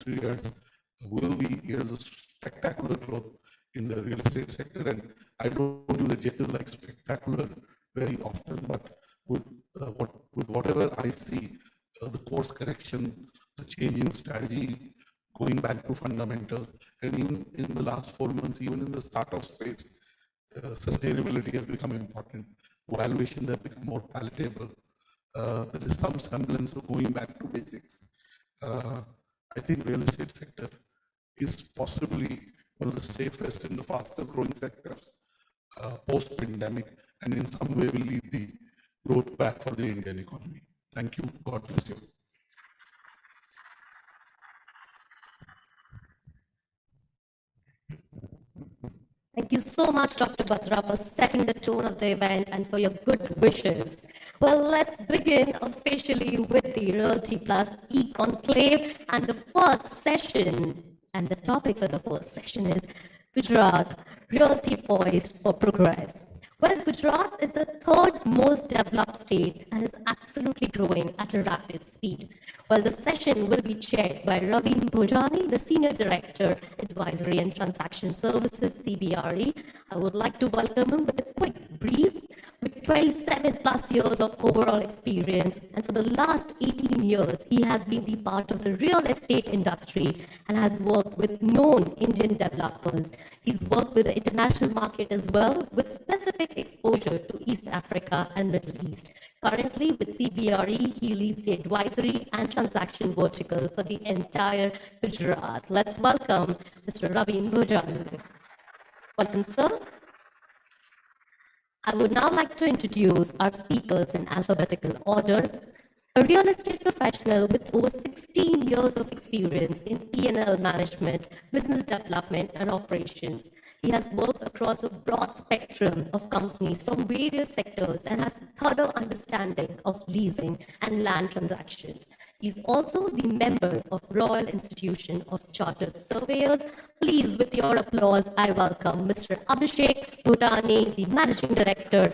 period will be years of spectacular growth in the real estate sector. And I don't use adjectives like spectacular very often, but with whatever I see, the course correction, the changing strategy, going back to fundamentals, and even in the last 4 months, even in the startup space, sustainability has become important. Valuations have become more palatable. There is some semblance of going back to basics. I think real estate sector is possibly one of the safest and the fastest growing sectors post-pandemic, and in some way will lead the growth back for the Indian economy. Thank you. God bless you. Thank you so much, Dr. Batra, for setting the tone of the event and for your good wishes. Well, let's begin officially with the Realty Plus e-conclave and the first session. And the topic for the first session is Gujarat, Realty Poised for Progress. Well, Gujarat is the third most developed state and is absolutely growing at a rapid speed. Well, the session will be chaired by Raveen Bhojani, the Senior Director, Advisory and Transaction Services, CBRE. I would like to welcome him with a quick brief. With 27 plus years of overall experience, and for the last 18 years, he has been the part of the real estate industry and has worked with known Indian developers. He's worked with the international market as well, with specific exposure to East Africa and Middle East. Currently, with CBRE, he leads the advisory and transaction vertical for the entire Gujarat. Let's welcome Mr. Raveen Bhojani. Welcome, sir. I would now like to introduce our speakers in alphabetical order. A real estate professional with over 16 years of experience in P&L management, business development, and operations. He has worked across a broad spectrum of companies from various sectors and has thorough understanding of leasing and land transactions. He is also the member of Royal Institution of Chartered Surveyors. Please, with your applause, I welcome Mr. Abhishek Bhutani, the Managing Director,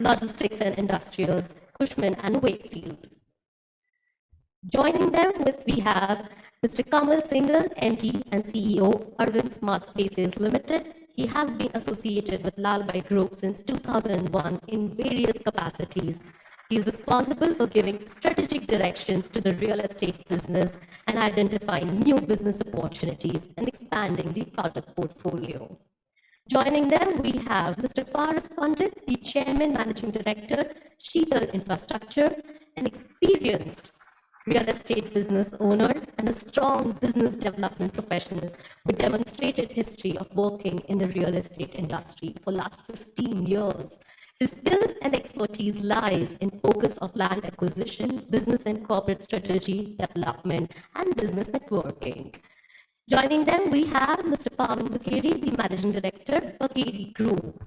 Logistics and Industrials, Cushman and Wakefield. Joining them we have Mr. Kamal Singhal, MD and CEO, Arvind Smart Spaces Limited. He has been associated with Lalbhai Group since 2001 in various capacities. He is responsible for giving strategic directions to the real estate business and identifying new business opportunities and expanding the product portfolio. Joining them, we have Mr. Paras Pandit, the Chairman, Managing Director, Sheetal Infrastructure, an experienced real estate business owner and a strong business development professional with demonstrated history of working in the real estate industry for the last 15 years. His skill and expertise lies in focus of land acquisition, business and corporate strategy, development, and business networking. Joining them, we have Mr. Pavan Bakeri, the Managing Director, Bakeri Group.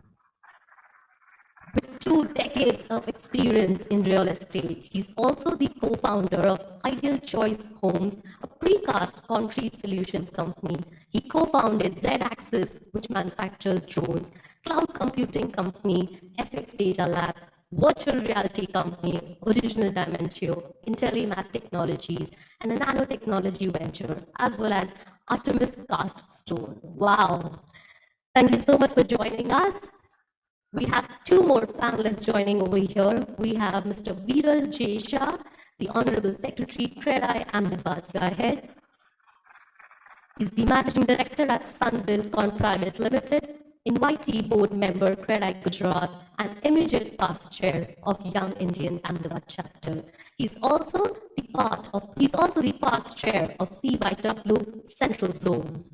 With 2 decades of experience in real estate, he's also the co-founder of Ideal Choice Homes, a precast concrete solutions company. He co-founded Z-Axis, which manufactures drones, cloud computing company, FX Data Labs, virtual reality company, Original Dimentio, Intellimat Technologies, and a nanotechnology venture, as well as Artemis Cast Stone. Wow. Thank you so much for joining us. We have 2 more panelists joining over here. We have Mr. Viral J. Shah, the Honorable Secretary, CREDI Ahmedabad. Go ahead. He's the Managing Director at Sunbuild Private Limited, invitee board member, CREDI Gujarat, and immediate past chair of Young Indians Ahmedabad chapter. He's also the past chair of CYW Central Zone.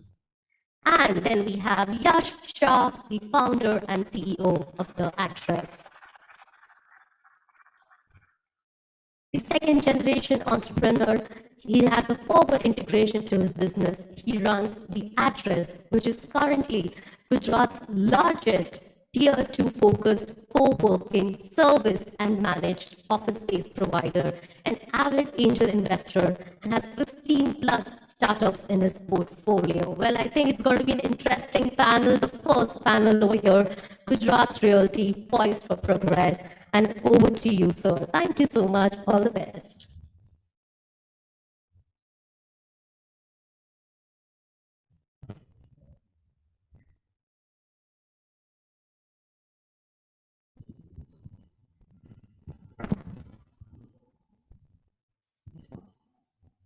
And then we have Yash Shah, the founder and CEO of the Address. The second generation entrepreneur, he has a forward integration to his business. He runs the Address, which is currently Gujarat's largest Tier 2 focused co-working, serviced and managed office space provider, an avid angel investor, and has 15 plus startups in his portfolio. Well, I think it's going to be an interesting panel, the first panel over here, Gujarat's Realty, Poised for Progress. And over to you, sir. Thank you so much. All the best.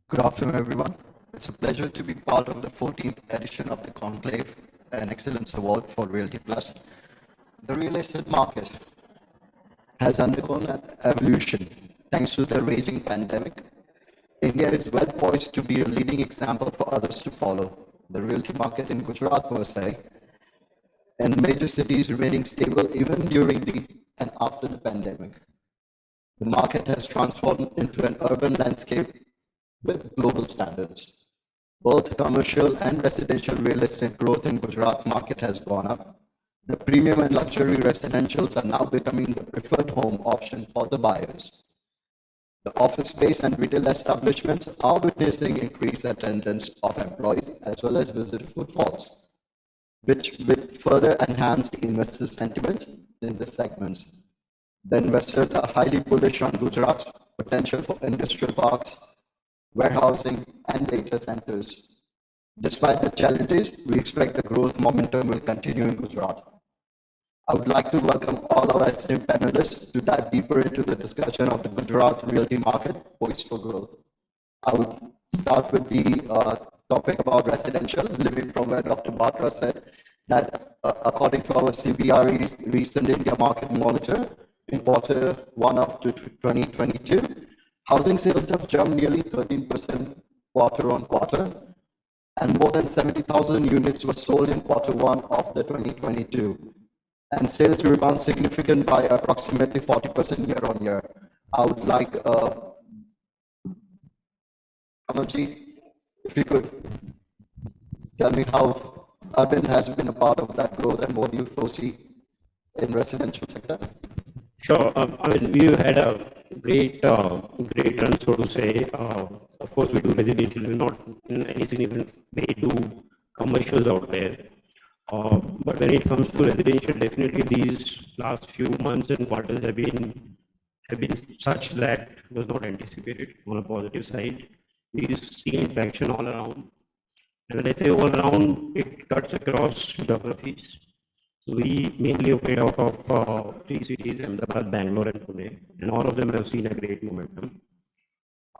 Good afternoon, everyone. It's a pleasure to be part of the 14th edition of the Conclave, an Excellence Award for Realty Plus. The real estate market has undergone an evolution thanks to the raging pandemic. India is well poised to be a leading example for others to follow. The realty market in Gujarat, per se, and major cities remaining stable even during the and after the pandemic. The market has transformed into an urban landscape with global standards. Both commercial and residential real estate growth in Gujarat market has gone up. The premium and luxury residentials are now becoming the preferred home option for the buyers. The office space and retail establishments are witnessing increased attendance of employees as well as visitor footfalls, which will further enhance the investor sentiments in the segments. The investors are highly bullish on Gujarat's potential for industrial parks, warehousing, and data centers. Despite the challenges, we expect the growth momentum will continue in Gujarat. I would like to welcome all our esteemed panelists to dive deeper into the discussion of the Gujarat realty market poised for growth. I would start with the topic about residential living, from where Dr. Batra said that according to our CBRE recent India market monitor in Q1 of 2022, housing sales have jumped nearly 13% quarter on quarter, and more than 70,000 units were sold in Q1 of the 2022. And sales rebound significant by approximately 40% year on year. I would like Kamalji, if you could tell me how urban has been a part of that growth and what do you foresee in residential sector? Sure. I mean, we had a great run, so to say. Of course, we do residential, we're not in any significant way do commercials out there. But when it comes to residential, definitely these last few months and quarters have been such that was not anticipated on a positive side. We've seen traction all around. And when I say all around, it cuts across geographies. So we mainly operate out of three cities, Ahmedabad, Bangalore, and Pune, and all of them have seen a great momentum.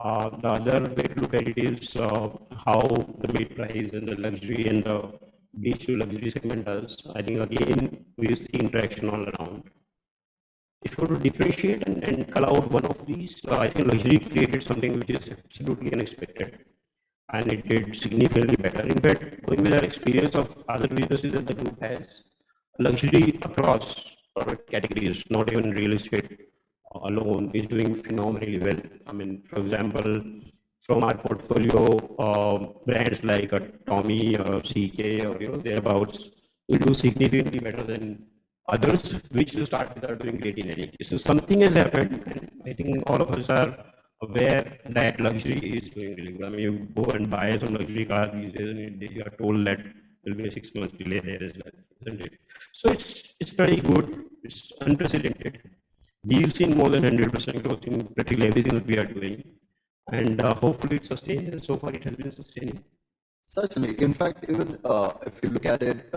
The other way to look at it is how the mid-price and the luxury and the beach to luxury segment does. I think again we've seen traction all around. If you were to differentiate and call out one of these, I think luxury created something which is absolutely unexpected, and it did significantly better. In fact, going with our experience of other businesses that the group has, luxury across product categories, not even real estate alone, is doing phenomenally well. I mean, for example, from our portfolio, brands like Tommy or CK or thereabouts will do significantly better than others, which to start with are doing great in any case. So something has happened, and I think all of us are aware that luxury is doing really good. I mean, you go and buy some luxury car these days, and you are told that there will be a 6 months delay there as well, isn't it? So it's very good. It's unprecedented. We've seen more than 100% growth in practically everything that we are doing, and hopefully it sustains. And so far, it has been sustaining. Certainly. In fact, even if you look at it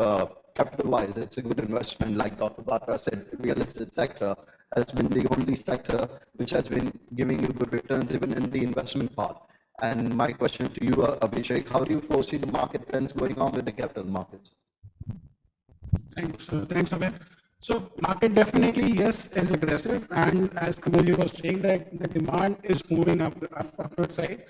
capital-wise, it's a good investment. Like Dr. Batra said, real estate sector has been the only sector which has been giving you good returns even in the investment part. And my question to you, Abhishek, how do you foresee the market trends going on with the capital markets? Thanks, Abhay. So market definitely, yes, is aggressive, and as Kamalji was saying, that the demand is moving upward side.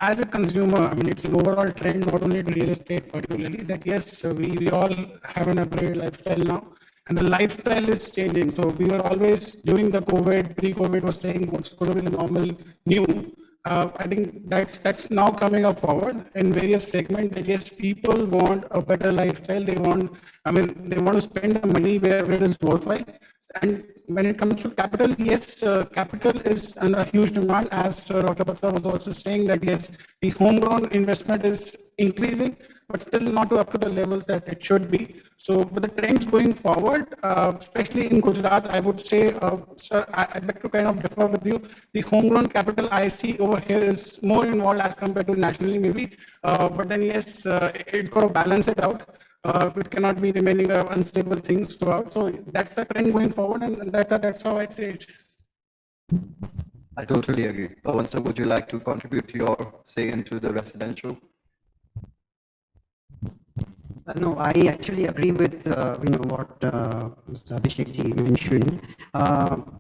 As a consumer, I mean, it's an overall trend, not only to real estate particularly, that yes, we all have an upgraded lifestyle now, and the lifestyle is changing. So we were always, during the COVID, pre-COVID, was saying what's going to be the normal new. I think that's now coming up forward in various segments. That yes, people want a better lifestyle. They want to spend the money where it is worthwhile. And when it comes to capital, yes, capital is under huge demand. As Dr. Batra was also saying that yes, the homegrown investment is increasing, but still not up to the levels that it should be. So with the trends going forward, especially in Gujarat, I would say, sir, I'd like to kind of differ with you. The homegrown capital I see over here is more involved as compared to nationally maybe. But then yes, it's got to balance it out. It cannot be remaining unstable things throughout. So that's the trend going forward, and that's how I'd say it. I totally agree. Pawan sir, would you like to contribute your say into the residential? No, I actually agree with what Mr. Abhishek ji mentioned.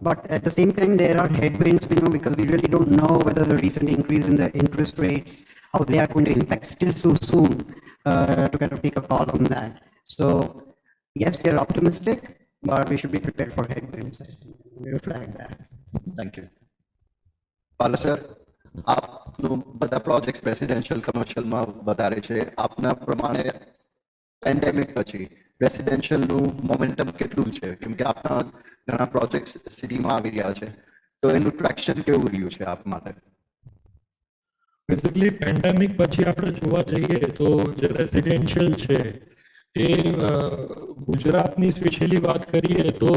But at the same time, there are headwinds, because we really don't know whether the recent increase in the interest rates, how they are going to impact still so soon to kind of take a call on that. So yes, we are optimistic, but we should be prepared for headwinds. I think we'll flag that. Thank you. Pala sir, આપનું બધા projects residential કમર્શિયલમાં વધારે છે આપના પ્રમાણે pandemic પછી રેસિડેન્શિયલનું momentum કેટલું છે કેમ કે આપના ઘણા પ્રોજેક્ટ્સ સિટીમાં આવી રહ્યા છે તો એનું ટ્રેક્શન કેવું રહ્યું છે આપ માટે બેઝિકલી પેન્ડેમિક પછી આપણે જોવા જઈએ તો જે રેસિડેન્શિયલ છે એ ગુજરાતની સ્પેશિયલી વાત કરીએ તો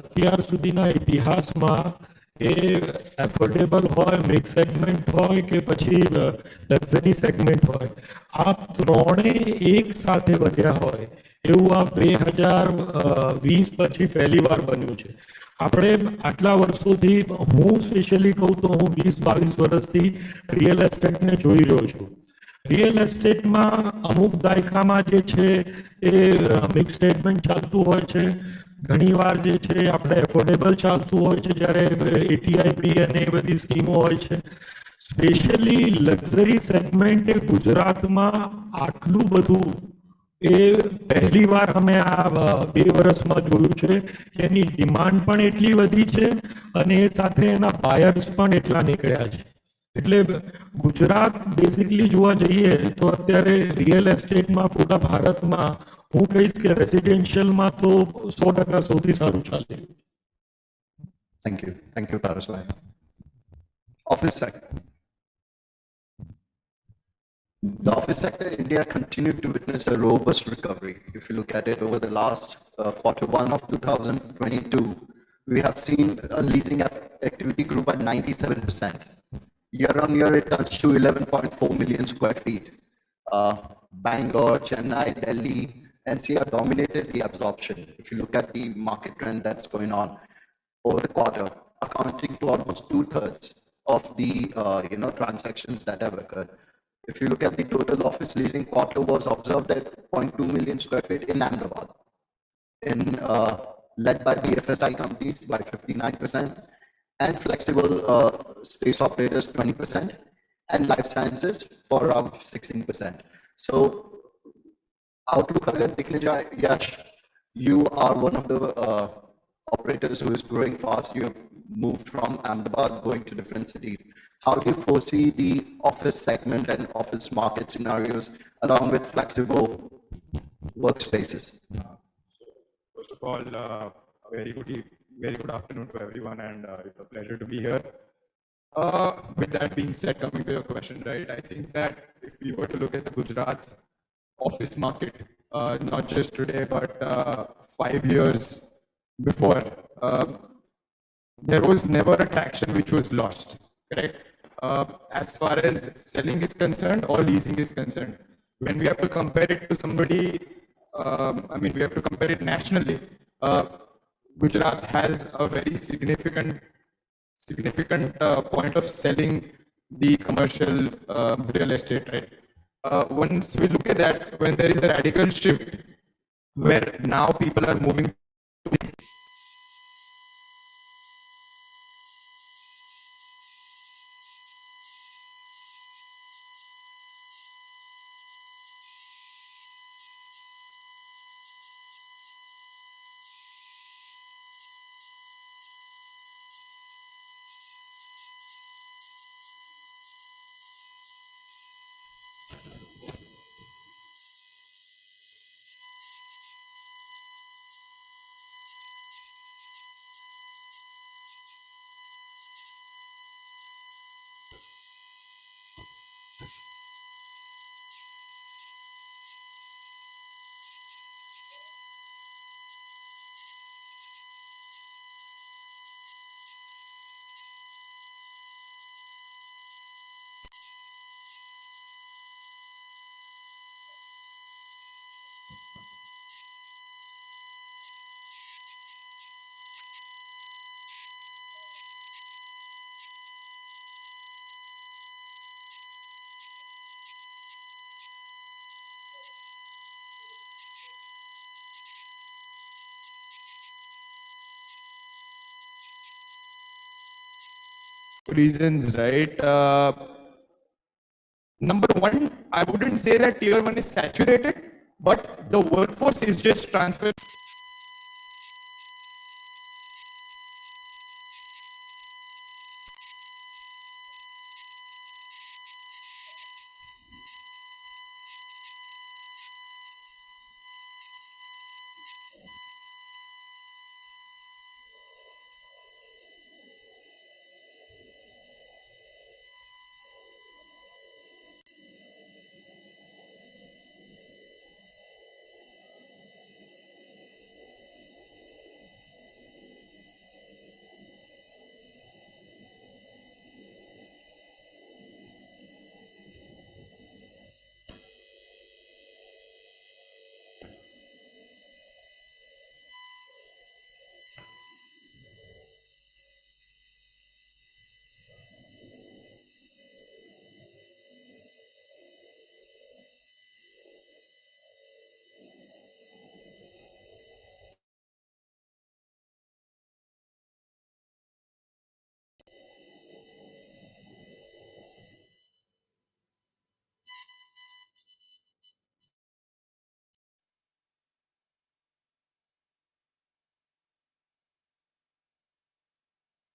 અત્યાર સુધીના ઇતિહાસમાં એ એફોર્ડેબલ હોય મિક્સ સેગમેન્ટ હોય કે પછી લક્ઝરી સેગમેન્ટ હોય આ ત્રણે એક સાથે વધ્યા હોય એવું આ 2020 પછી પહેલી વાર બન્યું છે આપણે આટલા વર્ષોથી હું સ્પેશિયલી કહું તો હું 20-22 વર્ષથી રિયલ એસ્ટેટને જોઈ રહ્યો છું રિયલ એસ્ટેટમાં અમુક દાયકામાં જે છે એ મિક્સ સ્ટેટમેન્ટ ચાલતું હોય છે ઘણીવાર જે છે આપણે એફોર્ડેબલ ચાલતું હોય છે જ્યારે એટીઆઈપી અને એ બધી સ્કીમો હોય છે સ્પેશિયલી લક્ઝરી સેગમેન્ટ એ ગુજરાતમાં આટલું બધું એ પહેલી વાર અમે આ 2 વર્ષમાં જોયું છે કે એની ડિમાન્ડ પણ એટલી વધી છે અને એ સાથે એના બાયર્સ પણ એટલા નીકળ્યા છે એટલે ગુજરાત બેઝિકલી જોવા જઈએ તો અત્યારે રિયલ એસ્ટેટમાં પૂરા ભારતમાં હું કહીશ કે રેસિડેન્શિયલમાં તો 100% સૌથી સારું ચાલે thank you પારસભાઈ office sector The office sector in India continued to witness a robust recovery. If you look at it over the last Q1 of 2022, we have seen a leasing activity grew by 97%. Year on year, it touched to 11.4 million square feet. Bangalore, Chennai, Delhi, NCR dominated the absorption. If you look at the market trend that's going on over the quarter, accounting to almost 2/3 of the transactions that have occurred. If you look at the total office leasing, quarter was observed at 0.2 million square feet in Ahmedabad, led by BFSI companies by 59%, and flexible space operators 20%, and life sciences for around 16%. So, outlook agar dikhne jaye, Yash, you are one of the operators who is growing fast. You have moved from Ahmedabad, going to different cities. How do you foresee the office segment and office market scenarios along with flexible workspaces? First of all, very good afternoon to everyone, and it's a pleasure to be here. With that being said, coming to your question, right, I think that if we were to look at the Gujarat office market, not just today, but 5 years before, there was never a traction which was lost, correct? As far as selling is concerned or leasing is concerned, when we have to compare it to somebody, we have to compare it nationally. Gujarat has a very significant point of selling the commercial real estate, right? Once we look at that, when there is a radical shift where now people are moving reasons, right? Number one, I wouldn't say that tier one is saturated, but the workforce is just transferred.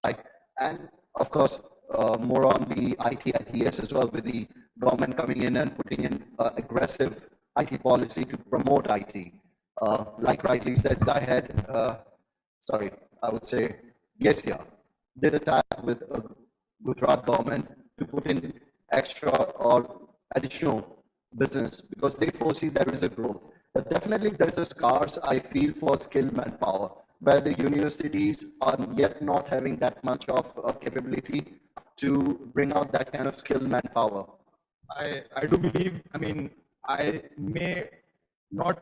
Right. And of course, more on the IT, ITS as well, with the government coming in and putting in aggressive IT policy to promote IT. Like rightly said, Guy had, sorry, I would say, yes, yeah, did a tie with Gujarat government to put in extra or additional business because they foresee there is a growth. But definitely there's a scarce, I feel, for skilled manpower, where the universities are yet not having that much of capability to bring out that kind of skilled manpower. I do believe, I mean, I may not.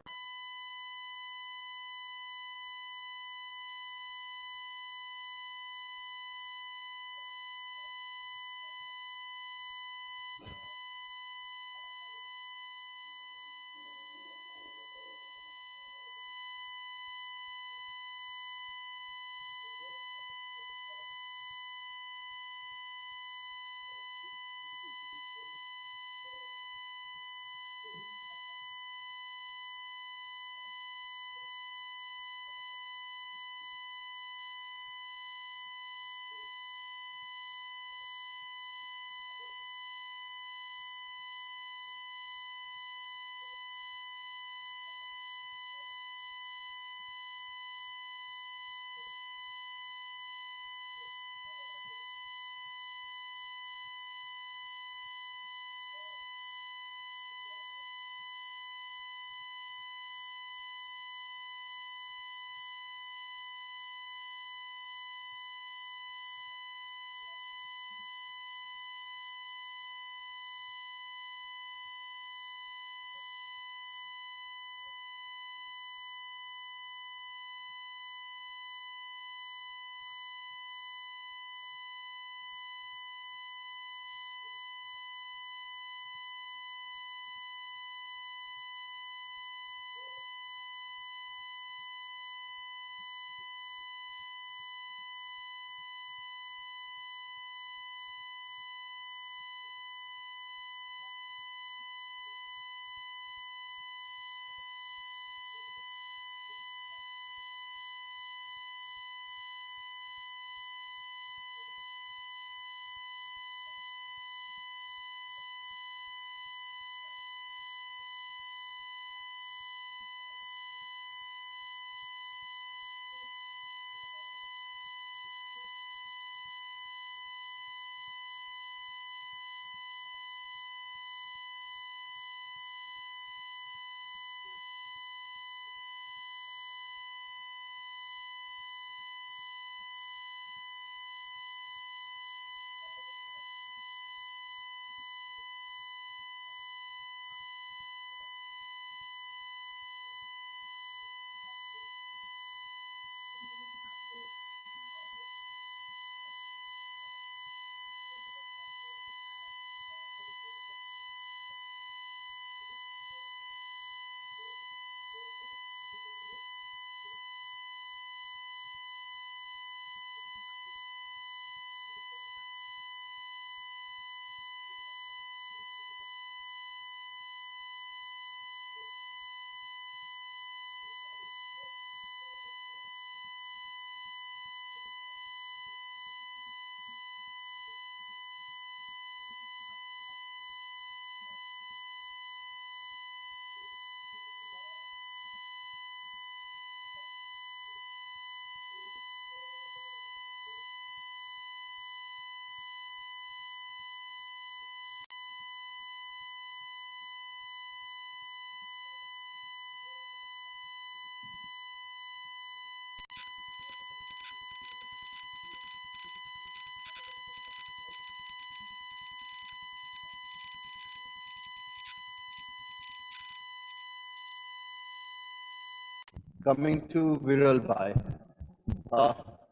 Coming to Viral Bhai,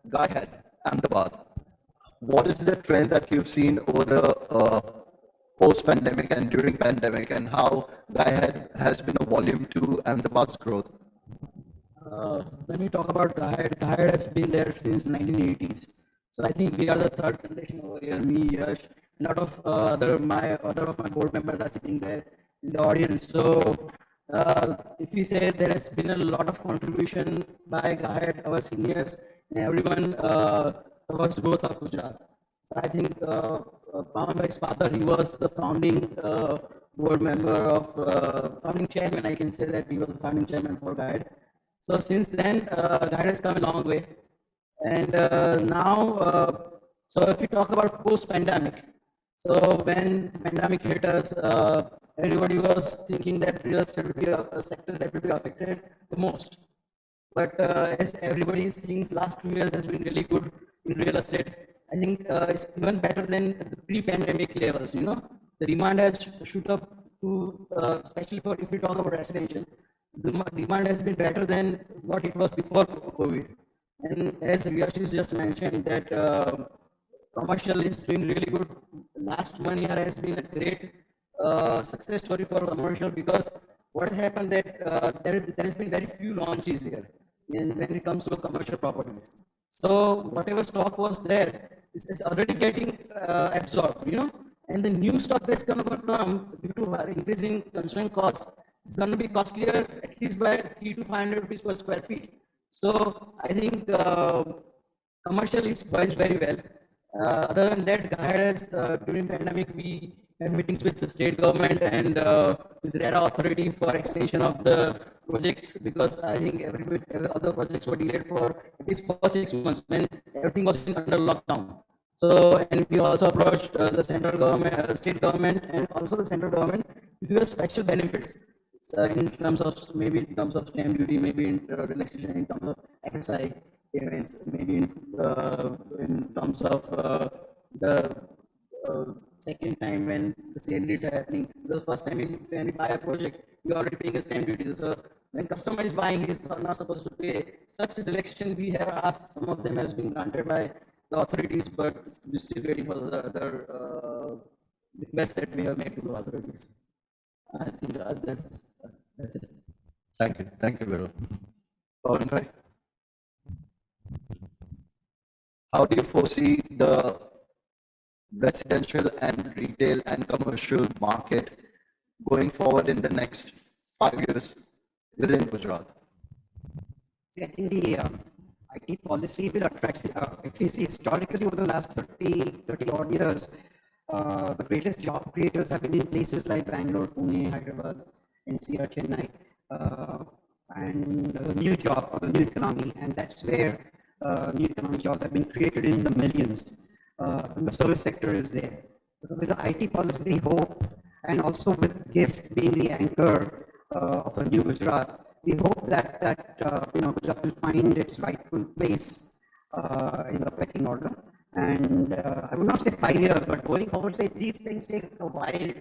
Guy Head, Ahmedabad. What is the trend that you've seen over the post-pandemic and during pandemic, and how Guy Head has been a volume to Ahmedabad's growth? When we talk about Gayad has been there since 1980s. So I think we are the third generation over here. Me, Yash, a lot of other of my board members are sitting there in the audience. So if we say there has been a lot of contribution by Gayad, our seniors, and everyone towards growth of Gujarat. So I think Pawan Bhai's father, he was the founding board member of founding chairman. I can say that he was the founding chairman for Gayad. So since then, that has come a long way. And now, so if we talk about post-pandemic, so when pandemic hit us, everybody was thinking that real estate would be a sector that would be affected the most. But as everybody is seeing, last 2 years has been really good in real estate. I think it's even better than the pre-pandemic levels. You know, the demand has shoot up to, especially for if we talk about residential. The demand has been better than what it was before COVID. And as Vyashish just mentioned that commercial is doing really good. Last 1 year has been a great success story for commercial, because what has happened that there has been very few launches here when it comes to commercial properties. So whatever stock was there is already getting absorbed, you know, and the new stock that's going to come due to increasing construction cost, it's going to be costlier at least by 300 to 500 rupees per square feet. So I think commercial is poised very well. Other than that, during pandemic, we had meetings with the state government and with the RERA authority for extension of the projects, because I think every other projects were delayed for at least 6 months when everything was under lockdown. So, and we also approached the central government, state government, and also the central government to give us special benefits. In terms of stamp duty, maybe in relaxation in terms of FSI payments, maybe in terms of the second time when the sale deeds are happening. Because first time when we buy a project, we are already paying a stamp duty. So when customer is buying, he is not supposed to pay. Such relaxation we have asked. Some of them has been granted by the authorities, but we're still waiting for the other requests that we have made to the authorities. I think that's it. Thank you, Viral. Pawan Bhai, how do you foresee the residential and retail and commercial market going forward in the next 5 years within Gujarat? See, I think the IT policy will attract, if we see historically over the last 30 odd years, the greatest job creators have been in places like Bangalore, Pune, Hyderabad, NCR, Chennai, and the new job for the new economy, and that's where new economic jobs have been created in the millions. And the service sector is there. So with the IT policy, we hope, and also with GIFT being the anchor of a new Gujarat, we hope that Gujarat will find its rightful place in the pecking order. And I would not say 5 years, but going forward, say these things take a while,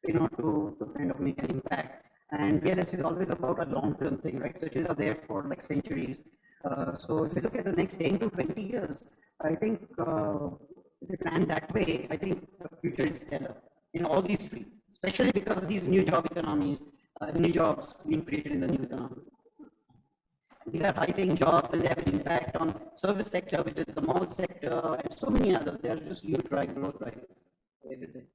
to kind of make an impact. And real estate is always about a long-term thing, right? Cities are there for like centuries. So if you look at the next 10 to 20 years, I think if you plan that way, I think the future is stellar in all these three, especially because of these new job economies, new jobs being created in the new economy. These are high-paying jobs, and they have an impact on service sector, which is the mall sector, and so many others. They are just huge growth drivers every day.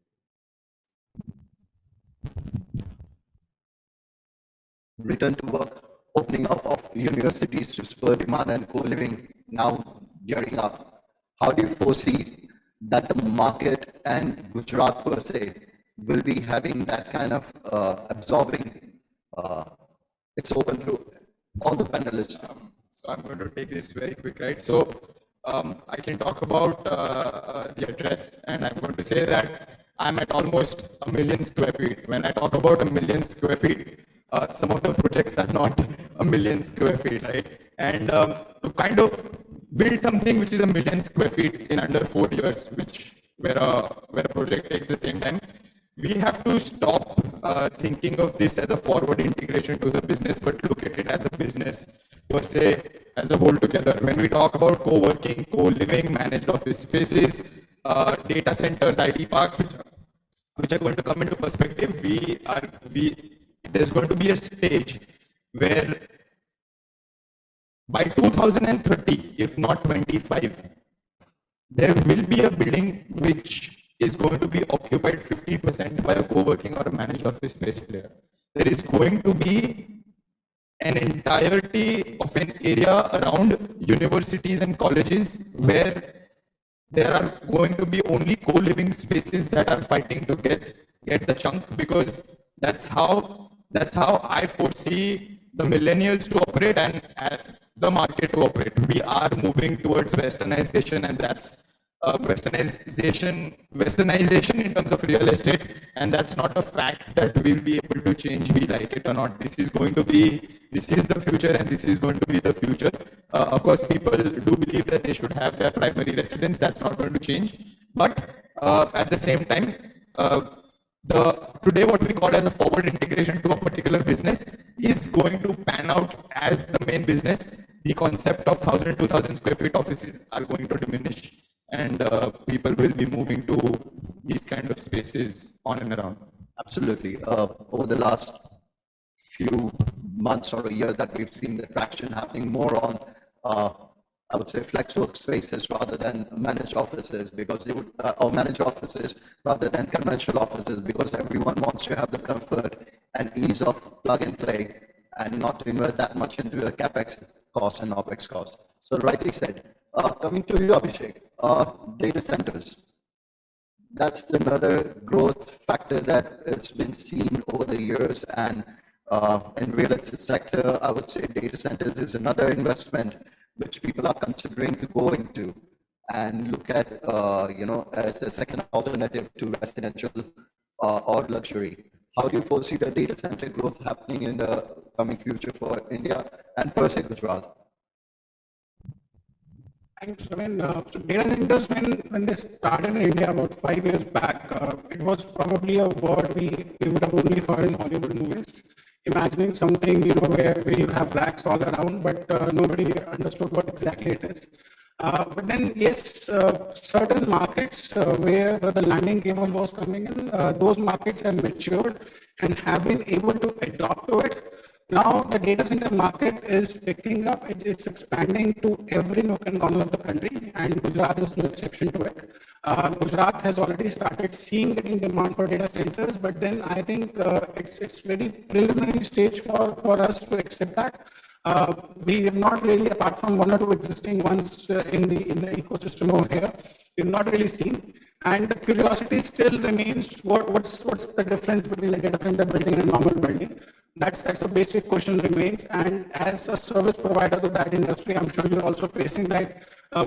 Return to work, opening up of universities to spur demand and co-living now gearing up. How do you foresee that the market and Gujarat per se will be having that kind of absorbing? It's open to all the panelists. So I'm going to take this very quick, right? So I can talk about the address, and I'm going to say that I'm at almost 1 million square feet. When I talk about 1 million square feet, some of the projects are not 1 million square feet, right? And to kind of build something which is 1 million square feet in under 4 years, where a project takes the same time, we have to stop thinking of this as a forward integration to the business, but look at it as a business per se, as a whole together. When we talk about co-working, co-living, managed office spaces, data centers, IT parks, which are going to come into perspective, there's going to be a stage where by 2030, if not 25, there will be a building which is going to be occupied 50% by a co-working or a managed office space player. There is going to be an entirety of an area around universities and colleges where there are going to be only co-living spaces that are fighting to get the chunk, because that's how I foresee the millennials to operate and the market to operate. We are moving towards westernization, and that's westernization in terms of real estate, and that's not a fact that we'll be able to change, we like it or not. This is the future, and this is going to be the future. Of course, people do believe that they should have their primary residence. That's not going to change. But at the same time, today what we call as a forward integration to a particular business is going to pan out as the main business. The concept of 1,000, 2,000 square feet offices are going to diminish, and people will be moving to these kind of spaces on and around. Absolutely. Over the last few months or a year that we've seen the traction happening more on, I would say, flex workspaces rather than managed offices, because they would, or managed offices rather than conventional offices, because everyone wants to have the comfort and ease of plug and play and not to invest that much into a capex cost and opex cost. So rightly said. Coming to you, Abhishek, data centers. That's another growth factor that has been seen over the years, and in real estate sector, I would say data centers is another investment which people are considering to go into and look at, as a second alternative to residential or luxury. How do you foresee the data center growth happening in the coming future for India and per se Gujarat? Thanks. I mean, so data centers, when they started in India about 5 years back, it was probably a word we would have only heard in Hollywood movies. Imagining something, where you have racks all around, but nobody understood what exactly it is. But then, yes, certain markets where the landing cable was coming in, those markets have matured and have been able to adopt to it. Now the data center market is picking up, it's expanding to every nook and corner of the country, and Gujarat is no exception to it. Gujarat has already started seeing getting demand for data centers, but then I think it's very preliminary stage for us to accept that. We have not really, apart from one or two existing ones in the ecosystem over here, we've not really seen. And the curiosity still remains, what's the difference between a data center building and a normal building? That's a basic question remains. And as a service provider to that industry, I'm sure you're also facing that,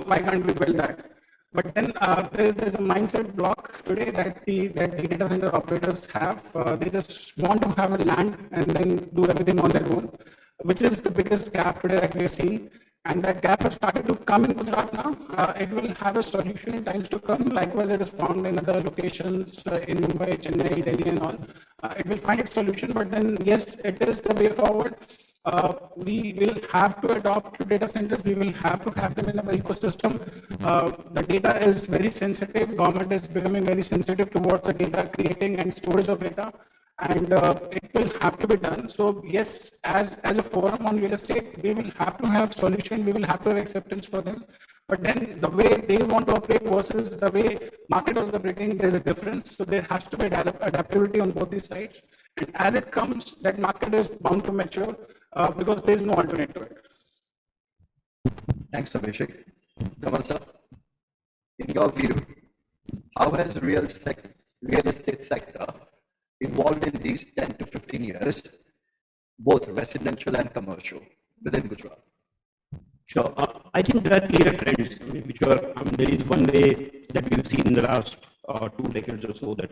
why can't we build that? But then there's a mindset block today that the data center operators have. They just want to have a land and then do everything on their own, which is the biggest gap today that we're seeing. And that gap has started to come in Gujarat now. It will have a solution in times to come. Likewise, it is found in other locations in Mumbai, Chennai, Delhi and all. It will find its solution, but then yes, it is the way forward. We will have to adopt to data centers. We will have to have them in our ecosystem. The data is very sensitive. Government is becoming very sensitive towards the data creating and storage of data. And it will have to be done. So yes, as a forum on real estate, we will have to have solution, we will have to have acceptance for them. But then the way they want to operate versus the way market is operating, there's a difference. So there has to be adaptability on both these sides. And as it comes, that market is bound to mature because there's no alternate to it. Thanks, Abhishek. Kamal sir, in your view, how has real estate sector evolved in these 10 to 15 years, both residential and commercial, within Gujarat? Sure. I think there are clear trends, which are, there is one way that we've seen in the last 2 decades or so, that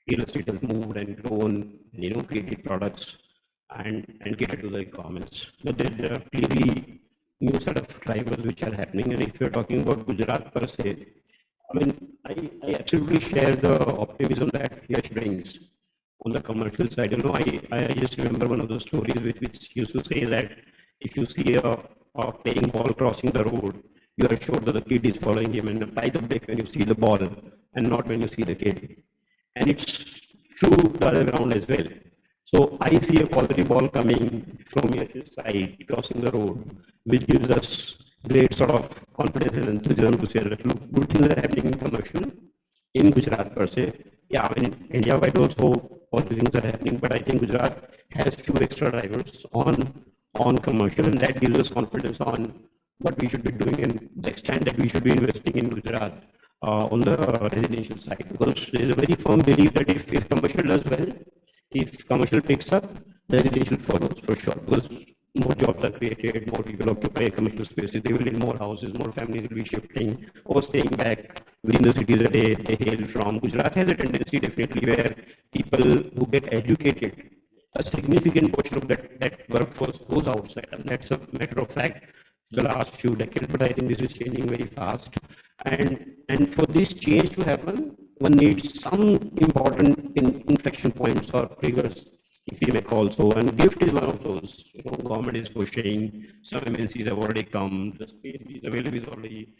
real estate has moved and grown, created products and catered to the requirements. But there are clearly new set of drivers which are happening. And if you're talking about Gujarat per se, I mean, I absolutely share the optimism that Yash brings on the commercial side. You know, I just remember one of the stories which used to say that if you see a playing ball crossing the road, you are sure that the kid is following him and apply the brake when you see the ball and not when you see the kid. And it's true the other way around as well. So I see a quality ball coming from Yash's side, crossing the road, which gives us great sort of confidence and enthusiasm to say that look, good things are happening in commercial in Gujarat per se. Yeah, I mean, India-wide also all the things are happening, but I think Gujarat has few extra drivers on commercial, and that gives us confidence on what we should be doing and the extent that we should be investing in Gujarat on the residential side. Because there is a very firm belief that if commercial does well, if commercial picks up, residential follows for sure. Because more jobs are created, more people occupy commercial spaces, they will need more houses, more families will be shifting or staying back within the cities that they hail from. Gujarat has a tendency definitely where people who get educated, a significant portion of that workforce goes outside, and that's a matter of fact the last few decades, but I think this is changing very fast. And for this change to happen, one needs some important inflection points or triggers, if we may call so. And GIFT is one of those. You know, government is pushing. Some MNCs have already come. The space is available is already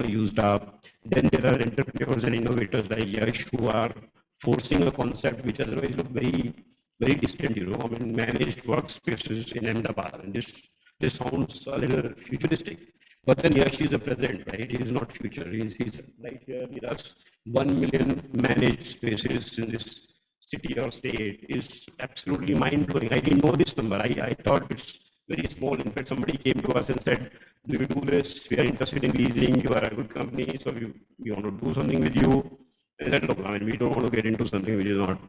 used up. Then there are entrepreneurs and innovators like Yash who are forcing a concept which otherwise look very, very distant. You know, I mean, managed workspaces in Ahmedabad, and this sounds a little futuristic. But then Yash is a present, right? He is not future. He's right here with us. 1 million managed spaces in this city or state is absolutely mind-blowing. I didn't know this number. I thought it's very small. In fact, somebody came to us and said, do you do this? We are interested in leasing. You are a good company, so we want to do something with you. And I said, look, I mean, we don't want to get into something which is not.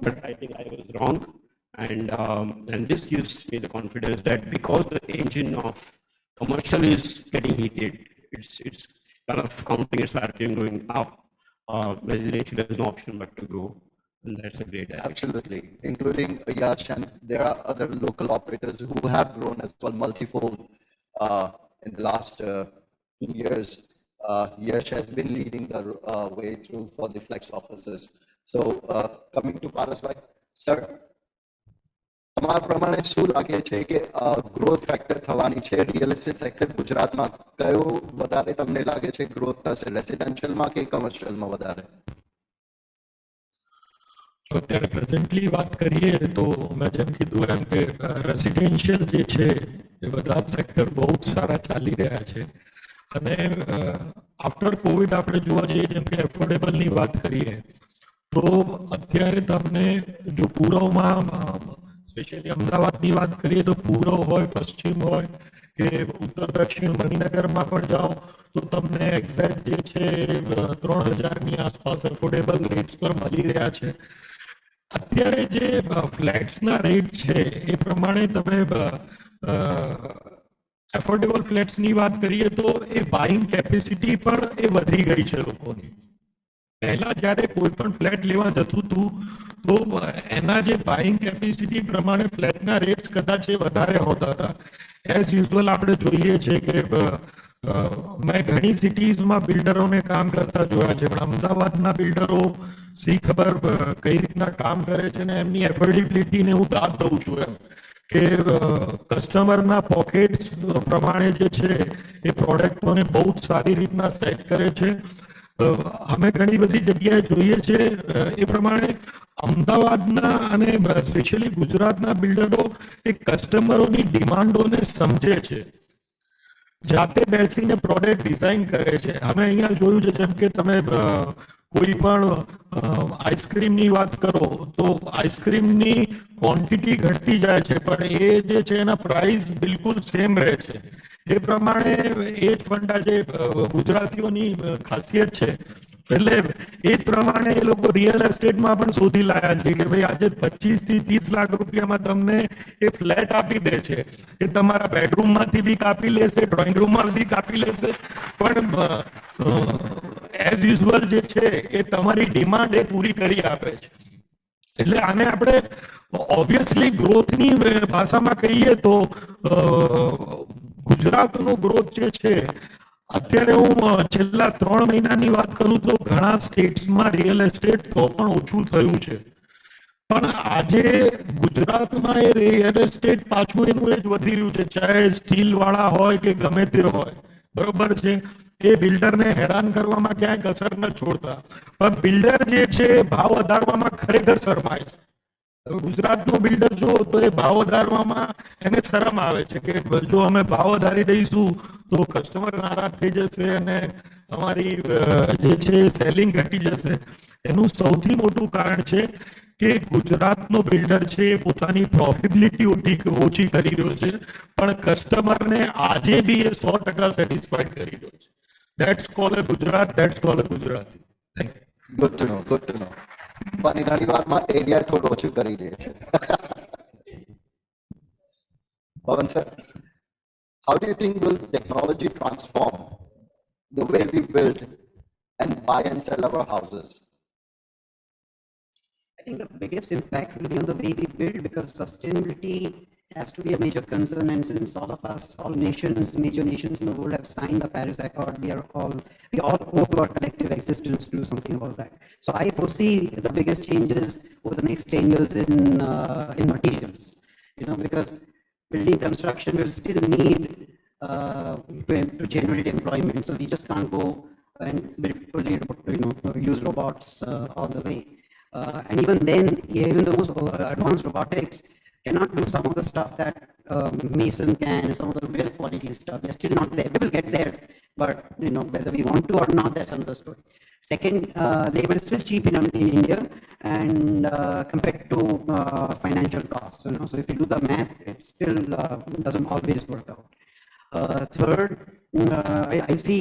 But I think I was wrong. And this gives me the confidence that because the engine of commercial is getting heated, it's kind of counting its RPM going up. Residential has no option but to go, and that's a great direction. Absolutely, including Yash, and there are other local operators who have grown as well multifold in the last 2 years. Yash has been leading the way through for the flex offices. So coming to Parasbhai, sir, તમારા પ્રમાણે શું લાગે છે કે growth factor થવાની છે real estate sector ગુજરાતમાં કયો વધારે તમને લાગે છે ગ્રોથ થશે રેસિડેન્શિયલમાં કે કમર્શિયલમાં વધારે? અત્યારે પ્રેઝન્ટલી વાત કરીએ તો મેં જેમ કીધું એમ કે રેસિડેન્શિયલ જે છે એ બધા સેક્ટર બહુ સારા ચાલી રહ્યા છે. અને આફ્ટર કોવિડ આપણે જોવા જઈએ જેમ કે એફોર્ડેબલની વાત કરીએ તો અત્યારે તમને જો પૂર્વમાં સ્પેશિયલી અમદાવાદની વાત કરીએ તો પૂર્વ હોય, પશ્ચિમ હોય કે ઉત્તર દક્ષિણ મણિનગરમાં પણ જાઓ તો તમને એક્ઝેક્ટ જે છે 3000ની આસપાસ એફોર્ડેબલ રેટ્સ પર મળી રહ્યા છે. અત્યારે જે ફ્લેટ્સના રેટ છે એ પ્રમાણે તમે એફોર્ડેબલ ફ્લેટ્સની વાત કરીએ તો એ બાઇંગ કેપેસિટી પણ એ વધી ગઈ છે લોકોની. પહેલા જ્યારે કોઈ પણ ફ્લેટ લેવા જતું હતું તો એના જે બાઇંગ કેપેસિટી પ્રમાણે ફ્લેટના રેટ્સ કદાચ એ વધારે હોતા હતા. એઝ યુઝ્યુઅલ આપણે જોઈએ છે કે મેં ઘણી સિટીઝમાં બિલ્ડરોને કામ કરતા જોયા છે, પણ અમદાવાદના બિલ્ડરો સી ખબર કઈ રીતના કામ કરે છે ને એમની એફોર્ડેબિલિટીને હું દાદ દઉં છું એમ કે કસ્ટમરના પોકેટ્સ પ્રમાણે જે છે એ પ્રોડક્ટોને બહુ જ સારી રીતના સેટ કરે છે. અમે ઘણી બધી જગ્યાએ જોઈએ છે એ પ્રમાણે અમદાવાદના અને સ્પેશિયલી ગુજરાતના બિલ્ડરો એ કસ્ટમરોની ડિમાન્ડોને સમજે છે, જાતે બેસીને પ્રોડક્ટ ડિઝાઇન કરે છે. અમે અહીંયા જોયું છે જેમ કે તમે કોઈ પણ આઈસ્ક્રીમની વાત કરો તો આઈસ્ક્રીમની ક્વોન્ટિટી ઘટતી જાય છે પણ એ જે છે એના પ્રાઇસ બિલકુલ સેમ રહે છે. એ પ્રમાણે એ જ ફંડા જે ગુજરાતીઓની ખાસિયત છે એટલે એ જ પ્રમાણે એ લોકો રિયલ એસ્ટેટમાં પણ શોધી લાયા છે કે ભાઈ આજે 25 થી 30 લાખ રૂપિયામાં તમને એ ફ્લેટ આપી દે છે. એ તમારા બેડરૂમમાંથી બી કાપી લેશે, ડ્રોઈંગ રૂમમાં બી કાપી લેશે, પણ એઝ યુઝ્યુઅલ જે છે એ તમારી ડિમાન્ડ એ પૂરી કરી આપે છે. એટલે આને આપણે ઓબ્વિયસલી ગ્રોથની ભાષામાં કહીએ તો ગુજરાતનો ગ્રોથ જે છે અત્યારે હું છેલ્લા 3 મહિનાની વાત કરું તો ઘણા સ્ટેટ્સમાં રિયલ એસ્ટેટ તો પણ ઓછું થયું છે, પણ આજે ગુજરાતમાં એ રિયલ એસ્ટેટ પાછું એનું એ જ વધી રહ્યું છે, ચાહે સ્ટીલ વાળા હોય કે ગમે તે હોય, બરોબર છે. એ બિલ્ડરને હેરાન કરવામાં ક્યાંય કસર ન છોડતા, પણ બિલ્ડર જે છે ભાવ વધારવામાં ખરેખર શરમાય છે. ગુજરાતનો બિલ્ડર જો તો એ ભાવ વધારવામાં એને શરમ આવે છે કે જો અમે ભાવ વધારી દઈશું તો કસ્ટમર નારાજ થઈ જશે અને અમારી જે છે સેલિંગ ઘટી જશે. એનું સૌથી મોટું કારણ છે કે ગુજરાતનો બિલ્ડર છે પોતાની પ્રોફિટેબિલિટી ઓછી કરી રહ્યો છે, પણ કસ્ટમરને આજે બી એ 100% સેટિસ્ફાઈડ કરી રહ્યો છે. That's called a Gujarat, that's called a Gujarati. Thank you. Good to know, good to know. પણ ઘણી વારમાં એરિયા થોડું ઓછું કરી દે છે. Pawan sir, how do you think will technology transform the way we build and buy and sell our houses? I think the biggest impact will be on the way we build, because sustainability has to be a major concern. And since all of us, all nations, major nations in the world have signed the Paris Accord, we all owe to our collective existence to do something about that. So I foresee the biggest changes over the next 10 years in materials, because building construction will still need to generate employment. So we just can't go and fully use robots all the way. And even then, even the most advanced robotics cannot do some of the stuff that Mason can, some of the real quality stuff. They're still not there. We will get there, but whether we want to or not, that's another story. Second, labor is still cheap in India, and compared to financial costs. So if you do the math, it still doesn't always work out. Third, I see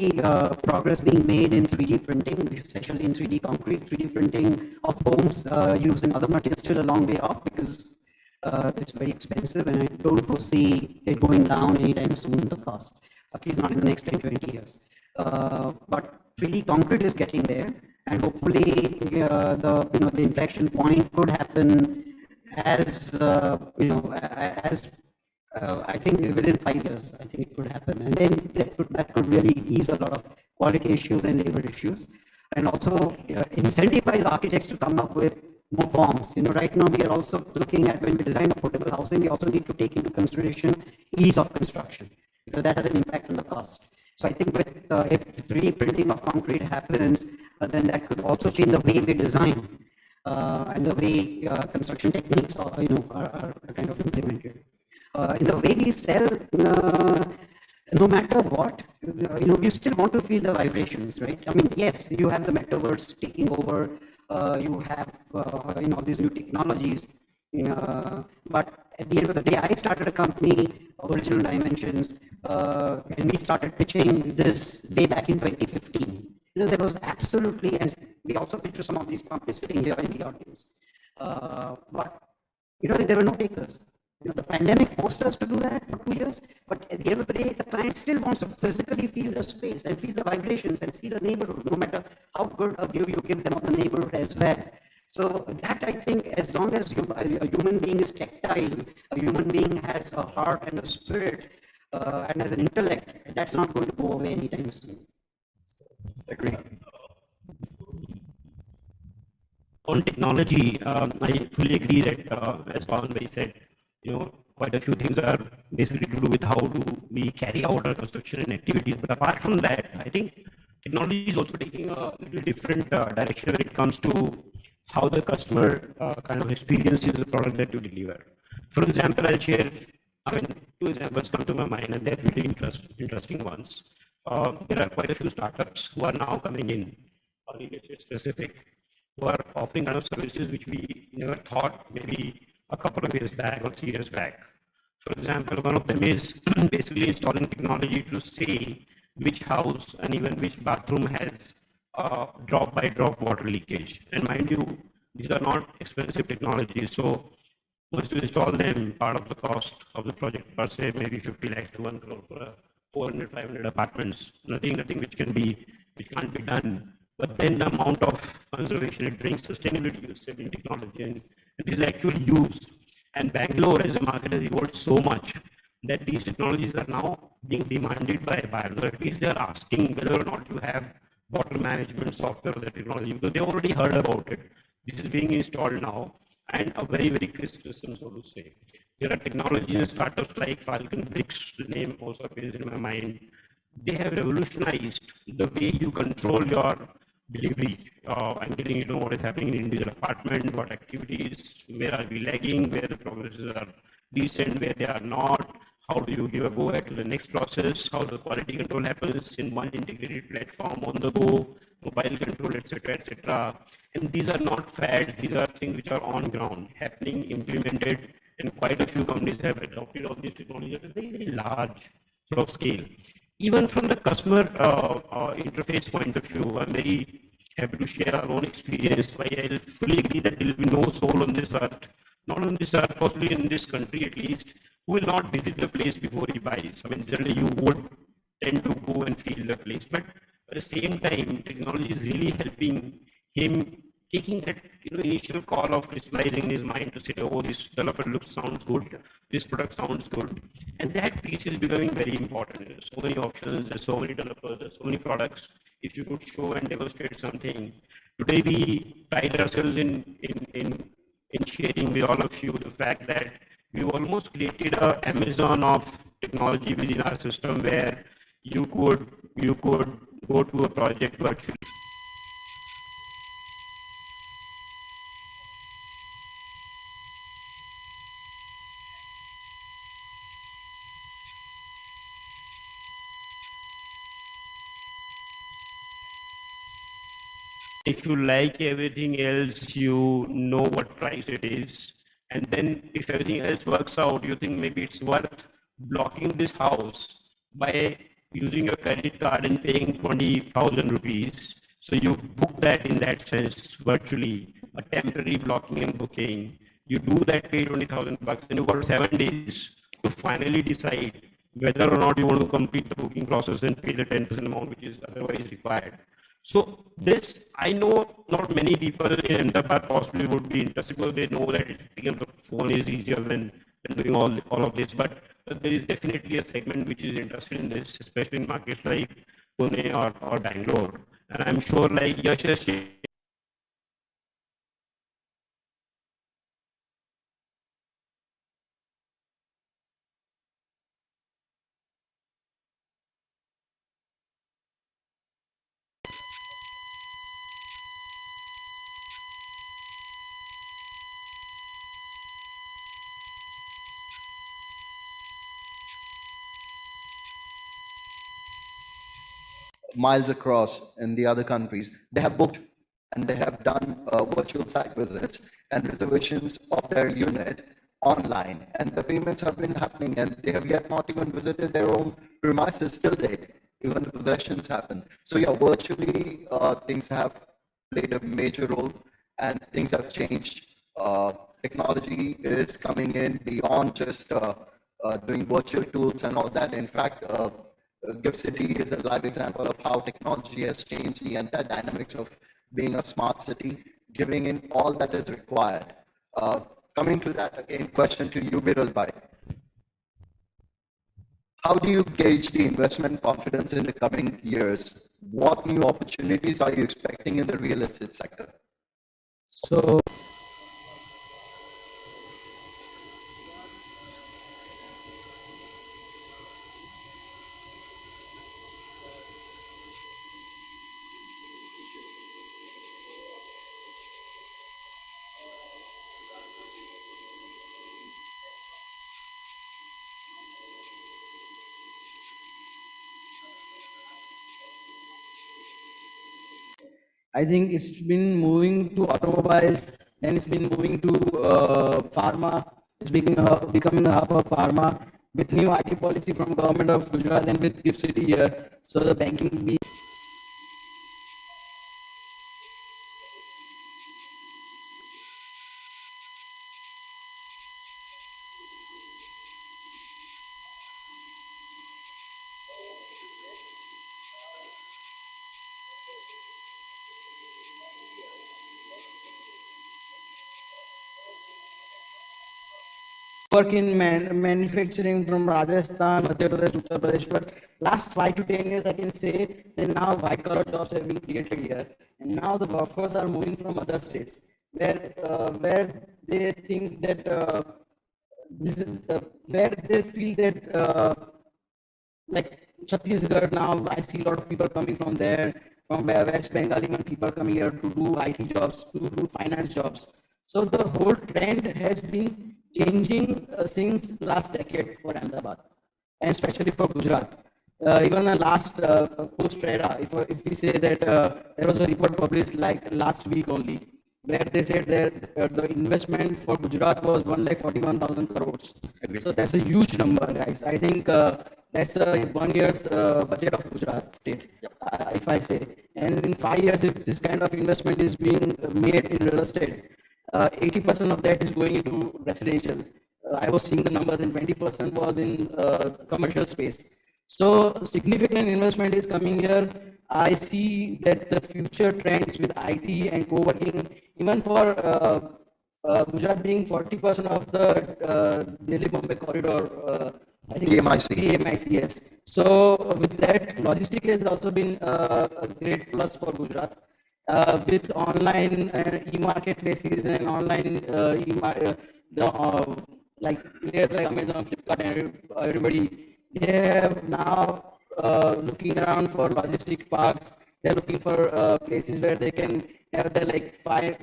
progress being made in 3D printing, especially in 3D concrete, 3D printing of homes using other materials, still a long way off because it's very expensive, and I don't foresee it going down anytime soon, the cost, at least not in the next 20 years. But 3D concrete is getting there, and hopefully the inflection point could happen as I think within 5 years, I think it could happen. And then that could really ease a lot of quality issues and labor issues. And also incentivize architects to come up with more forms. Right now we are also looking at, when we design affordable housing, we also need to take into consideration ease of construction, because that has an impact on the cost. So I think with if 3D printing of concrete happens, then that could also change the way we design and the way construction techniques are kind of implemented. In the way we sell, no matter what, we still want to feel the vibrations, right? I mean, yes, you have the metaverse taking over, you have all these new technologies, but at the end of the day, I started a company, Original Dimensions, and we started pitching this way back in 2015. There was absolutely, and we also pitched to some of these companies sitting here in the audience, but there were no takers. The pandemic forced us to do that for 2 years, but at the end of the day, the client still wants to physically feel the space and feel the vibrations and see the neighborhood, no matter how good a view you give them of the neighborhood as well. So that, I think, as long as a human being is tactile, a human being has a heart and a spirit and has an intellect, that's not going to go away anytime soon. Agree. On technology, I fully agree that, as Pawan said, quite a few things are basically to do with how do we carry out our construction and activities. But apart from that, I think technology is also taking a little different direction when it comes to how the customer kind of experiences the product that you deliver. For example, I'll share, 2 examples come to my mind, and they're really interesting ones. There are quite a few startups who are now coming in, on industry specific, who are offering kind of services which we never thought maybe a couple of years back or 3 years back. For example, one of them is basically installing technology to say which house and even which bathroom has drop-by-drop water leakage. And mind you, these are not expensive technologies. So once you install them, part of the cost of the project per se, maybe 50 lakhs to 1 crore for 400, 500 apartments. Nothing which can't be done. But then the amount of conservation it brings, sustainability use, saving technology, and it is actually used. And Bangalore as a market has evolved so much that these technologies are now being demanded by buyers, or at least they are asking whether or not you have bottle management software or the technology, because they already heard about it. This is being installed now, and a very, very crisp system, so to say. There are technology and startups like Falcon Bricks, the name also appears in my mind. They have revolutionized the way you control your delivery. I'm getting to know what is happening in individual apartment, what activities, where are we lagging, where the progresses are decent, where they are not, how do you give a go ahead to the next process, how the quality control happens in one integrated platform on the go, mobile control, etc., etc. And these are not fads, these are things which are on ground, happening, implemented, and quite a few companies have adopted all these technologies at a very, very large sort of scale. Even from the customer interface point of view, I'm very happy to share our own experience. Why I fully agree that there will be no soul on this earth, not on this earth, possibly in this country at least, who will not visit the place before he buys. I mean, generally you would tend to go and feel the place, but at the same time, technology is really helping him taking that initial call of crystallizing in his mind to say, oh, this developer sounds good, this product sounds good, and that piece is becoming very important. There's so many options, there's so many developers, there's so many products. If you could show and demonstrate something, today we pride ourselves in sharing with all of you the fact that we've almost created a Amazon of technology within our system where you could go to a project virtually. If you like everything else, you know what price it is. And then if everything else works out, you think maybe it's worth blocking this house by using your credit card and paying 20,000 rupees. So you book that in that sense virtually, a temporary blocking and booking. You do that, pay 20,000 bucks, and you got 7 days to finally decide whether or not you want to complete the booking process and pay the 10% amount which is otherwise required. So this, I know not many people in enterprise possibly would be interested because they know that picking up the phone is easier than doing all of this. But there is definitely a segment which is interested in this, especially in markets like Pune or Bangalore. And I'm sure like Yash has shared. Miles across in the other countries, they have booked and they have done virtual site visits and reservations of their unit online, and the payments have been happening, and they have yet not even visited their own premises till date. Even the possessions happen. So yeah, virtually things have played a major role, and things have changed. Technology is coming in beyond just doing virtual tools and all that. In fact, Gift City is a live example of how technology has changed the entire dynamics of being a smart city, giving in all that is required. Coming to that again, question to you, Viral Bhai. How do you gauge the investment confidence in the coming years? What new opportunities are you expecting in the real estate sector? So I think it's been moving to automobiles, then it's been moving to pharma. It's becoming a hub of pharma with new IT policy from government of Gujarat and with Gift City here. So the banking. work in manufacturing from Rajasthan, Madhya Pradesh, Uttar Pradesh, but last 5 to 10 years, I can say that now white collar jobs have been created here, and now the workforce are moving from other states, where they think that this is where they feel that like Chhattisgarh now, I see a lot of people coming from there, from West Bengal, even people coming here to do IT jobs, to do finance jobs. So the whole trend has been changing since last decade for Ahmedabad, and especially for Gujarat. Even last post-era, if we say that there was a report published like last week only, where they said that the investment for Gujarat was 1,41,000 crores. So that's a huge number, guys. I think that's 1 year's budget of Gujarat state, if I say. And in 5 years, if this kind of investment is being made in real estate, 80% of that is going into residential. I was seeing the numbers, and 20% was in commercial space. So significant investment is coming here. I see that the future trends with IT and co-working, even for Gujarat being 40% of the Delhi-Bombay corridor, I think DMIC, yes. So with that, logistic has also been a great plus for Gujarat. With online e-marketplaces and online like players like Amazon, Flipkart, and everybody, they have now looking around for logistic parks. They're looking for places where they can have the like 5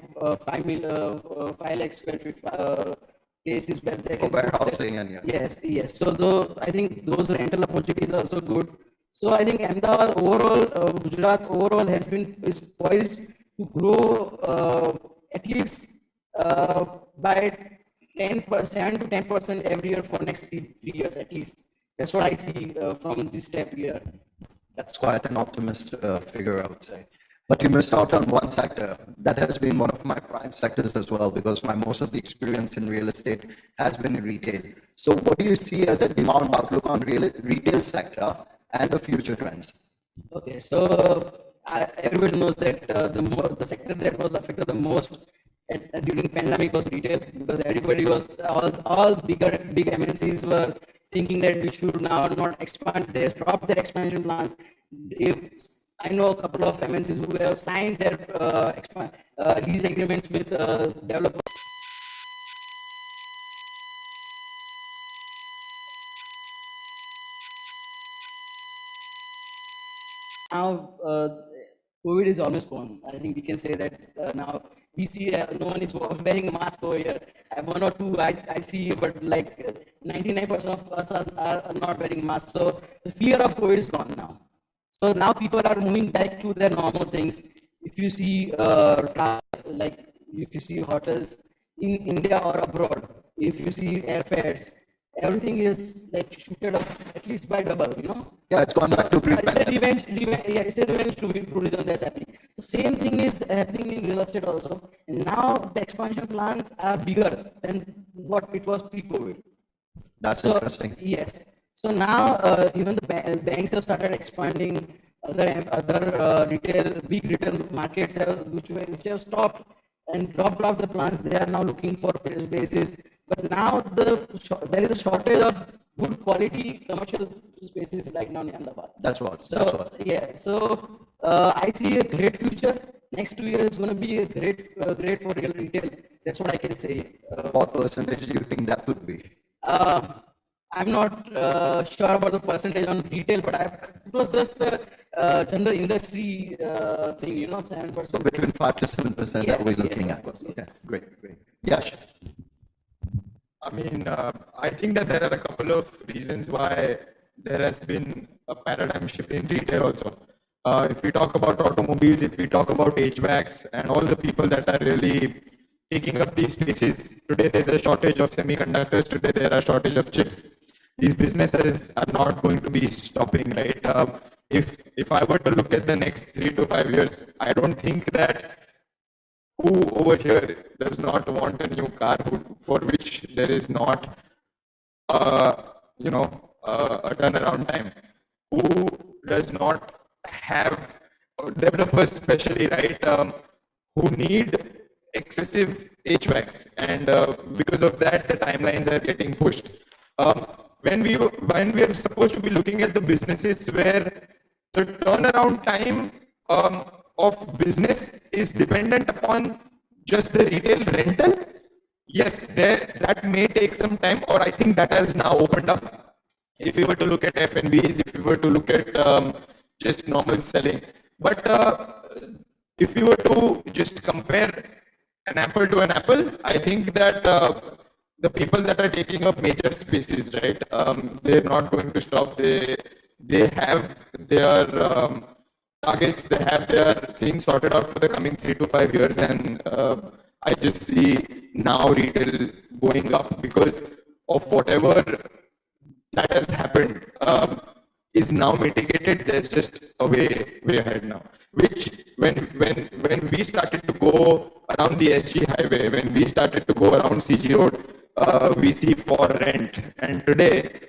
lakh square feet places where they can warehousing and yes. So I think those rental opportunities are also good. So I think Ahmedabad overall, Gujarat overall is poised to grow at least by 7 to 10% every year for next 3 years at least. That's what I see from this step here. That's quite an optimist figure, I would say. But you missed out on one sector. That has been one of my prime sectors as well, because most of the experience in real estate has been in retail. So what do you see as a demand outlook on retail sector and the future trends? Okay, so everybody knows that the sector that was affected the most during pandemic was retail, because everybody was all big MNCs were thinking that we should now not expand. They dropped their expansion plan. I know a couple of MNCs who have signed their lease agreements with developers. Now, COVID is almost gone. I think we can say that now we see no one is wearing a mask over here. One or two I see, but like 99% of us are not wearing masks. So the fear of COVID is gone now. So now people are moving back to their normal things. If you see like if you see hotels in India or abroad, if you see airfares, everything is like shooted up at least by double, you know. Yeah, it's gone back to pre-pandemic. It's a revenge to tourism that's happening. The same thing is happening in real estate also. And now the expansion plans are bigger than what it was pre-COVID. That's interesting. Yes. So now even the banks have started expanding other big retail markets which have stopped and dropped off the plans. They are now looking for spaces. But now there is a shortage of good quality commercial spaces right now in Ahmedabad. That's what. Yeah. So I see a great future. Next 2 years is going to be a great for real retail. That's what I can say. What percentage do you think that would be? I'm not sure about the percentage on retail, but it was just a general industry thing, you know, 7%. So between 5 to 7% that we're looking at. Okay, great. Yash. I mean, I think that there are a couple of reasons why there has been a paradigm shift in retail also. If we talk about automobiles, if we talk about HVACs and all the people that are really taking up these spaces, today there's a shortage of semiconductors, today there are shortage of chips. These businesses are not going to be stopping, right? If I were to look at the next 3 to 5 years, I don't think that who over here does not want a new car for which there is not, a turnaround time? Who does not have developers, especially, right? Who need excessive HVACs, and because of that, the timelines are getting pushed. When we are supposed to be looking at the businesses where the turnaround time of business is dependent upon just the retail rental, yes, that may take some time, or I think that has now opened up. If we were to look at F&Bs, if we were to look at just normal selling, but if we were to just compare an apple to an apple, I think that the people that are taking up major spaces, right? They're not going to stop. They have their targets. They have their things sorted out for the coming 3 to 5 years, and I just see now retail going up because of whatever that has happened is now mitigated. There's just a way ahead now. Which when we started to go around the SG highway, when we started to go around CG Road, we see for rent, and today.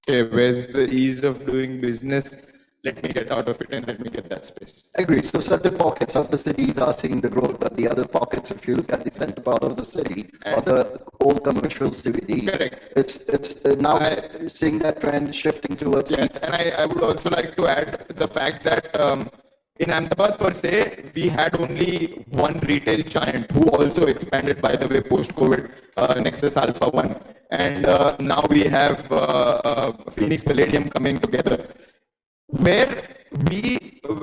Okay, where's the ease of doing business? Let me get out of it and let me get that space. I agree. So certain pockets of the cities are seeing the growth, but the other pockets, if you look at the center part of the city or the old commercial CBD, correct. It's now seeing that trend shifting towards. Yes, and I would also like to add the fact that in Ahmedabad per se, we had only one retail giant who also expanded, by the way, post-COVID, Nexus Alpha 1. And now we have Phoenix Palladium coming together. Where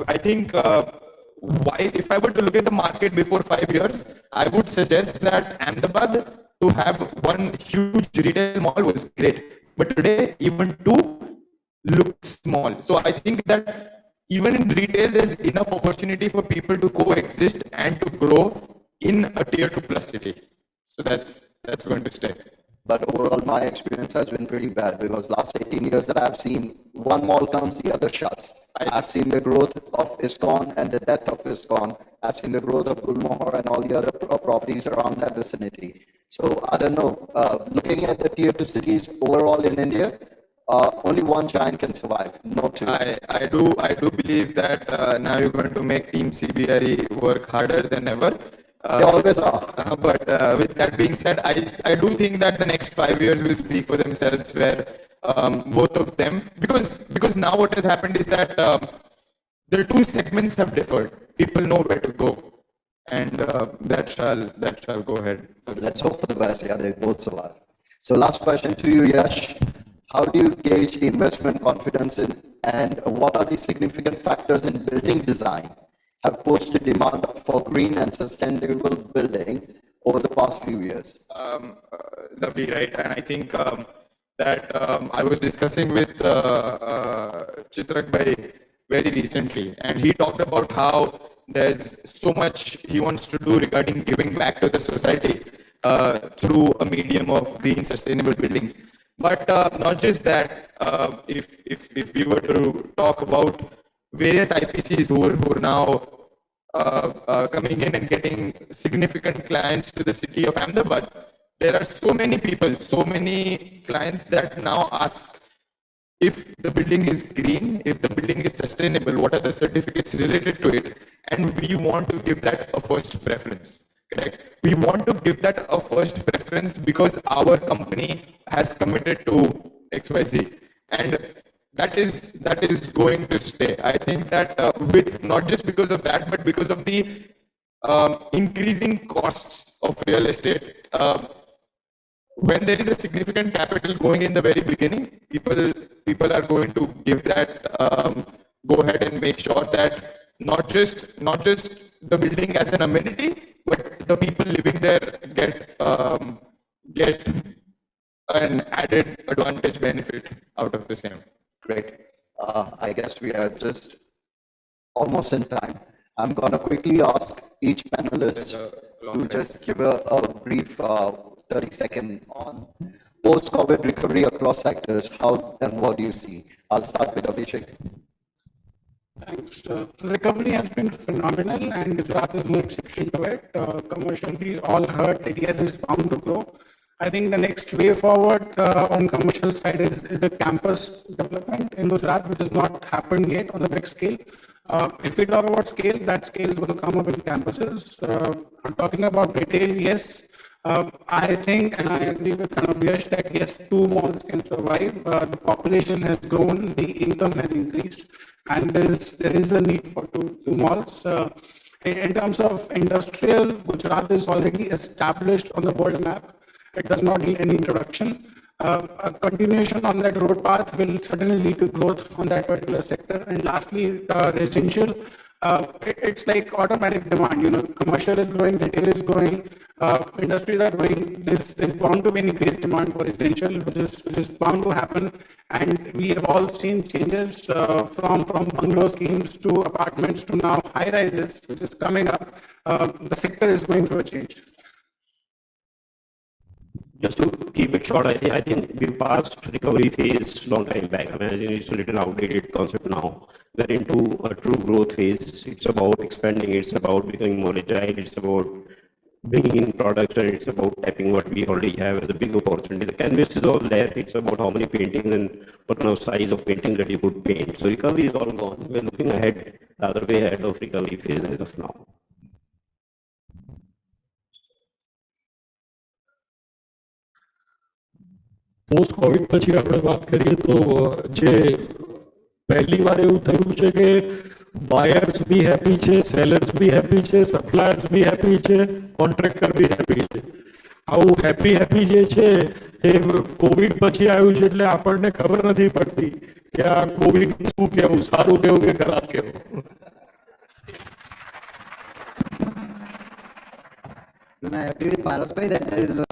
I think, if I were to look at the market before 5 years, I would suggest that Ahmedabad to have one huge retail mall was great. But today, even two look small. So I think that even in retail, there's enough opportunity for people to coexist and to grow in a tier 2 plus city. So that's going to stay. But overall, my experience has been pretty bad because last 18 years that I've seen, one mall comes, the other shuts. I've seen the growth of ISKCON and the death of ISKCON. I've seen the growth of Gulmohar and all the other properties around that vicinity. So I don't know, looking at the tier 2 cities overall in India, only one giant can survive, no two. I do believe that now you're going to make Team CBRE work harder than ever. They always are. But with that being said, I do think that the next 5 years will speak for themselves, where both of them, because now what has happened is that the two segments have differed. People know where to go, and that shall go ahead. Let's hope for the best. Yeah, they both survive. So last question to you, Yash. How do you gauge the investment confidence in, and what are the significant factors in building design have posted demand for green and sustainable building over the past few years? Lovely, right? And I think that I was discussing with Chitrak Bhai very recently, and he talked about how there's so much he wants to do regarding giving back to the society through a medium of green sustainable buildings. But not just that, if we were to talk about various IPCs who are now coming in and getting significant clients to the city of Ahmedabad, there are so many people, so many clients that now ask if the building is green, if the building is sustainable, what are the certificates related to it, and we want to give that a first preference. Correct. We want to give that a first preference because our company has committed to XYZ, and that is going to stay. I think that with not just because of that, but because of the increasing costs of real estate. When there is a significant capital going in the very beginning, people are going to give that go ahead and make sure that not just the building as an amenity, but the people living there get an added advantage benefit out of the same. Great. I guess we are just almost in time. I'm going to quickly ask each panelist to just give a brief 30-second on post-COVID recovery across sectors. How and what do you see? I'll start with Abhishek. Thanks. So recovery has been phenomenal, and Gujarat is no exception to it. Commercially, all heard that yes, is bound to grow. I think the next way forward on commercial side is the campus development in Gujarat, which has not happened yet on the big scale. If we talk about scale, that scale is going to come up in campuses. I'm talking about retail, yes. I think, and I agree with kind of Yash that yes, two malls can survive. The population has grown, the income has increased, and there is a need for two malls. In terms of industrial, Gujarat is already established on the world map. It does not need any introduction. A continuation on that road path will certainly lead to growth on that particular sector. And lastly, residential, it's like automatic demand. You know, commercial is growing, retail is growing, industries are growing. There's bound to be an increased demand for residential, which is bound to happen. And we have all seen changes from bungalow schemes to apartments to now high rises, which is coming up. The sector is going through a change. Just to keep it short, I think we passed recovery phase long time back. I mean, I think it's a little outdated concept now. We're into a true growth phase. It's about expanding. It's about becoming more agile. It's about bringing in products, and it's about tapping what we already have as a big opportunity. The canvas is all there. It's about how many paintings and what kind of size of paintings that you could paint. So recovery is all gone. We're looking ahead, the other way ahead of recovery phase as of now. Post Covid પછી આપણે વાત કરીએ તો જે પહેલી વાર એવું થયું છે કે બાયર્સ બી હેપી છે, સેલર્સ બી હેપી છે, સપ્લાયર્સ બી હેપી છે, કોન્ટ્રાક્ટર બી હેપી છે. આવું હેપી જે છે એ કોવિડ પછી આવ્યું છે, એટલે આપણને ખબર નથી પડતી કે આ કોવિડ શું કેવું, સારું કેવું કે ખરાબ કેવું. I agree with Parasbhai that there is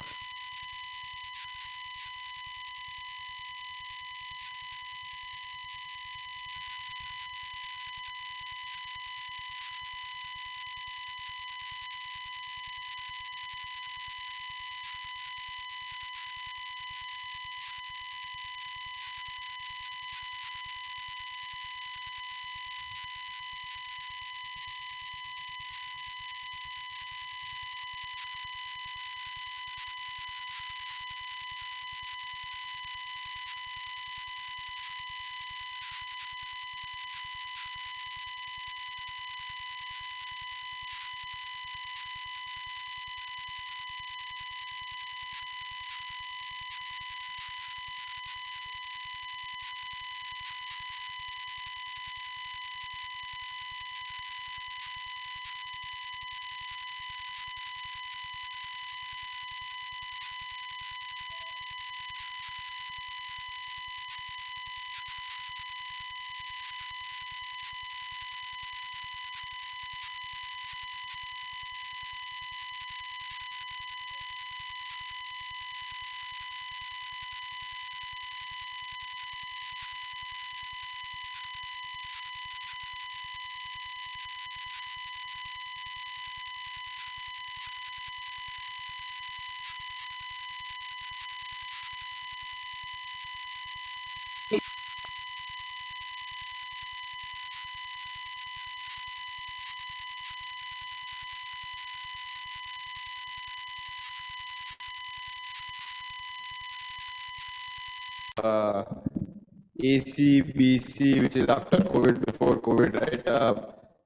AC, BC, which is after COVID, before COVID, right?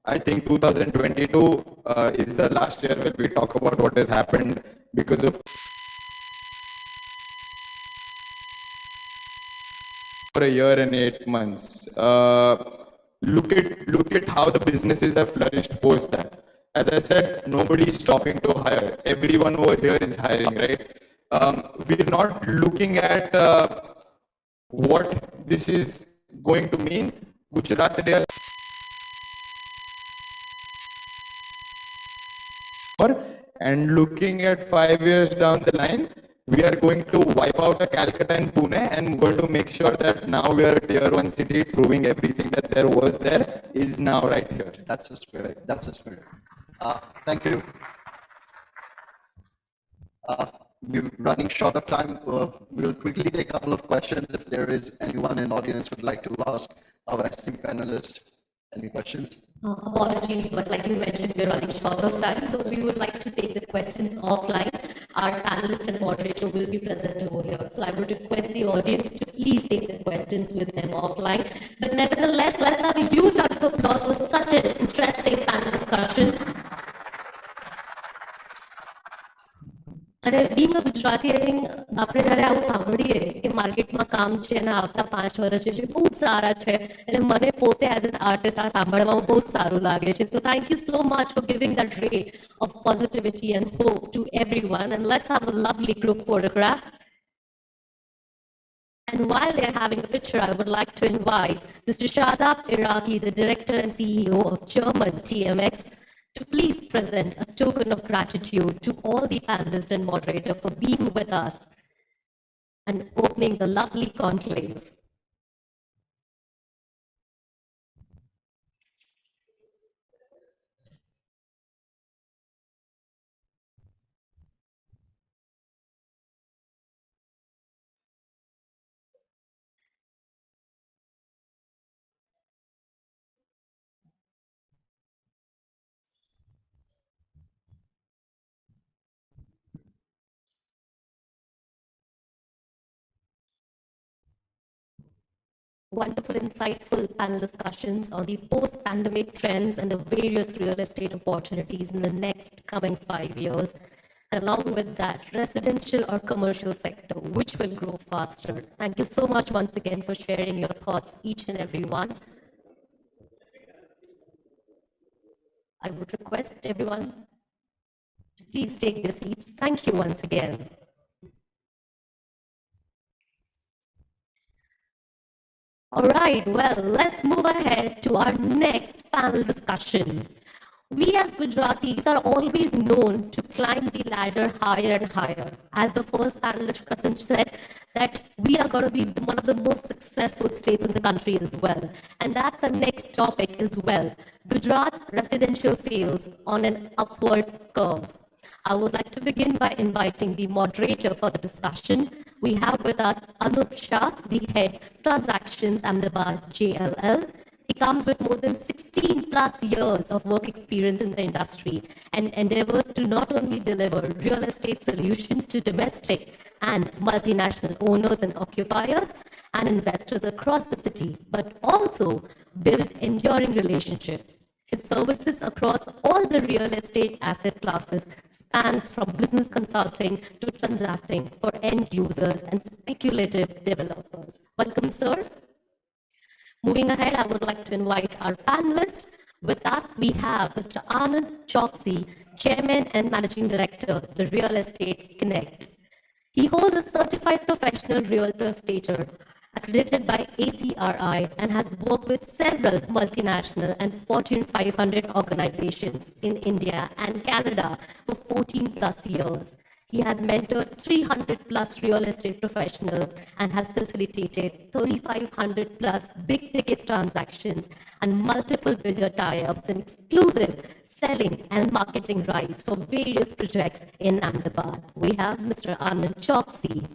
I think 2022 is the last year where we talk about what has happened because of for a year and 8 months. Look at how the businesses have flourished post that. As I said, nobody is stopping to hire. Everyone over here is hiring, right? We're not looking at what this is going to mean. Gujarat, they are and looking at 5 years down the line, we are going to wipe out a Calcutta and Pune, and we're going to make sure that now we are a tier 1 city, proving everything that there was there is now right here. That's the spirit. That's the spirit. Thank you. We're running short of time. We'll quickly take a couple of questions. If there is anyone in the audience would like to ask our esteemed panelists any questions. Apologies, but like you mentioned, we're running short of time, so we would like to take the questions offline. our panelist and moderator will be present over here. So I would request the audience to please take the questions with them offline. But nevertheless, let's have a huge round of applause for such an interesting panel discussion. અને being a Gujarati, I think આપણે જ્યારે આવું સાંભળીએ કે માર્કેટમાં કામ છે અને આવતા 5 વર્ષ છે બહુ સારા છે એટલે મને પોતે એઝ એન આર્ટિસ્ટ આ સાંભળવામાં બહુ સારું લાગે છે. So thank you so much for giving that ray of positivity and hope to everyone, and let's have a lovely group photograph. And while they're having a picture, I would like to invite Mr. Shadab Iraqi, the director and CEO of German TMX, to please present a token of gratitude to all the panelists and moderator for being with us and opening the lovely conclave. Wonderful, insightful panel discussions on the post-pandemic trends and the various real estate opportunities in the next coming 5 years. Along with that, residential or commercial sector, which will grow faster. Thank you so much once again for sharing your thoughts, each and every one. I would request everyone to please take their seats. Thank you once again. All right, well, let's move ahead to our next panel discussion. We as Gujaratis are always known to climb the ladder higher and higher. As the first panelist said, that we are going to be one of the most successful states in the country as well. And that's our next topic as well. Gujarat residential sales on an upward curve. I would like to begin by inviting the moderator for the discussion. We have with us Anup Shah, the head Transactions Ahmedabad JLL. He comes with more than 16 plus years of work experience in the industry and endeavors to not only deliver real estate solutions to domestic and multinational owners and occupiers and investors across the city, but also build enduring relationships. His services across all the real estate asset classes spans from business consulting to transacting for end users and speculative developers. Welcome, sir. Moving ahead, I would like to invite our panelists. With us, we have Mr. Anand Choksi, Chairman and Managing Director, the Real Estate Connect. He holds a certified professional realtor status accredited by ACRI and has worked with several multinational and Fortune 500 organizations in India and Canada for 14 plus years. He has mentored 300 plus real estate professionals and has facilitated 3,500 plus big ticket transactions and multiple builder tie-ups and exclusive selling and marketing rights for various projects in Ahmedabad. We have Mr. Anand Choksi.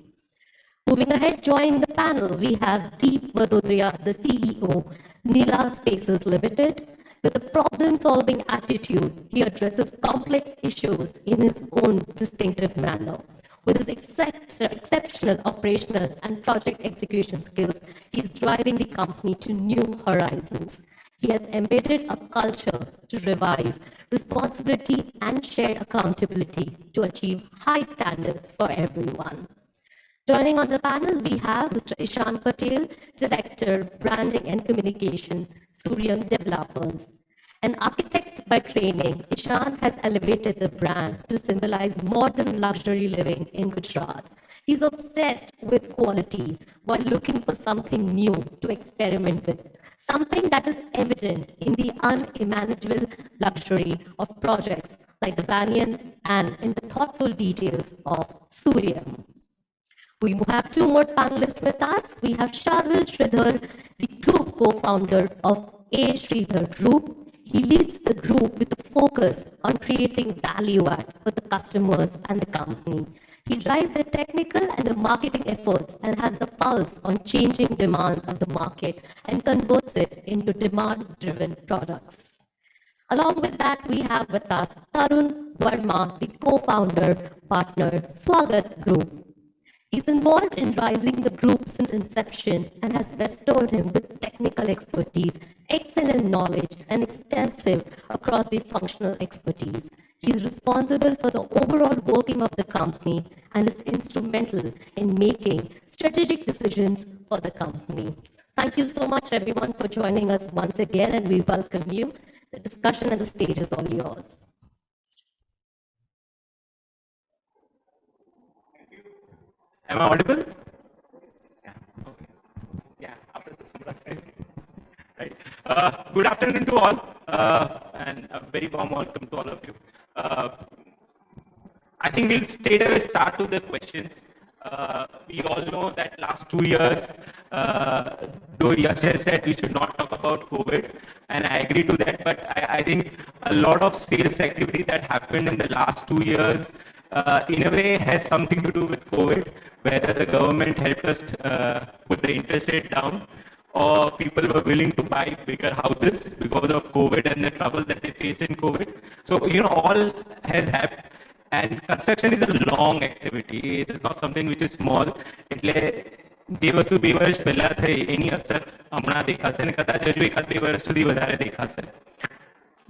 Moving ahead, joining the panel, we have Deep Vadodria, the CEO, Nila Spaces Limited. With a problem-solving attitude, he addresses complex issues in his own distinctive manner. With his exceptional operational and project execution skills, he is driving the company to new horizons. He has embedded a culture to revive responsibility and shared accountability to achieve high standards for everyone. Joining on the panel, we have Mr. Ishan Patel, Director, Branding and Communication, Suryam Developers. An architect by training, Ishan has elevated the brand to symbolize modern luxury living in Gujarat. He's obsessed with quality while looking for something new to experiment with, something that is evident in the unimaginable luxury of projects like the Banyan and in the thoughtful details of Suryam. We have two more panelists with us. We have Sharvil Sridhar, the group co-founder of A. Sridhar Group. He leads the group with a focus on creating value add for the customers and the company. He drives the technical and the marketing efforts and has the pulse on changing demands of the market and converts it into demand-driven products. Along with that, we have with us Tarun Verma, the co-founder, partner, Swagat Group. He's involved in rising the group since inception and has bestowed him with technical expertise, excellent knowledge, and extensive across the functional expertise. He is responsible for the overall working of the company and is instrumental in making strategic decisions for the company. Thank you so much, everyone, for joining us once again, and we welcome you. The discussion and the stage is all yours. Am I audible? Yeah. Okay. Yeah. After this, right. Good afternoon to all, and a very warm welcome to all of you. I think we'll straight away start with the questions. We all know that last 2 years, though Yash has said we should not talk about COVID, and I agree to that, but I think a lot of sales activity that happened in the last 2 years, in a way, has something to do with COVID, whether the government helped us put the interest rate down, or people were willing to buy bigger houses because of COVID and the trouble that they faced in COVID. So, all has happened. And construction is a long activity. It is not something which is small. એટલે જે વસ્તુ 2 વર્ષ પહેલા થઈ એની અસર હમણાં દેખાશે ને કદાચ હજુ 1-2 વર્ષ સુધી વધારે દેખાશે.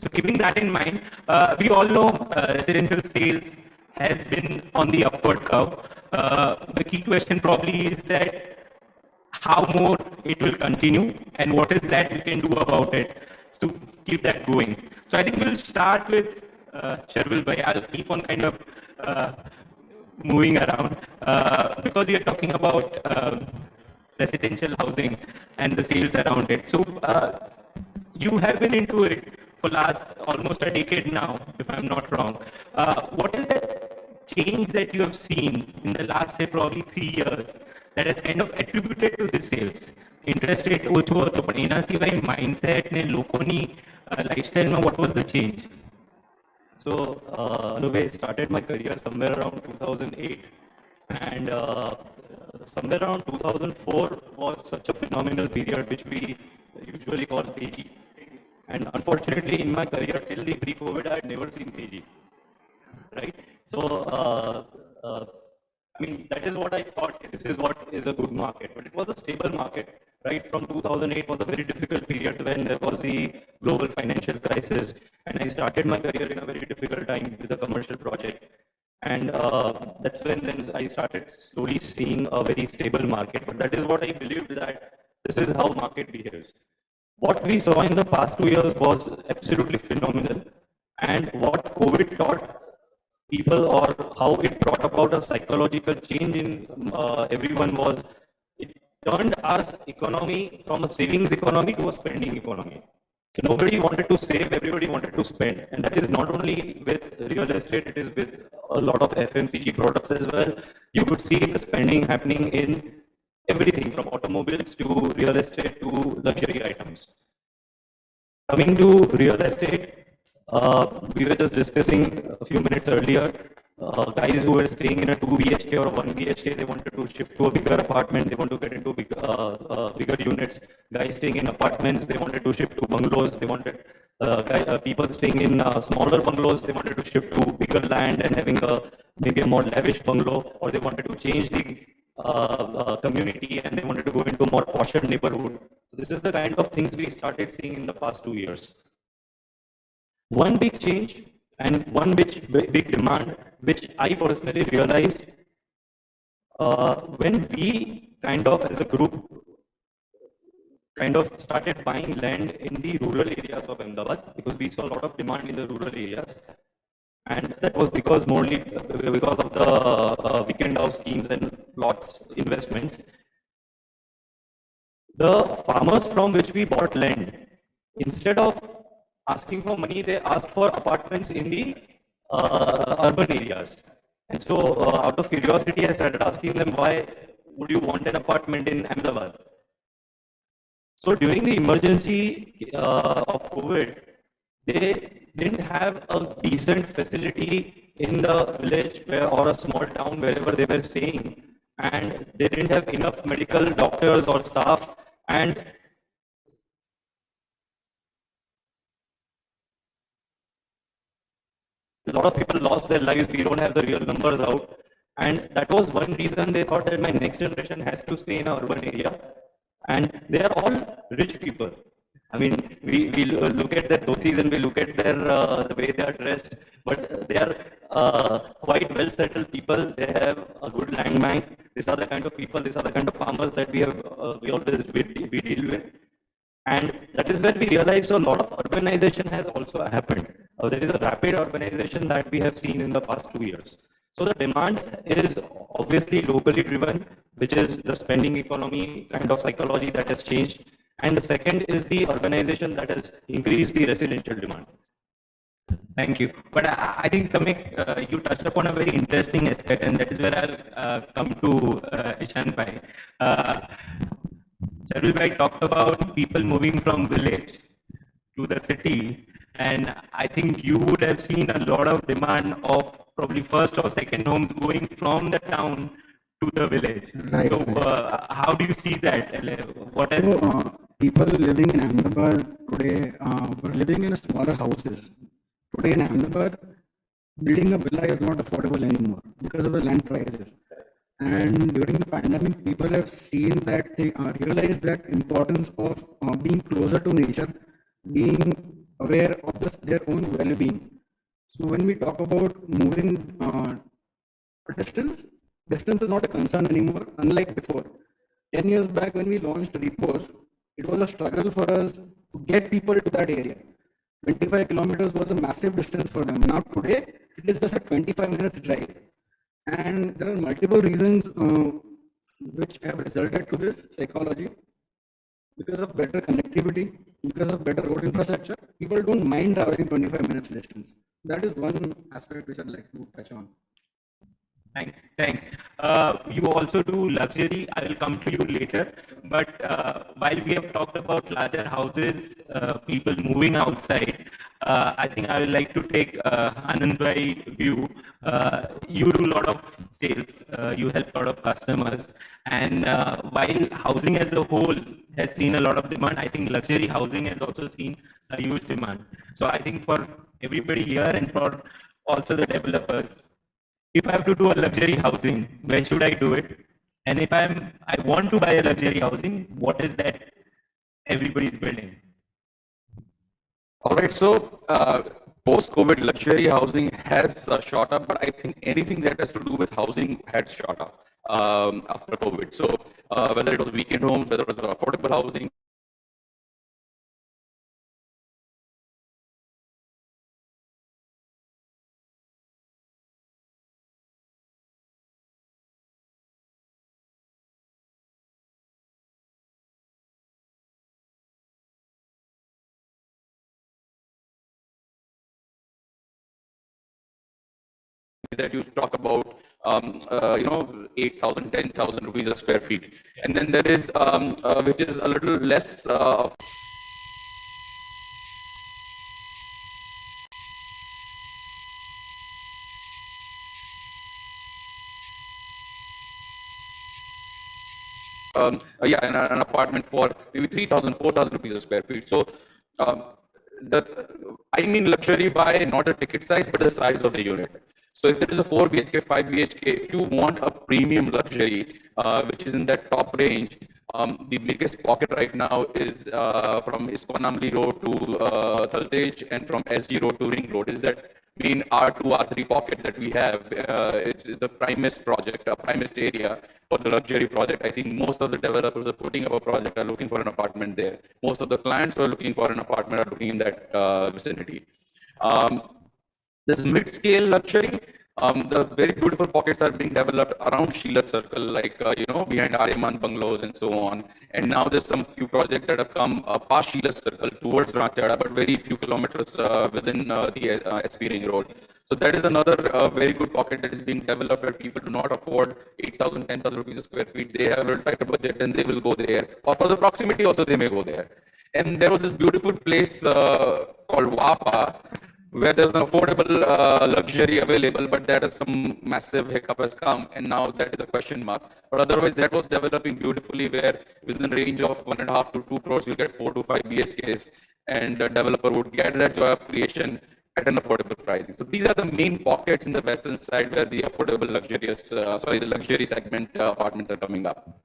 So keeping that in mind, we all know residential sales has been on the upward curve. The key question probably is that how more it will continue and what is that we can do about it to keep that going. So I think we'll start with Sharvil bhai. I'll keep on kind of moving around because we are talking about residential housing and the sales around it. So you have been into it for last almost a decade now, if I'm not wrong. What is that change that you have seen in the last, say, probably 3 years that is kind of attributed to the sales? Interest rate ઓછો હતો પણ એના સિવાય mindset ને લોકોની lifestyle, what was the change? So, Anuve, started my career somewhere around 2008, and somewhere around 2004 was such a phenomenal period which we usually call teji. And unfortunately, in my career till the pre-COVID, I had never seen teji. Right? So, I mean, that is what I thought. This is what is a good market, but it was a stable market. Right from 2008 was a very difficult period when there was the global financial crisis, and I started my career in a very difficult time with a commercial project. And that's when then I started slowly seeing a very stable market. But that is what I believed, that this is how market behaves. What we saw in the past 2 years was absolutely phenomenal, and what COVID taught people, or how it brought about a psychological change in everyone, was it turned our economy from a savings economy to a spending economy. So nobody wanted to save, everybody wanted to spend. And that is not only with real estate, it is with a lot of FMCG products as well. You could see the spending happening in everything from automobiles to real estate to luxury items. Coming to real estate, we were just discussing a few minutes earlier, guys who were staying in a 2 BHK or 1 BHK, they wanted to shift to a bigger apartment, they want to get into bigger units. Guys staying in apartments, they wanted to shift to bungalows, they wanted people staying in smaller bungalows, they wanted to shift to bigger land and having maybe a more lavish bungalow, or they wanted to change the community and they wanted to go into a more posher neighborhood. So this is the kind of things we started seeing in the past 2 years. One big change and one big demand, which I personally realized when we kind of as a group kind of started buying land in the rural areas of Ahmedabad, because we saw a lot of demand in the rural areas. And that was because mostly because of the weekend house schemes and plots investments. The farmers from which we bought land, instead of asking for money, they asked for apartments in the urban areas. And so out of curiosity, I started asking them, why would you want an apartment in Ahmedabad? So during the emergency of COVID, they didn't have a decent facility in the village or a small town wherever they were staying, and they didn't have enough medical doctors or staff, and a lot of people lost their lives. We don't have the real numbers out. And that was one reason they thought that my next generation has to stay in an urban area. And they are all rich people. I mean, we look at their dhotis and we look at their the way they are dressed, but they are quite well settled people. They have a good land bank. These are the kind of people, these are the kind of farmers that we always we deal with. And that is where we realize a lot of urbanization has also happened. There is a rapid urbanization that we have seen in the past 2 years. So the demand is obviously locally driven, which is the spending economy kind of psychology that has changed. And the second is the urbanization that has increased the residential demand. Thank you. But I think, Kamik, you touched upon a very interesting aspect, and that is where I'll come to Ishan Bhai. Charul Bhai talked about people moving from village to the city, and I think you would have seen a lot of demand of probably first or second homes going from the town to the village. Right, So, how do you see that? What else? So, people living in Ahmedabad today were living in smaller houses. Today in Ahmedabad, building a villa is not affordable anymore because of the land prices. And during the pandemic, people have seen that they realized that importance of being closer to nature, being aware of their own well-being. So when we talk about moving distance is not a concern anymore, unlike before. 10 years back when we launched Repos, it was a struggle for us to get people to that area. 25 kilometers was a massive distance for them. Now today, it is just a 25 minutes drive. And there are multiple reasons which have resulted to this psychology. Because of better connectivity, because of better road infrastructure, people don't mind traveling 25 minutes distance. That is one aspect which I'd like to touch on. Thanks. You also do luxury. I will come to you later. But while we have talked about larger houses, people moving outside, I think I would like to take Anand Bhai view. You do a lot of sales. You help a lot of customers. And while housing as a whole has seen a lot of demand, I think luxury housing has also seen a huge demand. So I think for everybody here and for also the developers, if I have to do a luxury housing, where should I do it? And if I want to buy a luxury housing, what is that everybody is building? All right, so post-COVID luxury housing has shot up, but I think anything that has to do with housing had shot up after COVID. So whether it was weekend homes, whether it was affordable housing, that you talk about, 8,000, 10,000 rupees a square feet. And then there is, which is a little less an apartment for maybe 3,000, 4,000 rupees a square feet. So I mean luxury by not a ticket size, but the size of the unit. So if there is a 4 BHK, 5 BHK, if you want a premium luxury, which is in that top range, the biggest pocket right now is from ISKCON Amli Road to Thaltej and from SG Road to Ring Road. Is that main R2, R3 pocket that we have? It's the primest project, primest area for the luxury project. I think most of the developers are putting up a project are looking for an apartment there. Most of the clients who are looking for an apartment are looking in that vicinity. This mid-scale luxury, the very beautiful pockets are being developed around Sheila Circle, like, behind Aryaman bungalows and so on. And now there's some few projects that have come past Sheila Circle towards Ranchada, but very few kilometers within the SP Ring Road. So that is another very good pocket that is being developed where people do not afford 8,000, 10,000 rupees a square feet. They have a tighter budget and they will go there. Or for the proximity also, they may go there. And there was this beautiful place called Wapa, where there's an affordable luxury available, but there is some massive hiccup has come, and now that is a question mark. But otherwise, that was developing beautifully, where within the range of 1.5 to 2 crores, you get 4 to 5 BHKs, and the developer would get that joy of creation at an affordable pricing. So these are the main pockets in the western side where the affordable luxurious, the luxury segment apartments are coming up.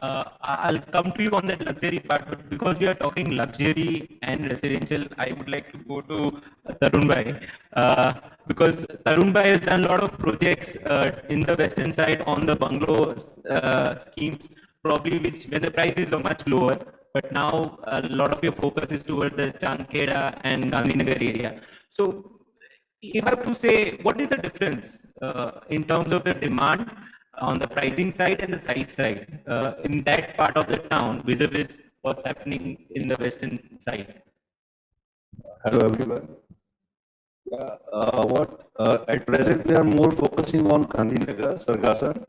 I'll come to you on that luxury part, but because we are talking luxury and residential, I would like to go to Tarun Bhai, because Tarun Bhai has done a lot of projects in the western side on the bungalow schemes, probably which when the prices were much lower, but now a lot of your focus is towards the Chandkheda and Gandhinagar area. So if I have to say, what is the difference in terms of the demand on the pricing side and the size side in that part of the town vis-a-vis what's happening in the western side? Hello everyone. At present they are more focusing on Gandhinagar, Sargasan.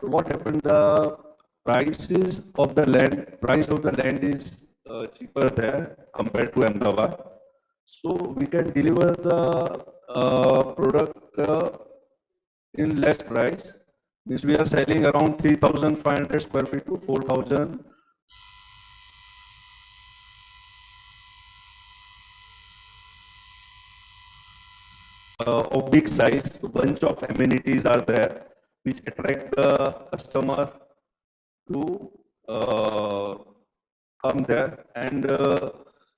What happened? The price of the land is cheaper there compared to Ahmedabad. So we can deliver the product in less price. This we are selling around 3,500 square feet to 4,000. Of big size, a bunch of amenities are there which attract the customer to come there, and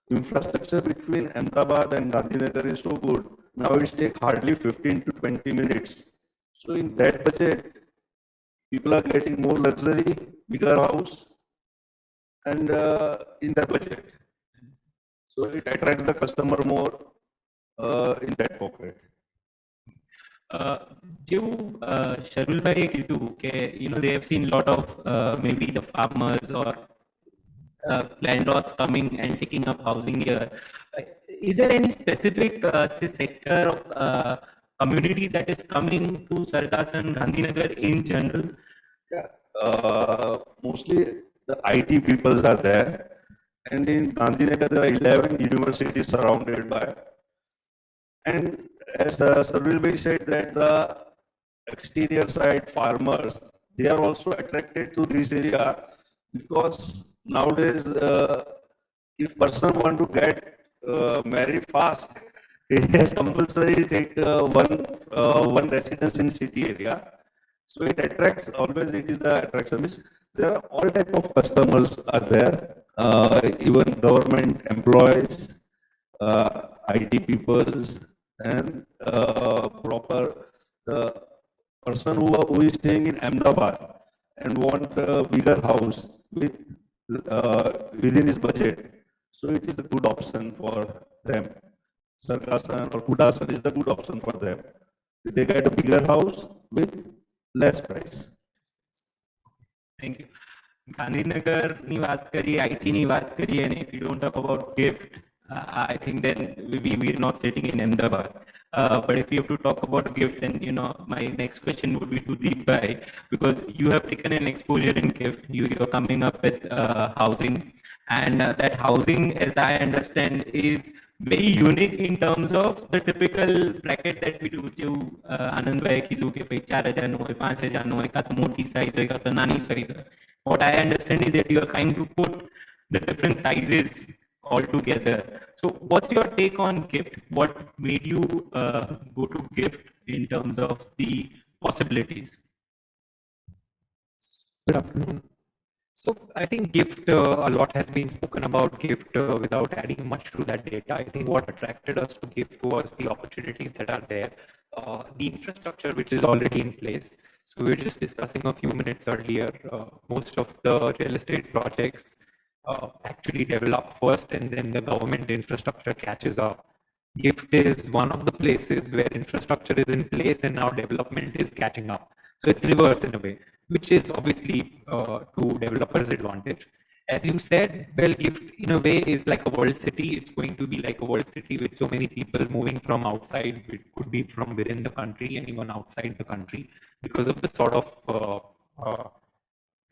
infrastructure between Ahmedabad and Gandhinagar is so good. Now it takes hardly 15 to 20 minutes. So in that budget, people are getting more luxury, bigger house, and in that budget. So it attracts the customer more in that pocket. Sharulbhai kiddu ke they have seen a lot of maybe the farmers or landlords coming and taking up housing here. Is there any specific sector of community that is coming to Sargasan, Gandhinagar in general? Yeah, mostly the IT peoples are there, and in Gandhinagar there are 11 universities surrounded by. And as Sarvilbhai said, that the exterior side farmers, they are also attracted to this area because nowadays, if person want to get married fast, he has compulsory take one residence in city area. So it attracts, always it is the attraction. There are all type of customers are there, even government employees, IT peoples, and proper the person who is staying in Ahmedabad and want a bigger house with within his budget. So it is a good option for them. Sargasan or Kudasan is the good option for them. They get a bigger house with less price. Thank you. Gandhinagar ની વાત કરીએ, IT ની વાત કરીએ, and if you don't talk about gift, I think then we're not sitting in Ahmedabad. But if you have to talk about gift, then my next question would be to Deep Bhai, because you have taken an exposure in gift. You're coming up with housing, and that housing, as I understand, is very unique in terms of the typical bracket that we do. जो आनंद भाई कीधु के भाई 4,000 નો હોય 5,000 નો હોય કાં તો મોટી size હોય કાં તો નાની સાઈઝ હોય. What I understand is that you are trying to put the different sizes all together. So what's your take on gift? What made you go to gift in terms of the possibilities? Good afternoon. So I think gift, a lot has been spoken about gift without adding much to that data. I think what attracted us to gift was the opportunities that are there, the infrastructure which is already in place. So we were just discussing a few minutes earlier, most of the real estate projects actually develop first and then the government infrastructure catches up. Gift is one of the places where infrastructure is in place and now development is catching up. So it's reverse in a way, which is obviously to developers' advantage. As you said, well, gift in a way is like a world city. It's going to be like a world city with so many people moving from outside. It could be from within the country and even outside the country because of the sort of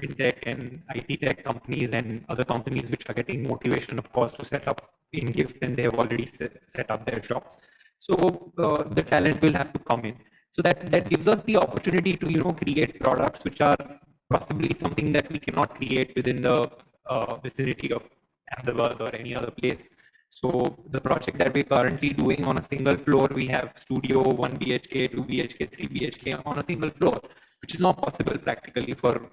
fintech and IT tech companies and other companies which are getting motivation, of course, to set up in gift, and they have already set up their shops. So the talent will have to come in. So that gives us the opportunity to create products which are possibly something that we cannot create within the vicinity of Ahmedabad or any other place. So the project that we're currently doing on a single floor, we have studio, 1 BHK, 2 BHK, 3 BHK on a single floor, which is not possible practically for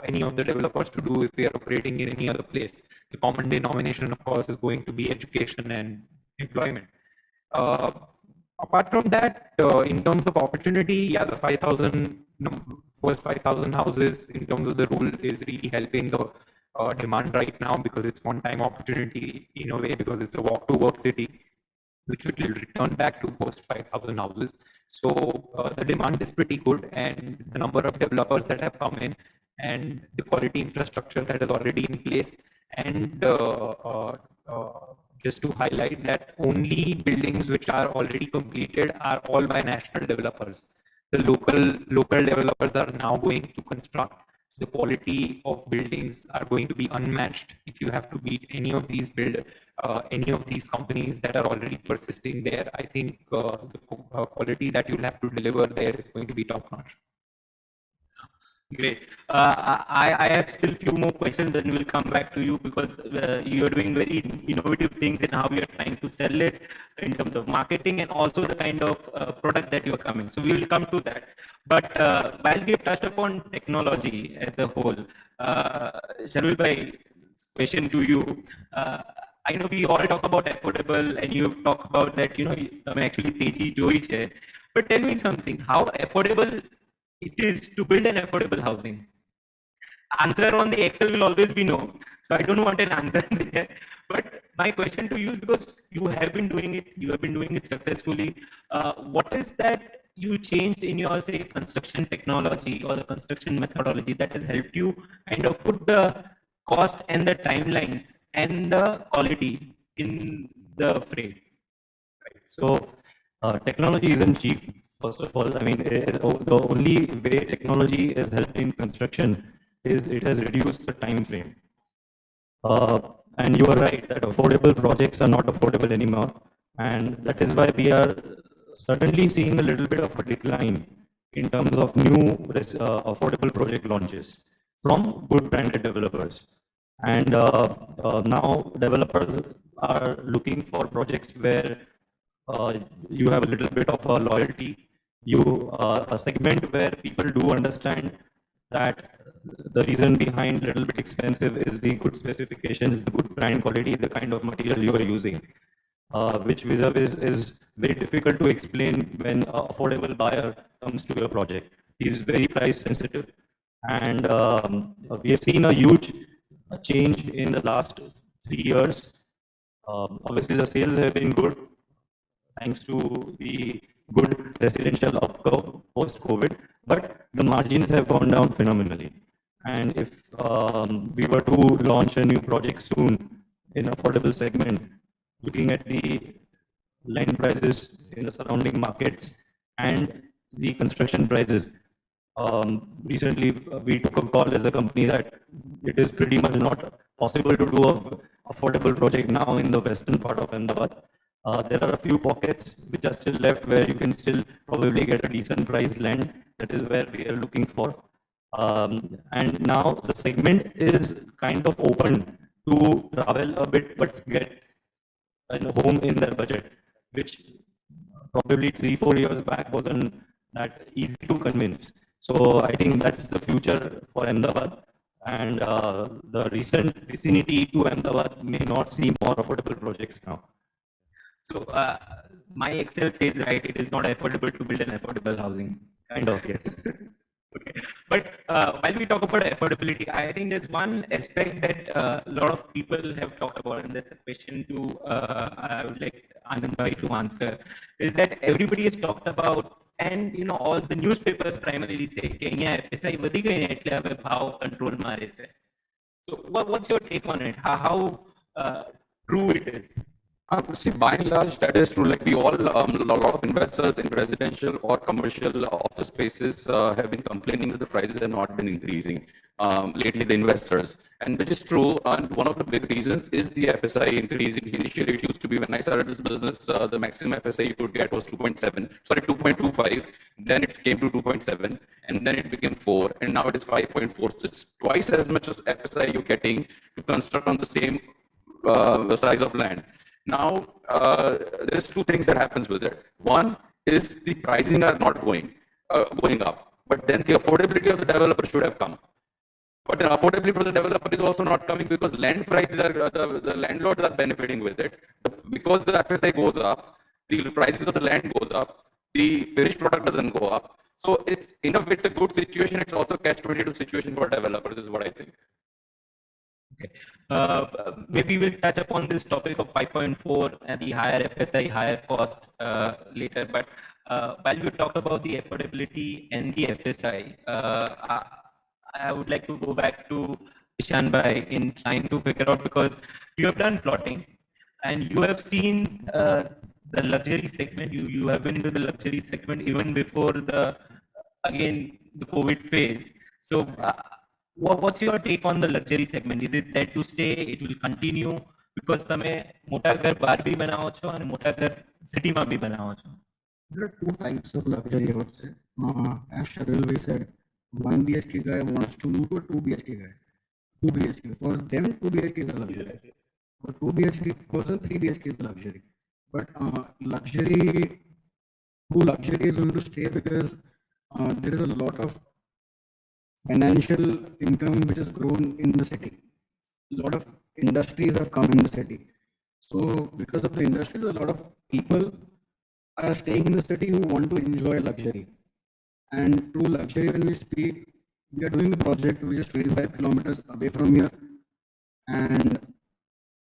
any of the developers to do if we are operating in any other place. The common denomination, of course, is going to be education and employment. Apart from that, in terms of opportunity, yeah, the 5,000, first 5,000 houses in terms of the rule is really helping the demand right now, because it's one-time opportunity in a way, because it's a walk-to-work city, which will return back to post 5,000 houses. So the demand is pretty good, and the number of developers that have come in, and the quality infrastructure that is already in place, and just to highlight that only buildings which are already completed are all by national developers. The local developers are now going to construct. The quality of buildings are going to be unmatched if you have to beat any of these companies that are already persisting there. I think the quality that you'll have to deliver there is going to be top notch. Great. I have still few more questions, and we'll come back to you, because you are doing very innovative things in how we are trying to sell it in terms of marketing, and also the kind of product that you are coming. So we will come to that. But while we have touched upon technology as a whole, Sharvil bhai, question to you. I know we all talk about affordable, and you talk about that, actually teji joi hai. But tell me something, how affordable it is to build an affordable housing? Answer on the Excel will always be no. So I don't want an answer there. But my question to you is, because you have been doing it successfully. What is that you changed in your, say, construction technology or the construction methodology that has helped you kind of put the cost and the timelines and the quality in the frame? Right. So technology isn't cheap. First of all, I mean, the only way technology has helped in construction is it has reduced the time frame. And you are right that affordable projects are not affordable anymore. And that is why we are certainly seeing a little bit of a decline in terms of new affordable project launches from good branded developers. And now developers are looking for projects where you have a little bit of a loyalty, a segment where people do understand that the reason behind little bit expensive is the good specifications, the good brand quality, the kind of material you are using, which vis-a-vis is very difficult to explain when an affordable buyer comes to your project. He's very price sensitive, and we have seen a huge change in the last 3 years. Obviously, the sales have been good, thanks to the good residential upcurve post-COVID, but the margins have gone down phenomenally. And if we were to launch a new project soon in affordable segment, looking at the land prices in the surrounding markets and the construction prices, recently we took a call as a company that it is pretty much not possible to do an affordable project now in the western part of Ahmedabad. There are a few pockets which are still left where you can still probably get a decent priced land. That is where we are looking for. And now the segment is kind of open to travel a bit, but get a home in their budget, which probably 3-4 years back wasn't that easy to convince. So I think that's the future for Ahmedabad. And the recent vicinity to Ahmedabad may not see more affordable projects now. So my Excel says, right, it is not affordable to build an affordable housing. Kind of, yes. Okay. But while we talk about affordability, I think there's one aspect that a lot of people have talked about, and that's a question to I would like Anand bhai to answer, is that everybody has talked about, and all the newspapers primarily say કે અહીંયા FSI વધી ગઈ ને એટલે હવે ભાવ કંટ્રોલમાં રહેશે. So what's your take on it? How true it is? See, by and large, that is true. Like we all, a lot of investors in residential or commercial office spaces have been complaining that the prices have not been increasing lately, the investors. And which is true. And one of the big reasons is the FSI increase. Initially, it used to be, when I started this business, the maximum FSI you could get was 2.25. Then it came to 2.7, and then it became 4, and now it is 5.4. So it's twice as much as FSI you're getting to construct on the same size of land. Now, there's two things that happens with it. One is the pricing are not going up, but then the affordability of the developer should have come. But the affordability for the developer is also not coming because land prices are, the landlords are benefiting with it. Because the FSI goes up, the prices of the land goes up, the finished product doesn't go up. So it's, in a way, it's a good situation. It's also catch-22 situation for developers is what I think. Okay. Maybe we'll touch upon this topic of 5.4 and the higher FSI, higher cost later. But while we talk about the affordability and the FSI, I would like to go back to Ishan Bhai in trying to figure out, because you have done plotting and you have seen the luxury segment. You have been into the luxury segment even before the COVID phase. So what's your take on the luxury segment? Is it there to stay? It will continue? Because તમે મોટા ઘર બહાર બી બનાવો છો અને મોટા ઘર સિટીમાં બી બનાવો છો. There are two types of luxury, I would say. As Sharil said, 1 BHK guy wants to move to a 2 BHK guy. 2 BHK. For them, 2 BHK is a luxury. For 2 BHK person, 3 BHK is a luxury. But luxury is going to stay because there is a lot of financial income which has grown in the city. A lot of industries have come in the city. So because of the industries, a lot of people are staying in the city who want to enjoy luxury. And true luxury, when we speak, we are doing a project which is 25 kilometers away from here and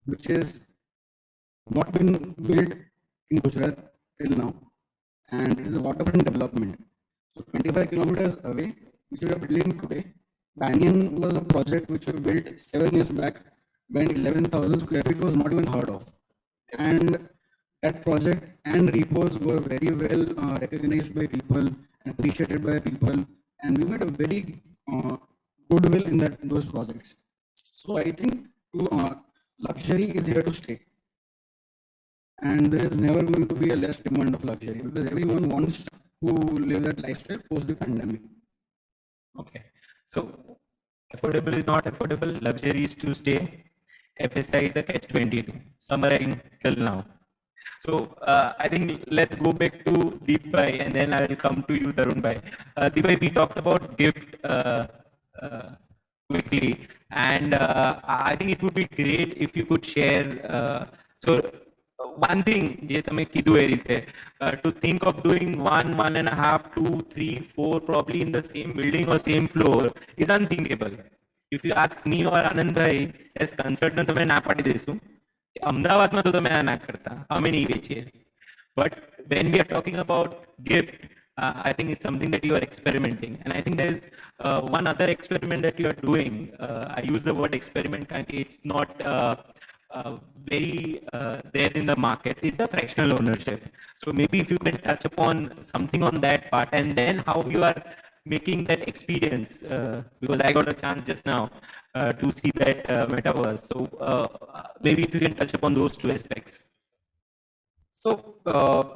which is not been built in Gujarat till now, and it is a waterfront development. So 25 kilometers away, which we are building today. Banyan was a project which we built 7 years back when 11,000 square feet was not even heard of. And that project and reports were very well recognized by people and appreciated by people. And we made a very goodwill in those projects. So I think luxury is here to stay. And there is never going to be a less demand of luxury because everyone wants to live that lifestyle post the pandemic. Okay. So affordable is not affordable, luxury is to stay, FSI is a catch-22, summarizing till now. So I think let's go back to Deep Bhai and then I will come to you, Tarun Bhai. Deep Bhai, we talked about gift quickly, and I think it would be great if you could share. So one thing, to think of doing 1, 1.5, 2, 3, 4 probably in the same building or same floor is unthinkable. If you ask me or Anand Bhai as consultants, અમે ના પાડી દઈશું. અમદાવાદમાં તો તમે આ ના કરતા, અમે નહીં વેચીએ. But when we are talking about gift, I think it's something that you are experimenting. And I think there's one other experiment that you are doing. I use the word experiment, and it's not very there in the market, is the fractional ownership. So maybe if you can touch upon something on that part, and then how you are making that experience, because I got a chance just now to see that metaverse. So maybe if you can touch upon those two aspects. So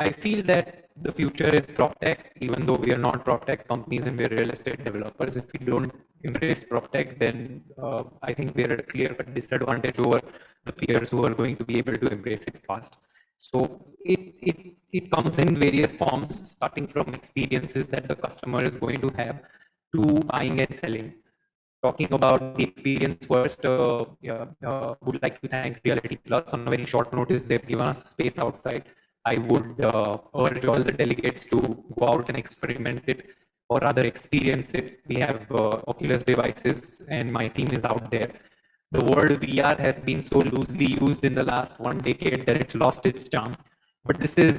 I feel that the future is PropTech, even though we are not PropTech companies and we're real estate developers. If we don't embrace PropTech, then I think we're at a clear-cut disadvantage over the peers who are going to be able to embrace it fast. So it comes in various forms, starting from experiences that the customer is going to have to buying and selling. Talking about the experience first, would like to thank Reality Plus. On a very short notice, they've given us space outside. I would urge all the delegates to go out and experiment it, or rather experience it. We have Oculus devices and my team is out there. The word VR has been so loosely used in the last 1 decade that it's lost its charm. But this is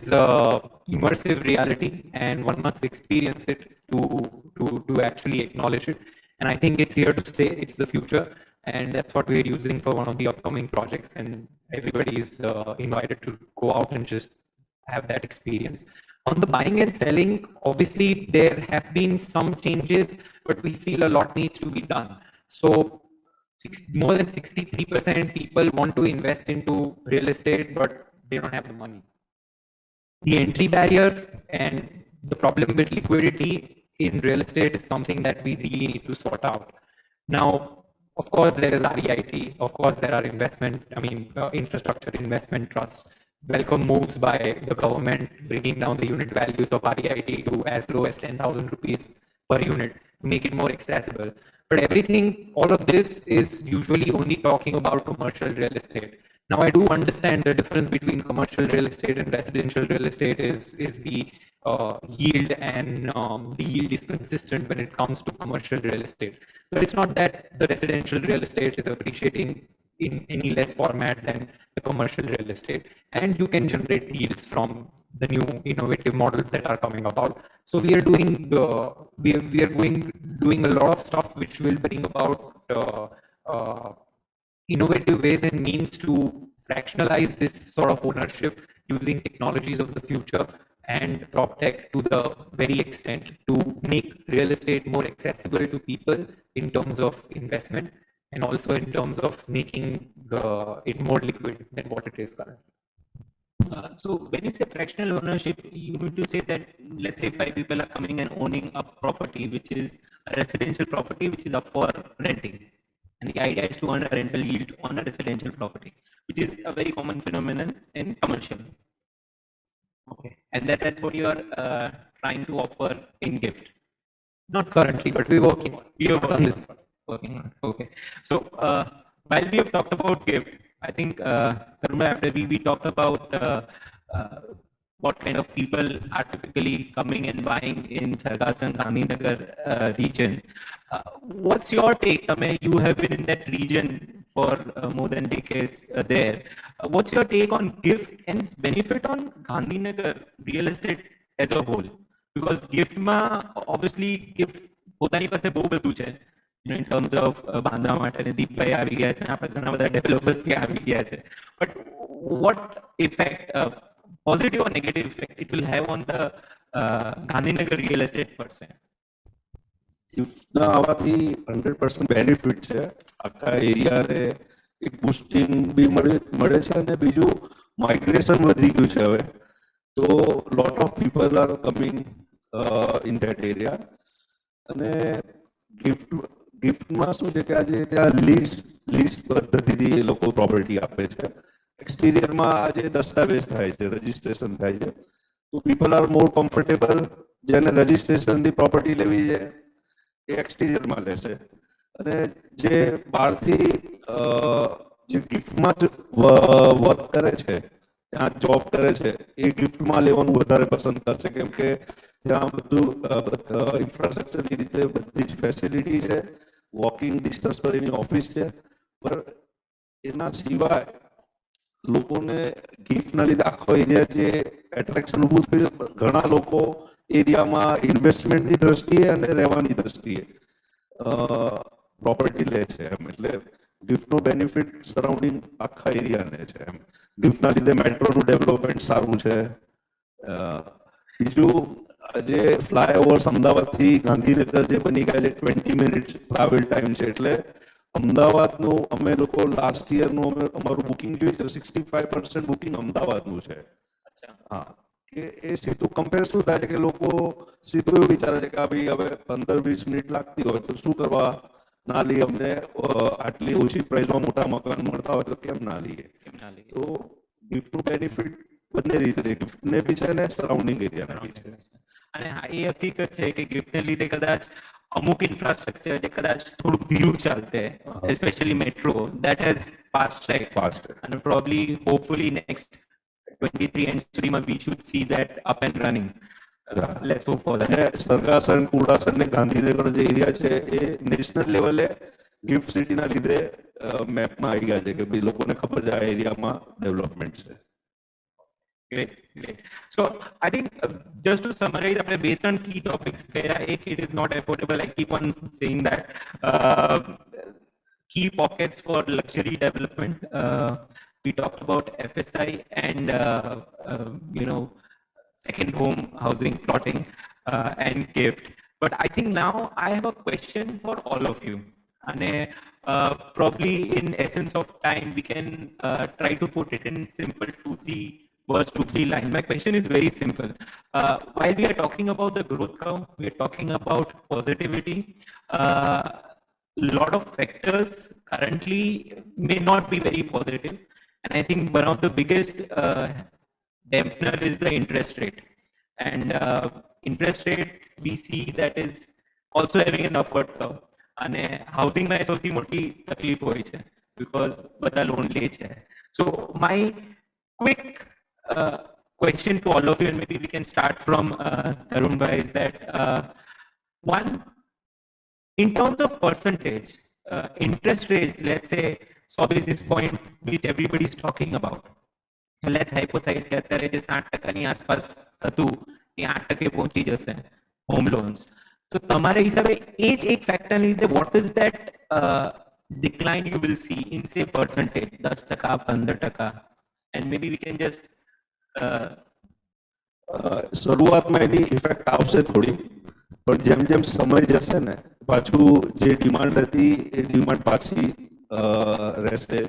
immersive reality and one must experience it to actually acknowledge it. And I think it's here to stay, it's the future. And that's what we're using for one of the upcoming projects. And everybody is invited to go out and just have that experience. On the buying and selling, obviously there have been some changes, but we feel a lot needs to be done. So more than 63% people want to invest into real estate, but they don't have the money. The entry barrier and the problem with liquidity in real estate is something that we really need to sort out. Now, of course, there is REIT. Of course, there are infrastructure investment trusts. welcome moves by the government bringing down the unit values of REIT to as low as 10,000 rupees per unit to make it more accessible. But everything, all of this is usually only talking about commercial real estate. Now, I do understand the difference between commercial real estate and residential real estate is the yield, and the yield is consistent when it comes to commercial real estate. But it's not that the residential real estate is appreciating in any less format than the commercial real estate, and you can generate yields from the new innovative models that are coming about. So we are doing doing a lot of stuff which will bring about innovative ways and means to fractionalize this sort of ownership using technologies of the future and prop tech to the very extent to make real estate more accessible to people in terms of investment, and also in terms of making it more liquid than what it is currently. So when you say fractional ownership, you mean to say that, let's say, 5 people are coming and owning a property, which is a residential property, which is up for renting. And the idea is to earn a rental yield on a residential property, which is a very common phenomenon in commercial. Okay. And that's what you are trying to offer in gift. Not currently, but we're working on. We are on this. Working on. Okay. So while we have talked about gift, I think Karuna, after we talked about what kind of people are typically coming and buying in Sargas and Gandhinagar region. What's your take? You have been in that region for more than decades there. What's your take on gift and its benefit on Gandhinagar real estate as a whole? Because gift obviously gift પોતાની પાસે બહુ બધું છે, in terms of બાંધવા માટે દીપભાઈ આવી ગયા છે, આપણે ઘણા બધા ડેવલપર્સ ત્યાં આવી ગયા છે. But what effect, positive or negative effect, it will have on the Gandhinagar real estate per se? ગિફ્ટના આવવાથી 100% બેનિફિટ છે. આખા એરિયાને એક બુસ્ટિંગ બી મળે છે, અને બીજું માઇગ્રેશન વધી ગયું છે હવે. તો lot of people are coming in that area. અને ગિફ્ટમાં શું છે કે આજે ત્યાં લીઝ પદ્ધતિથી એ લોકો પ્રોપર્ટી આપે છે. એક્સટિરિયરમાં આજે દસ્તાવેજ થાય છે, રજિસ્ટ્રેશન થાય છે. તો પીપલ આર મોર કમ્ફર્ટેબલ. જેને રજિસ્ટ્રેશનથી પ્રોપર્ટી લેવી છે એ એક્સટિરિયરમાં લેશે, અને જે બહારથી જે ગિફ્ટમાં જ વર્ક કરે છે, ત્યાં જોબ કરે છે, એ ગિફ્ટમાં લેવાનું વધારે પસંદ કરશે, કેમ કે ત્યાં બધું ઇન્ફ્રાસ્ટ્રક્ચરની રીતે બધી જ ફેસિલિટી છે, વોકિંગ ડિસ્ટન્સ પર એની ઓફિસ છે. પણ એના સિવાય લોકોને ગિફ્ટના લીધે આખો એરિયા જે એટ્રેક્શન ઊભું થયું, ઘણા લોકો એરિયામાં ઇન્વેસ્ટમેન્ટની દ્રષ્ટિએ અને રહેવાની દ્રષ્ટિએ પ્રોપર્ટી લે છે એમ. એટલે ગિફ્ટનો બેનિફિટ સરાઉન્ડિંગ આખા એરિયાને છે એમ. ગિફ્ટના લીધે મેટ્રોનું ડેવલપમેન્ટ સારું છે. બીજું જે ફ્લાયઓવર્સ અમદાવાદથી ગાંધીનગર જે બની ગયા છે, 20 મિનિટ્સ ટ્રાવેલ ટાઈમ છે. એટલે અમદાવાદનું અમે લોકો લાસ્ટ યરનું અમારું બુકિંગ જોયું છે, 65% બુકિંગ અમદાવાદનું છે. હા, કે એ સીધું કમ્પેર શું થાય છે કે લોકો સીધું એવું વિચારે છે કે ભાઈ હવે 15-20 મિનિટ લાગતી હોય તો શું કરવા ના લઈએ, અમને આટલી ઓછી પ્રાઇસમાં મોટા મકાન મળતા હોય તો કેમ ના લઈએ. તો ગિફ્ટનું બેનિફિટ બંને રીતે છે, ગિફ્ટને બી છે ને સરાઉન્ડિંગ એરિયાને બી છે. અને હા, એ હકીકત છે કે ગિફ્ટને લીધે કદાચ અમુક ઇન્ફ્રાસ્ટ્રક્ચર જે કદાચ થોડુંક ધીરું ચાલતે, especially metro, that has fast track, and probably hopefully next 23 and સુધીમાં we should see that up and running. Let's hope for that. Sargasan, Kudasan ને ગાંધીનગર જે એરિયા છે એ નેશનલ લેવલે ગિફ્ટ સિટીના લીધે મેપમાં આવી ગયા છે કે ભાઈ લોકોને ખબર છે આ એરિયામાં ડેવલપમેન્ટ છે. Great, great. So I think just to summarize, આપણે બે ત્રણ key topics કયા. એક, it is not affordable. I keep on saying that. Key pockets for luxury development. We talked about FSI and second home housing plotting and gift. But I think now I have a question for all of you. And probably in essence of time, we can try to put it in simple 2-3 words, 2-3 lines. My question is very simple. While we are talking about the growth curve, we are talking about positivity. Lot of factors currently may not be very positive. And I think one of the biggest dampener is the interest rate. And interest rate, we see that is also having an upward curve. અને હાઉસિંગમાં સૌથી મોટી તકલીફ હોય છે because બધા loan લે છે. So my quick question to all of you, and maybe we can start from Tarun bhai, is that one, in terms of percentage, interest rate, let's say 100 basis point, which everybody is talking about. Let's hypothesize કે અત્યારે જે 60% આસપાસ હતું એ 8% પહોંચી જશે home loans. તો તમારા હિસાબે એ જ એક ફેક્ટરને લીધે what is that decline you will see in say percentage, 10%, 15%, and maybe we can just શરૂઆતમાં એની ઇફેક્ટ આવશે થોડી, પણ જેમ જેમ સમય જશે ને પાછું જે ડિમાન્ડ હતી એ ડિમાન્ડ પાછી રહેશે.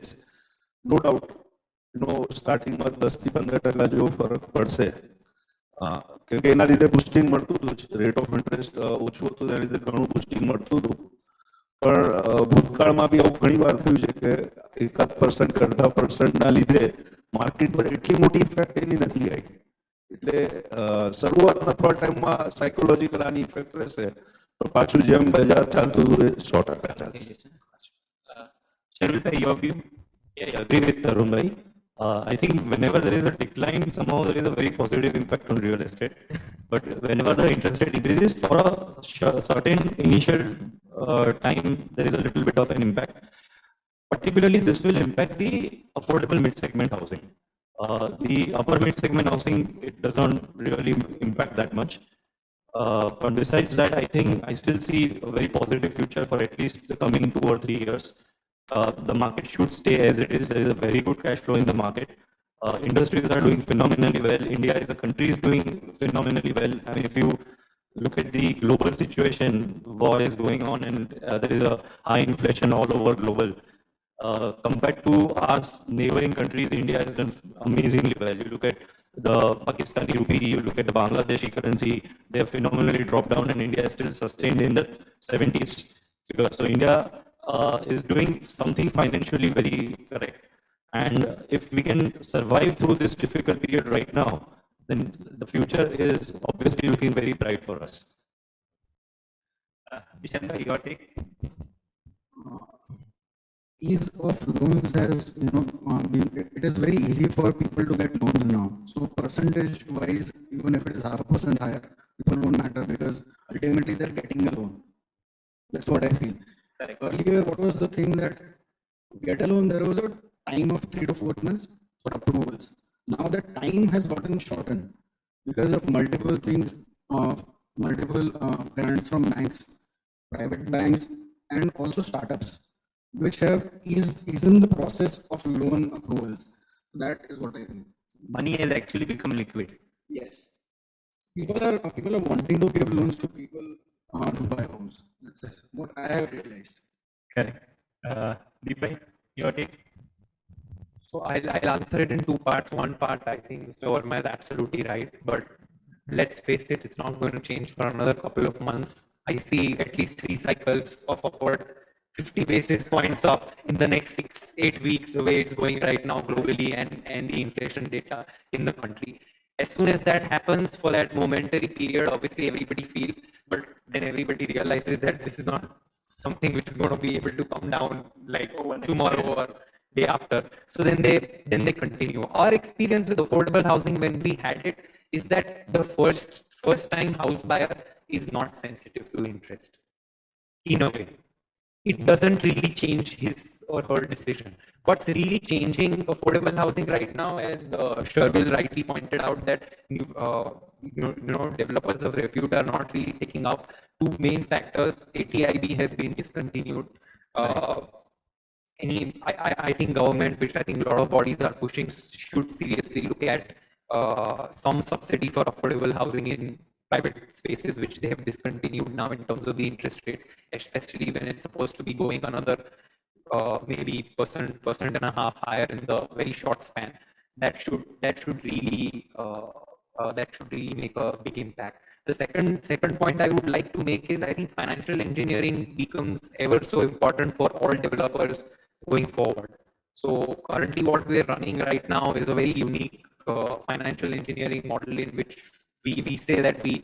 નો ડાઉટ સ્ટાર્ટિંગમાં 10 થી 15% જેવો ફરક પડશે, કેમ કે એના લીધે બુસ્ટિંગ મળતું હતું, રેટ ઓફ ઇન્ટરેસ્ટ ઓછું હતું એના લીધે ઘણું બુસ્ટિંગ મળતું હતું. પણ ભૂતકાળમાં બી આવું ઘણી વાર થયું છે કે 1% કે 1.5%ના લીધે માર્કેટ પર એટલી મોટી ઇફેક્ટ એની નથી આવી. એટલે શરૂઆતના થોડા ટાઈમમાં સાયકોલોજીકલ આની ઇફેક્ટ રહેશે, પણ પાછું જેમ બજાર ચાલતું હતું એ 100% ચાલશે. Sharvil, your view? Yeah, I agree with Tarun bhai. I think whenever there is a decline, somehow there is a very positive impact on real estate. But whenever the interest rate increases, for a certain initial time, there is a little bit of an impact. Particularly, this will impact the affordable mid-segment housing. The upper mid-segment housing, it doesn't really impact that much. But besides that, I think I still see a very positive future for at least the coming 2 or 3 years. The market should stay as it is. There is a very good cash flow in the market. Industries are doing phenomenally well. India as a country is doing phenomenally well. I mean, if you look at the global situation, war is going on and there is a high inflation all over global. Compared to our neighboring countries, India has done amazingly well. You look at the Pakistani rupee, you look at the Bangladeshi currency, they have phenomenally dropped down and India is still sustained in the 70s figure. So India is doing something financially very correct. And if we can survive through this difficult period right now, then the future is obviously looking very bright for us. Vishanda, your take? Ease of loans has, it is very easy for people to get loans now. So percentage wise, even if it is 0.5% higher, people won't matter because ultimately they're getting a loan. That's what I feel. Correct. Earlier, what was the thing that to get a loan, there was a time of 3 to 4 months for approvals. Now that time has gotten shortened because of multiple things, multiple grants from banks, private banks, and also startups, which have eased in the process of loan approvals. That is what I think. Money has actually become liquid. Yes. People are wanting to give loans to people to buy homes. That's what I have realized. Correct. Deepai, your take? So I'll answer it in 2 parts. One part, I think Verma is absolutely right, but let's face it, it's not going to change for another couple of months. I see at least 3 cycles of upward 50 basis points up in the next 6-8 weeks, the way it's going right now globally and the inflation data in the country. As soon as that happens, for that momentary period, obviously everybody feels, but then everybody realizes that this is not something which is going to be able to come down like tomorrow or day after. So then they continue. Our experience with affordable housing when we had it is that the first time house buyer is not sensitive to interest. In a way, it doesn't really change his or her decision. What's really changing affordable housing right now, as Sharvil rightly pointed out, that developers of repute are not really taking up 2 main factors. ATIB has been discontinued. I think government, which I think a lot of bodies are pushing, should seriously look at some subsidy for affordable housing in private spaces, which they have discontinued now in terms of the interest rates, especially when it's supposed to be going another maybe percent and a half higher in the very short span. That should really make a big impact. The second point I would like to make is I think financial engineering becomes ever so important for all developers going forward. So currently what we're running right now is a very unique financial engineering model in which we say that we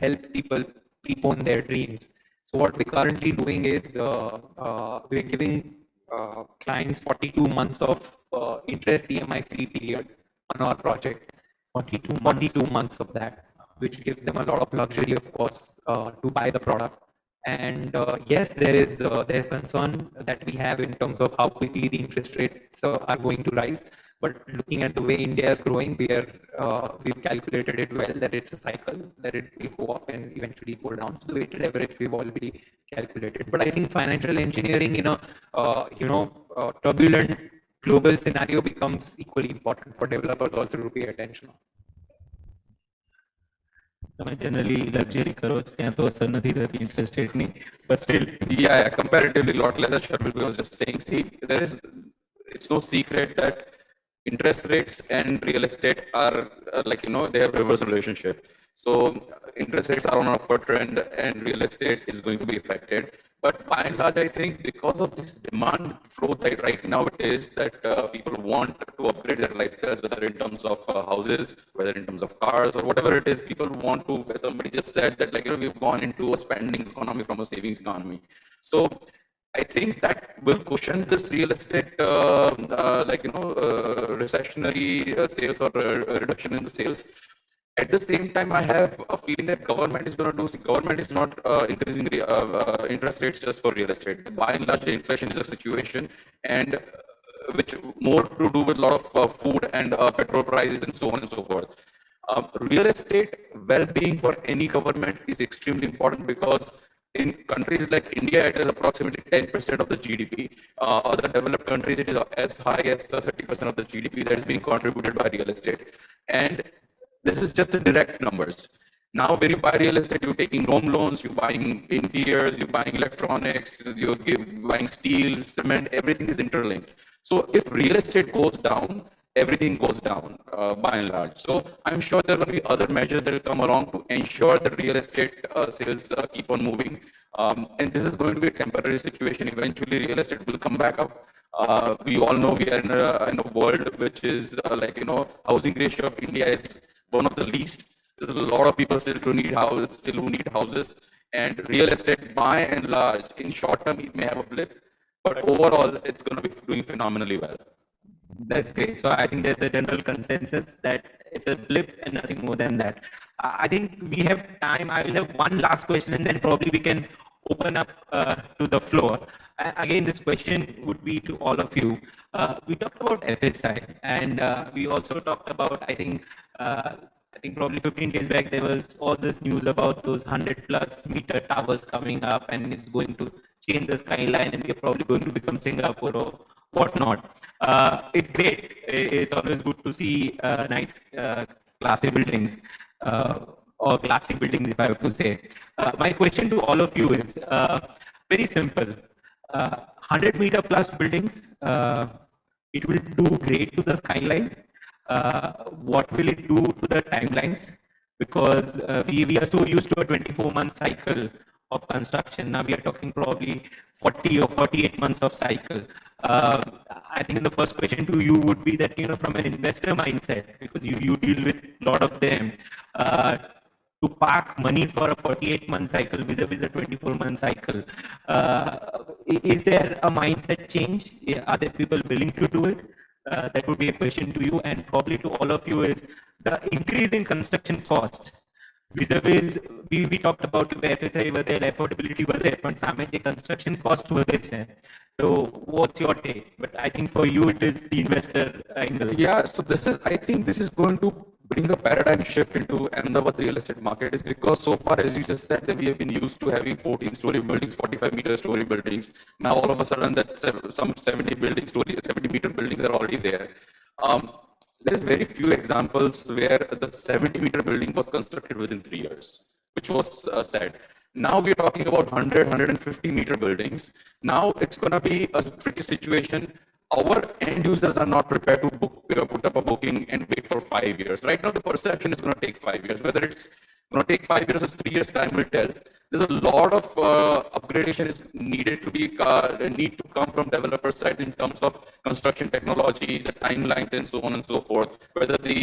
help people prepone their dreams. So what we're currently doing is we're giving clients 42 months of interest EMI free period on our project. 42 months of that, which gives them a lot of luxury, of course, to buy the product. And yes, there's concern that we have in terms of how quickly the interest rates are going to rise. But looking at the way India is growing, we've calculated it well that it's a cycle, that it will go up and eventually go down. So the weighted average we've already calculated. But I think financial engineering in a turbulent global scenario becomes equally important for developers also to pay attention on. તમે generally luxury કરો છો ત્યાં તો અસર નથી થતી interest rate ની, but still Yeah, comparatively lot less. As Sharvil was just saying, see, it's no secret that interest rates and real estate are they have reverse relationship. So interest rates are on an upward trend and real estate is going to be affected. But by and large, I think because of this demand flow that right now it is that people want to upgrade their lifestyles, whether in terms of houses, whether in terms of cars or whatever it is, people want to, as somebody just said that we've gone into a spending economy from a savings economy. So I think that will cushion this real estate, recessionary sales or reduction in the sales. At the same time, I have a feeling that government is going to do. Government is not increasing interest rates just for real estate. By and large, the inflation is a situation, and which more to do with a lot of food and petrol prices and so on and so forth. Real estate well-being for any government is extremely important because in countries like India, it is approximately 10% of the GDP. Other developed countries, it is as high as 30% of the GDP that is being contributed by real estate. And this is just the direct numbers. Now, when you buy real estate, you're taking home loans, you're buying interiors, you're buying electronics, you're buying steel, cement, everything is interlinked. So if real estate goes down, everything goes down by and large. So I'm sure there will be other measures that will come along to ensure that real estate sales keep on moving. And this is going to be a temporary situation. Eventually, real estate will come back up. We all know we are in a world which is housing ratio of India is one of the least. There's a lot of people still who need houses, and real estate by and large, in short term, it may have a blip, but overall, it's going to be doing phenomenally well. That's great. So I think there's a general consensus that it's a blip and nothing more than that. I think we have time. I will have one last question and then probably we can open up to the floor. Again, this question would be to all of you. We talked about FSI and we also talked about, I think probably 15 days back, there was all this news about those 100+ meter towers coming up and it's going to change the skyline and we're probably going to become Singapore or whatnot. It's great. It's always good to see nice classy buildings or classic buildings, if I have to say. My question to all of you is very simple. 100-meter plus buildings, it will do great to the skyline. What will it do to the timelines? Because we are so used to a 24-month cycle of construction. Now we are talking probably 40 or 48 months of cycle. I think the first question to you would be that, from an investor mindset, because you deal with a lot of them, to park money for a 48-month cycle vis-a-vis a 24-month cycle, is there a mindset change? Are there people willing to do it? That would be a question to you, and probably to all of you is the increase in construction cost. Vis-a-vis, we talked about FSI were there, affordability were there, but some the construction cost were there. So what's your take? But I think for you it is the investor angle. Yeah, so I think this is going to bring a paradigm shift into Ahmedabad real estate market, is because so far, as you just said, that we have been used to having 14-story buildings, 45-meter story buildings. Now all of a sudden that some 70-meter buildings are already there. There's very few examples where the 70-meter building was constructed within 3 years, which was said. Now we're talking about 100, 150-meter buildings. Now it's going to be a tricky situation. Our end users are not prepared to put up a booking and wait for 5 years. Right now, the perception is going to take 5 years. Whether it's going to take 5 years or 3 years, time will tell. there's a lot of upgradation is needed to be need to come from developer side in terms of construction technology, the timelines, and so on and so forth. Whether the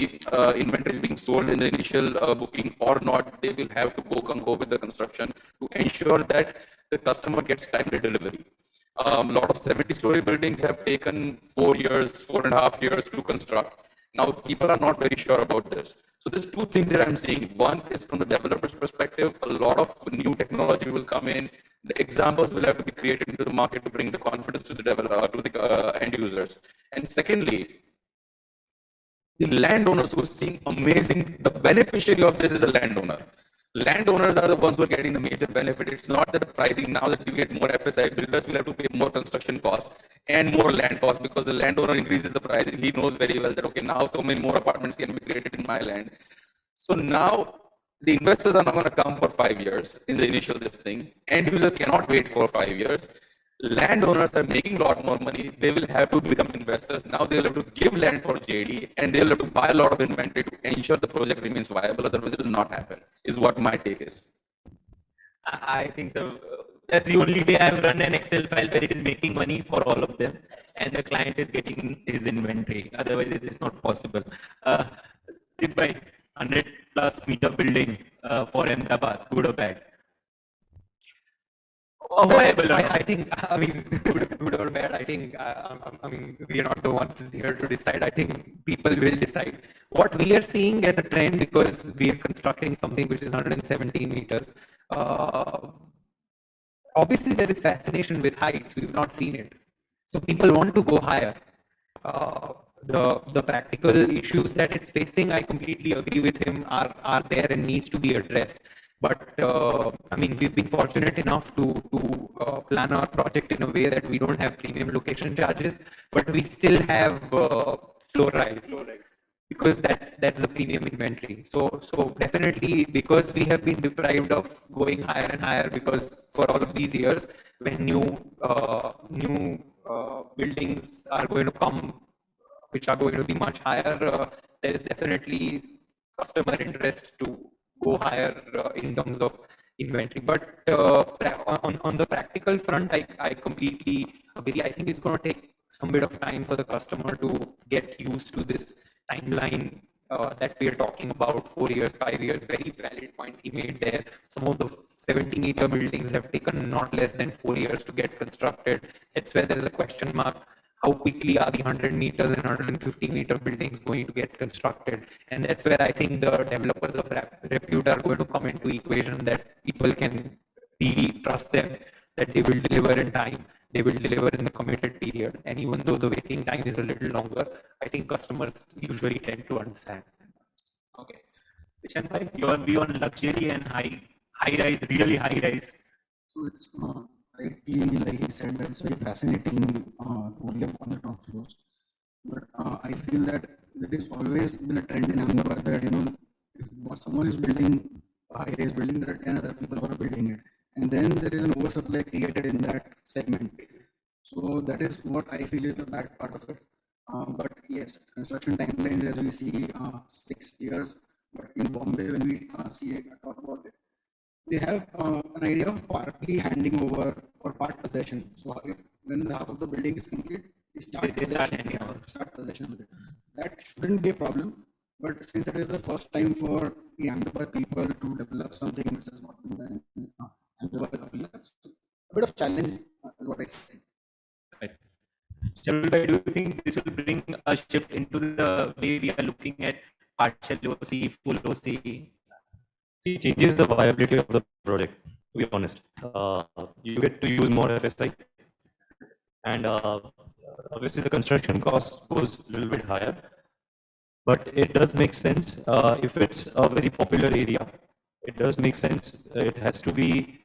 inventory is being sold in the initial booking or not, they will have to go with the construction to ensure that the customer gets timely delivery. A lot of 70-story buildings have taken 4 years, 4.5 years to construct. Now people are not very sure about this. So there's two things that I'm seeing. One is from the developer's perspective, a lot of new technology will come in. The examples will have to be created into the market to bring the confidence to the developer, to the end users. And secondly, the landowners who are seeing amazing, the beneficiary of this is the landowner. Landowners are the ones who are getting the major benefit. It's not that the pricing now that you get more FSI, builders will have to pay more construction costs and more land costs because the landowner increases the price. He knows very well that, okay, now so many more apartments can be created in my land. So now the investors are not going to come for 5 years in the initial this thing. End user cannot wait for 5 years. Landowners are making a lot more money. They will have to become investors. Now they will have to give land for JD and they will have to buy a lot of inventory to ensure the project remains viable. Otherwise, it will not happen, is what my take is. I think so. That's the only way I've run an Excel file where it is making money for all of them and the client is getting his inventory. Otherwise, it is not possible. If by 100 plus meter building for Ahmedabad, good or bad? I think, I mean, good or bad, I think, I mean, we are not the ones here to decide. I think people will decide. What we are seeing as a trend, because we are constructing something which is 117 meters, obviously there is fascination with heights. We've not seen it. So people want to go higher. The practical issues that it's facing, I completely agree with him, are there and needs to be addressed. But I mean, we've been fortunate enough to plan our project in a way that we don't have premium location charges, but we still have floor rise because that's the premium inventory. So definitely, because we have been deprived of going higher and higher, because for all of these years, when new buildings are going to come, which are going to be much higher, there is definitely customer interest to go higher in terms of inventory. But on the practical front, I completely agree. I think it's going to take some bit of time for the customer to get used to this timeline that we are talking about, 4 years, 5 years. Very valid point he made there. Some of the 70-meter buildings have taken not less than 4 years to get constructed. That's where there's a question mark. How quickly are the 100 meters and 150-meter buildings going to get constructed? And that's where I think the developers of repute are going to come into equation, that people can really trust them, that they will deliver in time, they will deliver in the committed period. And even though the waiting time is a little longer, I think customers usually tend to understand. Okay. Vishan, your view on luxury and high rise, really high rise? So it's like he said, that it's very fascinating to live on the top floors. But I feel that there is always been a trend in Ahmedabad that, if someone is building a high-rise building, there are 10 other people who are building it. And then there is an oversupply created in that segment. So that is what I feel is the bad part of it. But yes, construction timelines, as we see, 6 years. But in Bombay, when we talk about it, they have an idea of partly handing over or part possession. So when the half of the building is complete, they start possession with it. That shouldn't be a problem. But since it is the first time for the Ahmedabad people to develop something which has not been done in Ahmedabad earlier, so a bit of challenge is what I see. Right. Shabir, do you think this will bring a shift into the way we are looking at partial OC, full OC? See, it changes the viability of the project, to be honest. You get to use more FSI, and obviously the construction cost goes a little bit higher, but it does make sense. If it's a very popular area, it does make sense. It has to be,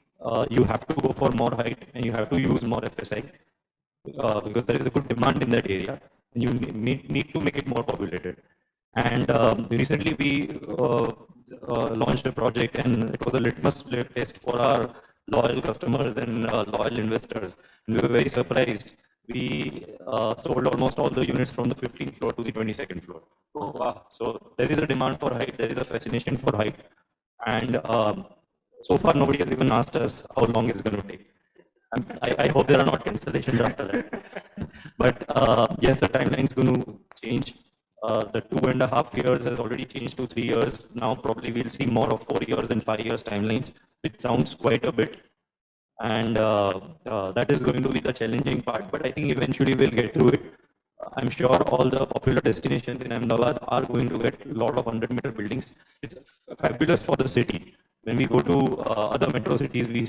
you have to go for more height and you have to use more FSI because there is a good demand in that area, and you need to make it more populated. And recently we launched a project, and it was a litmus test for our loyal customers and loyal investors. And we were very surprised. We sold almost all the units from the 15th floor to the 22nd floor. Oh, wow. So there is a demand for height, there is a fascination for height. And So far, nobody has even asked us how long it's going to take. I hope there are not cancellations after that. But yes, the timeline is going to change. The 2.5 years has already changed to 3 years. Now probably we'll see more of 4 years and 5 years timelines, which sounds quite a bit. And that is going to be the challenging part, but I think eventually we'll get through it. I'm sure all the popular destinations in Ahmedabad are going to get a lot of 100-meter buildings. It's fabulous for the city. When we go to other metro cities, we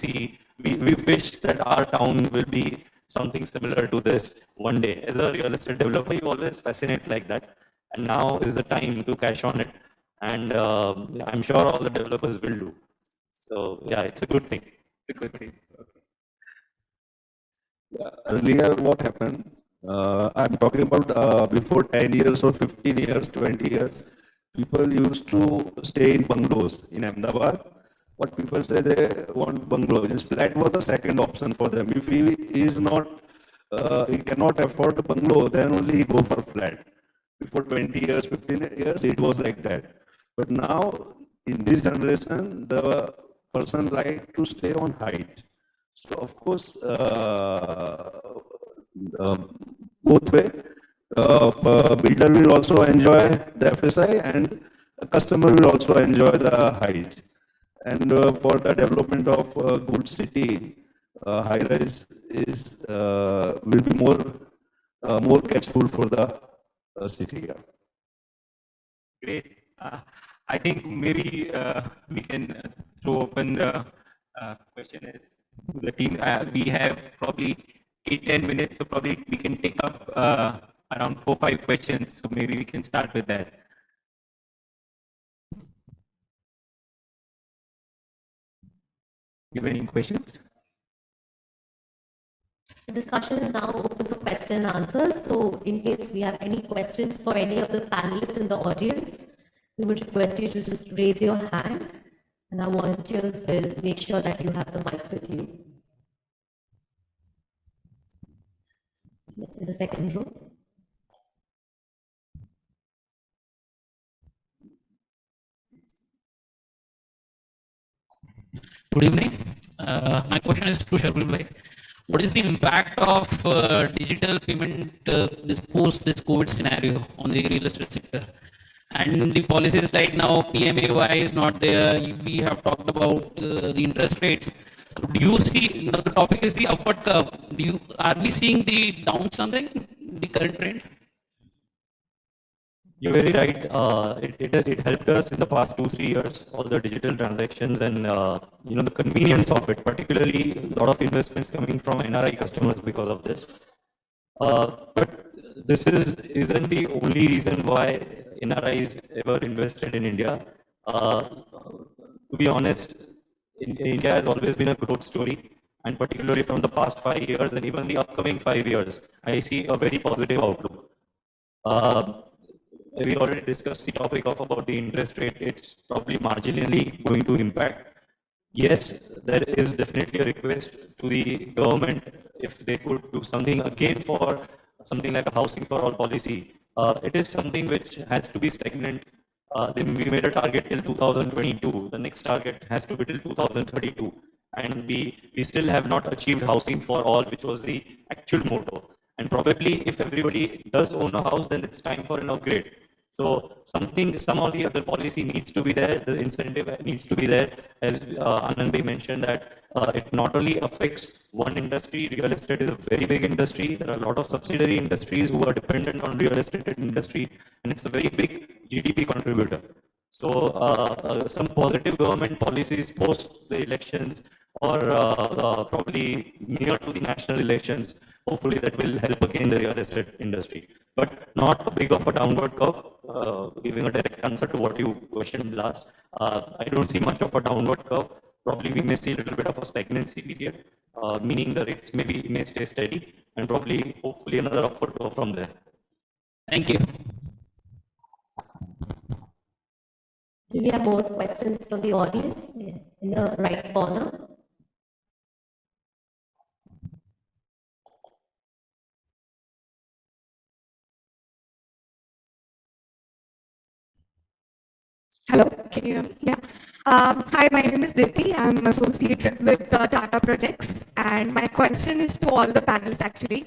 wish that our town will be something similar to this one day. As a real estate developer, you always fascinate like that. And now is the time to cash on it. And I'm sure all the developers will do. So yeah, it's a good thing. It's a good thing. Earlier, what happened? I'm talking about before 10 years or 15 years, 20 years. People used to stay in bungalows in Ahmedabad. What people say they want bungalows. His flat was the second option for them. If he is not, he cannot afford a bungalow, then only he go for flat. Before 20 years, 15 years, it was like that. But now, in this generation, the person like to stay on height. So of course, both way, builder will also enjoy the FSI and customer will also enjoy the height. And for the development of a good city, high rise is will be more catchful for the city. Yeah. Great. I think maybe we can throw open the question is the team. We have probably 8-10 minutes, so probably we can take up around 4-5 questions. So maybe we can start with that. You have any questions? The discussion is now open for question and answers. So in case we have any questions for any of the panelists in the audience, we would request you to just raise your hand and our volunteers will make sure that you have the mic with you. Let's in the second row. Good evening. My question is to Sharvil Bhai. What is the impact of digital payment this post this COVID scenario on the real estate sector? And the policies like now PMAY is not there. We have talked about the interest rates. So do you see now the topic is the upward curve? Are we seeing the down something, the current trend? You're very right. It helped us in the past 2-3 years, all the digital transactions and the convenience of it, particularly a lot of investments coming from NRI customers because of this. But this isn't the only reason why NRIs ever invested in India. To be honest, India has always been a growth story, and particularly from the past 5 years and even the upcoming 5 years, I see a very positive outlook. We already discussed the topic of about the interest rate. It's probably marginally going to impact. Yes, there is definitely a request to the government if they could do something again for something like a housing for all policy. It is something which has to be stagnant. Then we made a target till 2022. The next target has to be till 2032. And we still have not achieved housing for all, which was the actual motto. And probably if everybody does own a house, then it's time for an upgrade. So some of the other policy needs to be there, the incentive needs to be there. As Anand Bhai mentioned that it not only affects one industry, real estate is a very big industry. There are a lot of subsidiary industries who are dependent on real estate industry, and it's a very big GDP contributor. So some positive government policies post the elections or probably near to the national elections, hopefully that will help again the real estate industry. But not a big of a downward curve, giving a direct answer to what you questioned last. I don't see much of a downward curve. Probably we may see a little bit of a stagnancy period, meaning the rates may stay steady and probably hopefully another upward curve from there. Thank you. Do we have more questions from the audience? Yes, in the right corner. Hello, can you hear me? Yeah. Hi, my name is Diti. I'm associated with Tata Projects, and my question is to all the panelists actually.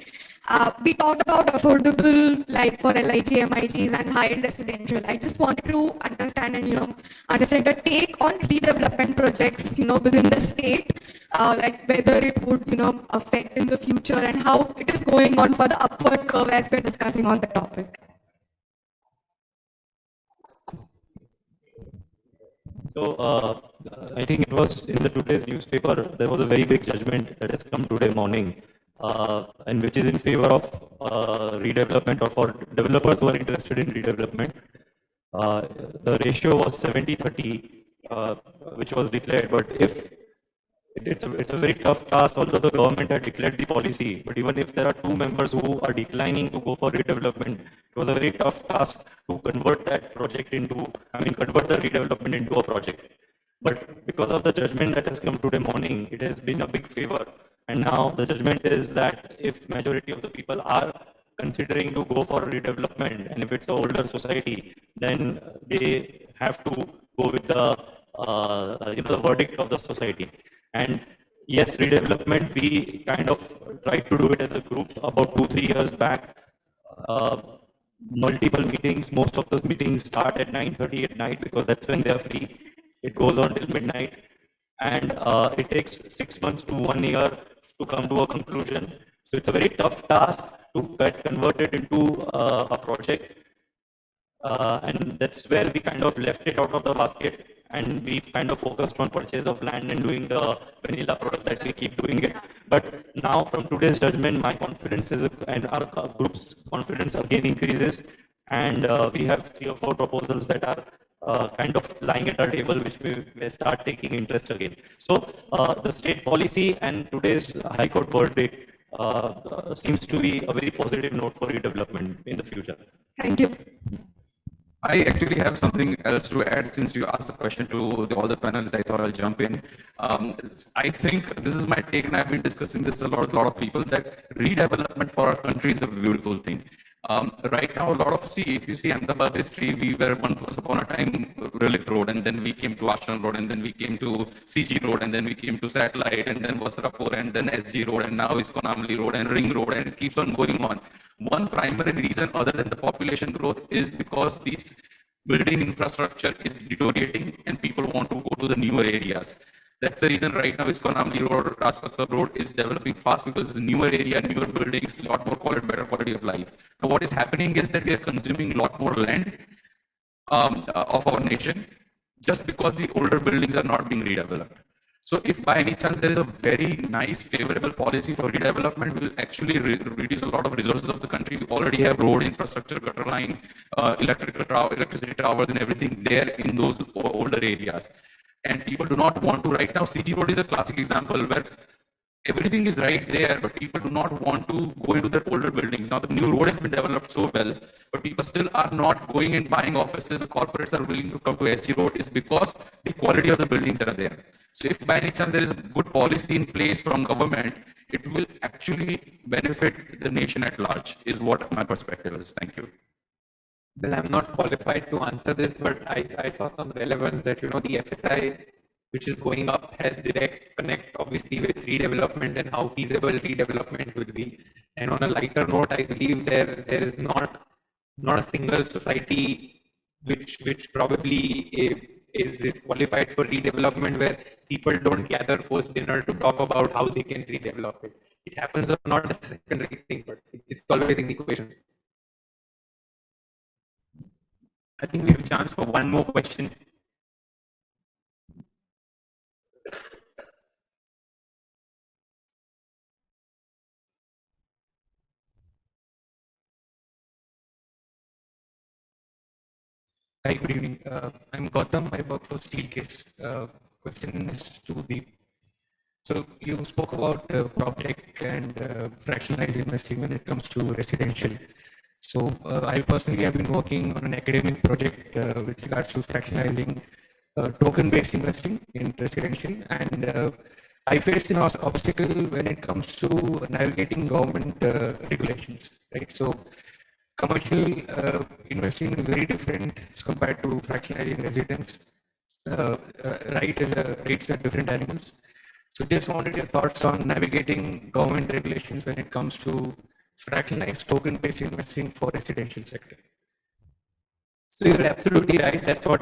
We talked about affordable like for LIG, MIGs and high-end residential. I just wanted to understand and understand the take on redevelopment projects within the state, like whether it would affect in the future and how it is going on for the upward curve as we're discussing on the topic. So I think it was in the today's newspaper, there was a very big judgment that has come today morning, and which is in favor of redevelopment or for developers who are interested in redevelopment. The ratio was 70-30, which was declared, but if it's a very tough task, although the government had declared the policy, but even if there are two members who are declining to go for redevelopment, it was a very tough task to convert that project into, convert the redevelopment into a project. But because of the judgment that has come today morning, it has been a big favor. And now the judgment is that if majority of the people are considering to go for redevelopment, and if it's an older society, then they have to go with the the verdict of the society. And yes, redevelopment, we kind of tried to do it as a group about 2-3 years back. Multiple meetings, most of those meetings start at 9:30 at night because that's when they're free. It goes on till midnight, and it takes 6 months to 1 year to come to a conclusion. So it's a very tough task to get converted into a project. And that's where we kind of left it out of the basket, and we kind of focused on purchase of land and doing the vanilla product that we keep doing it. But now from today's judgment, my confidence is, and our group's confidence again increases, and we have 3 or 4 proposals that are kind of lying at our table, which we will start taking interest again. So the state policy and today's High Court verdict seems to be a very positive note for redevelopment in the future. Thank you. I actually have something else to add since you asked the question to all the panelists. I thought I'll jump in. I think this is my take, and I've been discussing this a lot of people, that redevelopment for our country is a beautiful thing. Right now, if you see Ahmedabad's history, we were once upon a time Relief Road, and then we came to Ashram Road, and then we came to CG Road, and then we came to Satellite, and then Vasrapur, and then SG Road, and now it's Konamli Road and Ring Road, and it keeps on going on. One primary reason other than the population growth is because these building infrastructure is deteriorating and people want to go to the newer areas. That's the reason right now Konamli Road, Rajpath Road is developing fast because it's a newer area, newer buildings, a lot more quality, better quality of life. Now what is happening is that we are consuming a lot more land of our nation just because the older buildings are not being redeveloped. So if by any chance there is a very nice favorable policy for redevelopment, we will actually reduce a lot of resources of the country. We already have road infrastructure, gutter line, electricity towers and everything there in those older areas. And people do not want to, right now CG Road is a classic example where everything is right there, but people do not want to go into their older buildings. Now the new road has been developed so well, but people still are not going and buying offices. The corporates are willing to come to SG Road is because the quality of the buildings that are there. So if by any chance there is good policy in place from government, it will actually benefit the nation at large, is what my perspective is. Thank you. Well, I'm not qualified to answer this, but I saw some relevance that, the FSI, which is going up, has direct connect obviously with redevelopment and how feasible redevelopment will be. And on a lighter note, I believe there is not a single society which probably is qualified for redevelopment where people don't gather post dinner to talk about how they can redevelop it. It happens or not a secondary thing, but it's always an equation. I think we have a chance for one more question. Hi, good evening. I'm Gautam. I work for Steelcase. Question is to Deep. So you spoke about PropTech and fractionalized investing when it comes to residential. So I personally have been working on an academic project with regards to fractionalizing token-based investing in residential, and I faced an obstacle when it comes to navigating government regulations, right? So commercial investing is very different as compared to fractionalizing residence. rates are different animals. So just wanted your thoughts on navigating government regulations when it comes to fractionalized token-based investing for residential sector. So you're absolutely right. That's what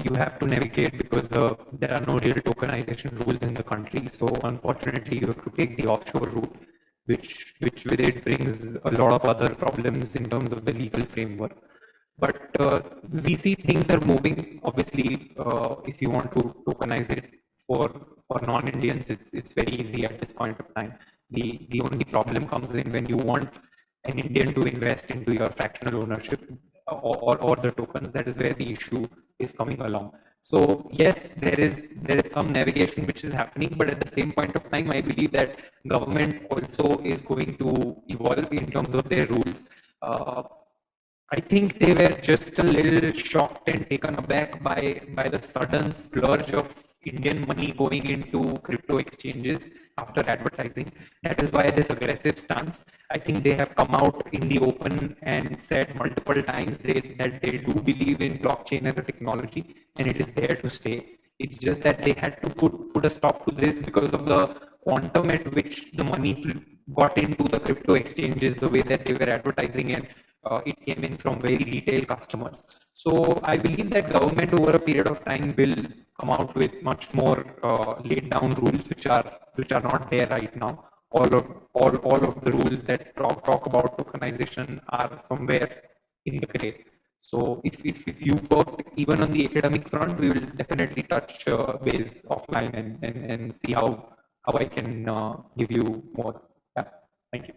you have to navigate because there are no real tokenization rules in the country. So unfortunately, you have to take the offshore route, which with it brings a lot of other problems in terms of the legal framework. But we see things are moving. Obviously, if you want to tokenize it for non-Indians, it's very easy at this point of time. The only problem comes in when you want an Indian to invest into your fractional ownership or the tokens. That is where the issue is coming along. So yes, there is some navigation which is happening, but at the same point of time, I believe that government also is going to evolve in terms of their rules. I think they were just a little shocked and taken aback by the sudden splurge of Indian money going into crypto exchanges after advertising. That is why this aggressive stance. I think they have come out in the open and said multiple times that they do believe in blockchain as a technology and it is there to stay. It's just that they had to put a stop to this because of the quantum at which the money got into the crypto exchanges, the way that they were advertising, and it came in from very retail customers. So I believe that government over a period of time will come out with much more laid down rules which are not there right now. All of the rules that talk about tokenization are somewhere in the gray. So if you work even on the academic front, we will definitely touch base offline and see how I can give you more. Yeah. Thank you.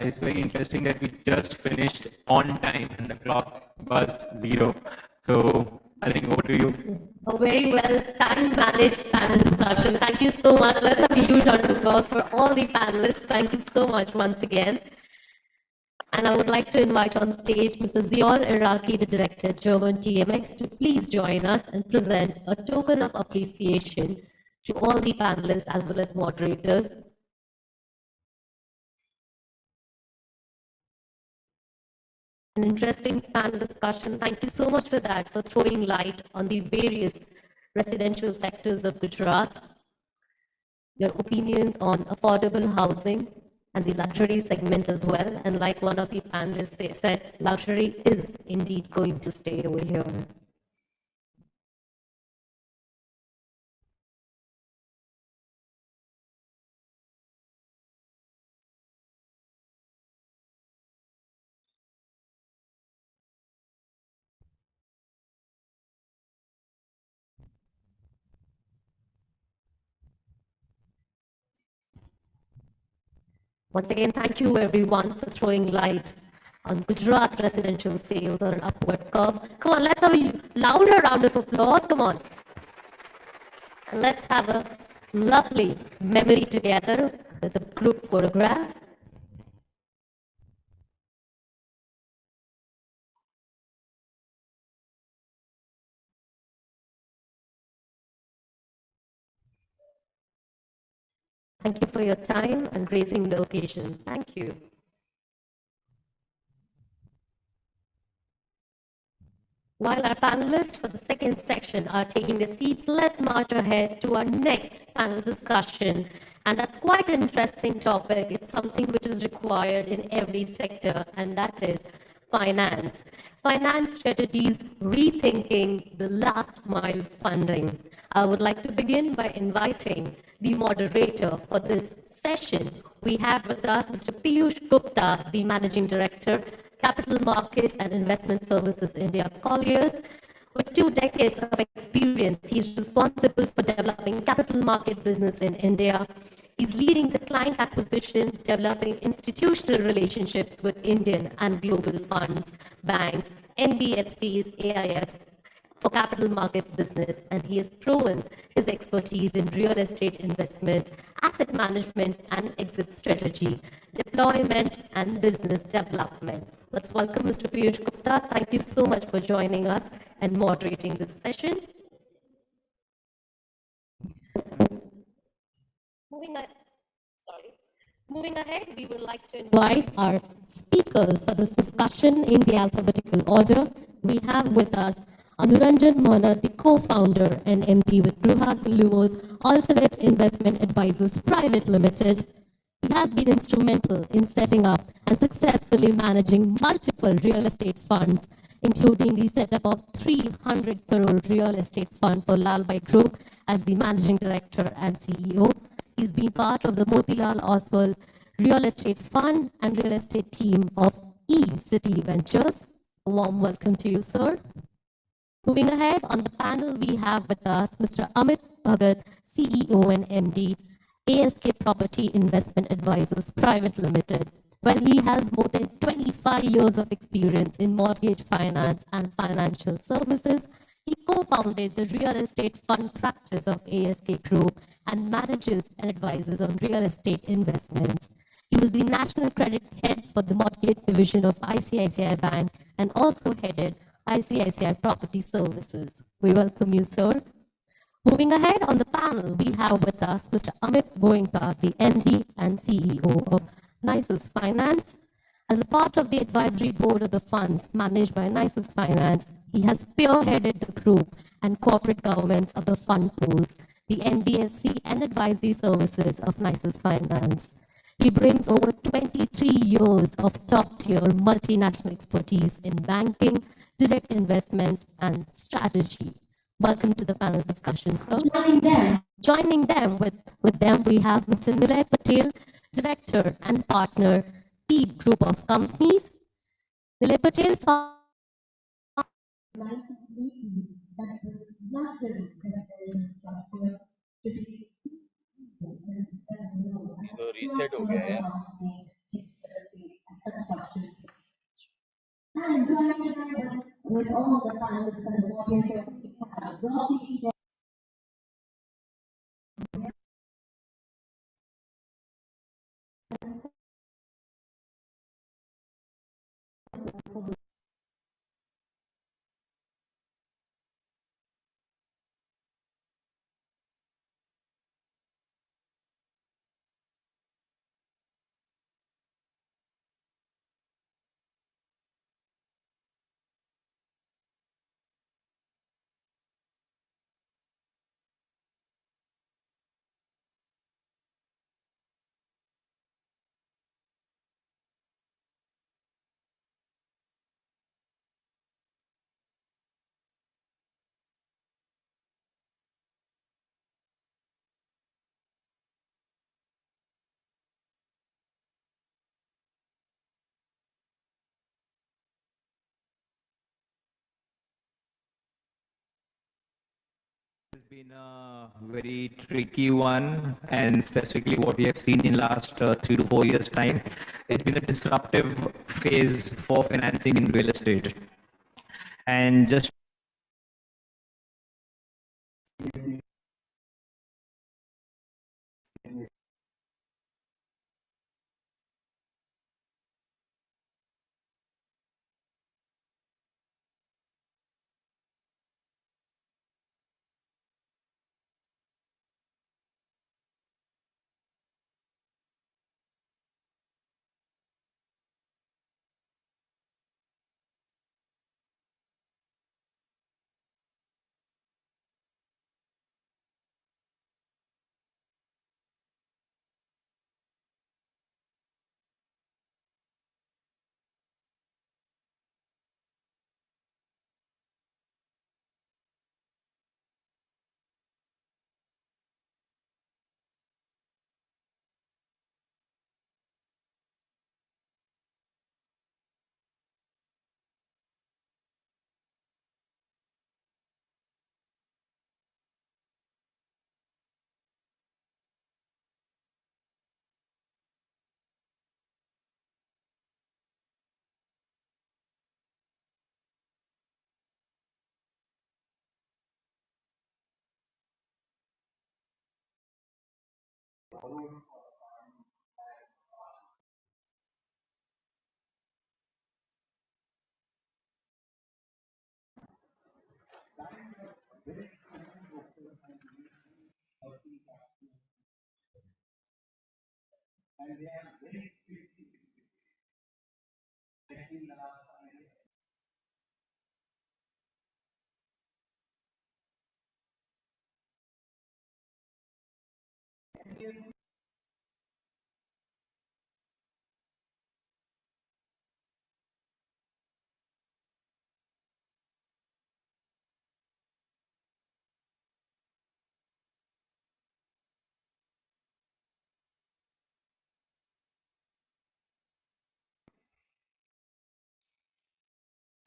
It's very interesting that we just finished on time and the clock buzzed 0. So I think over to you. A very well time managed panel discussion. Thank you so much. Let's have a huge round of applause for all the panelists. Thank you so much once again. And I would like to invite on stage Mr. Ziaul Iraqi, the Director, German TMX, to please join us and present a token of appreciation to all the panelists as well as moderators. An interesting panel discussion. Thank you so much for that, for throwing light on the various residential sectors of Gujarat, your opinions on affordable housing and the luxury segment as well. And like one of the panelists said, luxury is indeed going to stay over here. Once again, thank you everyone for throwing light on Gujarat residential sales on an upward curve. Come on, let's have a louder round of applause. Come on. And let's have a lovely memory together with a group photograph. Thank you for your time and gracing the occasion. Thank you. While our panelists for the second section are taking their seats, let's march ahead to our next panel discussion. And that's quite an interesting topic. It's something which is required in every sector, and that is finance. Finance strategies rethinking the last mile funding. I would like to begin by inviting the moderator for this session. We have with us Mr. Piyush Gupta, the Managing Director, Capital Markets and Investment Services India Colliers. With 2 decades of experience, he's responsible for developing capital market business in India. He's leading the client acquisition, developing institutional relationships with Indian and global funds, banks, NBFCs, AIFs, for capital markets business, and he has proven his expertise in real estate investment, asset management and exit strategy, deployment and business development. Let's welcome Mr. Piyush Gupta. Thank you so much for joining us and moderating this session. Moving ahead, we would like to invite our speakers for this discussion in the alphabetical order. We have with us Anuranjan Mona, the co-founder and MD with Gruhas Luos Alternate Investment Advisors Private Limited. He has been instrumental in setting up and successfully managing multiple real estate funds, including the setup of 300 crore real estate fund for Lalbhai Group as the managing director and CEO. He's been part of the Motilal Oswal Real Estate Fund and Real Estate team of E-City Ventures. A warm welcome to you, sir. Moving ahead, on the panel, we have with us Mr. Amit Bhagat, CEO and MD, ASK Property Investment Advisors Private Limited. Well, he has more than 25 years of experience in mortgage finance and financial services. He co-founded the real estate fund practice of ASK Group and manages and advises on real estate investments. He was the national credit head for the mortgage division of ICICI Bank and also headed ICICI Property Services. We welcome you, sir. Moving ahead on the panel, we have with us Mr. Amit Goenka, the MD and CEO of NICES Finance. As a part of the advisory board of the funds managed by NICES Finance, he has spearheaded the group and corporate governance of the fund pools, the NBFC and advisory services of NICES Finance. He brings over 23 years of top-tier multinational expertise in banking, direct investments, and strategy. Welcome to the panel discussion, sir. Joining them with them, we have Mr. Nilay Patel, Director and Partner, Deep Group of Companies. Nilay Patel, तो reset हो गया है and joining together with all the panelists and the moderators, we have Robbie. It's been a very tricky one, and specifically what we have seen in last 3 to 4 years time, it's been a disruptive phase for financing in real estate. And just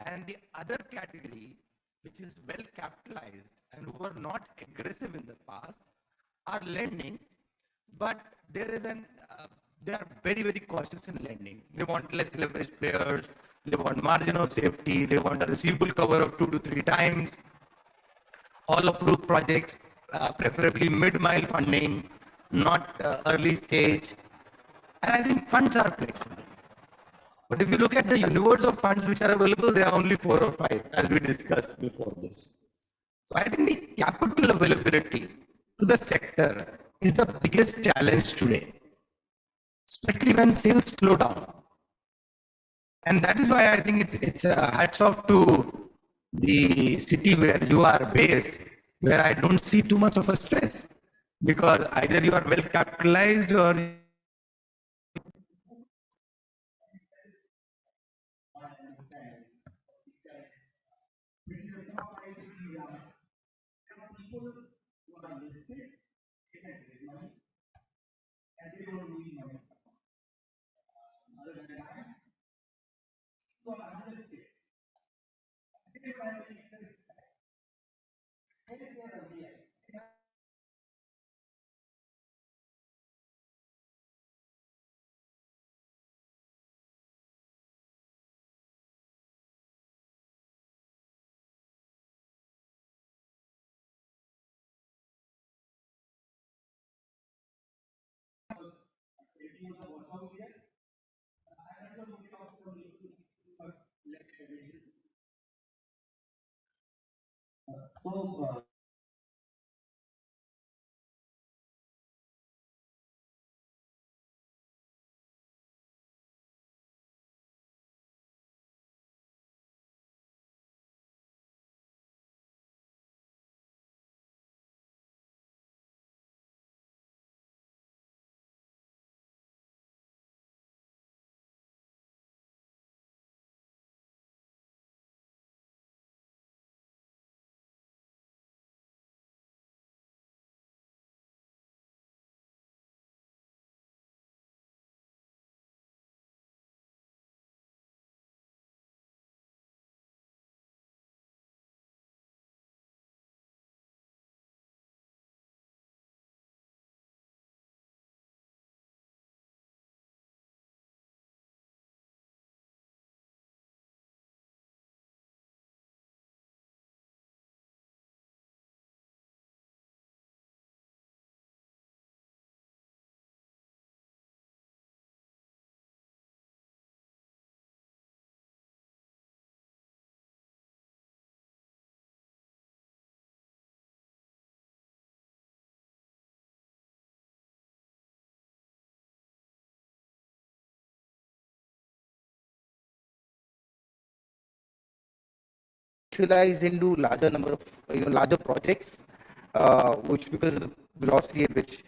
And the other category, which is well capitalized and who are not aggressive in the past, are lending, but there is they are very, very cautious in lending. They want less leverage players, they want margin of safety, they want a receivable cover of 2 to 3 times, all approved projects, preferably mid-mile funding, not early stage. And I think funds are flexible. But if you look at the universe of funds which are available, there are only 4 or 5, as we discussed before this. So I think the capital availability to the sector is the biggest challenge today, especially when sales slow down. And that is why I think it's hats off to the city where you are based, where I don't see too much of a stress, because either you are well capitalized or specialize into larger number of larger projects, which because of the velocity at which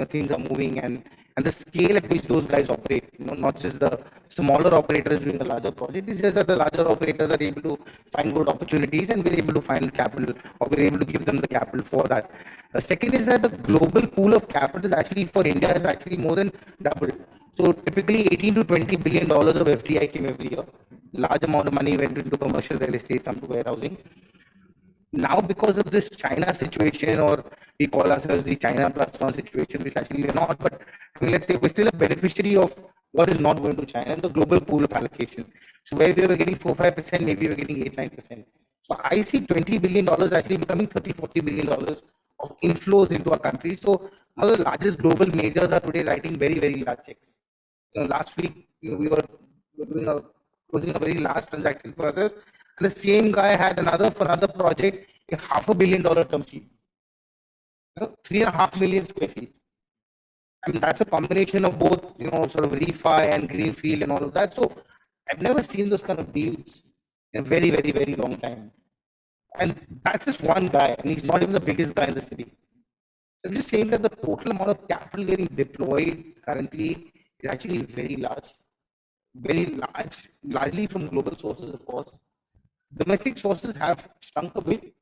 things are moving and the scale at which those guys operate. Not just the smaller operators doing the larger project. It's just that the larger operators are able to find good opportunities and we're able to find capital, or we're able to give them the capital for that. The second is that the global pool of capital is actually for India is actually more than doubled. So typically 18 to 20 billion dollars of FDI came every year. Large amount of money went into commercial real estate, some to warehousing. Now, because of this China situation, or we call ourselves the China plus one situation, which actually we're not, but I mean, let's say we're still a beneficiary of what is not going to China, the global pool of allocation. So where we were getting 4-5%, maybe we're getting 8-9%. So I see $20 billion actually becoming $30-40 billion of inflows into our country. So one of the largest global majors are today writing very, very large checks. Last week we were doing closing a very large transaction process, and the same guy had for another project a $500 million term sheet. 3.5 million square feet. I mean, that's a combination of both, sort of refi and greenfield and all of that. So I've never seen those kind of deals in a very, very, very long time. And that's just one guy, and he's not even the biggest guy in the city. I'm just saying that the total amount of capital getting deployed currently is actually very large, largely from global sources, of course. Domestic sources have shrunk a bit,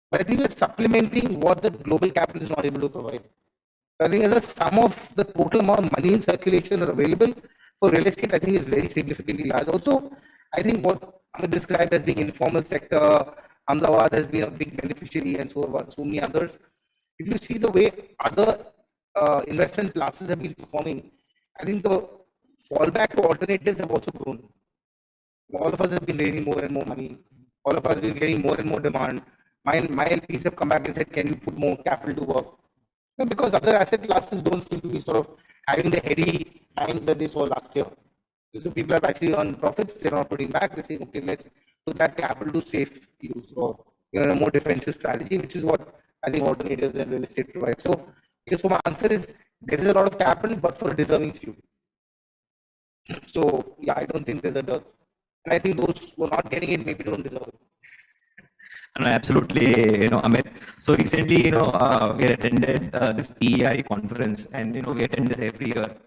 but I think it's supplementing what the global capital is not able to provide. I think as a sum of the total amount of money in circulation or available for real estate, I think is very significantly large. Also, I think what Amit described as being informal sector, Ahmedabad has been a big beneficiary, and so many others. If you see the way other investment classes have been performing, I think the fallback to alternatives have also grown. All of us have been raising more and more money. All of us have been getting more and more demand. My LPs have come back and said, can you put more capital to work? Because other asset classes don't seem to be sort of having the heady times that they saw last year. So people are actually on profits, they're not putting back, they're saying, okay, let's put that capital to safe use or a more defensive strategy, which is what I think alternatives and real estate provide. So my answer is there is a lot of capital, but for a deserving few. So yeah, I don't think there's a dearth. And I think those who are not getting it maybe don't deserve it. No, absolutely, Amit. So recently, we attended this PEI conference, and we attend this every year.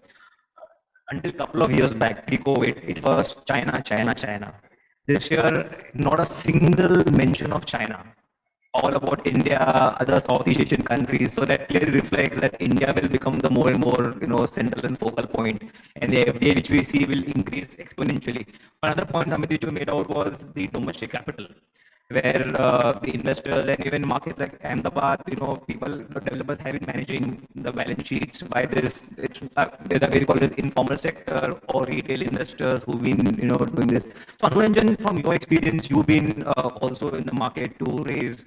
Until a couple of years back, pre-COVID, it was China, China, China. This year, not a single mention of China. All about India, other Southeast Asian countries. So that clearly reflects that India will become the more and more, central and focal point, and the FDI which we see will increase exponentially. Another point, Amit, which you made out was the domestic capital, where the investors and even markets like Ahmedabad, people, developers have been managing the balance sheets by this, whether we call it informal sector or retail investors who've been, doing this. So, Anuranjan, from your experience, you've been also in the market to raise,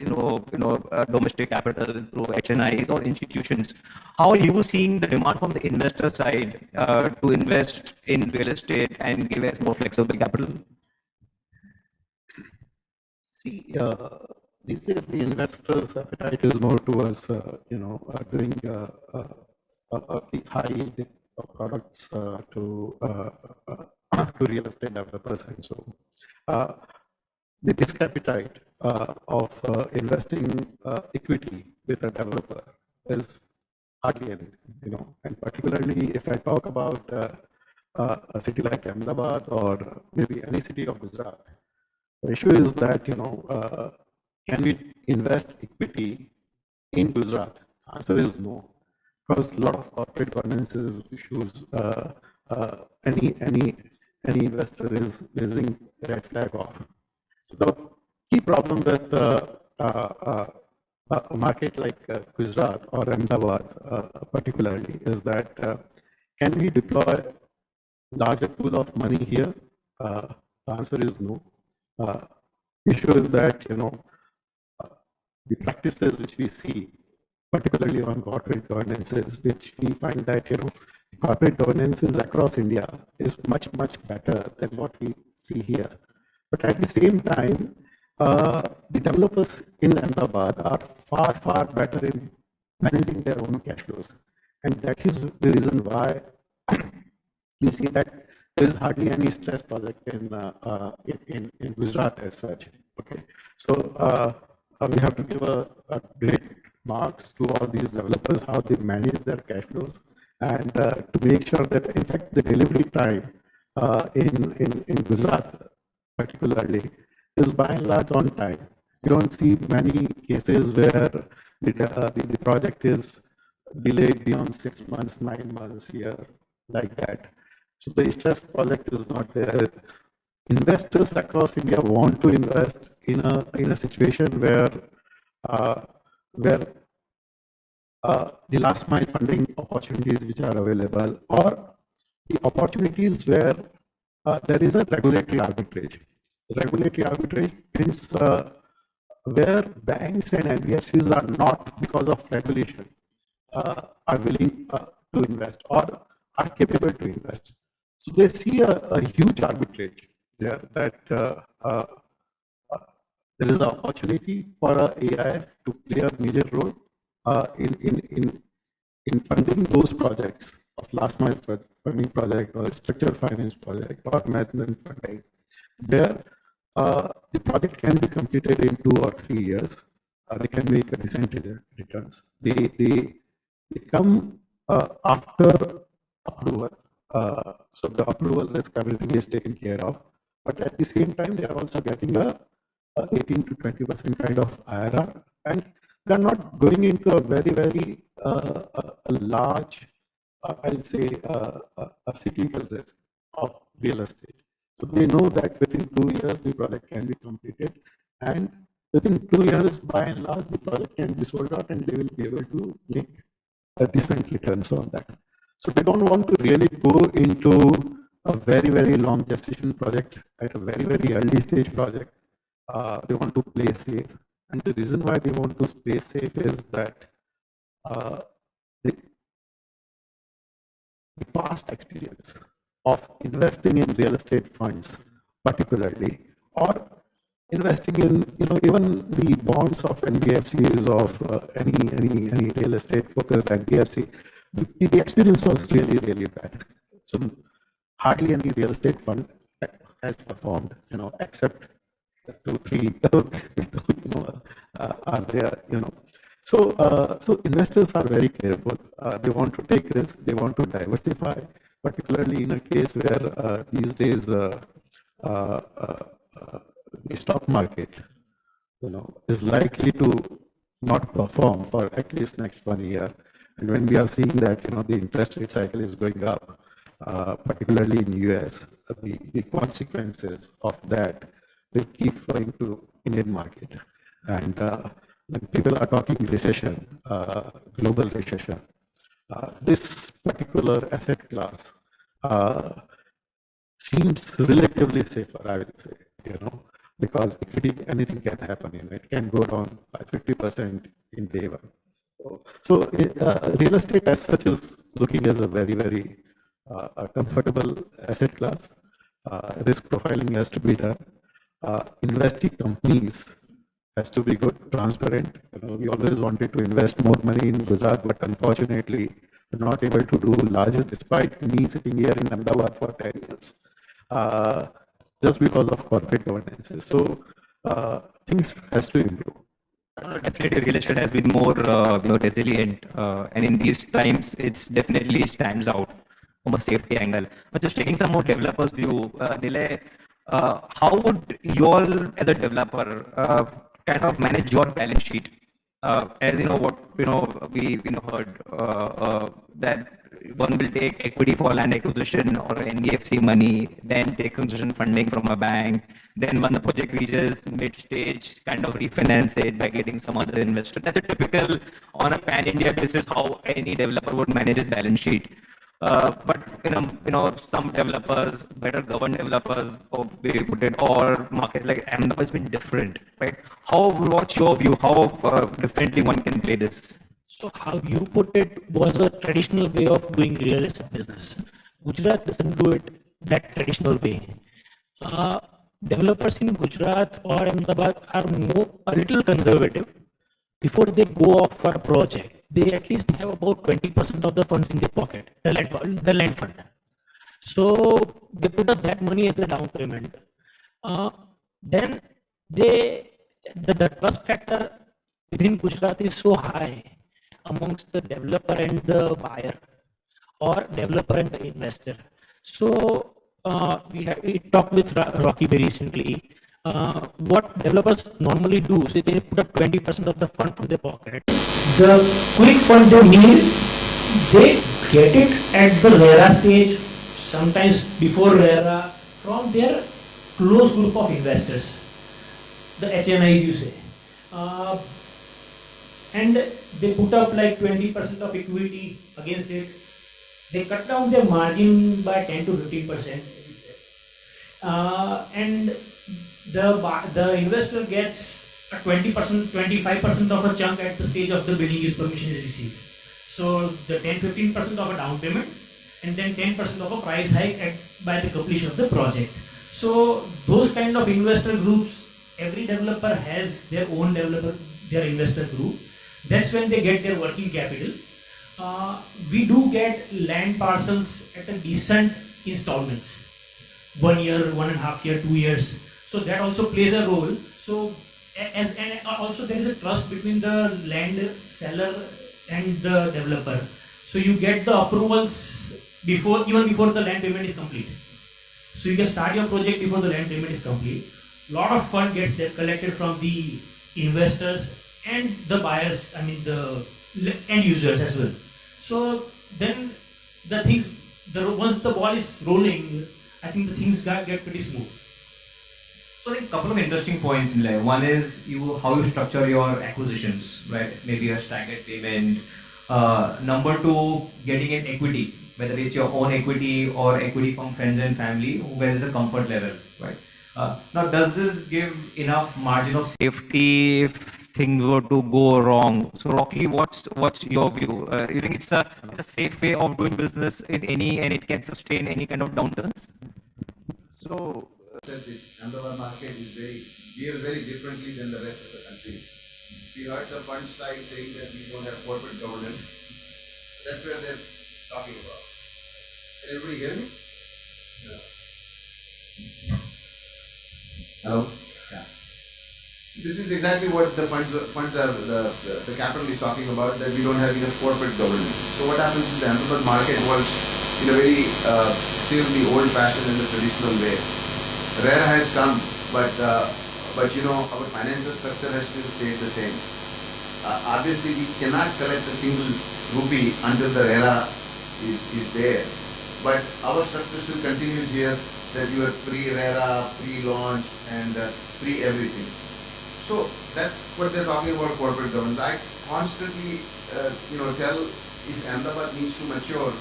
domestic capital through HNIs or institutions. How are you seeing the demand from the investor side to invest in real estate and give us more flexible capital? See, these days the investors' appetite is more towards, doing high products to real estate developers and so. The risk appetite of investing equity with a developer is hardly anything, and particularly if I talk about a city like Ahmedabad or maybe any city of Gujarat. The issue is that, can we invest equity in Gujarat? The answer is no, because a lot of corporate governance issues, any investor is raising red flag off. So the key problem with a market like Gujarat or Ahmedabad particularly is that can we deploy larger pool of money here? The answer is no. Issue is that, the practices which we see, particularly on corporate governances, which we find that, corporate governances across India is much, much better than what we see here. But at the same time, the developers in Ahmedabad are far, far better in managing their own cash flows. And that is the reason why we see that there is hardly any stress project in Gujarat as such. Okay, so we have to give a great marks to all these developers, how they manage their cash flows, and to make sure that, in fact, the delivery time in Gujarat particularly is by and large on time. You don't see many cases where the project is delayed beyond 6 months, 9 months, year, like that. So the stress project is not there. Investors across India want to invest in a situation where the last mile funding opportunities which are available, or the opportunities where there is a regulatory arbitrage. Regulatory arbitrage means where banks and NBFCs are not, because of regulation, are willing to invest or are capable to invest. So they see a huge arbitrage there, that there is an opportunity for AI to play a major role in funding those projects of last mile funding project or structured finance project or management funding, where the project can be completed in 2 or 3 years. They can make a decent returns. The they come after approval. So the approval risk, everything is taken care of. But at the same time, they are also getting a 18 to 20% kind of IRR, and they are not going into a very a large, I'll say, a cyclical risk of real estate. So they know that within 2 years the project can be completed, and within 2 years, by and large, the project can be sold out, and they will be able to make a decent returns on that. So they don't want to really go into a very long gestation project at a very early stage project. They want to play safe, and the reason why they want to play safe is that the past experience of investing in real estate funds, particularly, or investing in, even the bonds of NBFCs, of any real estate focused NBFC, the experience was really bad. So hardly any real estate fund has performed, except 2, 3, are there. So investors are very careful. They want to take risks. They want to diversify, particularly in a case where these days the stock market, is likely to not perform for at least next 1 year. And when we are seeing that, the interest rate cycle is going up, particularly in US, the consequences of that will keep flowing to Indian market. And when people are talking recession, global recession, this particular asset class seems relatively safer, I would say, because equity, anything can happen. It can go down by 50% in day one. So real estate as such is looking as a very comfortable asset class. Risk profiling has to be done. Investing companies has to be good, transparent. We always wanted to invest more money in Gujarat, but unfortunately, we're not able to do larger, despite me sitting here in Ahmedabad for 10 years, just because of corporate governance. So things has to improve. Definitely, real estate has been more, resilient, and in these times, it's definitely stands out from a safety angle. But just taking some more developers' view, Nilay, how would you all, as a developer, kind of manage your balance sheet? As we heard that one will take equity for land acquisition or NBFC money, then take acquisition funding from a bank, then when the project reaches mid-stage, kind of refinance it by getting some other investor. That's a typical, on a pan-India basis, how any developer would manage his balance sheet. But some developers, better governed developers, or markets like Ahmedabad has been different, right? What's your view? How differently one can play this? So how you put it was a traditional way of doing real estate business. Gujarat doesn't do it that traditional way. Developers in Gujarat or Ahmedabad are a little conservative. Before they go off for a project, they at least have about 20% of the funds in their pocket, the land fund. So they put up that money as a down payment. Then the trust factor within Gujarat is so high amongst the developer and the buyer, or developer and the investor. So we talked with Rocky very recently. What developers normally do is they put up 20% of the fund from their pocket. The quick fund they need, they get it at the RERA stage, sometimes before RERA, from their close group of investors, the HNIs you say. And they put up like 20% of equity against it. They cut down their margin by 10 to 15%. And the investor gets a 20%, 25% of a chunk at the stage of the building use permission is received. So the 10-15% of a down payment, and then 10% of a price hike by the completion of the project. So those kind of investor groups, every developer has their own their investor group. That's when they get their working capital. We do get land parcels at a decent installments, 1 year, 1.5 year, 2 years. So that also plays a role. So and also there is a trust between the land seller and the developer. So you get the approvals even before the land payment is complete. So you can start your project before the land payment is complete. Lot of fund gets collected from the investors and the buyers, I mean the end users as well. So then the things, once the ball is rolling, I think the things get pretty smooth. So I think a couple of interesting points in there. One is how you structure your acquisitions, right? Maybe a staggered payment. Number two, getting in equity, whether it's your own equity or equity from friends and family, where there's a comfort level, right? Now, does this give enough margin of safety if things were to go wrong? So, Rocky, what's your view? You think it's a safe way of doing business and it can sustain any kind of downturns? So, this Ahmedabad market is behaved very differently than the rest of the country. We heard the fund side saying that we don't have corporate governance. That's where they're talking about. Can everybody hear me? Yeah. Hello? Yeah. This is exactly what the funds are, the capital is talking about, that we don't have enough corporate governance. So what happens is the Ahmedabad market works in a very still the old-fashioned and the traditional way. RERA has come, but you know, our financial structure has still stayed the same. Obviously, we cannot collect a single rupee until the RERA is there. But our structure still continues here, that you are pre-RERA, pre-launch, and pre-everything. So that's what they're talking about corporate governance. I constantly, tell if Ahmedabad needs to mature,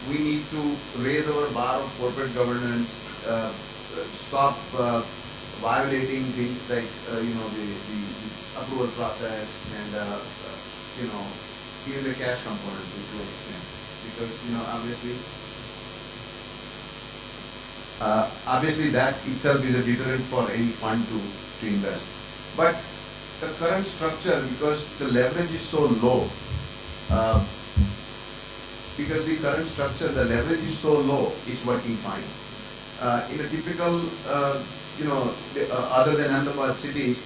we need to raise our bar of corporate governance, stop violating things like, the approval process and, even the cash component to an extent. Because, obviously that itself is a deterrent for any fund to invest. But the current structure, because the leverage is so low, it's working fine. In a typical, other than Ahmedabad cities,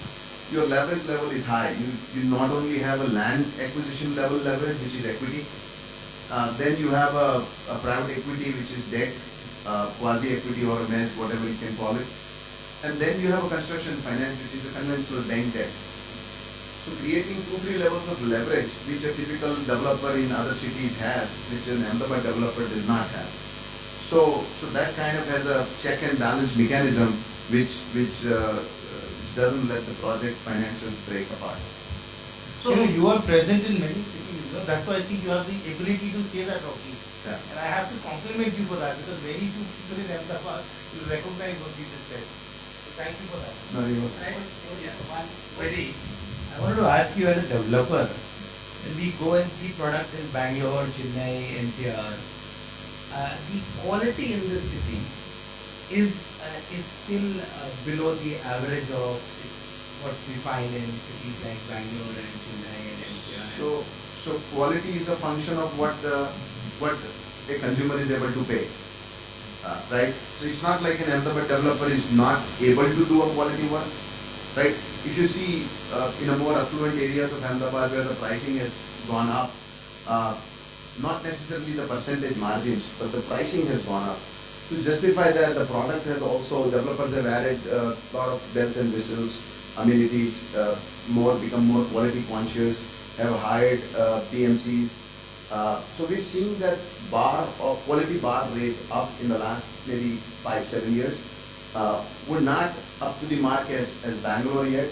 your leverage level is high. You not only have a land acquisition level leverage, which is equity, then you have a private equity, which is debt, quasi-equity or a mezz, whatever you can call it. And then you have a construction finance, which is a conventional bank debt. So creating 2-3 levels of leverage, which a typical developer in other cities has, which an Ahmedabad developer does not have. So that kind of has a check and balance mechanism, which doesn't let the project financials break apart. So you are present in many cities. That's why I think you have the ability to say that, Rocky. Yeah. And I have to compliment you for that, because very few people in Ahmedabad will recognize what you just said. So thank you for that. No, you're I wanted to ask you as a developer, when we go and see products in Bangalore, Chennai, NCR, the quality in this city is still below the average of what we find in cities like Bangalore and Chennai and NCR. So quality is a function of what a consumer is able to pay, right? So it's not like an Ahmedabad developer is not able to do a quality work, right? If you see in a more affluent areas of Ahmedabad where the pricing has gone up, not necessarily the percentage margins, but the pricing has gone up. To justify that, the product has also, developers have added a lot of bells and whistles, amenities, become more quality conscious, have hired PMCs. So we've seen that quality bar raise up in the last maybe 5-7 years. We're not up to the mark as Bangalore yet,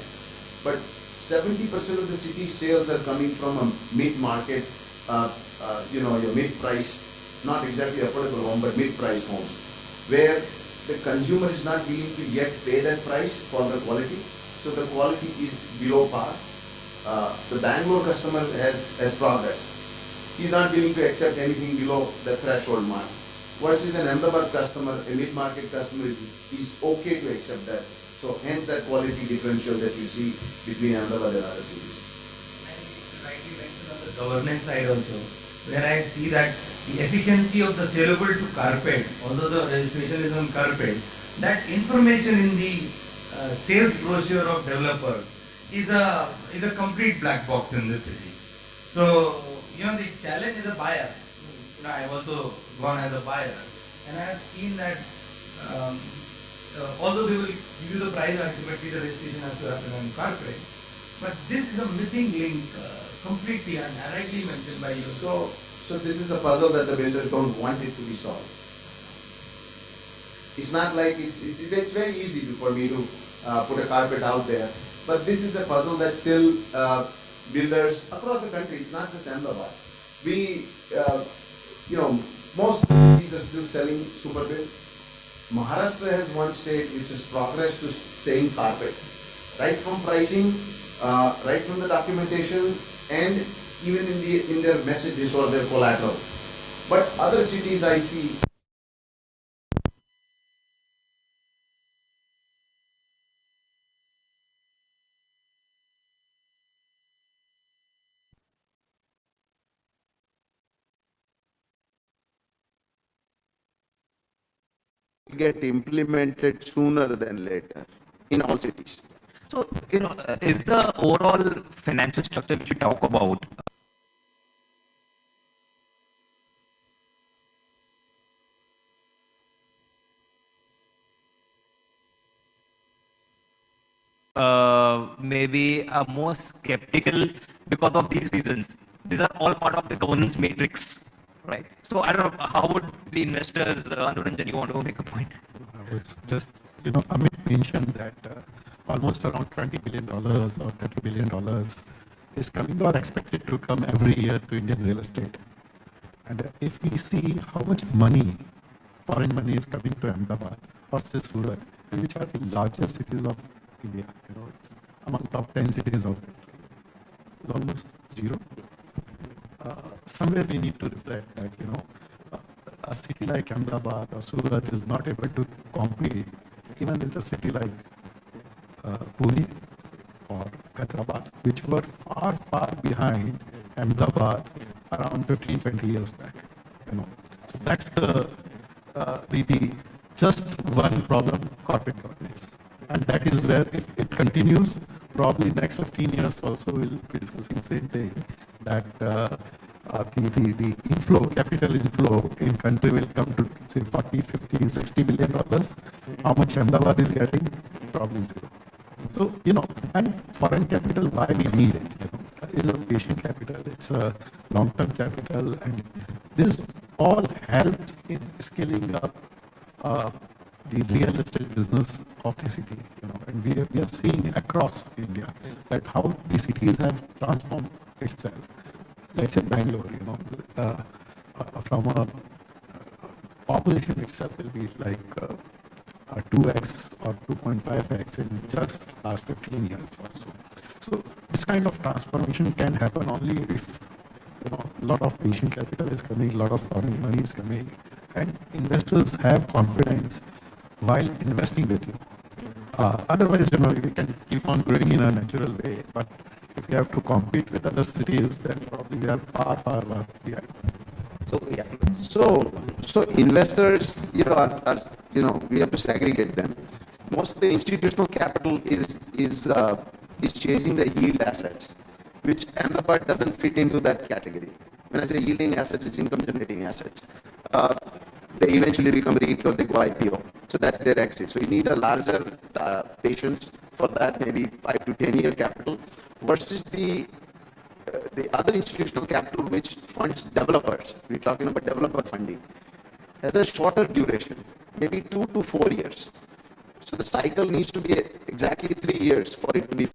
but 70% of the city sales are coming from a mid-market, your mid-price, not exactly affordable home, but mid-price homes, where the consumer is not willing to yet pay that price for the quality, so the quality is below par. The Bangalore customer has progressed. He's not willing to accept anything below the threshold mark. Versus an Ahmedabad customer, a mid-market customer is okay to accept that. So hence that quality differential that you see between Ahmedabad and other cities. Rightly mentioned on the governance side also, where I see that the efficiency of the saleable to carpet, although the registration is on carpet, that information in the sales brochure of developer is a complete black box in this city. So, the challenge is a buyer. I've also gone as a buyer, and I have seen that although they will give you the price, ultimately the registration has to happen on corporate. But this is a missing link completely and rightly mentioned by you. So this is a puzzle that the builders don't want it to be solved. It's not like it's very easy for me to put a carpet out there, but this is a puzzle that still builders across the country. It's not just Ahmedabad. We, most cities are still selling super build. Maharashtra has one state which has progressed to saying carpet, right from pricing, right from the documentation, and even in their messages or their collateral. But other cities I see get implemented sooner than later in all cities. So, is the overall financial structure which you talk about maybe more skeptical because of these reasons? These are all part of the governance matrix, right? So I don't know, how would the investors, Anuranjan, you want to make a point? I was just, Amit mentioned that almost around $20 billion or $30 billion is coming or expected to come every year to Indian real estate. And if we see how much money, foreign money is coming to Ahmedabad or say Surat, which are the largest cities of India, it's among top 10 cities of it's almost zero. Somewhere we need to reflect that, a city like Ahmedabad or Surat is not able to compete even with a city like Pune or Hyderabad, which were far, far behind Ahmedabad around 15, 20 years back. So that's the just one problem, corporate governance. And that is where if it continues, probably next 15 years also we'll be discussing the same thing, that the inflow, capital inflow in country will come to say 40, 50, $60 billion. How much Ahmedabad is getting? Probably zero. So, and foreign capital, why we need it? Is a patient capital, it's a long-term capital, and this all helps in scaling up the real estate business of the city. And we are seeing across India that how the cities have transformed itself. Let's say Bangalore, from a population itself will be like 2x or 2.5x in just last 15 years or so. So this kind of transformation can happen only if a lot of patient capital is coming, a lot of foreign money is coming, and investors have confidence while investing with you. Otherwise, we can keep on growing in a natural way, but if we have to compete with other cities, then probably we are far, far behind. So yeah. So investors, we have to segregate them. Most of the institutional capital is chasing the yield assets, which Ahmedabad doesn't fit into that category. When I say yielding assets, it's income generating assets. They eventually become REIT or they go IPO. So that's their exit. So you need a larger patience for that, maybe 5 to 10 year capital, versus the other institutional capital which funds developers. We're talking about developer funding. Has a shorter duration, maybe 2 to 4 years. So the cycle needs to be exactly 3 years for it to be.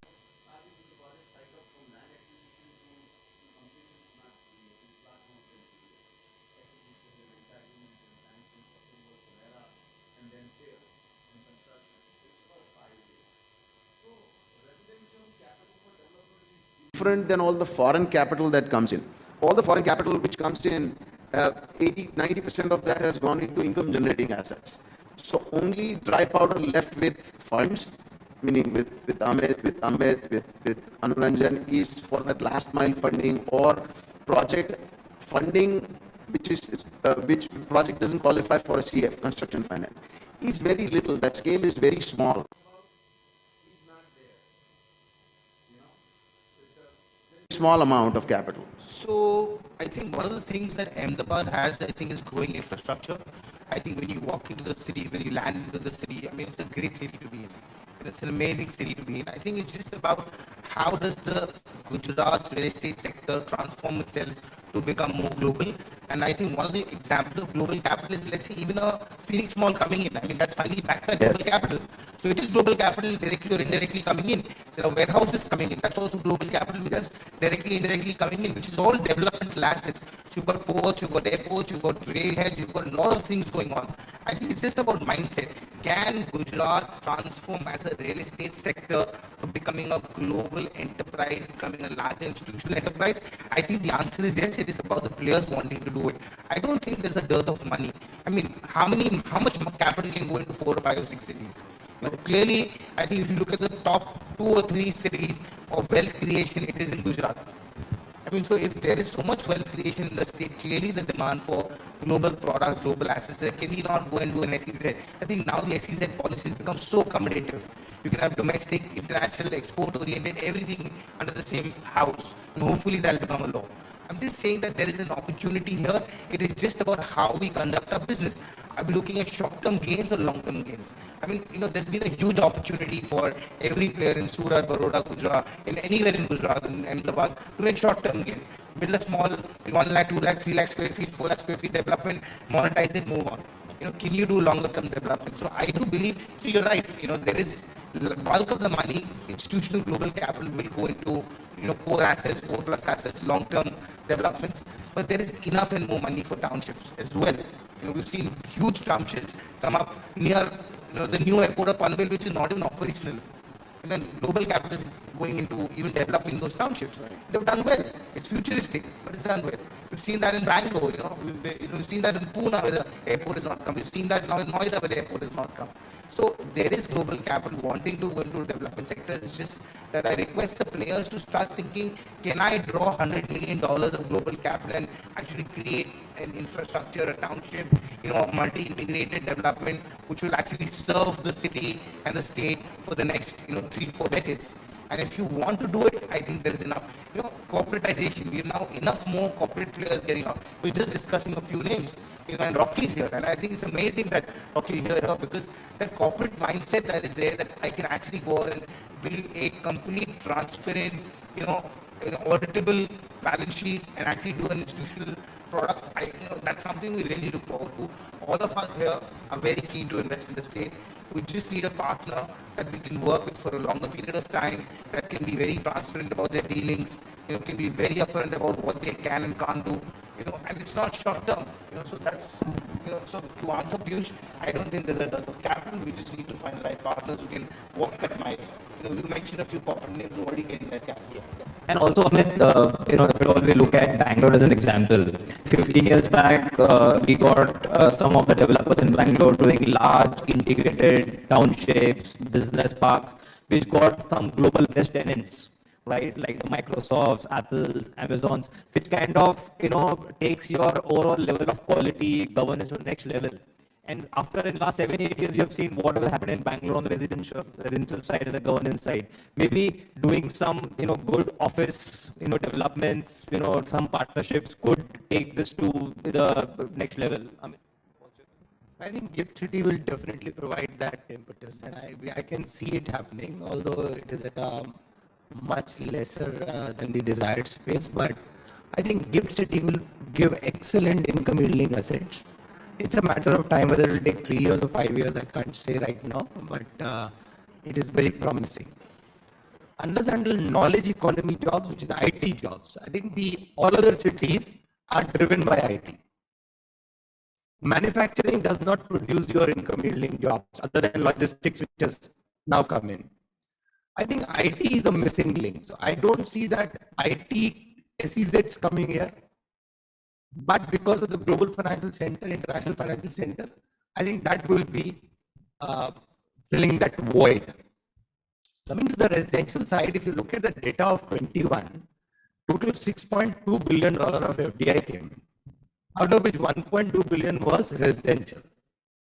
Different than all the foreign capital that comes in. All the foreign capital which comes in, 90% of that has gone into income generating assets. So only dry powder left with funds, meaning with Amit, with Anuranjan, is for that last mile funding or project funding, which project doesn't qualify for a CF, construction finance. Is very little. That scale is very small. small amount of capital. So I think one of the things that Ahmedabad has, I think, is growing infrastructure. I think when you walk into the city, when you land into the city, I mean, it's a great city to be in. It's an amazing city to be in. I think it's just about how does the Gujarat real estate sector transform itself to become more global. And I think one of the examples of global capital is, let's say, even a Phoenix Mall coming in. I mean, that's finally backed by global capital. So it is global capital directly or indirectly coming in. There are warehouses coming in. That's also global capital because directly, indirectly coming in, which is all developmental assets. So you've got ports, you've got airports, you've got railheads, you've got a lot of things going on. I think it's just about mindset. Can Gujarat transform as a real estate sector to becoming a global enterprise, becoming a large institutional enterprise? I think the answer is yes. It is about the players wanting to do it. I don't think there's a dearth of money. I mean, how much capital can go into 4 or 5 or 6 cities? Now, clearly, I think if you look at the top 2 or 3 cities of wealth creation, it is in Gujarat. I mean, so if there is so much wealth creation in the state, clearly the demand for global products, global assets, can we not go and do an SEZ? I think now the SEZ policy has become so accommodative. You can have domestic, international, export-oriented, everything under the same house. And hopefully that will become a law. I'm just saying that there is an opportunity here. It is just about how we conduct our business. Are we looking at short-term gains or long-term gains? I mean, there's been a huge opportunity for every player in Surat, Baroda, Gujarat, in anywhere in Gujarat and Ahmedabad to make short-term gains. Build a small 1 lakh, 2 lakh, 3 lakh square feet, 4 lakh square feet development, monetize it, move on. Can you do longer-term development? So I do believe, so you're right, there is bulk of the money, institutional global capital will go into core assets, core plus assets, long-term developments, but there is enough and more money for townships as well. We've seen huge townships come up near the new airport of Panvel, which is not even operational. And then global capital is going into even developing those townships. They've done well. It's futuristic, but it's done well. We've seen that in Bangalore, we've seen that in Pune where the airport is not come. We've seen that now in Noida where the airport is not come. So there is global capital wanting to go into the development sector. It's just that I request the players to start thinking, can I draw $100 million of global capital and actually create an infrastructure, a township, multi-integrated development, which will actually serve the city and the state for the next, 3-4 decades. And if you want to do it, I think there is enough, corporatization. We have now enough more corporate players getting out. We're just discussing a few names, and Rocky's here. And I think it's amazing that Rocky is here because that corporate mindset that is there, that I can actually go out and build a complete, transparent, auditable balance sheet and actually do an institutional product. That's something we really look forward to. All of us here are very keen to invest in the state. We just need a partner that we can work with for a longer period of time, that can be very transparent about their dealings, can be very upfront about what they can and can't do, and it's not short term, so that's, so to answer Piyush, I don't think there's a dearth of capital. We just need to find the right partners who can walk that mile. You mentioned a few corporate names already getting that capital. And also, Amit, if at all we look at Bangalore as an example, 15 years back, we got some of the developers in Bangalore doing large integrated townships, business parks, which got some global best tenants, right? Like the Microsofts, Apples, Amazons, which kind of, takes your overall level of quality governance to the next level. And after in the last 7-8 years, you have seen what will happen in Bangalore on the residential side and the governance side. Maybe doing some, good office, developments, some partnerships could take this to the next level. I think Gift City will definitely provide that impetus, and I can see it happening, although it is at a much lesser than the desired space. But I think Gift City will give excellent income yielding assets. It's a matter of time whether it will take 3 years or 5 years. I can't say right now, but it is very promising. Unless until knowledge economy jobs, which is IT jobs, I think all other cities are driven by IT. Manufacturing does not produce your income yielding jobs other than logistics, which has now come in. I think IT is a missing link. So I don't see that IT SEZs coming here. But because of the global financial center, international financial center, I think that will be filling that void. Coming to the residential side, if you look at the data of 21, total $6.2 billion of FDI came in, out of which 1.2 billion was residential,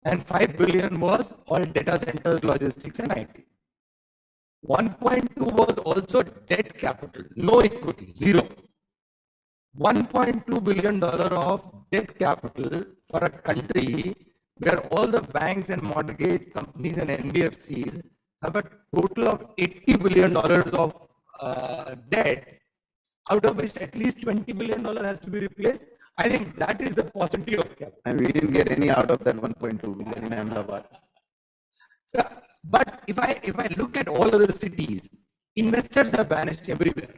and 5 billion was all data centers, logistics, and IT. 1.2 was also debt capital, no equity, zero. $1.2 billion of debt capital for a country where all the banks and mortgage companies and NBFCs have a total of $80 billion of debt, out of which at least $20 billion has to be replaced. I think that is the paucity of capital. And we didn't get any out of that 1.2 billion in Ahmedabad. So, but if I look at all other cities, investors have vanished everywhere.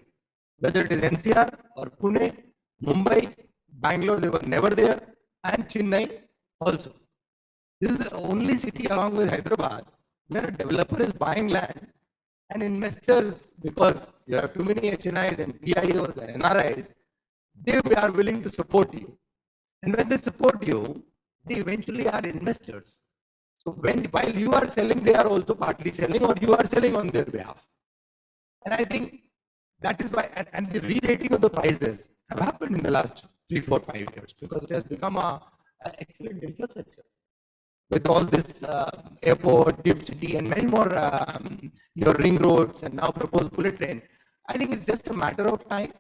Whether it is NCR or Pune, Mumbai, Bangalore, they were never there, and Chennai also. This is the only city along with Hyderabad where a developer is buying land and investors, because you have too many HNIs and PIOs and NRIs, they are willing to support you. And when they support you, they eventually are investors. So while you are selling, they are also partly selling, or you are selling on their behalf. And I think that is why, and the re-rating of the prices have happened in the last 3, 4, 5 years, because it has become an excellent infrastructure. With all this airport, deep city, and many more your ring roads, and now proposed bullet train, I think it's just a matter of time.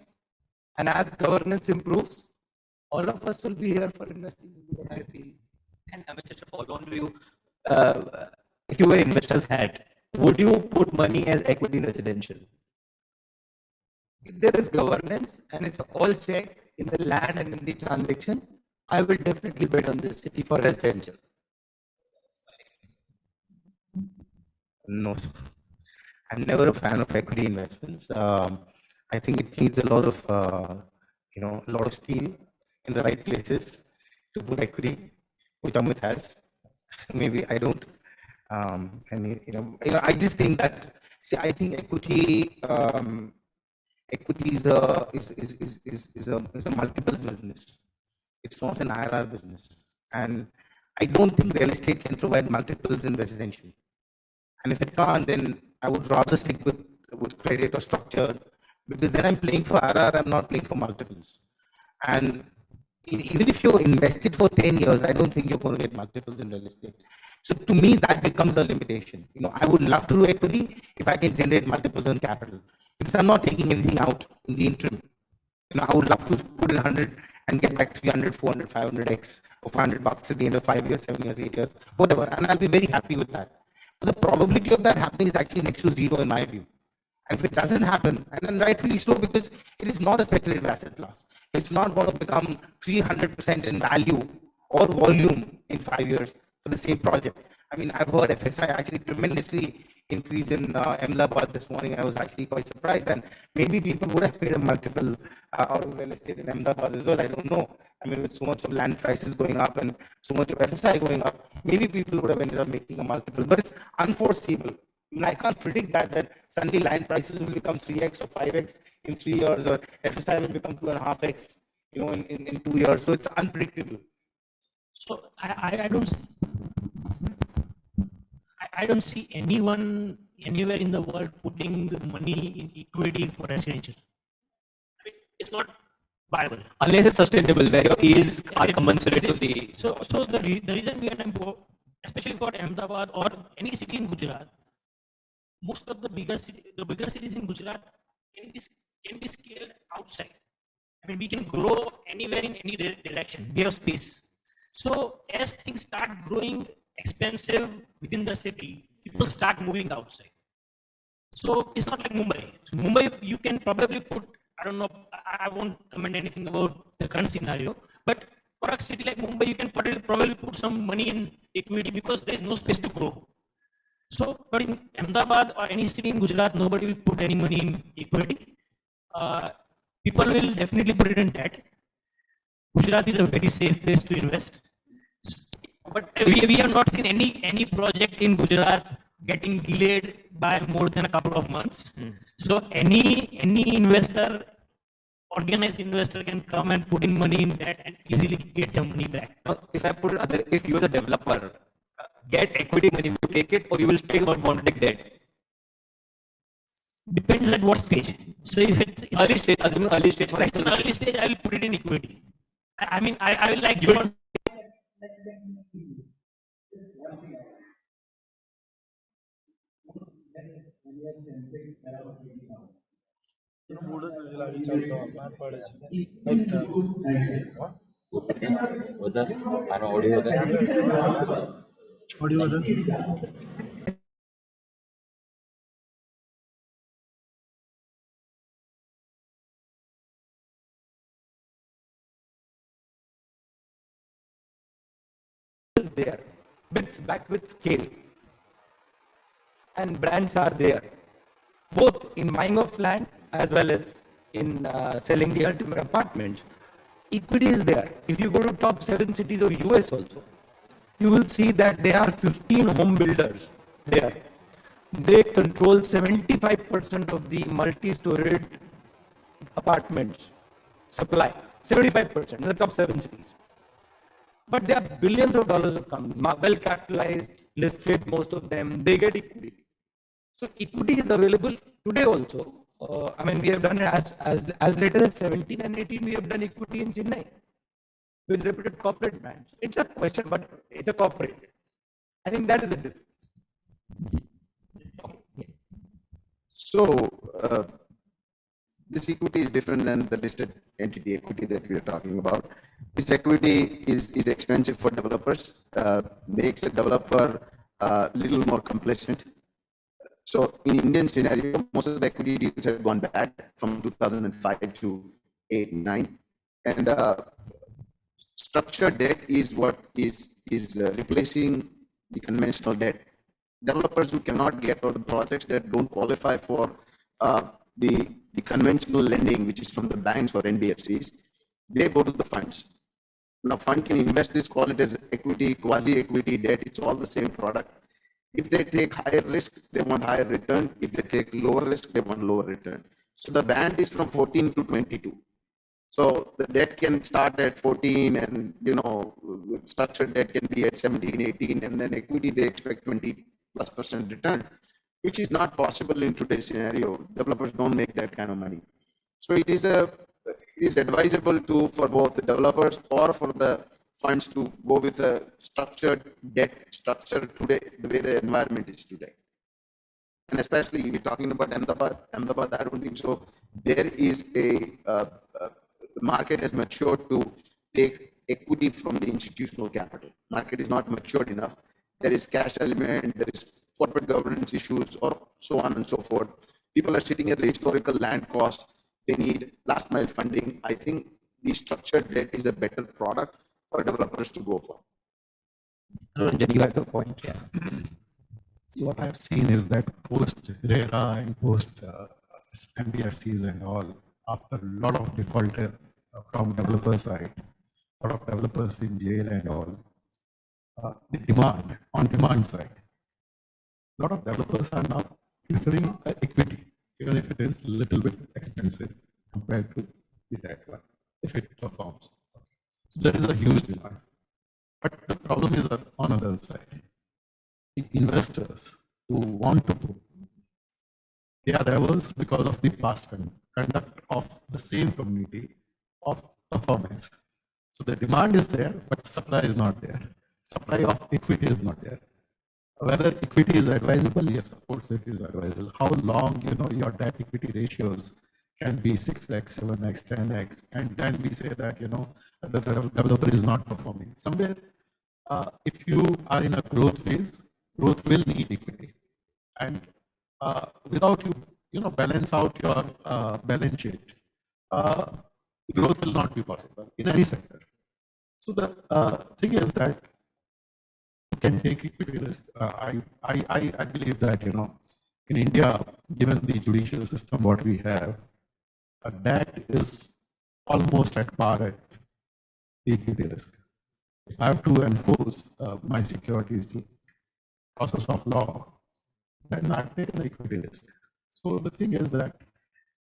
And as governance improves, all of us will be here for investing. I feel. And Amit, just to follow on to you, if you were investors hat, would you put money as equity in residential? If there is governance and it's all checked in the land and in the transaction, I will definitely bet on this city for residential. No, I'm never a fan of equity investments. I think it needs a lot of, a lot of steel in the right places to put equity, which Amit has. Maybe I don't. I just think that. See, I think equity, equity is a multiples business. It's not an IRR business, and I don't think real estate can provide multiples in residential. And if it can't, then I would rather stick with credit or structure, because then I'm playing for IRR, I'm not playing for multiples. And even if you're invested for 10 years, I don't think you're going to get multiples in real estate. So to me, that becomes a limitation. I would love to do equity if I can generate multiples on capital, because I'm not taking anything out in the interim. I would love to put in 100 and get back 300, 400, 500x or $500 at the end of 5 years, 7 years, 8 years, whatever. And I'll be very happy with that. But the probability of that happening is actually next to zero in my view. And if it doesn't happen, and then rightfully so, because it is not a speculative asset class. It's not going to become 300% in value or volume in 5 years for the same project. I mean, I've heard FSI actually tremendously increase in Ahmedabad this morning. I was actually quite surprised, and maybe people would have paid a multiple out of real estate in Ahmedabad as well. I don't know. I mean, with so much of land prices going up and so much of FSI going up, maybe people would have ended up making a multiple, but it's unforeseeable. I mean, I can't predict that suddenly land prices will become 3x or 5x in 3 years, or FSI will become 2.5x, in 2 years. So it's unpredictable. So I don't see anyone anywhere in the world putting money in equity for residential. I mean, it's not viable. Unless it's sustainable, where your yields are commensurate to the. So the reason we are, especially for Ahmedabad or any city in Gujarat, most of the bigger cities in Gujarat can be scaled outside. I mean, we can grow anywhere in any direction. We have space. So as things start growing expensive within the city, people start moving outside. So it's not like Mumbai. So Mumbai, you can probably put, I don't know, I won't comment anything about the current scenario, but for a city like Mumbai, you can probably put some money in equity because there is no space to grow. So, but in Ahmedabad or any city in Gujarat, nobody will put any money in equity. People will definitely put it in debt. Gujarat is a very safe place to invest. But we have not seen any project in Gujarat getting delayed by more than a couple of months. So any investor, organized investor, can come and put in money in that and easily get the money back. If you're the developer, get equity money, you take it, or you will still want to take debt. Depends at what stage. So if it's early stage, assuming early stage for acquisition. Early stage, I will put it in equity. I mean, I will like your. is there, backed with scale, and brands are there, both in buying of land as well as in selling the ultimate apartments. Equity is there. If you go to top 7 cities of US also, you will see that there are 15 home builders there. They control 75% of the multi-storied apartments supply. 75% in the top 7 cities. But there are billions of dollars of companies, well capitalized, listed, most of them, they get equity. So equity is available today also. I mean, we have done it as late as 17 and 18, we have done equity in Chennai with reputed corporate brands. It's a question, but it's a corporate. I think that is the difference. So, this equity is different than the listed entity equity that we are talking about. This equity is expensive for developers, makes a developer little more complacent. So in Indian scenario, most of the equity deals have gone bad from 2005 to 8, 9. And structured debt is what is replacing the conventional debt. Developers who cannot get, or the projects that don't qualify for the conventional lending, which is from the banks or NBFCs, they go to the funds. Now, fund can invest this, call it as equity, quasi-equity, debt, it's all the same product. If they take higher risk, they want higher return. If they take lower risk, they want lower return. So the band is from 14 to 22. So the debt can start at 14 and, structured debt can be at 17, 18, and then equity, they expect 20+% return, which is not possible in today's scenario. Developers don't make that kind of money. So it is advisable for both the developers or for the funds to go with a structured debt structure today, the way the environment is today. And especially if you're talking about Ahmedabad, I don't think so. There is the market has matured to take equity from the institutional capital. Market is not matured enough. There is cash element, there is corporate governance issues, or so on and so forth. People are sitting at the historical land cost. They need last mile funding. I think the structured debt is a better product for developers to go for. Ranjan, you have a point, yeah. See, what I've seen is that post RERA and post MBFCs and all, after a lot of default from developer side, a lot of developers in jail and all, the demand, on demand side, a lot of developers are now preferring equity, even if it is a little bit expensive compared to the debt one, if it performs. So there is a huge demand. But the problem is on the other side. The investors who want to go, they are averse because of the past conduct of the same community of performance. So the demand is there, but supply is not there. Supply of equity is not there. Whether equity is advisable, yes, of course it is advisable. How long, your debt equity ratios can be 6x, 7x, 10x, and then we say that, the developer is not performing. Somewhere, if you are in a growth phase, growth will need equity. And without you balance out your balance sheet, growth will not be possible in any sector. So the thing is that you can take equity risk. I believe that, in India, given the judicial system what we have, debt is almost at par at the equity risk. If I have to enforce my securities to process of law, then I take an equity risk. So the thing is that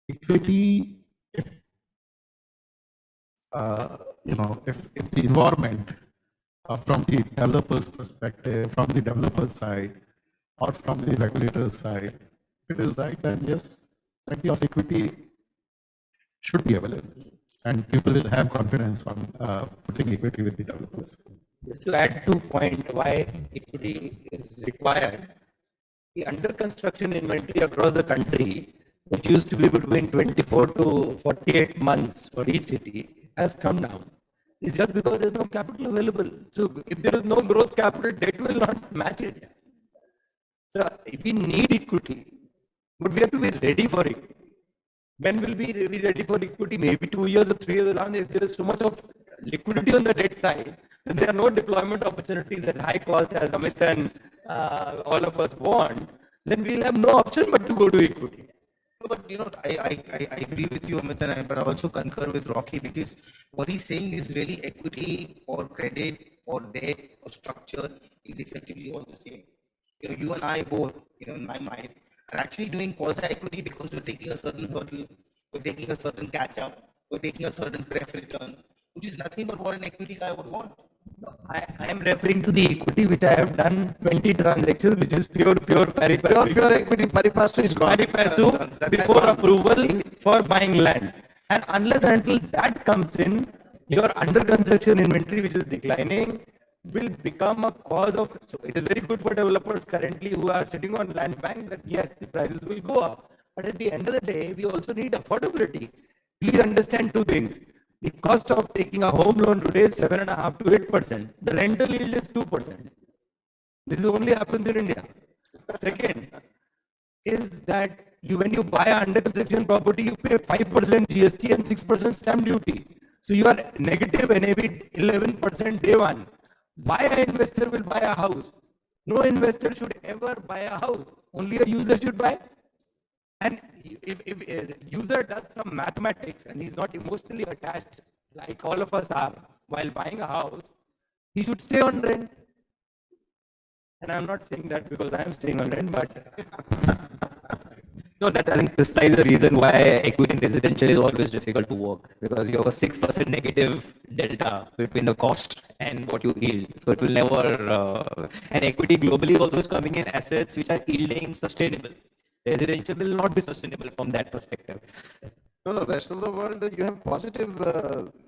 equity, if the environment from the developer's perspective, from the developer side, or from the regulator side, if it is right, then yes, plenty of equity should be available, and people will have confidence on putting equity with the developers. Just to add to point why equity is required, the under construction inventory across the country, which used to be between 24 to 48 months for each city, has come down. It's just because there's no capital available. So if there is no growth capital, debt will not match it. So we need equity, but we have to be ready for it. When will we be ready for equity? Maybe 2 years or 3 years along. If there is so much of liquidity on the debt side, then there are no deployment opportunities at high cost as Amit and all of us want, then we'll have no option but to go to equity. But I agree with you, Amit, but I also concur with Rocky, because what he's saying is really equity or credit or debt or structure is effectively all the same. You and I both, in my mind, are actually doing quasi-equity because we're taking a certain hurdle, we're taking a certain catch-up, we're taking a certain pref return, which is nothing but what an equity guy would want. I am referring to the equity which I have done 20 transactions, which is pure pari passu. Pure equity, pari passu is gone. Pari passu before approval for buying land. And unless and until that comes in, your under construction inventory, which is declining, will become a cause of. So it is very good for developers currently who are sitting on land bank that yes, the prices will go up. But at the end of the day, we also need affordability. Please understand two things. The cost of taking a home loan today is 7.5 to 8%. The rental yield is 2%. This only happens in India. Second is that when you buy an under construction property, you pay 5% GST and 6% stamp duty. So you are negative NAV 11% day one. Why an investor will buy a house? No investor should ever buy a house. Only a user should buy. And if a user does some mathematics and he's not emotionally attached like all of us are while buying a house, he should stay on rent. And I'm not saying that because I am staying on rent, but no, that I think this is the reason why equity in residential is always difficult to work, because you have a 6% negative delta between the cost and what you yield. So it will never, and equity globally also is coming in assets which are yielding sustainable. Residential will not be sustainable from that perspective. No, rest of the world, you have positive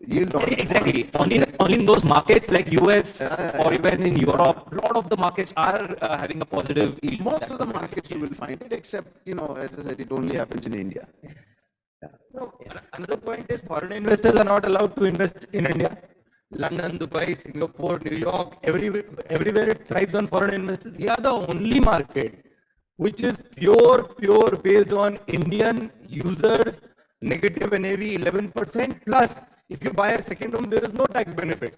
yield on Exactly. Only in those markets like US or even in Europe, a lot of the markets are having a positive yield. Most of the markets you will find it, except, as I said, it only happens in India. No, another point is foreign investors are not allowed to invest in India. London, Dubai, Singapore, New York, everywhere it thrives on foreign investors. We are the only market which is pure based on Indian users, negative NAV 11% plus. If you buy a second home, there is no tax benefit.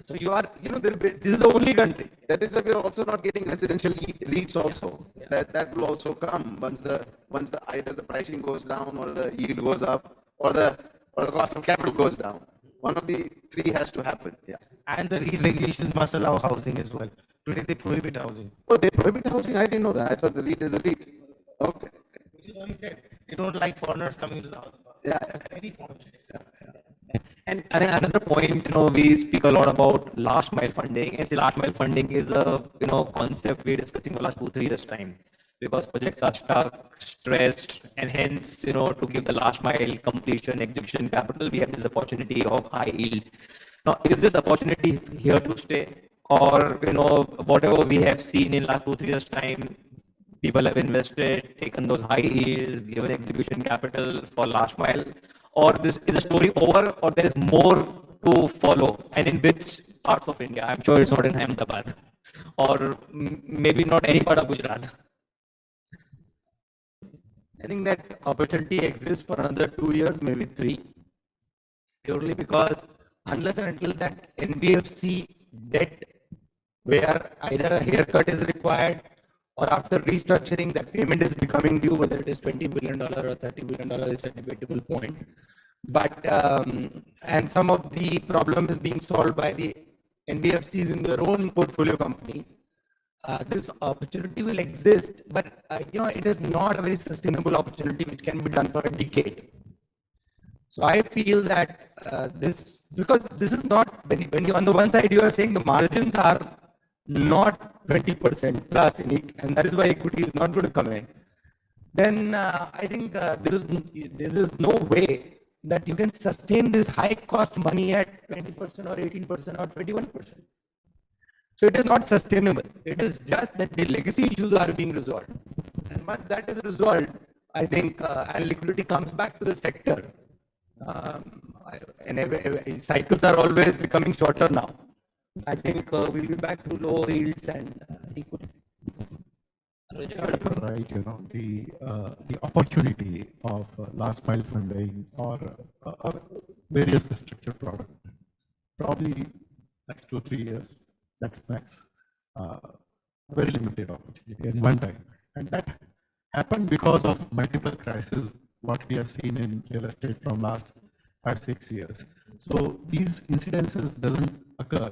So you are, this is the only country. That is why we are also not getting residential REITs also. Yeah. That will also come once either the pricing goes down or the yield goes up or the cost of capital goes down. One of the three has to happen. Yeah. And the REIT regulations must allow housing as well. Today they prohibit housing. Oh, they prohibit housing? I didn't know that. I thought the REIT is a REIT. Okay. He said they don't like foreigners coming to the house. Yeah. Any foreign. And another point, we speak a lot about last mile funding. And last mile funding is a concept we're discussing for the last 2-3 years time, because projects are stuck, stressed, and hence to give the last mile completion execution capital, we have this opportunity of high yield. Now, is this opportunity here to stay, or whatever we have seen in last 2-3 years time? People have invested, taken those high yields, given execution capital for last mile, or this is a story over, or there is more to follow, and in which parts of India? I'm sure it's not in Ahmedabad, or maybe not any part of Gujarat. I think that opportunity exists for another 2 years, maybe 3, purely because unless and until that NBFC debt, where either a haircut is required or after restructuring that payment is becoming due, whether it is $20 billion or $30 billion, is a debatable point. But, and some of the problem is being solved by the NBFCs in their own portfolio companies. This opportunity will exist, but it is not a very sustainable opportunity which can be done for a decade. So I feel that because this is not, when you on the one side you are saying the margins are not 20% plus in it, and that is why equity is not going to come in, then I think there is no way that you can sustain this high cost money at 20% or 18% or 21%. So it is not sustainable. It is just that the legacy issues are being resolved. And once that is resolved, I think, and liquidity comes back to the sector, cycles are always becoming shorter now. I think we'll be back to low yields and equity. Right, the opportunity of last mile funding or various structured product, probably next 2 or 3 years, that's max. Very limited opportunity in one time, and that happened because of multiple crises. What we have seen in real estate from last 5-6 years. So these incidences doesn't occur,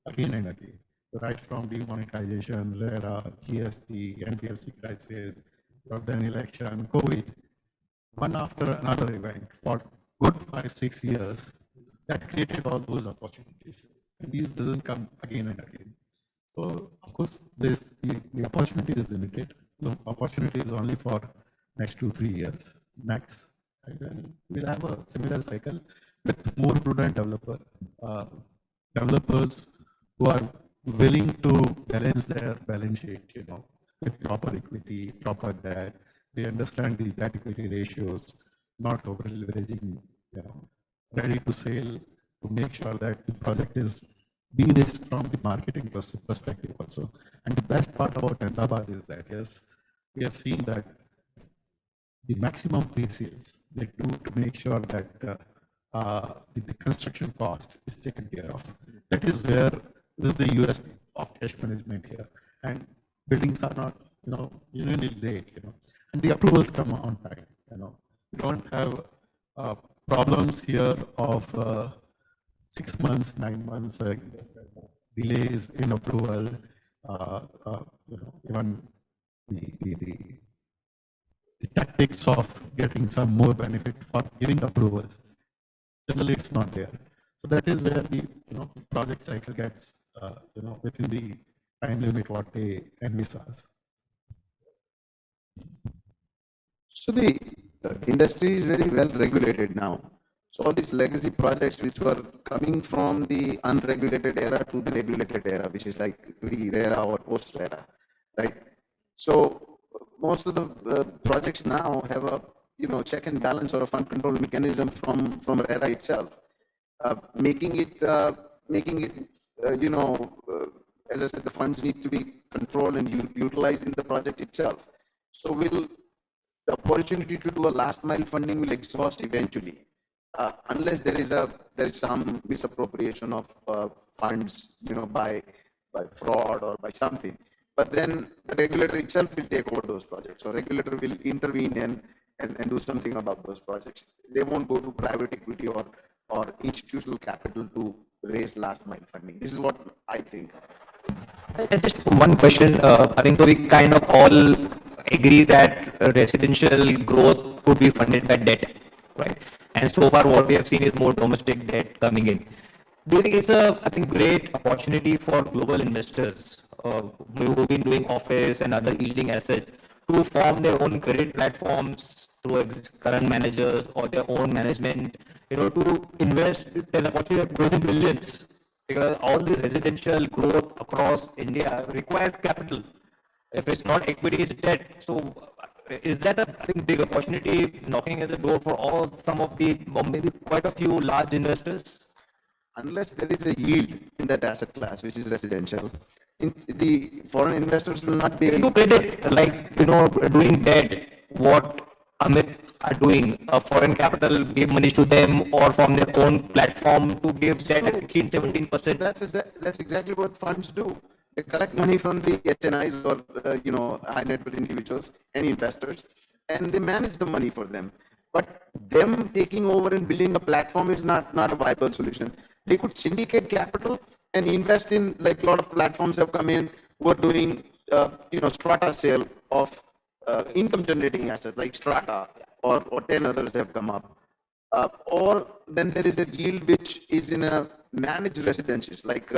again and again. Right from demonetization, RERA, GST, NBFC crisis, then election, COVID, one after another event for good 5-6 years, that created all those opportunities. And these doesn't come again and again. So of course, the opportunity is limited. The opportunity is only for next 2-3 years max, and then we'll have a similar cycle with more prudent developers who are willing to balance their balance sheet, with proper equity, proper debt. They understand the debt equity ratios, not over leveraging, ready to sell, to make sure that the project is de-risked from the marketing perspective also. And the best part about Ahmedabad is that, yes, we have seen that the maximum pre-sales they do to make sure that the construction cost is taken care of. That is where this is the USP of cash management here. And buildings are not, genuinely late, and the approvals come on time. We don't have problems here of 6 months, 9 months delays in approval. Even the tactics of getting some more benefit for giving approvals, generally it's not there. So that is where the project cycle gets within the time limit what they envisage. So the industry is very well regulated now. So all these legacy projects which were coming from the unregulated era to the regulated era, which is like re-RERA or post-RERA, right? So most of the projects now have a check and balance or a fund control mechanism from RERA itself, making it as I said, the funds need to be controlled and utilized in the project itself. So the opportunity to do a last mile funding will exhaust eventually, unless there is some misappropriation of funds, by fraud or by something. But then the regulator itself will take over those projects. So regulator will intervene and do something about those projects. They won't go to private equity or institutional capital to raise last mile funding. This is what I think. Just one question. I think so we kind of all agree that residential growth could be funded by debt, right? And so far what we have seen is more domestic debt coming in. Do you think it's a great opportunity for global investors who've been doing office and other yielding assets to form their own credit platforms through current managers or their own management, to invest an opportunity that grows in billions? Because all this residential growth across India requires capital. If it's not equity, it's debt. So is that a big opportunity knocking at the door for some of the, or maybe quite a few large investors? Unless there is a yield in that asset class, which is residential, the foreign investors will not be able to credit, like, doing debt, what Amit are doing, foreign capital give money to them or from their own platform to give debt at 16-17%. That's exactly what funds do. They collect money from the HNIs or high net worth individuals and investors, and they manage the money for them. But them taking over and building a platform is not a viable solution. They could syndicate capital and invest in, like a lot of platforms have come in who are doing strata sale of income generating assets like strata, or 10 others have come up. Or then there is a yield which is in a managed residences like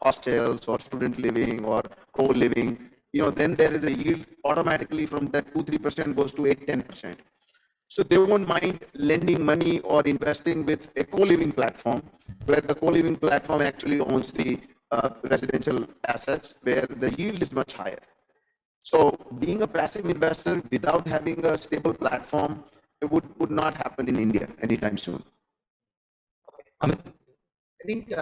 hostels or student living or co-living. Then there is a yield automatically from that 2-3% goes to 8-10%. So they won't mind lending money or investing with a co-living platform, where the co-living platform actually owns the residential assets where the yield is much higher. So being a passive investor without having a stable platform, it would not happen in India anytime soon. I think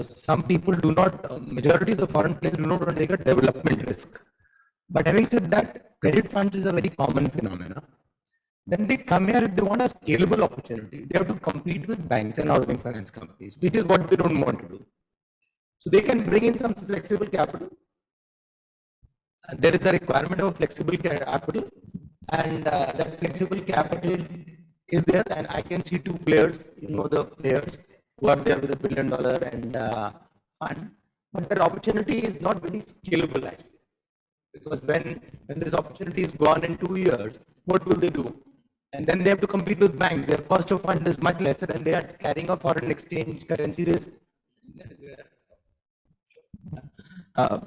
some people do not, majority of the foreign players do not want to take a development risk. But having said that, credit funds is a very common phenomenon. When they come here, if they want a scalable opportunity, they have to compete with banks and housing finance companies, which is what they don't want to do. So they can bring in some flexible capital. There is a requirement of flexible capital, and that flexible capital is there. And I can see two players, the players who are there with $1 billion and fund, but that opportunity is not very scalable actually. Because when this opportunity is gone in 2 years, what will they do? And then they have to compete with banks. Their cost of fund is much lesser, and they are carrying a foreign exchange currency risk. I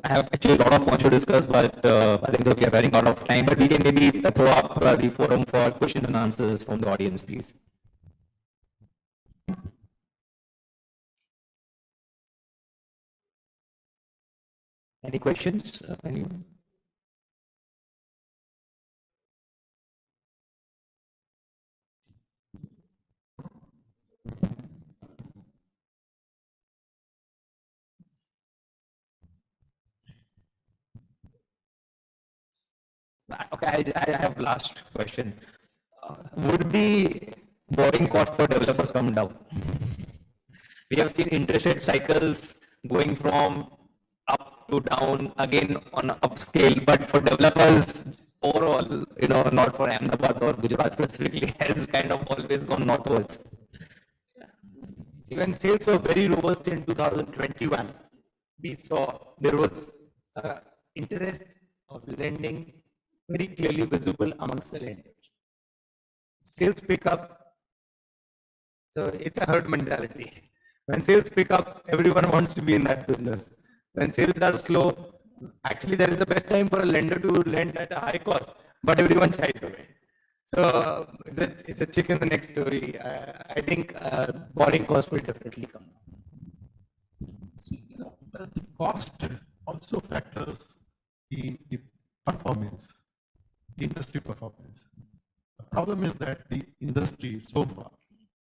have actually a lot of points to discuss, but I think that we are running out of time. But we can maybe throw up the forum for questions and answers from the audience, please. Any questions? Anyone? Okay, I have last question. Would the borrowing cost for developers come down? We have seen interest rate cycles going from up to down again on an upscale, but for developers overall, not for Ahmedabad or Gujarat specifically, has kind of always gone northwards. When sales were very robust in 2021, we saw there was interest of lending very clearly visible amongst the lenders. Sales pick up, so it's a herd mentality. When sales pick up, everyone wants to be in that business. When sales are slow, actually that is the best time for a lender to lend at a high cost, but everyone shies away. So it's a chicken and egg story. I think borrowing cost will definitely come down. The cost also factors the performance, the industry performance. The problem is that the industry so far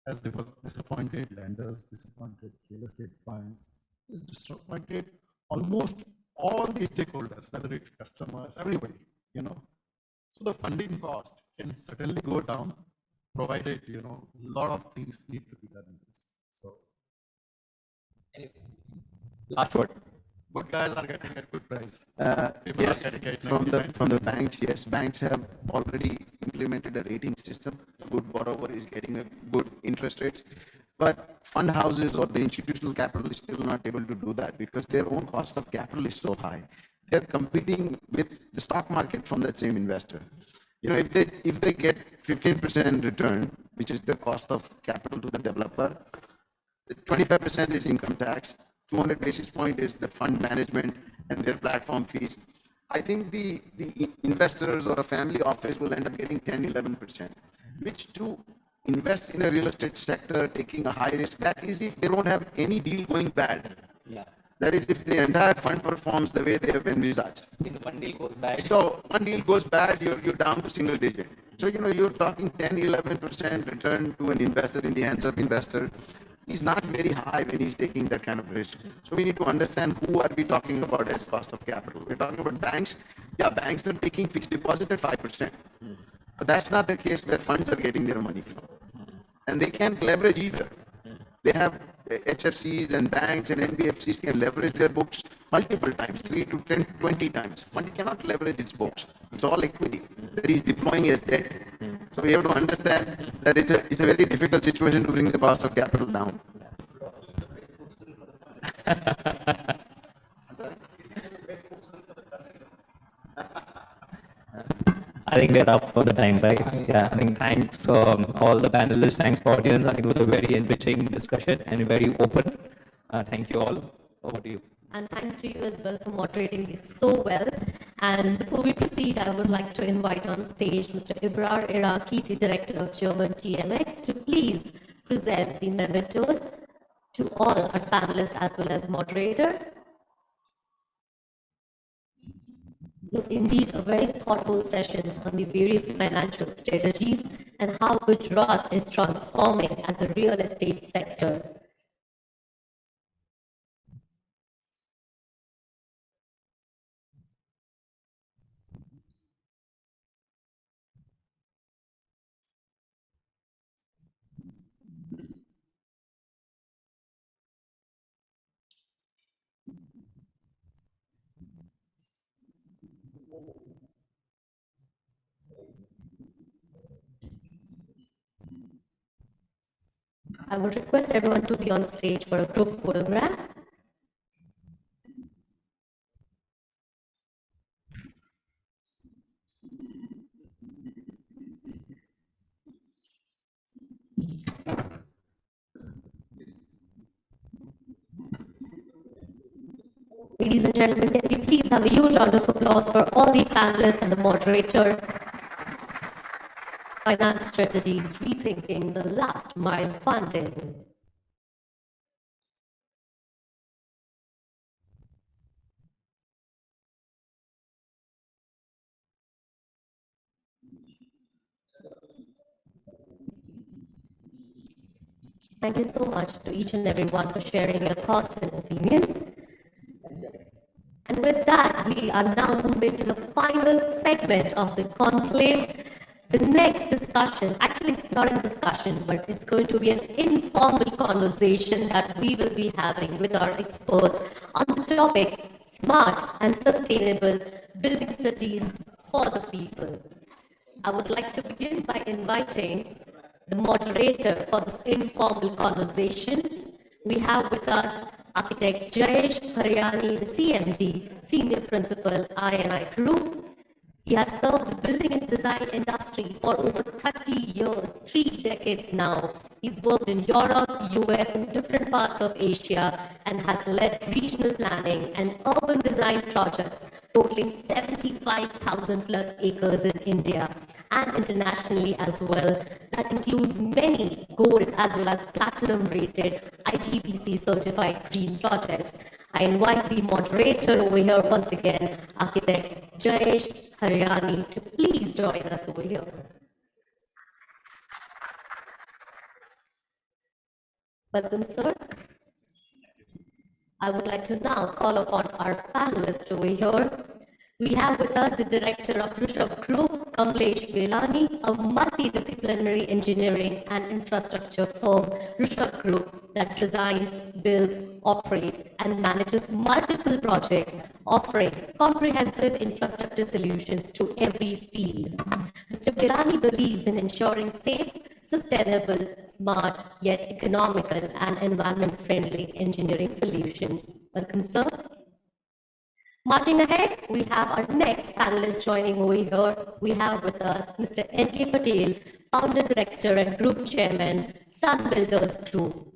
has disappointed lenders, disappointed real estate funds, has disappointed almost all the stakeholders, whether it's customers, everybody, So the funding cost can certainly go down, provided, a lot of things need to be done in this. So, last word. Good guys are getting a good price. Yes, from the banks, yes, banks have already implemented a rating system. A good borrower is getting a good interest rates, but fund houses or the institutional capital is still not able to do that because their own cost of capital is so high. They're competing with the stock market from that same investor. If they get 15% return, which is the cost of capital to the developer, 25% is income tax. 200 basis point is the fund management and their platform fees. I think the investors or a family office will end up getting 10-11%, which to invest in a real estate sector, taking a high risk, that is if they don't have any deal going bad. Yeah. That is if the entire fund performs the way they have envisaged. If one deal goes bad. So one deal goes bad, you're down to single digit. So, you're talking 10-11% return to an investor in the hands of investor. Is not very high when he's taking that kind of risk. So we need to understand who are we talking about as cost of capital. We're talking about banks. Yeah, banks are taking fixed deposit at 5%. But that's not the case where funds are getting their money from. And they can't leverage either. They have HFCs and banks and NBFCs can leverage their books multiple times, 3 to 10, 20 times. Fund cannot leverage its books. It's all equity that is deploying as debt. So we have to understand that it's a very difficult situation to bring the cost of capital down. I think we're up for the time, right? Yeah, I think thanks all the panelists, thanks for audience. I think it was a very enriching discussion and very open. Thank you all. Over to you. And thanks to you as well for moderating it so well. And before we proceed, I would like to invite on stage Mr. Ibrar Iraqi, the Director of German TMX, to please present the mementos. to all our panelists as well as moderator. It was indeed a very thoughtful session on the various financial strategies and how Gujarat is transforming as a real estate sector. I would request everyone to be on stage for a group photograph. Ladies and gentlemen, can we please have a huge round of applause for all the panelists and the moderator. Finance strategies, rethinking the last mile funding. Thank you so much to each and every one for sharing your thoughts and opinions. And with that, we are now moving to the final segment of the conclave. The next discussion, actually it's not a discussion, but it's going to be an informal conversation that we will be having with our experts on the topic, smart and sustainable building cities for the people. I would like to begin by inviting the moderator for this informal conversation. We have with us Architect Jayesh Haryani, the CMD, Senior Principal, I&I Group. He has served the building and design industry for over 30 years, 3 decades now. He's worked in Europe, US, and different parts of Asia, and has led regional planning and urban design projects totaling 75,000 plus acres in India and internationally as well. That includes many gold as well as platinum rated IGBC certified green projects. I invite the moderator over here once again, Architect Jayesh Haryani, to please join us over here. Welcome, sir. I would like to now call upon our panelists over here. We have with us the director of Rishabh Group, Kamlesh Velani, a multidisciplinary engineering and infrastructure firm, Rishabh Group, that designs, builds, operates, and manages multiple projects, offering comprehensive infrastructure solutions to every field. Mr. Velani believes in ensuring safe, sustainable, smart, yet economical and environment-friendly engineering solutions. Welcome, sir. Marching ahead, we have our next panelist joining over here. We have with us Mr. N.K. Patel, Founder, Director, and Group Chairman, Sun Builders Group.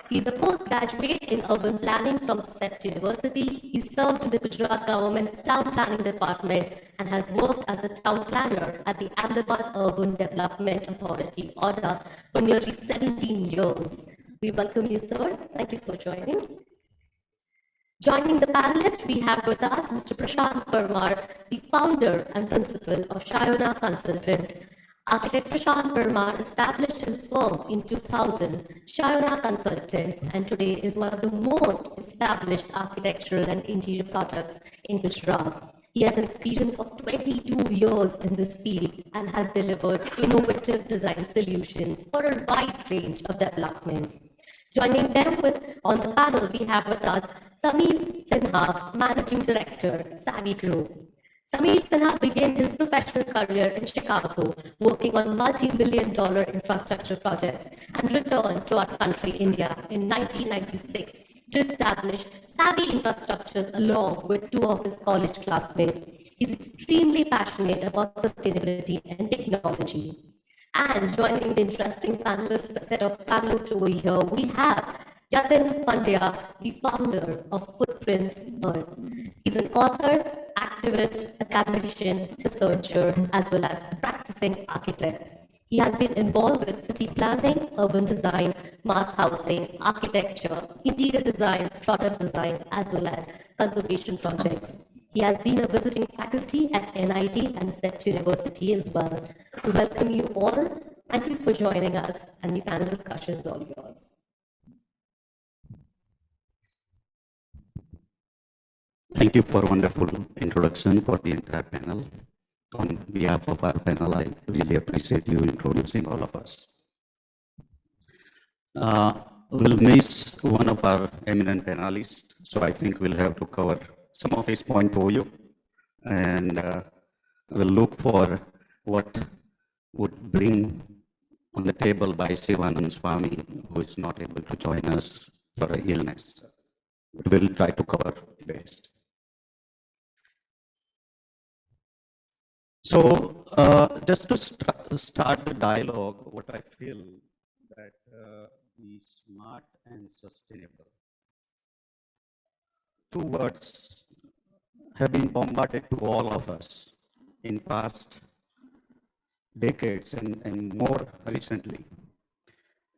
He's a postgraduate in urban planning from SET University. He served in the Gujarat government's town planning department and has worked as a town planner at the Ahmedabad Urban Development Authority, ODA, for nearly 17 years. We welcome you, sir. Thank you for joining. Joining the panelists, we have with us Mr. Prashant Parmar, the founder and principal of Shayona Consultant. Architect Prashant Parmar established his firm in 2000, Shayona Consultant, and today is one of the most established architectural and interior products in Gujarat. He has an experience of 22 years in this field and has delivered innovative design solutions for a wide range of developments. Joining them on the panel, we have with us Sameer Sinha, Managing Director, Savvy Group. Sameer Sinha began his professional career in Chicago, working on multi-million-dollar infrastructure projects, and returned to our country, India, in 1996 to establish Savvy Infrastructures along with 2 of his college classmates. He's extremely passionate about sustainability and technology. And joining the interesting set of panelists over here, we have Yatin Pandya, the founder of Footprints Earth. He's an author, activist, academician, researcher, as well as practicing architect. He has been involved with city planning, urban design, mass housing, architecture, interior design, product design, as well as conservation projects. He has been a visiting faculty at NIT and SET University as well. We welcome you all. Thank you for joining us, and the panel discussion is all yours. Thank you for a wonderful introduction for the entire panel. On behalf of our panel, I really appreciate you introducing all of us. We'll miss one of our eminent panelists, so I think we'll have to cover some of his point for you, and we'll look for what would bring on the table by Sivanand Swami, who is not able to join us for an illness. We'll try to cover best. So just to start the dialogue, what I feel that the smart and sustainable, two words have been bombarded to all of us in past decades and more recently,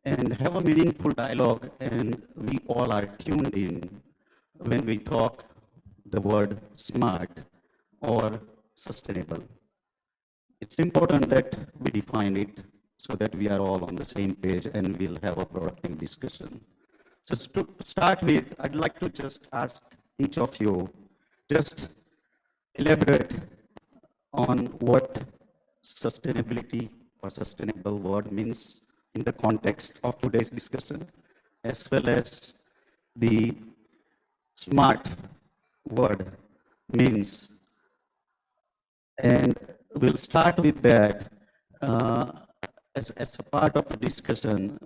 and have a meaningful dialogue, and we all are tuned in when we talk the word smart or sustainable. It's important that we define it so that we are all on the same page and we'll have a productive discussion. Just to start with, I'd like to just ask each of you, just elaborate on what sustainability or sustainable word means in the context of today's discussion, as well as the smart word means. And we'll start with that as a part of the discussion.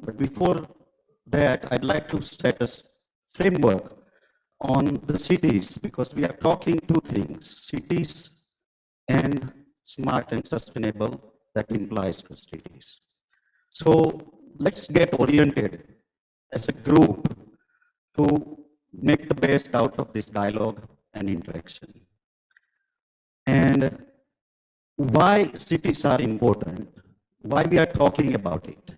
But before that, I'd like to set a framework on the cities, because we are talking two things, cities and smart and sustainable, that implies to cities. So let's get oriented as a group to make the best out of this dialogue and interaction. And why cities are important, why we are talking about it,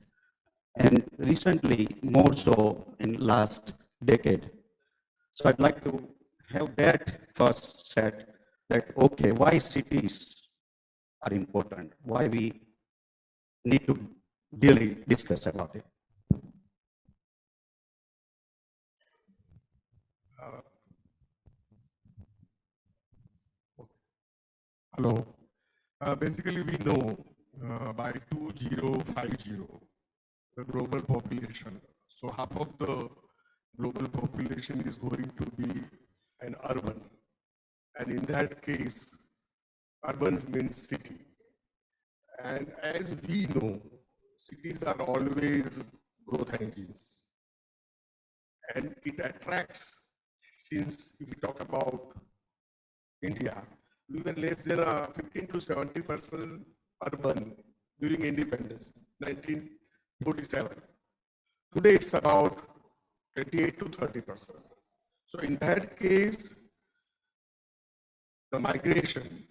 and recently more so in last decade. So I'd like to have that first set, that okay, why cities are important, why we need to really discuss about it. Hello. Basically, we know by 2050, the global population, so half of the global population is going to be an urban. And in that case, urban means city. And as we know, cities are always growth engines. And it attracts, since if we talk about India, we were less than 15 to 70% urban during independence, 1947. Today it's about 28 to 30%. So in that case, the migration,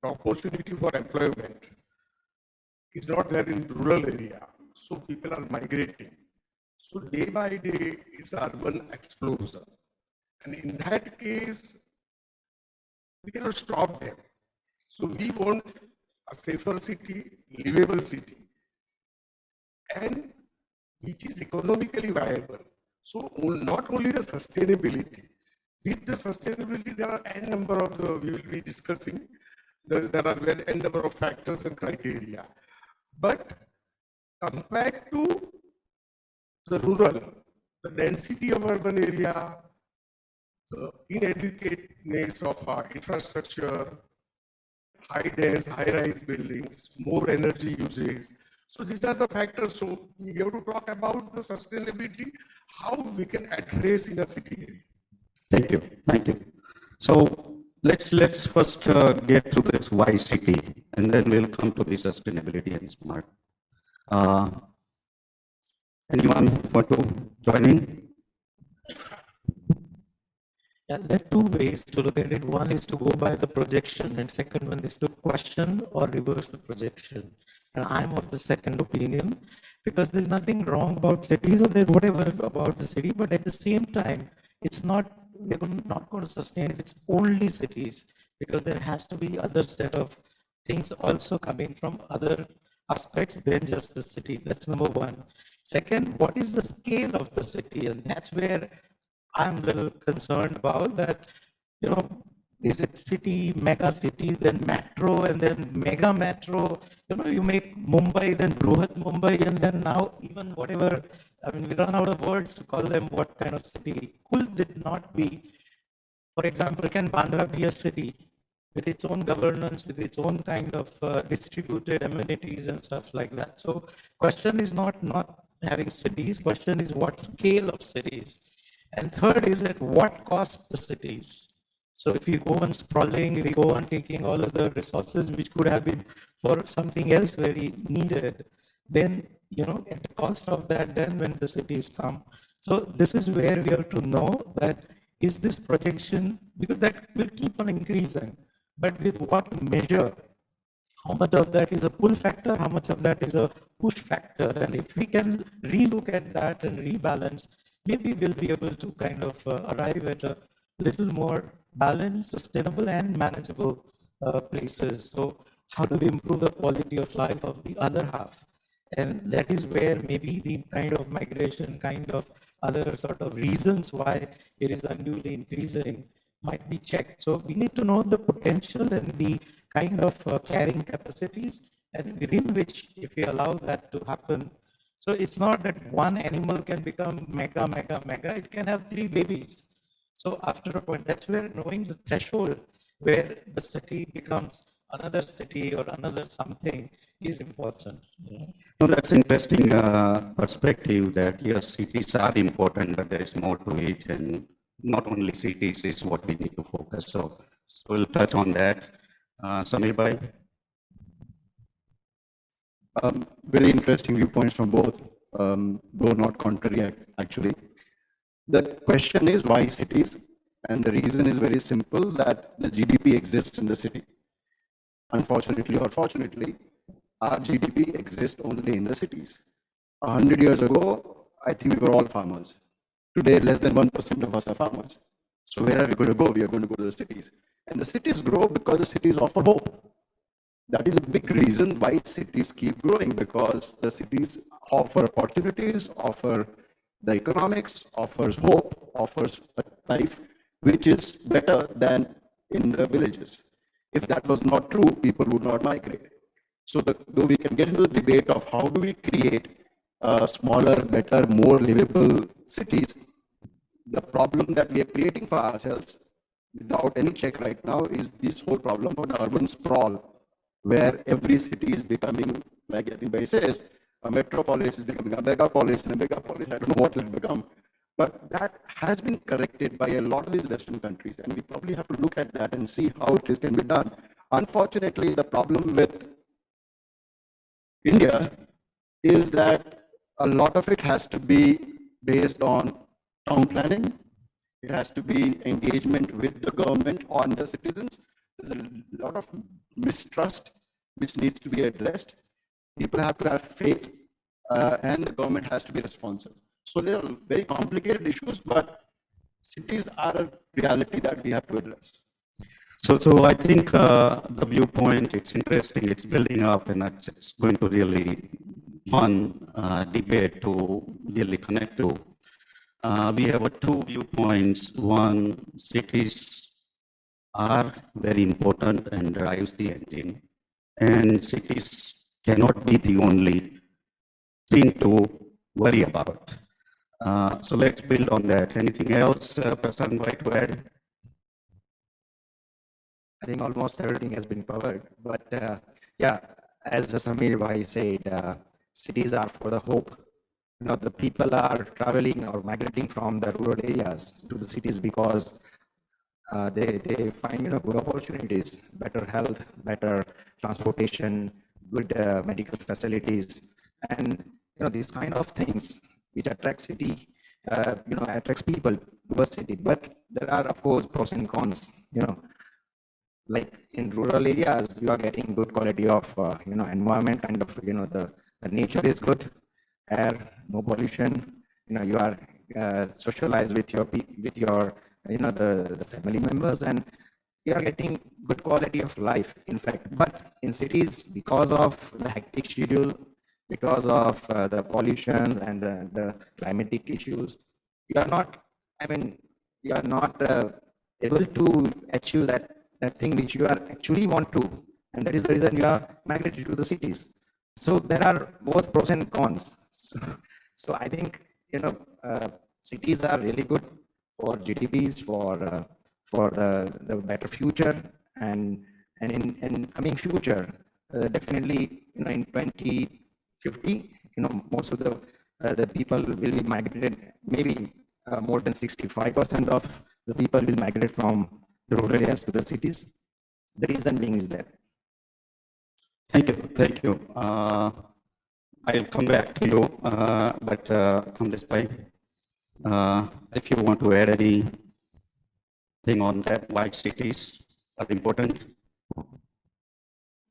the opportunity for employment is not there in rural area. So people are migrating. So day by day, it's urban explosion. And in that case, we cannot stop them. So we want a safer city, livable city, and which is economically viable. So not only the sustainability, with the sustainability, there are n number of we will be discussing, there are n number of factors and criteria. But compared to the rural, the density of urban area, the inadequateness of infrastructure, high-rise buildings, more energy usage. So these are the factors. So we have to talk about the sustainability, how we can address in a city area. Thank you. Thank you. So let's first get to this why city, and then we'll come to the sustainability and smart. Anyone want to join in? Yeah, there are two ways to look at it. One is to go by the projection, and second one is to question or reverse the projection. And I'm of the second opinion because there's nothing wrong about cities or there's whatever about the city, but at the same time, it's not, not going to sustain if it's only cities because there has to be other set of things also coming from other aspects than just the city. That's number one. Second, what is the scale of the city? And that's where I'm a little concerned about that, is it city, mega city, then metro, and then mega metro? You make Mumbai, then Bruhat Mumbai, and then now even whatever, we run out of words to call them what kind of city. Could it not be, for example, can Bandra be a city with its own governance, with its own kind of distributed amenities and stuff like that? So question is not having cities, question is what scale of cities. And third is at what cost the cities. So if you go on sprawling, if you go on taking all of the resources which could have been for something else very needed, then, at the cost of that, then when the cities come. So this is where we have to know that is this projection, because that will keep on increasing, but with what measure? How much of that is a pull factor? How much of that is a push factor? And if we can relook at that and rebalance, maybe we'll be able to kind of arrive at a little more balanced, sustainable, and manageable places. So how do we improve the quality of life of the other half? And that is where maybe the kind of migration, kind of other sort of reasons why it is unduly increasing might be checked. So we need to know the potential and the kind of carrying capacities, and within which, if we allow that to happen, so it's not that one animal can become mega, mega, mega, it can have 3 babies. So after a point, that's where knowing the threshold where the city becomes another city or another something is important. No, that's interesting perspective that yes, cities are important, but there is more to it, and not only cities is what we need to focus. So we'll touch on that. Samir Bhai. Very interesting viewpoints from both, though not contrary actually. The question is why cities? And the reason is very simple, that the GDP exists in the city. Unfortunately or fortunately, our GDP exists only in the cities. 100 years ago, I think we were all farmers. Today, less than 1% of us are farmers. So where are we going to go? We are going to go to the cities. And the cities grow because the cities offer hope. That is a big reason why cities keep growing, because the cities offer opportunities, offer the economics, offers hope, offers a life which is better than in the villages. If that was not true, people would not migrate. So though we can get into the debate of how do we create smaller, better, more livable cities, the problem that we are creating for ourselves without any check right now is this whole problem of the urban sprawl, where every city is becoming, like I think Bhai says, a metropolis is becoming a megapolis, and a megapolis, I don't know what it will become. But that has been corrected by a lot of these Western countries, and we probably have to look at that and see how it can be done. Unfortunately, the problem with India is that a lot of it has to be based on town planning. It has to be engagement with the government on the citizens. There's a lot of mistrust which needs to be addressed. People have to have faith, and the government has to be responsive. So they are very complicated issues, but cities are a reality that we have to address. So I think the viewpoint, it's interesting, it's building up, and it's going to really fun debate to really connect to. We have 2 viewpoints. One, cities are very important and drives the engine, and cities cannot be the only thing to worry about. So let's build on that. Anything else, Prasanth, like to add? I think almost everything has been covered, but yeah, as Samir Bhai said, cities are for the hope. The people are traveling or migrating from the rural areas to the cities because they find good opportunities, better health, better transportation, good medical facilities, and these kind of things which attract city, attracts people to a city. But there are of course pros and cons. like in rural areas, you are getting good quality of, environment kind of, the nature is good, air, no pollution, you are socialized with your, the family members, and you are getting good quality of life, in fact. But in cities, because of the hectic schedule, because of the pollution and the climatic issues, you are not, you are not able to achieve that thing which you are actually want to. And that is the reason you are migrated to the cities. So there are both pros and cons. So I think, cities are really good for GDPs, for the better future, and in coming future, definitely, in 2050, most of the people will be migrated, maybe more than 65% of the people will migrate from the rural areas to the cities. The reason being is that. Thank you. Thank you. I'll come back to you, but on this point, if you want to add anything on that, why cities are important.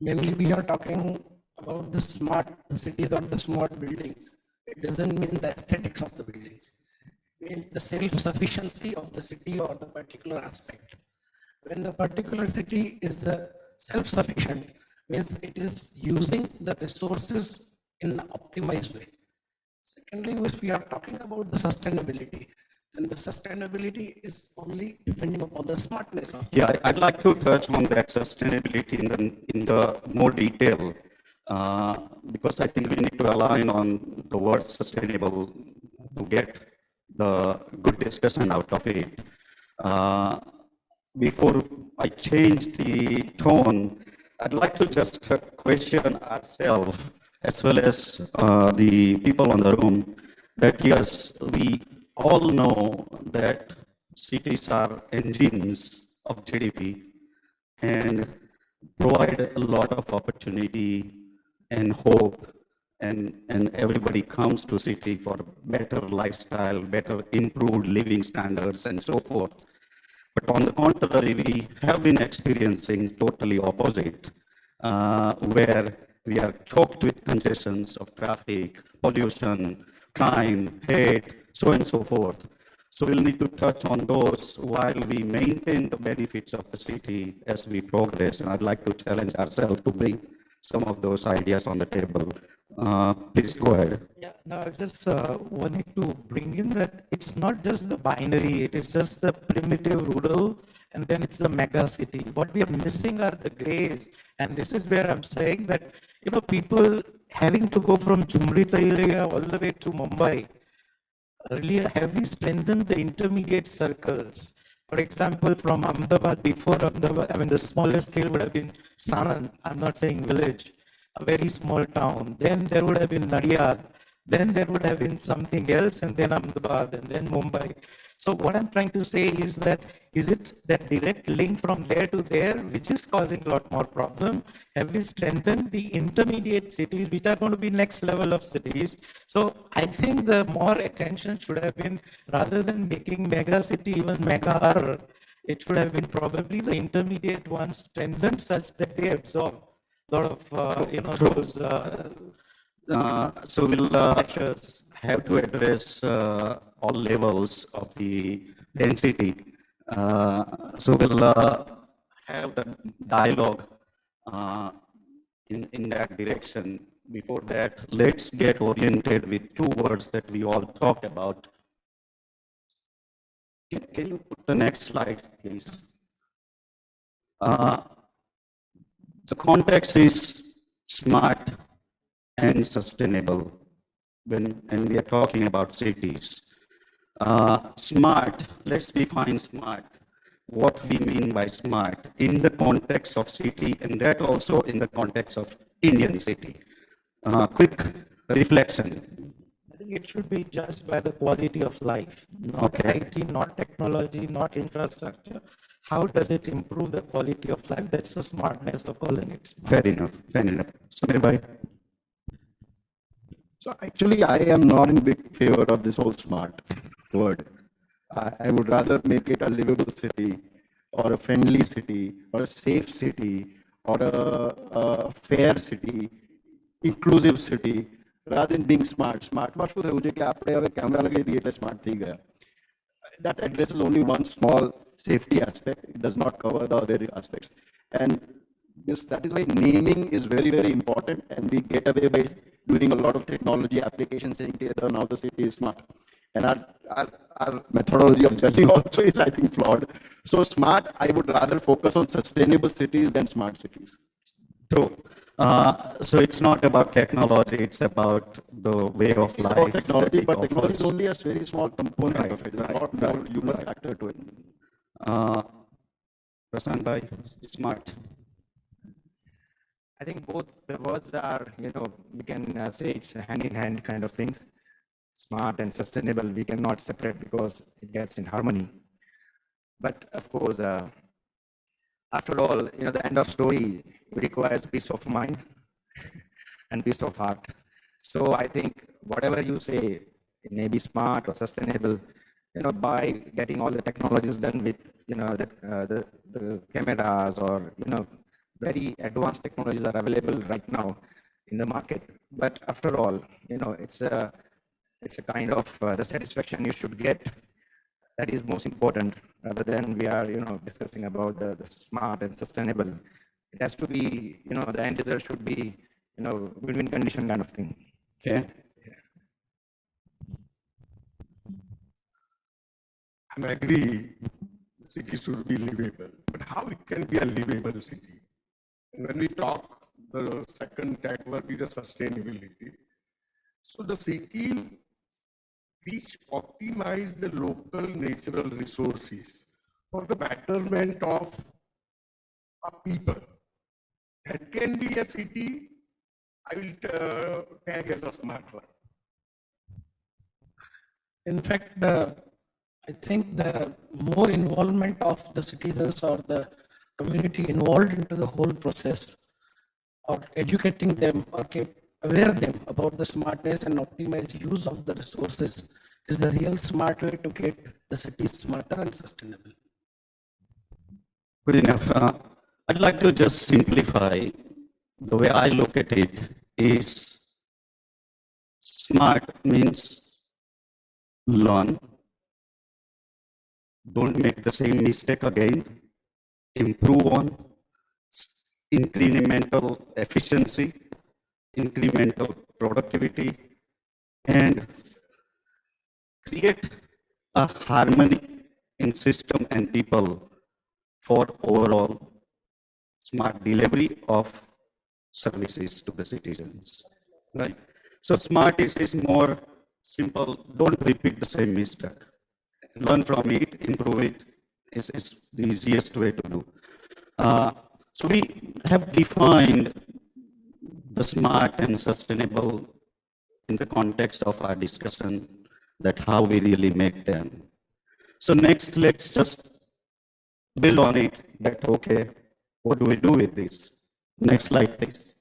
Mainly, we are talking about the smart cities or the smart buildings. It doesn't mean the aesthetics of the buildings. It means the self-sufficiency of the city or the particular aspect. When the particular city is self-sufficient, means it is using the resources in an optimized way. Secondly, if we are talking about the sustainability, then the sustainability is only depending upon the smartness of. Yeah, I'd like to touch on that sustainability in the more detail, because I think we need to align on the word sustainable to get the good discussion out of it. Before I change the tone, I'd like to just question ourselves as well as the people on the room that yes, we all know that cities are engines of GDP and provide a lot of opportunity and hope, and everybody comes to city for better lifestyle, better improved living standards and so forth. But on the contrary, we have been experiencing totally opposite, where we are choked with congestions of traffic, pollution, crime, hate, so on and so forth. So we'll need to touch on those while we maintain the benefits of the city as we progress. And I'd like to challenge ourselves to bring some of those ideas on the table. Please go ahead. Yeah, no, I just wanted to bring in that it's not just the binary, it is just the primitive rural and then it's the mega city. What we are missing are the grays. And this is where I'm saying that, people having to go from Jumri area all the way to Mumbai, really have we strengthened the intermediate circles? For example, from Ahmedabad, before Ahmedabad, the smallest scale would have been Sanand, I'm not saying village, a very small town. Then there would have been Nadiyad. Then there would have been something else, and then Ahmedabad, and then Mumbai. So what I'm trying to say is that, is it that direct link from there to there, which is causing a lot more problem? Have we strengthened the intermediate cities, which are going to be next level of cities? So I think the more attention should have been, rather than making mega city even mega, it should have been probably the intermediate ones strengthened such that they absorb a lot of, those. So we'll have to address all levels of the density. So we'll have the dialogue in that direction. Before that, let's get oriented with two words that we all talked about. Can you put the next slide, please? The context is smart and sustainable when we are talking about cities. Smart, let's define smart. What we mean by smart in the context of city, and that also in the context of Indian city. Quick reflection. I think it should be judged by the quality of life, not IT, not technology, not infrastructure. How does it improve the quality of life? That's the smartness of calling it smart. Fair enough, fair enough. Samir bhai. So actually, I am not in big favor of this whole smart word. I would rather make it a livable city or a friendly city, or a safe city, or a fair city, inclusive city, rather than being smart. Smartમાં શું થયું છે કે આપણે હવે camera લગાવી દઈએ એટલે smart થઈ ગયા. That addresses only one small safety aspect. It does not cover the other aspects. And that is why naming is very, very important. And we get away by doing a lot of technology applications saying, okay, now the city is smart. And our methodology of judging also is, I think, flawed. So smart, I would rather focus on sustainable cities than smart cities. True. So it's not about technology, it's about the way of life. Technology, but technology is only a very small component of it. There's a lot more human factor to it. Prashant bhai, smart. I think both the words are, we can say it's hand in hand kind of things. Smart and sustainable, we cannot separate because it gets in harmony. But of course, after all, the end of story requires peace of mind and peace of heart. So I think whatever you say, it may be smart or sustainable, by getting all the technologies done with, the cameras or, very advanced technologies are available right now in the market. But after all, it's a kind of the satisfaction you should get that is most important, rather than we are, discussing about the smart and sustainable. It has to be, the end result should be, win-win condition kind of thing. Okay. I agree, the city should be livable, but how it can be a livable city? And when we talk, the second tag word is a sustainability. So the city which optimize the local natural resources for the betterment of people. That can be a city I will tag as a smart one. In fact, I think the more involvement of the citizens or the community involved into the whole process, or educating them or aware them about the smartness and optimized use of the resources is the real smart way to get the cities smarter and sustainable. Good enough. I'd like to just simplify. The way I look at it is smart means learn, don't make the same mistake again, improve on incremental efficiency, incremental productivity, and create a harmony in system and people for overall smart delivery of services to the citizens, right? So smart is more simple. Don't repeat the same mistake. Learn from it, improve it is the easiest way to do. So we have defined the smart and sustainable in the context of our discussion, that how we really make them. So next, let's just build on it, that okay, what do we do with this? Next slide, please.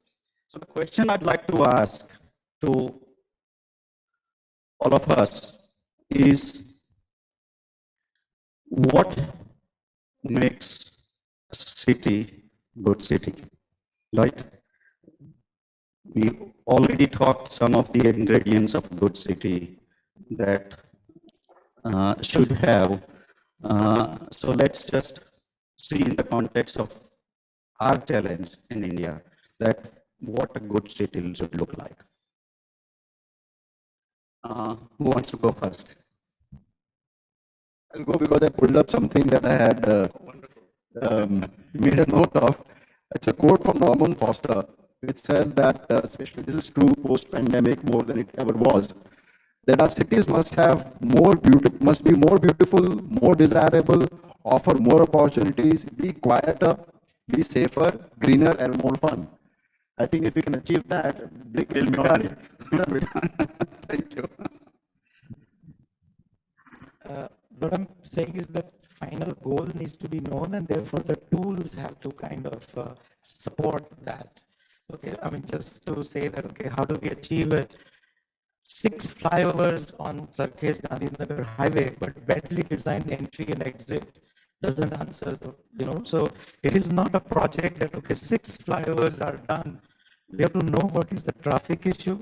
So the question I'd like to ask to all of us is, what makes a city good city, right? We already talked some of the ingredients of good city that should have. So let's just see in the context of our challenge in India, that what a good city should look like. Who wants to go first? I'll go because I pulled up something that I had made a note of. It's a quote from Norman Foster, which says that, especially this is true post-pandemic more than it ever was, that our cities must be more beautiful, more desirable, offer more opportunities, be quieter, be safer, greener, and more fun. I think if we can achieve that, big will be done. Thank you. What I'm saying is that final goal needs to be known, and therefore the tools have to kind of support that. Okay, I mean, just to say that, okay, how do we achieve it? 6 flyovers on Sarkis Gandhinagar highway, but badly designed entry and exit, doesn't answer, so it is not a project that, okay, 6 flyovers are done. We have to know what is the traffic issue.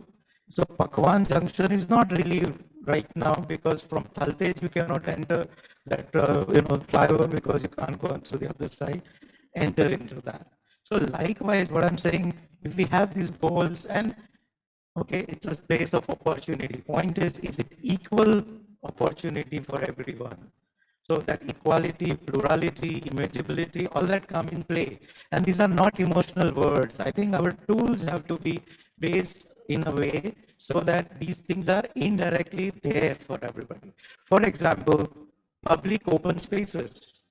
So Pakwan Junction is not really right now because from Thaltej you cannot enter that, flyover because you can't go on to the other side, enter into that. So likewise, what I'm saying, if we have these goals and, okay, it's a place of opportunity. Point is it equal opportunity for everyone? So that equality, plurality, imageability, all that come in play. And these are not emotional words. I think our tools have to be based in a way so that these things are indirectly there for everybody. For example, public open spaces.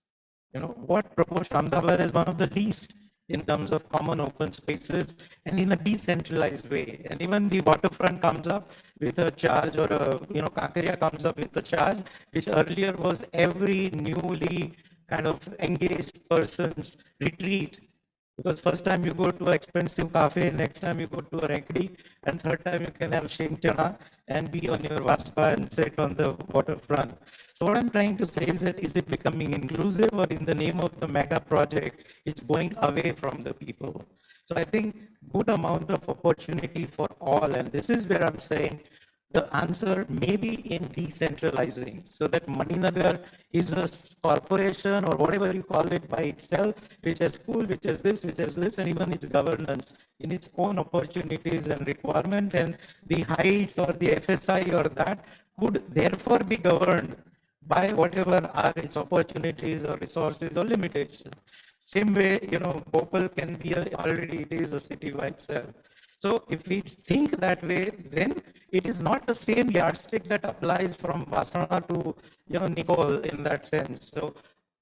What proportion? Ahmedabad is one of the least in terms of common open spaces and in a decentralized way. And even the waterfront comes up with a charge, or Kakaria comes up with a charge, which earlier was every newly kind of engaged person's retreat. Because first time you go to an expensive cafe, next time you go to a Renkdi, and third time you can have Shing Chana and be on your Vaspa and sit on the waterfront. So what I'm trying to say is that, is it becoming inclusive, or in the name of the mega project, it's going away from the people? So I think good amount of opportunity for all, and this is where I'm saying the answer may be in decentralizing, so that Maninagar is a corporation or whatever you call it by itself, which has school, which has this, and even its governance in its own opportunities and requirement, and the heights or the FSI or that could therefore be governed by whatever are its opportunities or resources or limitations. Same way, Bhopal can be already it is a city by itself. So if we think that way, then it is not the same yardstick that applies from Vasana to Nicole in that sense. So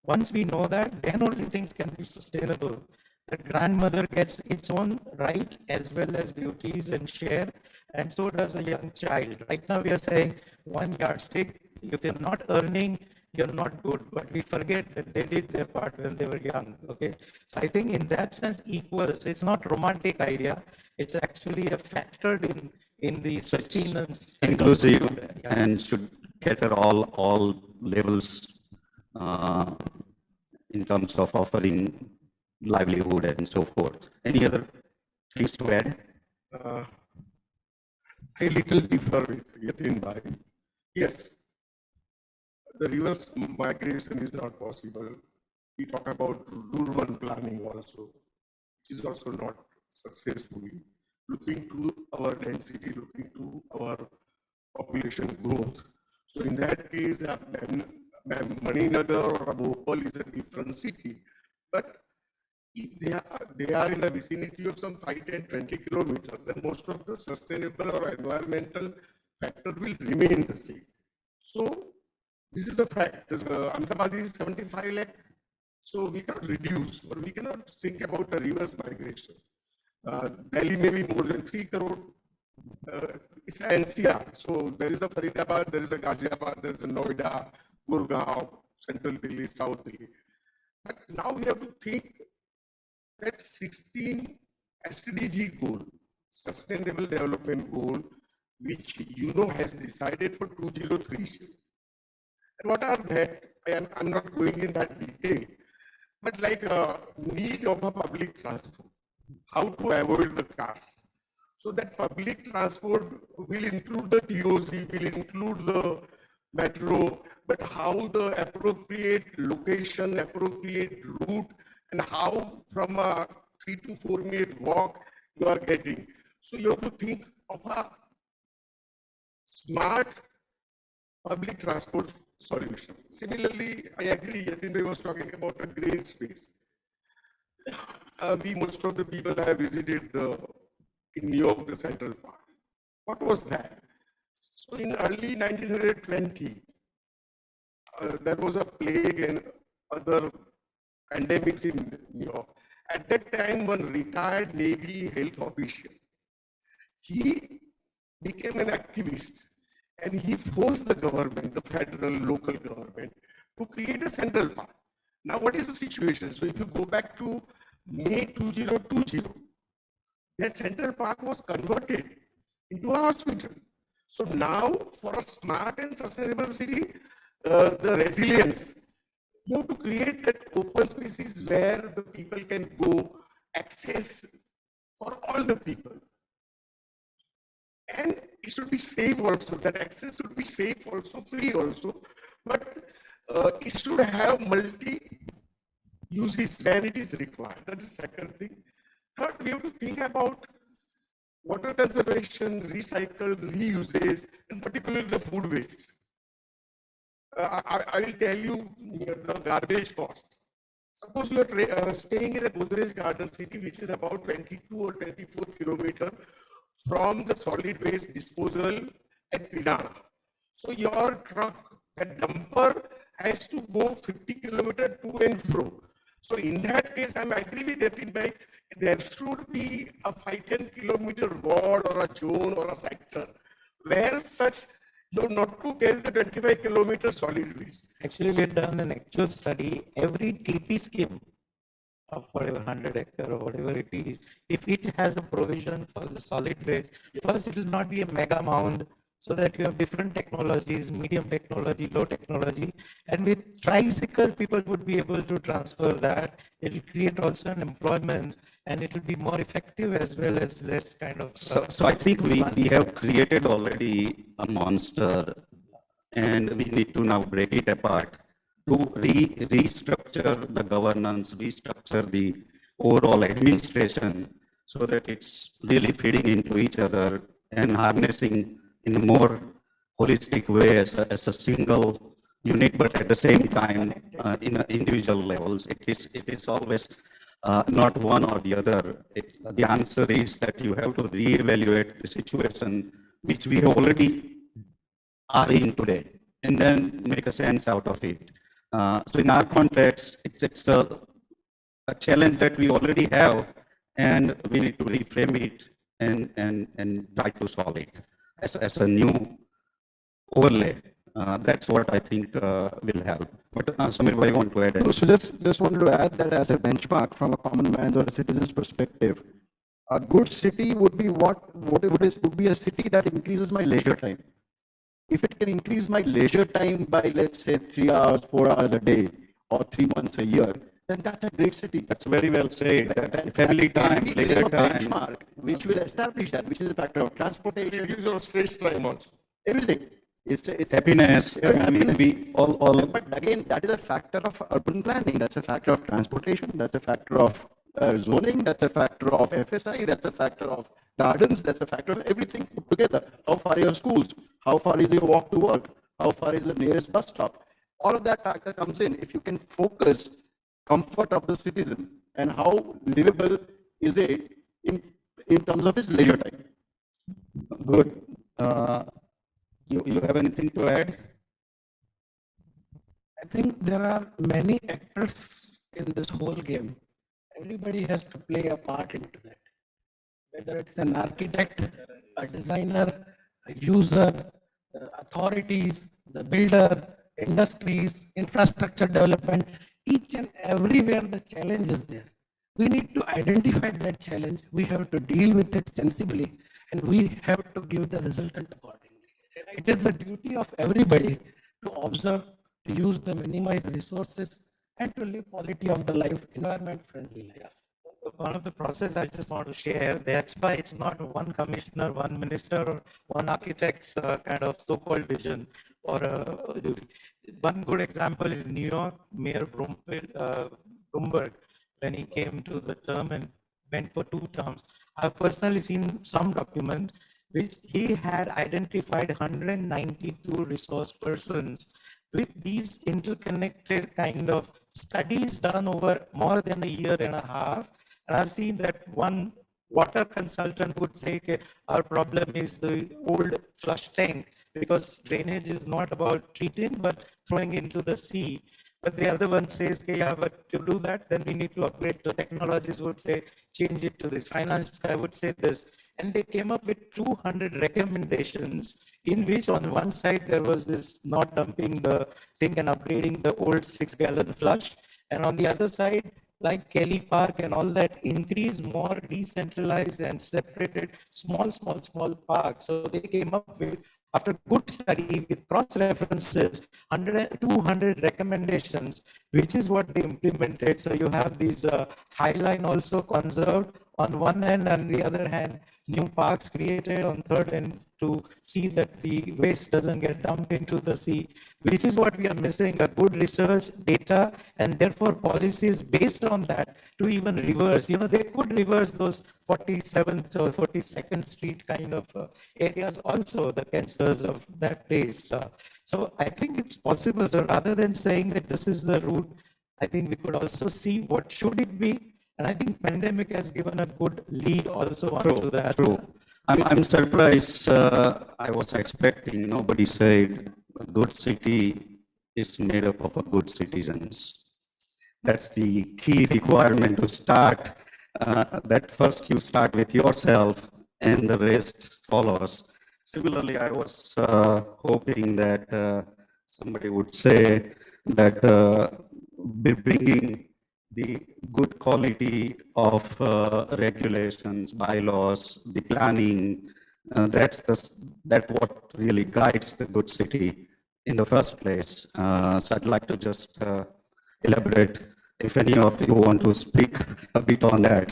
once we know that, then only things can be sustainable. The grandmother gets its own right as well as duties and share, and so does a young child. Right now we are saying one yardstick, if you're not earning, you're not good, but we forget that they did their part when they were young. Okay, so I think in that sense equal. So it's not romantic idea, it's actually a factored in the sustenance. Inclusive and should cater all levels in terms of offering livelihood and so forth. Any other things to add? I little differ with Yatin Bhai. Yes, the reverse migration is not possible. We talk about rural planning also, which is also not successfully looking to our density, looking to our population growth. So in that case, Maninagar or Bhopal is a different city, but if they are in the vicinity of some 5, 10, 20 kilometers, then most of the sustainable or environmental factor will remain the same. So this is a fact. Ahmedabad is 75 lakh, so we cannot reduce, or we cannot think about a reverse migration. Delhi may be more than 3 crore. It's an NCR. So there is a Faridabad, there is a Ghaziabad, there is a Noida, Gurgaon, Central Delhi, South Delhi. But now we have to think that 16 SDG goal, Sustainable Development Goal, which has decided for 2030. And what are that? I'm not going in that detail, but like need of a public transport, how to avoid the cars. So that public transport will include the TOC, will include the metro, but how the appropriate location, appropriate route, and how from a 3 to 4 minute walk you are getting. So you have to think of a smart public transport solution. Similarly, I agree, Yatin was talking about a green space. Most of the people have visited in New York, the Central Park. What was that? So in early 1920, there was a plague and other pandemics in New York. At that time, one retired Navy health official, he became an activist, and he forced the government, the federal, local government, to create a central park. Now, what is the situation? So if you go back to May 2020, that central park was converted into a hospital. So now, for a smart and sustainable city, the resilience, You have to create that open spaces where the people can go access for all the people. And it should be safe also, that access should be safe also, free also, but it should have multi uses where it is required. That is the second thing. Third, we have to think about water conservation, recycle, reuses, and particularly the food waste. I will tell you the garbage cost. Suppose you are staying in a Godrej Garden City, which is about 22 or 24 kilometers from the solid waste disposal at Pidana. So your truck, a dumper, has to go 50 kilometers to and fro. So in that case, I agree with Yatin, there should be a 5-10 kilometer ward or a zone or a sector where such not to carry the 25 kilometer solid waste. Actually, we have done an actual study. Every TP scheme of whatever 100 acre or whatever it is, if it has a provision for the solid waste, first it will not be a mega mound, so that you have different technologies, medium technology, low technology, and with tricycle people would be able to transfer that. It will create also an employment, and it will be more effective as well as less kind of. So I think we have created already a monster, and we need to now break it apart to restructure the governance, restructure the overall administration, so that it's really feeding into each other and harnessing in a more holistic way as a single unit, but at the same time in individual levels. It is always not one or the other. The answer is that you have to reevaluate the situation which we already are in today, and then make a sense out of it. So in our context, it's a challenge that we already have, and we need to reframe it and try to solve it as a new overlay. That's what I think will help. But Samir, I want to add. No, so just wanted to add that as a benchmark from a common man's or a citizen's perspective, a good city would be would be a city that increases my leisure time. If it can increase my leisure time by, let's say, 3 hours, 4 hours a day, or 3 months a year, then that's a great city. That's very well said. Family time, leisure time, benchmark, which will establish that, which is a factor of transportation. It gives you stress time also. Everything. It's happiness. I mean, we all. But again, that is a factor of urban planning. That's a factor of transportation. That's a factor of zoning. That's a factor of FSI. That's a factor of gardens. That's a factor of everything put together. How far are your schools? How far is your walk to work? How far is the nearest bus stop? All of that factor comes in. If you can focus comfort of the citizen and how livable is it in terms of his leisure time. Good. You have anything to add? I think there are many actors in this whole game. Everybody has to play a part into that. Whether it's an architect, a designer, a user, the authorities, the builder, industries, infrastructure development, each and everywhere the challenge is there. We need to identify that challenge. We have to deal with it sensibly, and we have to give the resultant accordingly. It is the duty of everybody to observe, to use the minimized resources, and to live quality of the life, environment friendly life. One of the process I just want to share, that's why it's not one commissioner, one minister, or one architect's kind of so-called vision or duty. One good example is New York Mayor Bloomberg, when he came to the term and went for 2 terms. I've personally seen some document which he had identified 192 resource persons with these interconnected kind of studies done over more than a year and a half. And I've seen that one water consultant would say, okay, our problem is the old flush tank, because drainage is not about treating, but throwing into the sea. But the other one says, okay, yeah, but to do that, then we need to upgrade. So technologists would say, change it to this. Finance guy would say this. And they came up with 200 recommendations, in which on one side there was this not dumping the thing and upgrading the old 6-gallon flush. And on the other side, like Kelly Park and all that, increase more decentralized and separated small parks. So they came up with after good study with cross references, 100, 200 recommendations, which is what they implemented. So you have these high line also conserved on one hand, and the other hand, new parks created on third end to see that the waste doesn't get dumped into the sea, which is what we are missing, a good research data, and therefore policies based on that to even reverse. You know, they could reverse those 47th or 42nd Street kind of areas also, the cancers of that place. So I think it's possible. So rather than saying that this is the route, I think we could also see what should it be. And I think pandemic has given a good lead also onto that. True. I'm surprised. I was expecting, nobody said a good city is made up of a good citizens. That's the key requirement to start. That first you start with yourself and the rest follows. Similarly, I was hoping that somebody would say that bringing the good quality of regulations, bylaws, the planning, that's what really guides the good city in the first place. So I'd like to just elaborate if any of you want to speak a bit on that.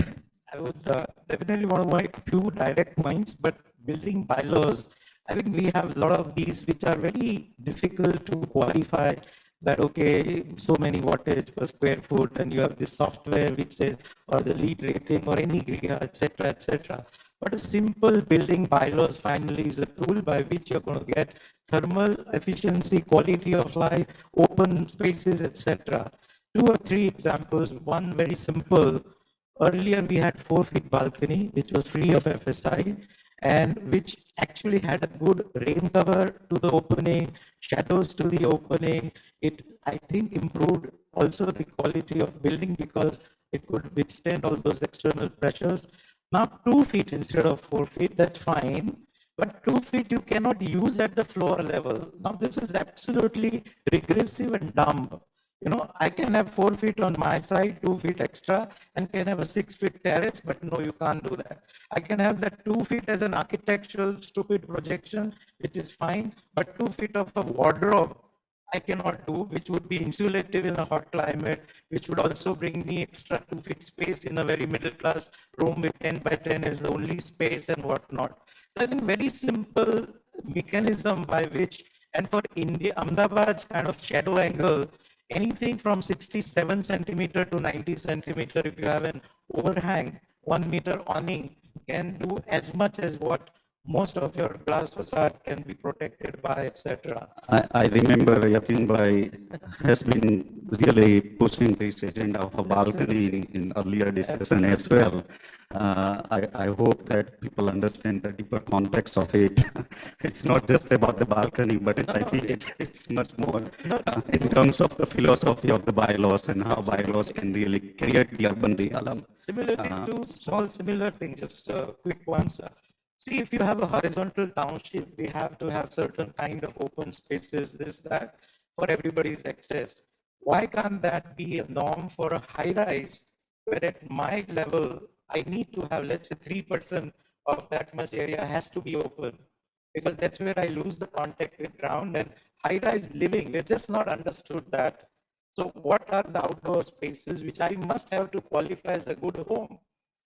I would definitely want to make a few direct points, but building bylaws, I think we have a lot of these which are very difficult to qualify, that okay, so many wattage per square foot, and you have this software which says, or the lead rating or any GRIA, etc., etc. But a simple building bylaws finally is a tool by which you're going to get thermal efficiency, quality of life, open spaces, etc. 2 or 3 examples. One very simple. Earlier we had 4 feet balcony, which was free of FSI, and which actually had a good rain cover to the opening, shadows to the opening. It, I think, improved also the quality of building because it could withstand all those external pressures. Now 2 feet instead of 4 feet, that's fine. But 2 feet you cannot use at the floor level. Now this is absolutely regressive and dumb. You know, I can have 4 feet on my side, 2 feet extra, and can have a 6 feet terrace, but no, you can't do that. I can have that 2 feet as an architectural stupid projection, which is fine, but 2 feet of a wardrobe, I cannot do, which would be insulative in a hot climate, which would also bring me extra 2 feet space in a very middle class room with 10 by 10 is the only space and whatnot. So I think very simple mechanism by which, and for India, Ahmedabad's kind of shadow angle, anything from 67 centimeter to 90 centimeter, if you have an overhang, 1 meter awning, can do as much as what most of your glass facade can be protected by, etc. I remember Yatin Bhai has been really pushing this agenda of a balcony in earlier discussion as well. I hope that people understand the deeper context of it. It's not just about the balcony, but I think it's much more in terms of the philosophy of the bylaws and how bylaws can really create the urban realm. Similarly, two small similar things, just quick ones. See, if you have a horizontal township, we have to have certain kind of open spaces, this, that, for everybody's access. Why can't that be a norm for a high rise, where at my level, I need to have, let's say, 3% of that much area has to be open, because that's where I lose the contact with ground. And high rise living, we've just not understood that. So what are the outdoor spaces which I must have to qualify as a good home?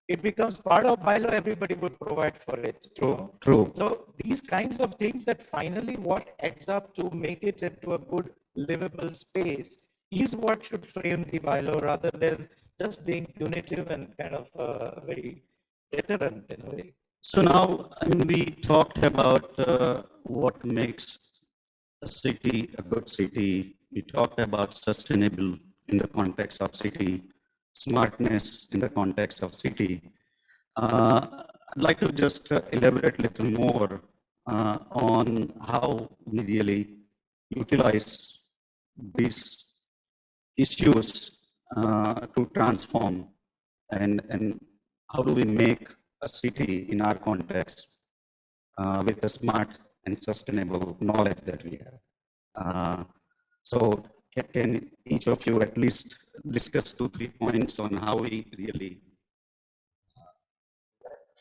It becomes part of bylaw, everybody would provide for it. True, true. So these kinds of things that finally what adds up to make it into a good livable space is what should frame the bylaw, rather than just being punitive and kind of very deterrent in a way. So now, I mean, we talked about what makes a city a good city. We talked about sustainable in the context of city, smartness in the context of city. I'd like to just elaborate a little more on how we really utilize these issues to transform, and how do we make a city in our context with the smart and sustainable knowledge that we have. So can each of you at least discuss 2-3 points on how we really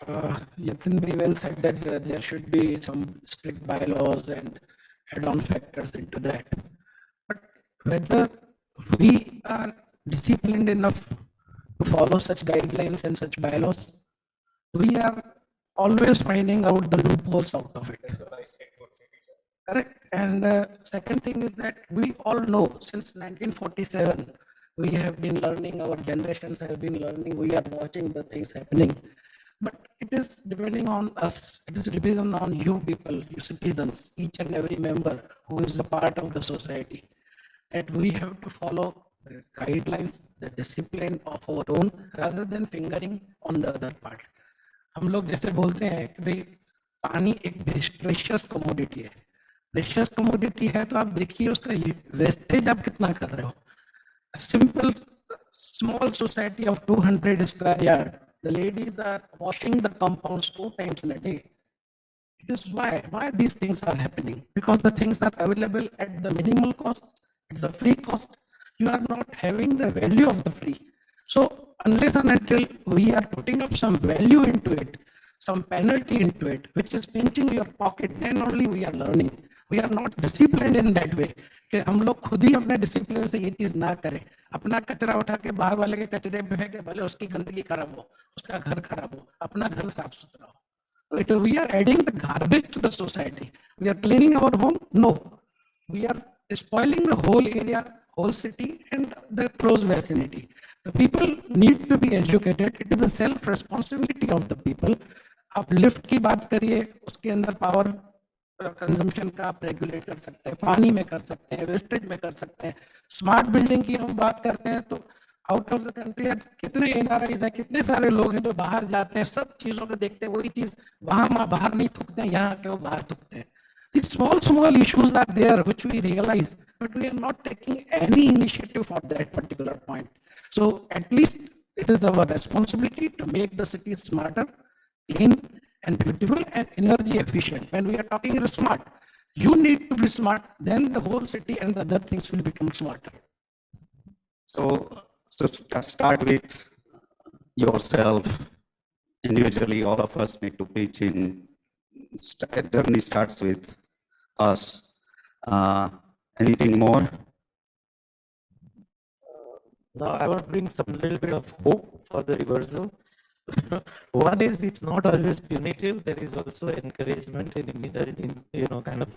Yatin very well said that there should be some strict bylaws and add-on factors into that. But whether we are disciplined enough to follow such guidelines and such bylaws, we are always finding out the loopholes out of it. Correct. And second thing is that we all know since 1947, we have been learning, our generations have been learning, we are watching the things happening. But it is depending on us, it is depending on you people, you citizens, each and every member who is a part of the society, that we have to follow the guidelines, the discipline of our own rather than fingering on the other part. हम लोग जैसे बोलते हैं कि भाई पानी एक precious commodity है, प्रेशियस कमोडिटी है तो आप देखिए उसका वेस्टेज आप कितना कर रहे हो. Simple small society of 200 square yard, the ladies are washing the compounds 2 times in a day. It is why these things are happening, because the things are available at the minimal cost, it's a free cost. You are not having the value of the free. So unless and until we are putting up some value into it, some penalty into it, which is pinching your pocket, then only we are learning. We are not disciplined in that way. कि हम लोग खुद ही अपने discipline से ये चीज ना करें, अपना कचरा उठा के बाहर वाले के कचरे पे फेंके, भले उसकी गंदगी खराब हो, उसका घर खराब हो, अपना घर साफ सुथरा हो. We are adding the garbage to the society. We are cleaning our home. No, we are spoiling the whole area, whole city, and the close vicinity. The people need to be educated. It is the self responsibility of the people. आप lift की बात करिए, उसके अंदर power consumption का आप regulate कर सकते हैं, पानी में कर सकते हैं, वेस्टेज में कर सकते हैं. स्मार्ट बिल्डिंग की हम बात करते हैं तो आउट ऑफ द कंट्री कितने एनआरआईज हैं, कितने सारे लोग हैं जो बाहर जाते हैं, सब चीजों को देखते हैं, वही चीज वहां बाहर नहीं थूकते हैं, यहाँ के वो बाहर थूकते हैं. These small issues are there which we realize, but we are not taking any initiative for that particular point. So at least it is our responsibility to make the city smarter, clean and beautiful and energy efficient. When we are talking smart, you need to be smart, then the whole city and the other things will become smarter. So start with yourself. Individually, all of us need to pitch in. Journey starts with us. Anything more? Now I want to bring some little bit of hope for the reversal. One is it's not always punitive. There is also encouragement in kind of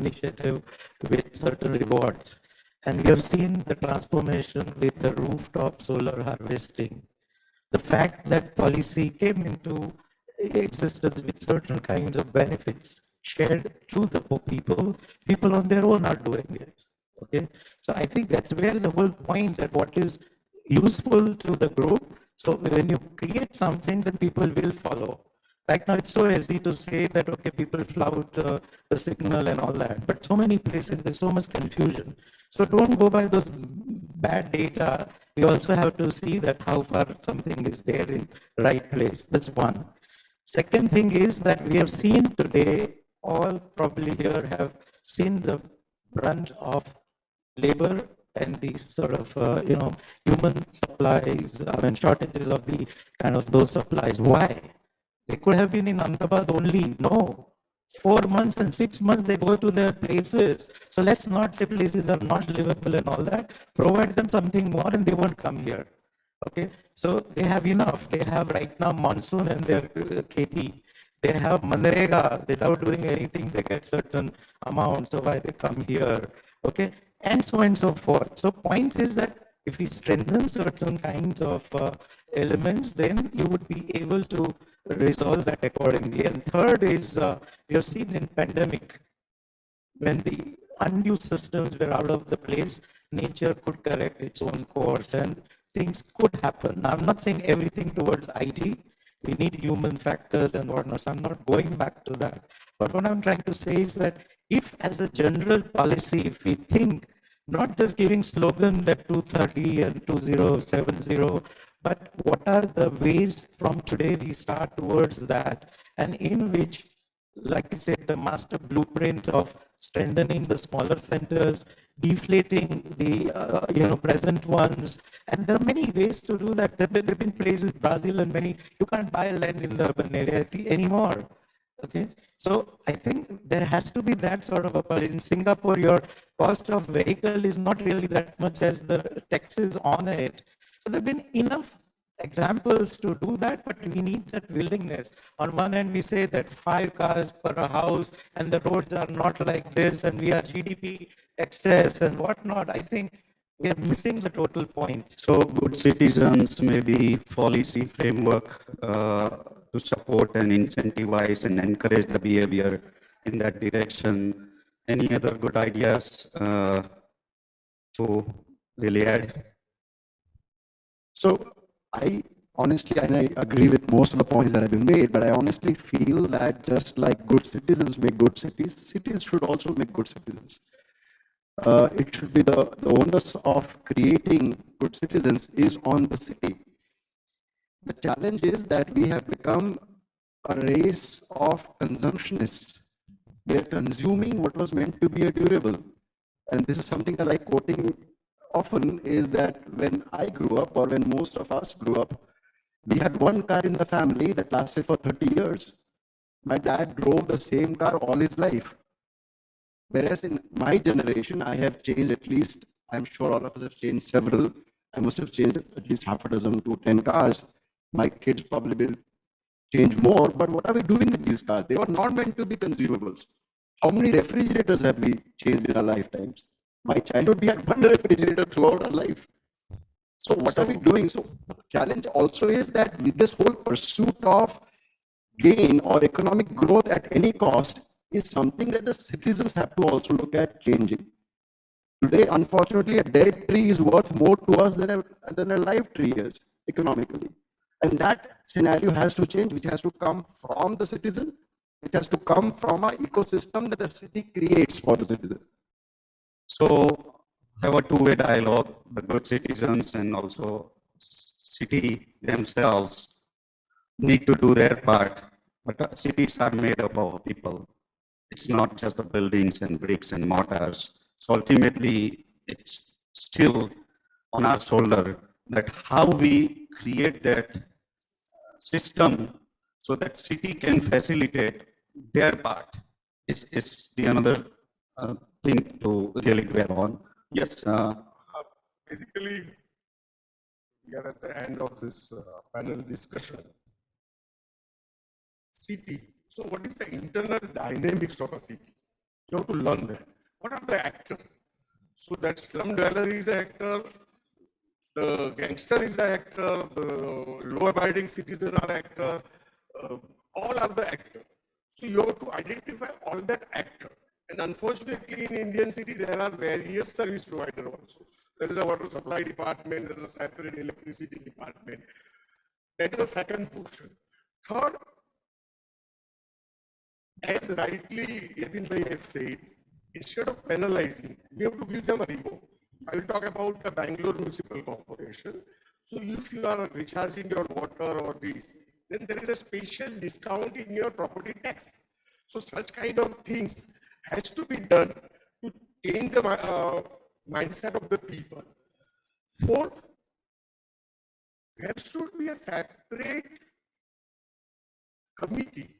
initiative with certain rewards. And we have seen the transformation with the rooftop solar harvesting. The fact that policy came into existence with certain kinds of benefits shared to the people on their own are doing it. Okay, so I think that's where the whole point that what is useful to the group. So when you create something, then people will follow. Right now, it's so easy to say that, okay, people flout the signal and all that, but so many places, there's so much confusion. So don't go by those bad data. We also have to see that how far something is there in right place. That's one. Second thing is that we have seen today, all probably here have seen the brunt of labor and these sort of, human supplies, shortages of the kind of those supplies. Why? They could have been in Ahmedabad only. No. 4 months and 6 months they go to their places. So let's not say places are not livable and all that. Provide them something more and they won't come here. Okay. So they have enough. They have right now monsoon and their KT. They have Manrega without doing anything. They get certain amounts. So why they come here? Okay. And so on and so forth. So point is that if we strengthen certain kinds of elements, then you would be able to resolve that accordingly. And third is we have seen in pandemic, when the unused systems were out of the place, nature could correct its own course and things could happen. Now, I'm not saying everything towards IT. We need human factors and whatnot. So I'm not going back to that. But what I'm trying to say is that if as a general policy, if we think not just giving slogan that 230 and 2070, but what are the ways from today we start towards that, and in which like I said, the master blueprint of strengthening the smaller centers, deflating the present ones, and there are many ways to do that. There have been places, Brazil and many, you can't buy land in the urban area anymore. Okay, so I think there has to be that sort of a, in Singapore, your cost of vehicle is not really that much as the taxes on it. So there have been enough examples to do that, but we need that willingness. On one hand, we say that 5 cars per house and the roads are not like this and we are GDP excess and whatnot. I think we are missing the total point. So good citizens, maybe policy framework to support and incentivize and encourage the behavior in that direction. Any other good ideas to really add? So I honestly, and I agree with most of the points that have been made, but I honestly feel that just like good citizens make good cities, cities should also make good citizens. It should be the onus of creating good citizens is on the city. The challenge is that we have become a race of consumptionists. We are consuming what was meant to be a durable. And this is something that I quoting often is that when I grew up, or when most of us grew up, we had one car in the family that lasted for 30 years. My dad drove the same car all his life. Whereas in my generation, I have changed at least, I'm sure all of us have changed several. I must have changed at least half a dozen to 10 cars. My kids probably will change more, but what are we doing with these cars? They were not meant to be consumables. How many refrigerators have we changed in our lifetimes? My childhood, we had one refrigerator throughout our life. So what are we doing? So the challenge also is that with this whole pursuit of gain or economic growth at any cost is something that the citizens have to also look at changing. Today, unfortunately, a dead tree is worth more to us than a live tree is economically. And that scenario has to change, which has to come from the citizen. It has to come from an ecosystem that the city creates for the citizen. So have a two-way dialogue, the good citizens and also city themselves need to do their part. But cities are made up of people. It's not just the buildings and bricks and mortars. So ultimately, it's still on our shoulder that how we create that system so that city can facilitate their part is the another thing to really dwell on. Yes. Basically, we are at the end of this panel discussion. City. So what is the internal dynamics of a city? You have to learn that. What are the actors? So that slum dweller is the actor, the gangster is the actor, the law-abiding citizen are actor, all are the actors. So you have to identify all that actor. And unfortunately, in Indian city, there are various service providers also. There is a water supply department, there is a separate electricity department. That is the second portion. Third, as rightly Yatin Bhai has said, instead of penalizing, we have to give them a reward. I will talk about the Bangalore Municipal Corporation. So if you are recharging your water or this, then there is a special discount in your property tax. So such kind of things has to be done to change the mindset of the people. Fourth, there should be a separate committee.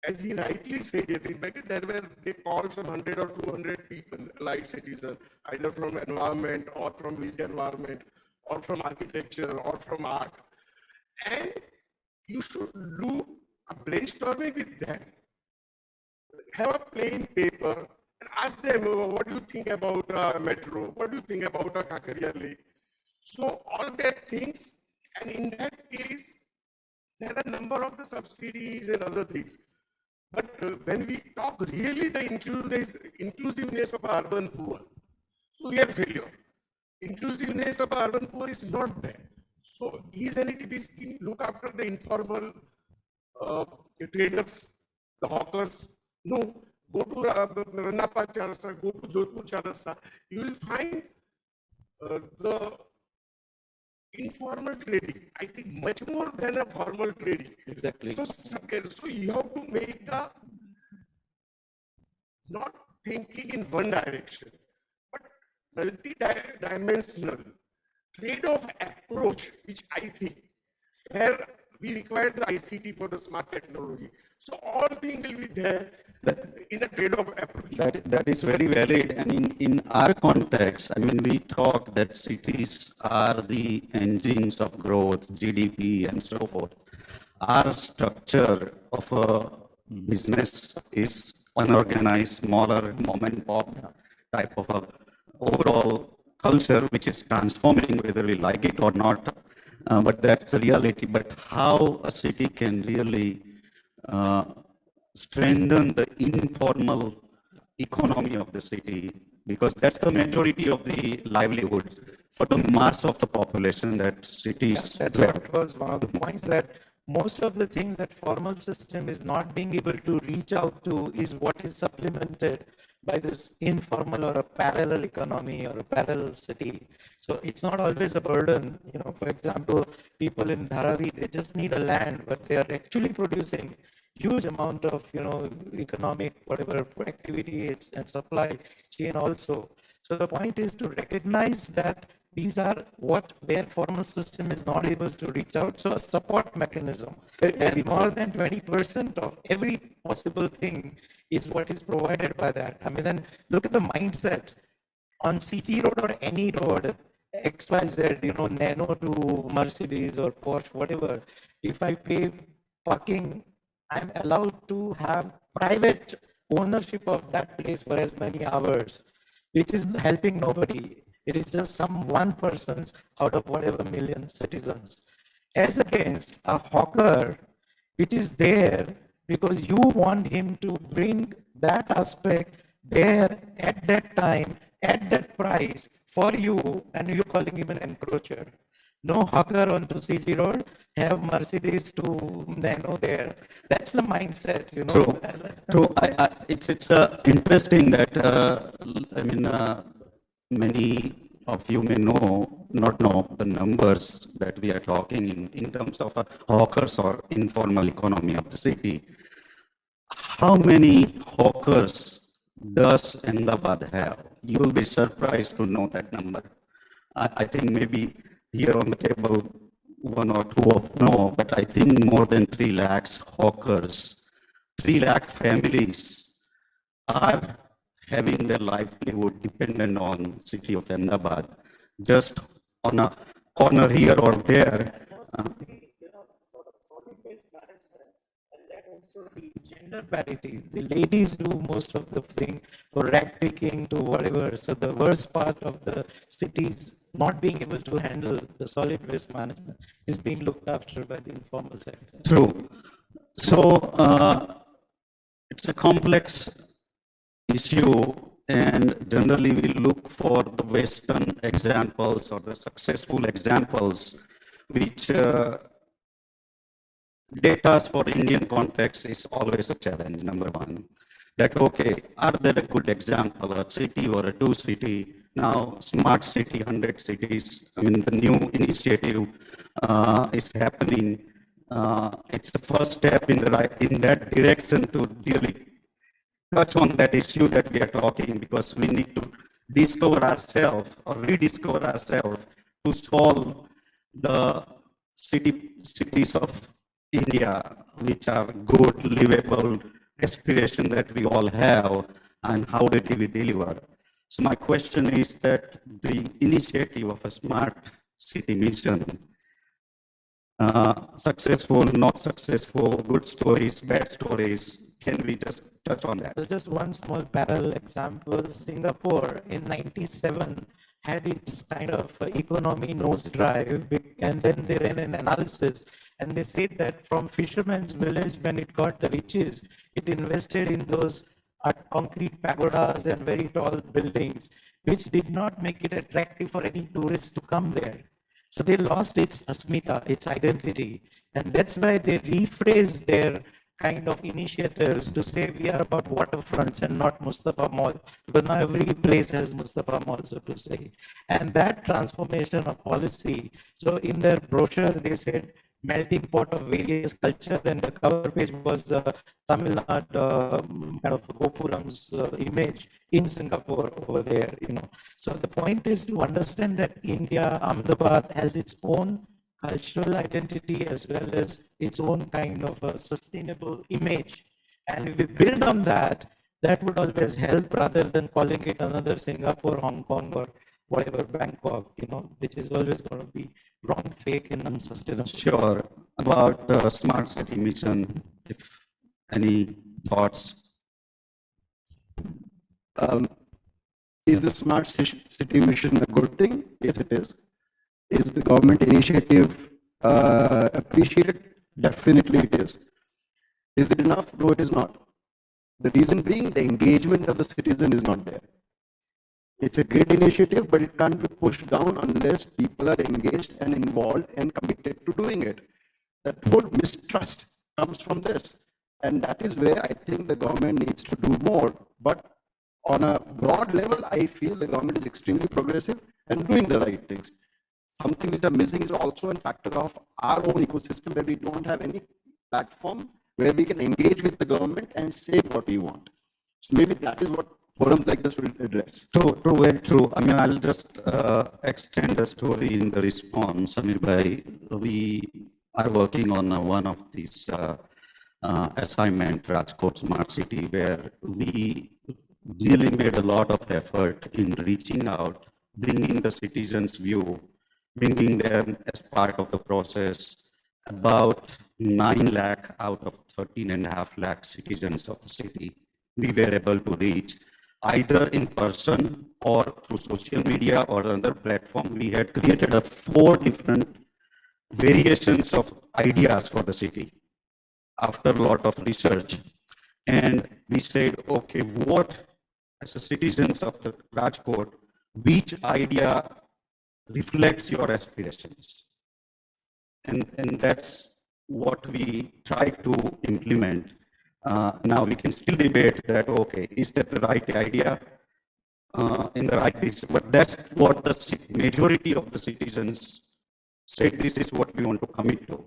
As he rightly said, there were they called some 100 or 200 people, like citizens, either from environment or from built environment or from architecture or from art. And you should do a brainstorming with them. Have a plain paper and ask them, what do you think about metro? What do you think about a Kakaria Lake? So all that things, and in that case, there are a number of the subsidies and other things. But when we talk really the inclusiveness of urban poor, so we are failure. Inclusiveness of urban poor is not there. So is NETP scheme look after the informal traders, the hawkers? No. Go to Napa Charasa, go to Jodhpur Charasa, you will find the informal trading, I think much more than a formal trading. Exactly. So you have to make a not thinking in one direction, but multi-dimensional trade-off approach, which I think where we require the ICT for the smart technology. So all things will be there in a trade-off approach. That is very valid. And in our context, I mean, we talk that cities are the engines of growth, GDP, and so forth. Our structure of a business is unorganized, smaller, mom and pop type of a overall culture, which is transforming whether we like it or not. But that's the reality. But how a city can really strengthen the informal economy of the city, because that's the majority of the livelihood for the mass of the population that cities. That's what was one of the points, that most of the things that formal system is not being able to reach out to is what is supplemented by this informal or a parallel economy or a parallel city. So it's not always a burden. You know, for example, people in Dharavi, they just need a land, but they are actually producing huge amount of, you know, economic, whatever activity it's and supply chain also. So the point is to recognize that these are where formal system is not able to reach out. So a support mechanism, and more than 20% of every possible thing is what is provided by that. I mean, then look at the mindset on CG road or any road, XYZ, you know, Nano to Mercedes or Porsche, whatever. If I pay parking, I'm allowed to have private ownership of that place for as many hours, which is helping nobody. It is just some one person's out of whatever million citizens. As against a hawker, which is there because you want him to bring that aspect there at that time, at that price for you, and you're calling him an encroacher. No hawker on to CG Road, have Mercedes to Nano there. That's the mindset, you know. True. It's interesting that, I mean, many of you may not know the numbers that we are talking in terms of hawkers or informal economy of the city. How many hawkers does Ahmedabad have? You will be surprised to know that number. I think maybe here on the table, one or two of know, but I think more than 3 lakhs hawkers, 3 lakh families are having their livelihood dependent on city of Ahmedabad, just on a corner here or there. The gender parity. The ladies do most of the thing for rag picking to whatever. So the worst part of the cities not being able to handle the solid waste management is being looked after by the informal sector. True. So it's a complex issue, and generally we look for the Western examples or the successful examples, which data for Indian context is always a challenge, number one. That, okay, are there a good example, a city or a 2 city? Now, smart city, 100 cities, I mean, the new initiative is happening. It's the first step in that direction to really touch on that issue that we are talking, because we need to discover ourselves or rediscover ourselves to solve the cities of India, which are good, livable aspiration that we all have, and how did we deliver? So my question is that the initiative of a smart city mission, successful, not successful, good stories, bad stories, can we just touch on that? So just one small parallel example, Singapore in 97 had its kind of economy nosedive, and then they ran an analysis, and they said that from fisherman's village, when it got the riches, it invested in those concrete pagodas and very tall buildings, which did not make it attractive for any tourists to come there. So they lost its asmita, its identity, and that's why they rephrased their kind of initiatives to say we are about waterfronts and not Mustafa Mall, because now every place has Mustafa Mall, so to say. And that transformation of policy, so in their brochure they said melting pot of various culture, and the cover page was Tamil Nadu kind of Gopuram's image in Singapore over there, you know. So the point is to understand that India, Ahmedabad has its own cultural identity as well as its own kind of a sustainable image. And if we build on that, that would always help rather than calling it another Singapore, Hong Kong, or whatever, Bangkok, you know, which is always going to be wrong, fake, and unsustainable. Sure. About smart city mission, if any thoughts? Is the smart city mission a good thing? Yes, it is. Is the government initiative appreciated? Definitely it is. Is it enough? No, it is not. The reason being the engagement of the citizen is not there. It's a great initiative, but it can't be pushed down unless people are engaged and involved and committed to doing it. That whole mistrust comes from this. And that is where I think the government needs to do more. But on a broad level, I feel the government is extremely progressive and doing the right things. Something which is missing is also a factor of our own ecosystem where we don't have any platform where we can engage with the government and say what we want. So maybe that is what forums like this will address. True, very true. I mean, I'll just extend the story in the response. Samir bhai, we are working on one of these assignment, Rajkot Smart City, where we really made a lot of effort in reaching out, bringing the citizens' view, bringing them as part of the process. About 9 lakh out of 13.5 lakh citizens of the city, we were able to reach either in person or through social media or another platform. We had created 4 different variations of ideas for the city after a lot of research. And we said, okay, what, as a citizens of the Rajkot, which idea reflects your aspirations? And that's what we try to implement. Now we can still debate that, okay, is that the right idea in the right direction? But that's what the majority of the citizens said, this is what we want to commit to.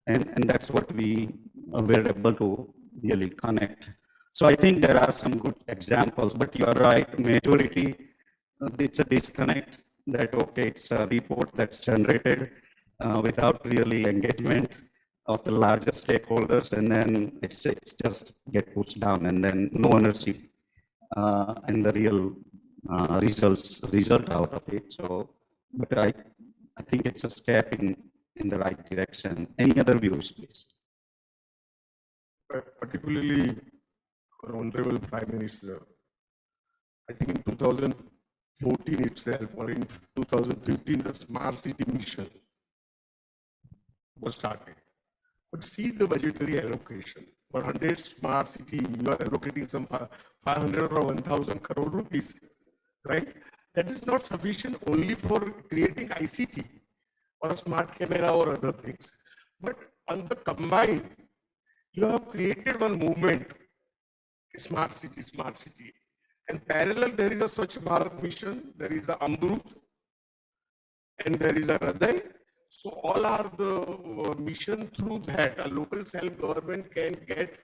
And that's what we were able to really connect. So I think there are some good examples, but you are right, majority, it's a disconnect that, okay, it's a report that's generated without really engagement of the larger stakeholders, and then it's just get pushed down, and then no ownership and the real result out of it. So, but I think it's a step in the right direction. Any other views, please? Particularly, Honorable Prime Minister, I think in 2014 itself, or in 2015, the Smart City Mission was started. But see the budgetary allocation. For 100 smart city, you are allocating some 500 or 1,000 crore rupees, right? That is not sufficient only for creating ICT or a smart camera or other things. But on the combined, you have created one movement, smart city. And parallel, there is a Swachh Bharat mission, there is a Amrut, and there is a Hriday. So all are the mission through that a local self-government can get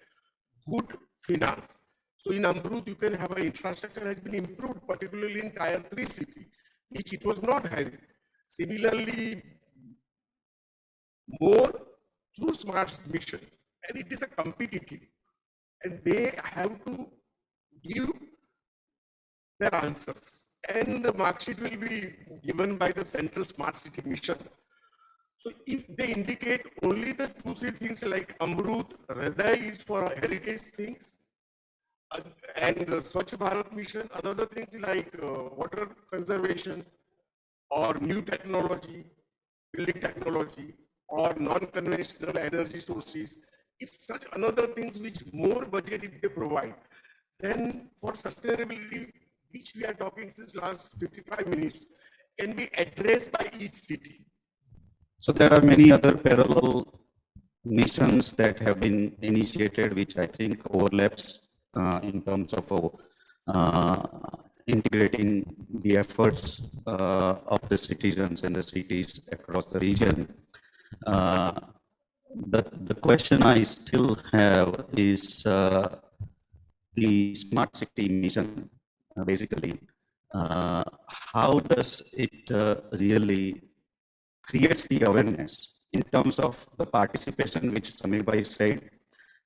good finance. So in Amrut, you can have an infrastructure has been improved, particularly in Tier 3 city, which it was not having. Similarly, more through smart mission, and it is a competitive, and they have to give their answers, and the mark sheet will be given by the Central Smart City Mission. So if they indicate only the 2-3 things like Amrut, Hriday is for heritage things, and the Swachh Bharat mission, another things like water conservation or new technology, building technology, or non-conventional energy sources, it's such another things which more budget if they provide. Then for sustainability, which we are talking since last 55 minutes, can be addressed by each city. So there are many other parallel missions that have been initiated, which I think overlaps in terms of integrating the efforts of the citizens and the cities across the region. the question I still have is the smart city mission, basically. How does it really creates the awareness in terms of the participation, which Samir Bhai said.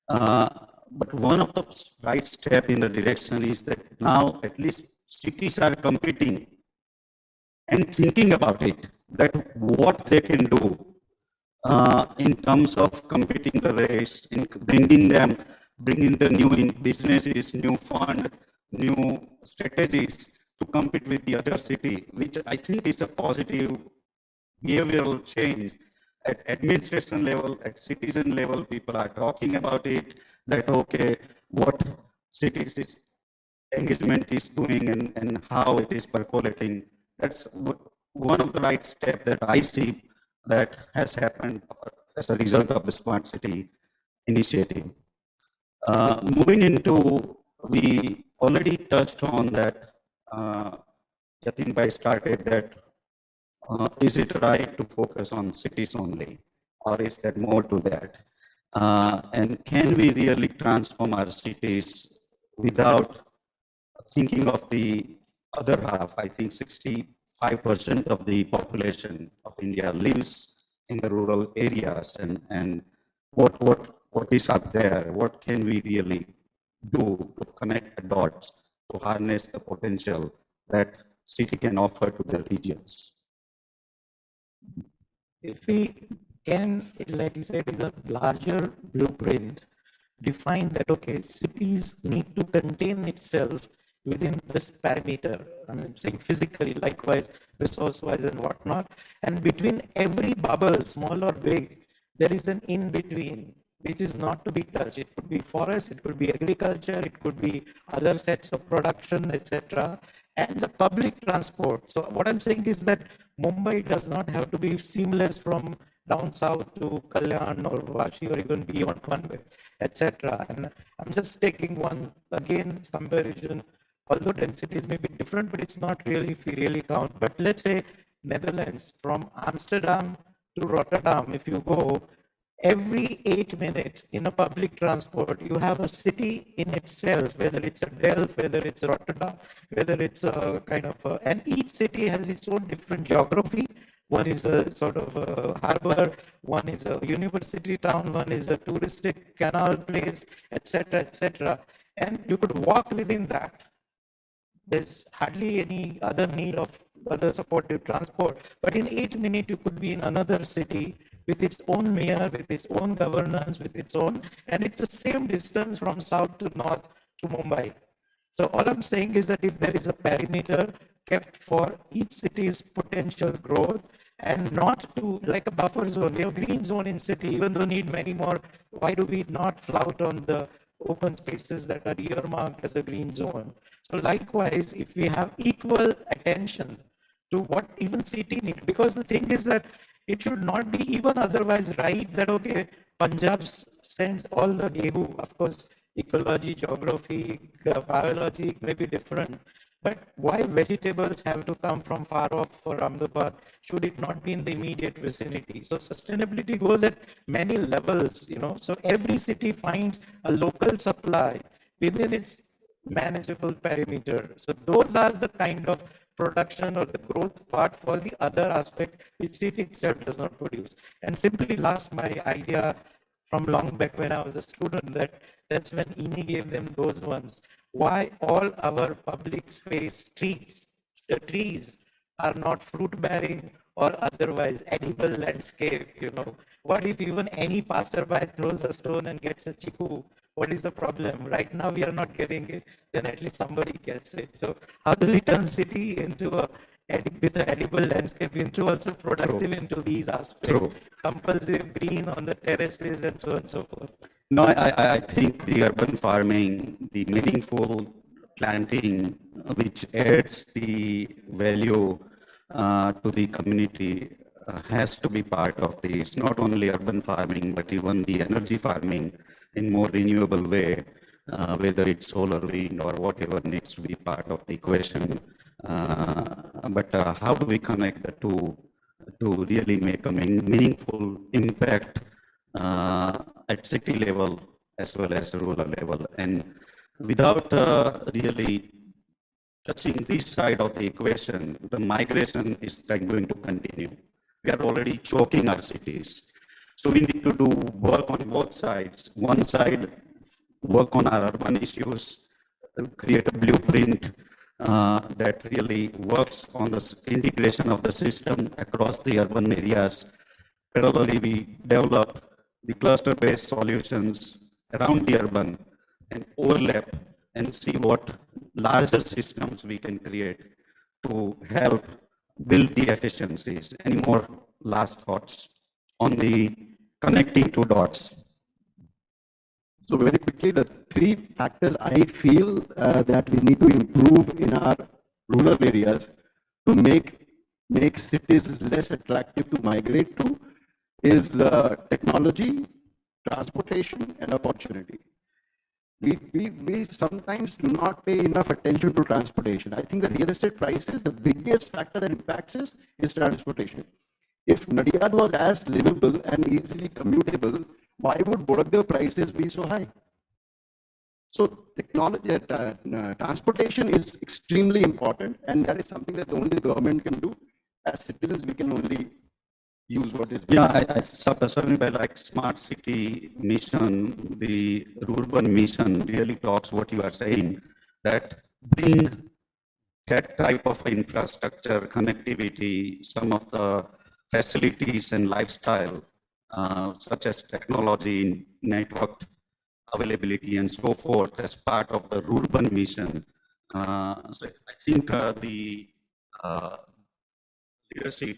But one of the right step in the direction is that now at least cities are competing and thinking about it, that what they can do in terms of competing the race, in bringing the new businesses, new fund, new strategies to compete with the other city, which I think is a positive behavioral change. At administration level, at citizen level, people are talking about it, that okay, what cities engagement is doing and how it is percolating. That's one of the right steps that I see that has happened as a result of the smart city initiative. Moving into, we already touched on that. Yatin Bhai started that. Is it right to focus on cities only, or is there more to that? And can we really transform our cities without thinking of the other half? I think 65% of the population of India lives in the rural areas, and what is up there? What can we really do to connect the dots, to harness the potential that city can offer to the regions? If we can, like you said, is a larger blueprint, define that, okay, cities need to contain itself within this parameter. I mean, saying physically, likewise, resource-wise and whatnot. And between every bubble, small or big, there is an in-between, which is not to be touched. It could be forest, it could be agriculture, it could be other sets of production, etc. And the public transport. So what I'm saying is that Mumbai does not have to be seamless from down south to Kalyan or Vashi or even beyond Conway, etc. And I'm just taking one, again, comparison, although densities may be different, but it's not really, if we really count. But let's say Netherlands, from Amsterdam to Rotterdam, if you go, every 8 minutes in a public transport, you have a city in itself, whether it's a Delft, whether it's Rotterdam, whether it's a kind of a, and each city has its own different geography. One is a sort of a harbor, one is a university town, one is a touristic canal place, etc., etc. And you could walk within that. There's hardly any other need of other supportive transport. But in 8 minutes, you could be in another city with its own mayor, with its own governance, with its own, and it's the same distance from south to north to Mumbai. So all I'm saying is that if there is a perimeter kept for each city's potential growth, and not to like a buffer zone, we have green zone in city, even though need many more, why do we not flout on the open spaces that are earmarked as a green zone? So likewise, if we have equal attention to what even city needs, because the thing is that it should not be even otherwise right that, okay, Punjab sends all the gehu, of course, ecology, geography, biology may be different, but why vegetables have to come from far off for Ahmedabad? Should it not be in the immediate vicinity? So sustainability goes at many levels, you know. So every city finds a local supply within its manageable perimeter. So those are the kind of production or the growth part for the other aspect which city itself does not produce. And simply last, my idea from long back when I was a student, that's when INI gave them those ones. Why all our public space trees are not fruit bearing or otherwise edible landscape, you know. What if even any passerby throws a stone and gets a chiku? What is the problem? Right now we are not getting it, then at least somebody gets it. So how do we turn city into with an edible landscape into also productive into these aspects? Compulsive green on the terraces and so on and so forth. No, I think the urban farming, the meaningful planting, which adds the value to the community, has to be part of this. Not only urban farming, but even the energy farming in more renewable way, whether it's solar, wind, or whatever needs to be part of the equation. But how do we connect the two to really make a meaningful impact at city level as well as rural level. And without really touching this side of the equation, the migration is going to continue. We are already choking our cities. So we need to do work on both sides. One side, work on our urban issues, create a blueprint that really works on the integration of the system across the urban areas. Parallelly, we develop the cluster-based solutions around the urban and overlap and see what larger systems we can create to help build the efficiencies. Any more last thoughts on the connecting two dots? So very quickly, the three factors I feel that we need to improve in our rural areas to make cities less attractive to migrate to is technology, transportation, and opportunity. We sometimes do not pay enough attention to transportation. I think the real estate prices, the biggest factor that impacts us is transportation. If Nadiyad was as livable and easily commutable, why would Bodakdev prices be so high? So technology, transportation is extremely important, and that is something that only the government can do. As citizens, we can only use what is. Yeah, I certainly like smart city mission, the urban mission really talks what you are saying, that bring that type of infrastructure, connectivity, some of the facilities and lifestyle, such as technology, network availability, and so forth, as part of the urban mission. So I think the leadership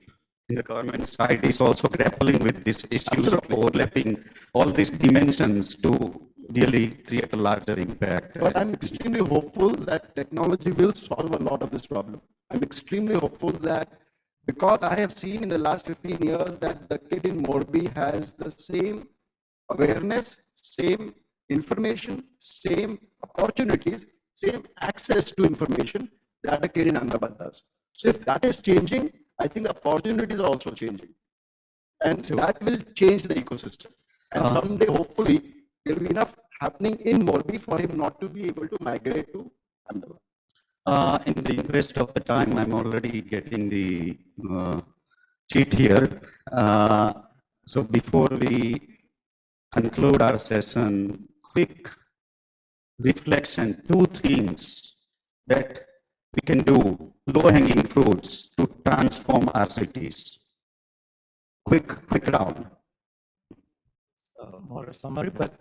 in the government side is also grappling with these issues of overlapping all these dimensions to really create a larger impact. But I'm extremely hopeful that technology will solve a lot of this problem. I'm extremely hopeful that, because I have seen in the last 15 years that the kid in Morbi has the same awareness, same information, same opportunities, same access to information that the kid in Ahmedabad does. So if that is changing, I think the opportunities are also changing. And that will change the ecosystem. And someday, hopefully, there will be enough happening in Morbi for him not to be able to migrate to Ahmedabad. In the interest of the time, I'm already getting the cheat here. So before we conclude our session, quick reflection, two things that we can do, low-hanging fruits to transform our cities. Quick round. More a summary, but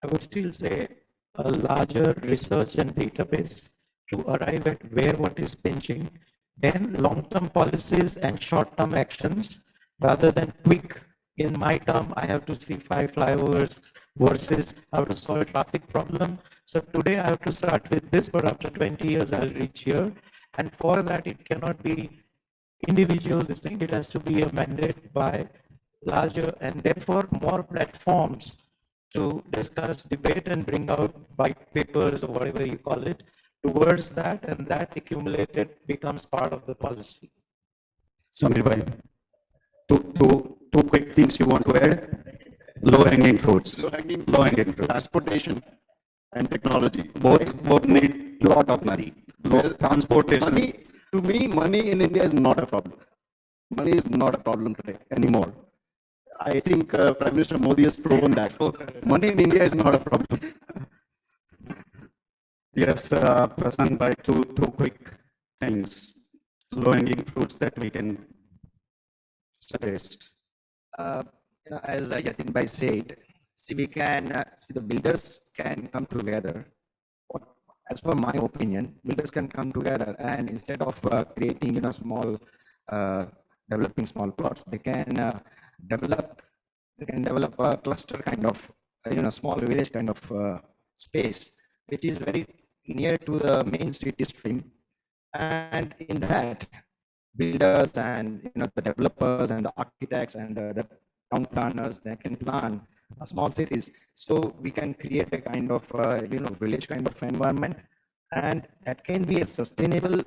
I would still say a larger research and database to arrive at where what is pinching, then long-term policies and short-term actions rather than quick. In my term, I have to see 5 flyovers versus how to solve a traffic problem. So today I have to start with this, but after 20 years I'll reach here. And for that, it cannot be individual, this thing, it has to be a mandate by larger and therefore more platforms to discuss, debate, and bring out white papers or whatever you call it towards that, and that accumulated becomes part of the policy. Samir bhai, two quick things you want to add? Low-hanging fruits. Low-hanging fruits. Transportation and technology. Both need a lot of money. Transportation. Money, to me, money in India is not a problem. Money is not a problem today anymore. I think Prime Minister Modi has proven that. Money in India is not a problem. Yes, Prasanth, by two quick things, low-hanging fruits that we can suggest. As Yatin Bhai said, see, we can see the builders can come together. As per my opinion, builders can come together, and instead of creating small, developing small plots, they can develop a cluster kind of small village kind of space, which is very near to the main city stream, and in that builders and the developers and the architects and the town planners, they can plan small cities. So we can create a kind of village kind of environment, and that can be a sustainable,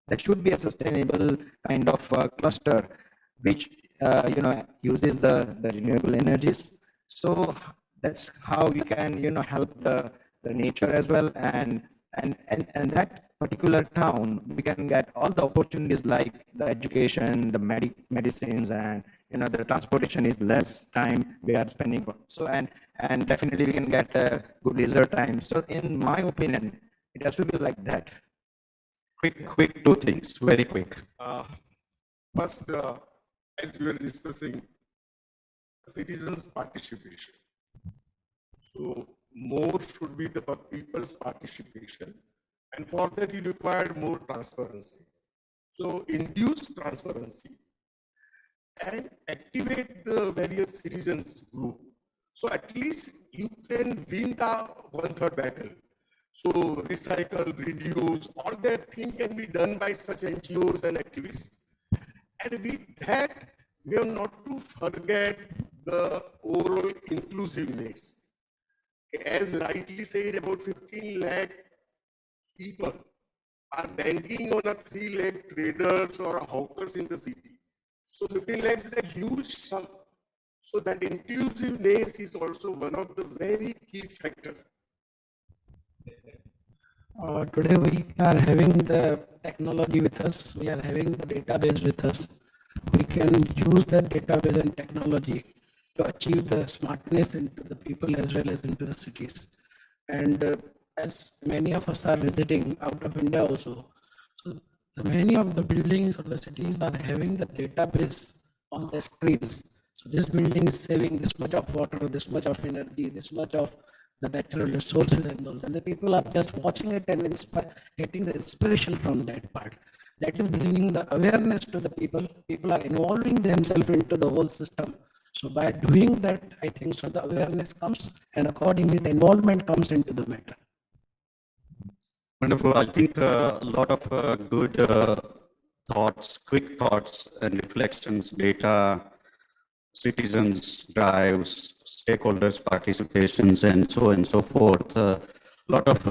that should be a sustainable kind of cluster which uses the renewable energies So that's how we can, help the nature as well. And that particular town, we can get all the opportunities like the education, the medicines, and, the transportation is less time we are spending. So, and definitely we can get a good leisure time. So in my opinion, it has to be like that. Quick, two things, very quick. First, as we were discussing, citizens' participation. So more should be the people's participation, and for that you require more transparency. So induce transparency and activate the various citizens group. So at least you can win the 1/3 battle. So recycle, reduce, all that thing can be done by such NGOs and activists. And with that, we have not to forget the overall inclusiveness. As rightly said, about 15 lakh people are banking on a 3 lakh traders or hawkers in the city. So 15 lakhs is a huge sum. So that inclusiveness is also one of the very key factors. Today we are having the technology with us, we are having the database with us. We can use that database and technology to achieve the smartness into the people as well as into the cities. And as many of us are visiting out of India also, so many of the buildings or the cities are having the database on the screens. So this building is saving this much of water, this much of energy, this much of the natural resources and all. And the people are just watching it and getting the inspiration from that part. That is bringing the awareness to the people. People are involving themselves into the whole system. So by doing that, I think so the awareness comes, and accordingly the involvement comes into the matter. Wonderful. I think a lot of good thoughts, quick thoughts and reflections, data, citizens, drives, stakeholders, participations, and so on and so forth. A lot of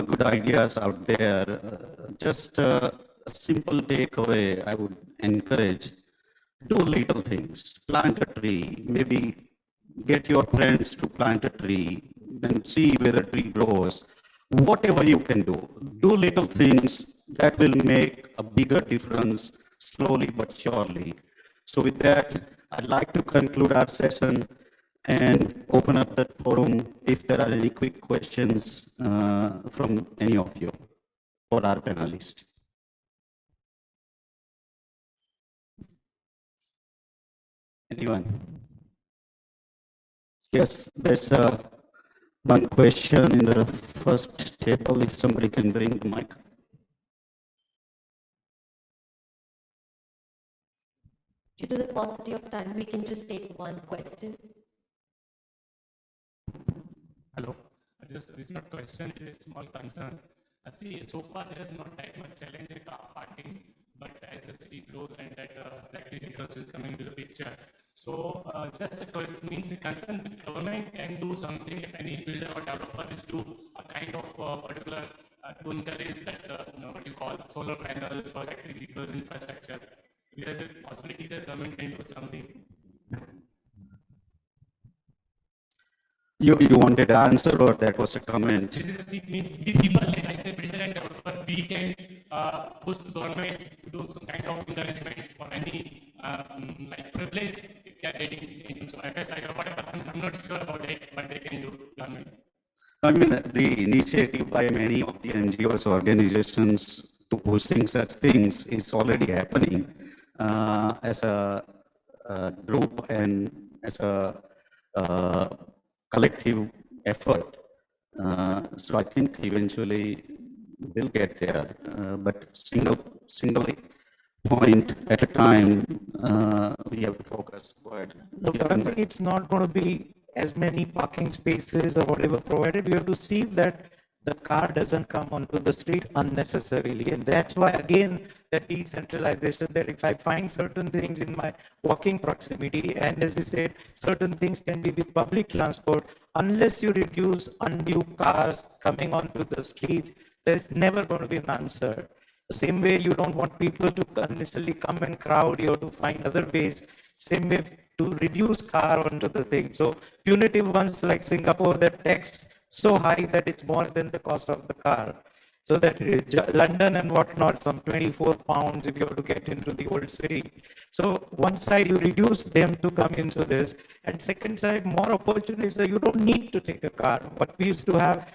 good ideas out there. Just a simple takeaway I would encourage: do little things. Plant a tree. Maybe get your friends to plant a tree, then see where the tree grows. Whatever you can do, do little things that will make a bigger difference slowly but surely. So with that, I'd like to conclude our session and open up that forum if there are any quick questions from any of you for our panelists. Anyone? Yes, there's one question in the first table, if somebody can bring the mic. Due to the paucity of time, we can just take one question. Hello. Just it's not a question, it is a small concern. See, so far there is not that much challenge in car parking, but as the city grows and that vehicles is coming to the picture. So just the means the concern the government can do something if any builder or developer is to a kind of particular to encourage that what you call solar panels or electric vehicles infrastructure. There is a possibility that government can do something. You wanted an answer, or that was a comment? This is the means people like the builder and developer, we can push the government to do some kind of encouragement or any like privilege they are getting in so FSI or whatever. I'm not sure about it, but they can do government. I mean, the initiative by many of the NGOs organizations to pushing such things is already happening as a group and as a collective effort. So I think eventually we'll get there, but single point at a time, we have to focus. Go ahead. Look, currently it's not going to be as many parking spaces or whatever provided. We have to see that the car doesn't come onto the street unnecessarily. And that's why, again, the decentralization, that if I find certain things in my walking proximity, and as you said, certain things can be with public transport, unless you reduce undue cars coming onto the street, there's never going to be an answer. The same way you don't want people to necessarily come and crowd, you have to find other ways. Same way to reduce car onto the thing. So punitive ones like Singapore, that tax so high that it's more than the cost of the car. So that London and whatnot, some 24 pounds if you have to get into the old city. So one side you reduce them to come into this, and second side more opportunities. So you don't need to take a car. But we used to have,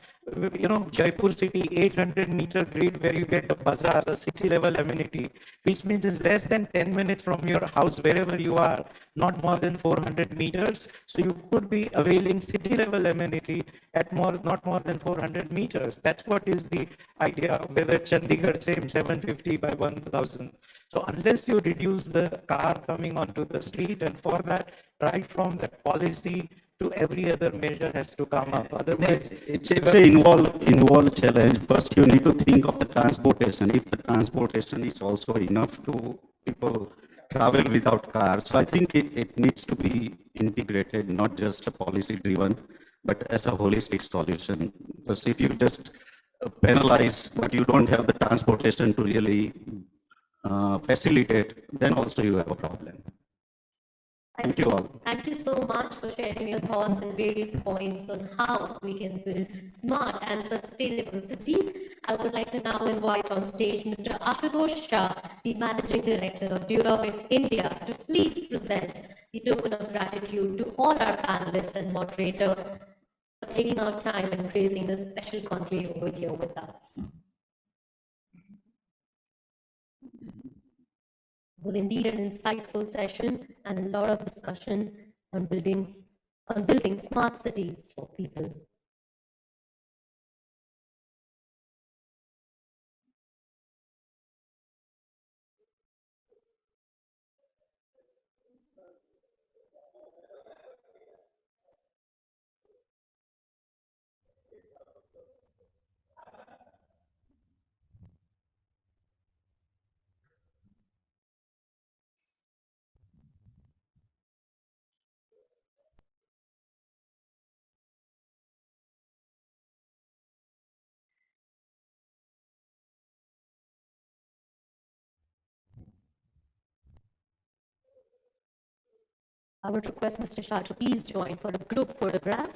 Jaipur city 800-meter grid where you get the bazaar, the city level amenity, which means it's less than 10 minutes from your house wherever you are, not more than 400 meters. So you could be availing city level amenity at not more than 400 meters. That's what is the idea, whether Chandigarh same 750 by 1000. So unless you reduce the car coming onto the street, and for that, right from the policy to every other measure has to come up. Otherwise, it's an involved challenge. First, you need to think of the transportation. If the transportation is also enough to people travel without cars, so I think it needs to be integrated, not just a policy driven, but as a holistic solution. Because if you just penalize, but you don't have the transportation to really facilitate, then also you have a problem. Thank you all. Thank you so much for sharing your thoughts and various points on how we can build smart and sustainable cities. I would like to now invite on stage Mr. Ashutosh Shah, the Managing Director of Durabit India, to please present the token of gratitude to all our panelists and moderator for taking our time and gracing this special conclave over here with us. It was indeed an insightful session and a lot of discussion on building smart cities for people. I would request Mr. Shah to please join for a group photograph.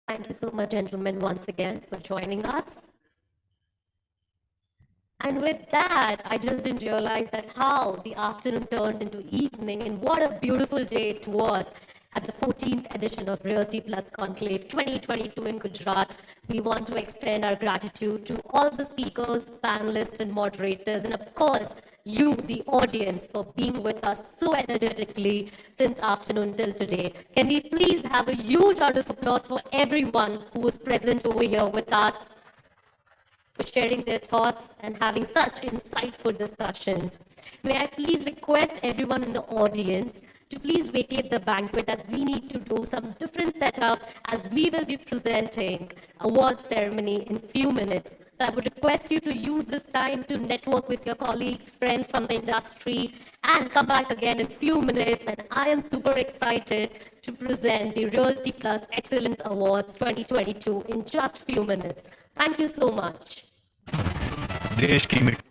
Thank you so much, gentlemen, once again for joining us. And with that, I just didn't realize that how the afternoon turned into evening, and what a beautiful day it was at the 14th edition of Realty Plus Conclave 2022 in Gujarat. We want to extend our gratitude to all the speakers, panelists, and moderators, and of course, you, the audience, for being with us so energetically since afternoon till today. Can we please have a huge round of applause for everyone who was present over here with us, for sharing their thoughts and having such insightful discussions. May I please request everyone in the audience to please vacate the banquet, as we need to do some different setup, as we will be presenting award ceremony in few minutes. So I would request you to use this time to network with your colleagues, friends from the industry, and come back again in few minutes. And I am super excited to present the Realty Plus Excellence Awards 2022 in just few minutes. Thank you so much. देश की मिट्टी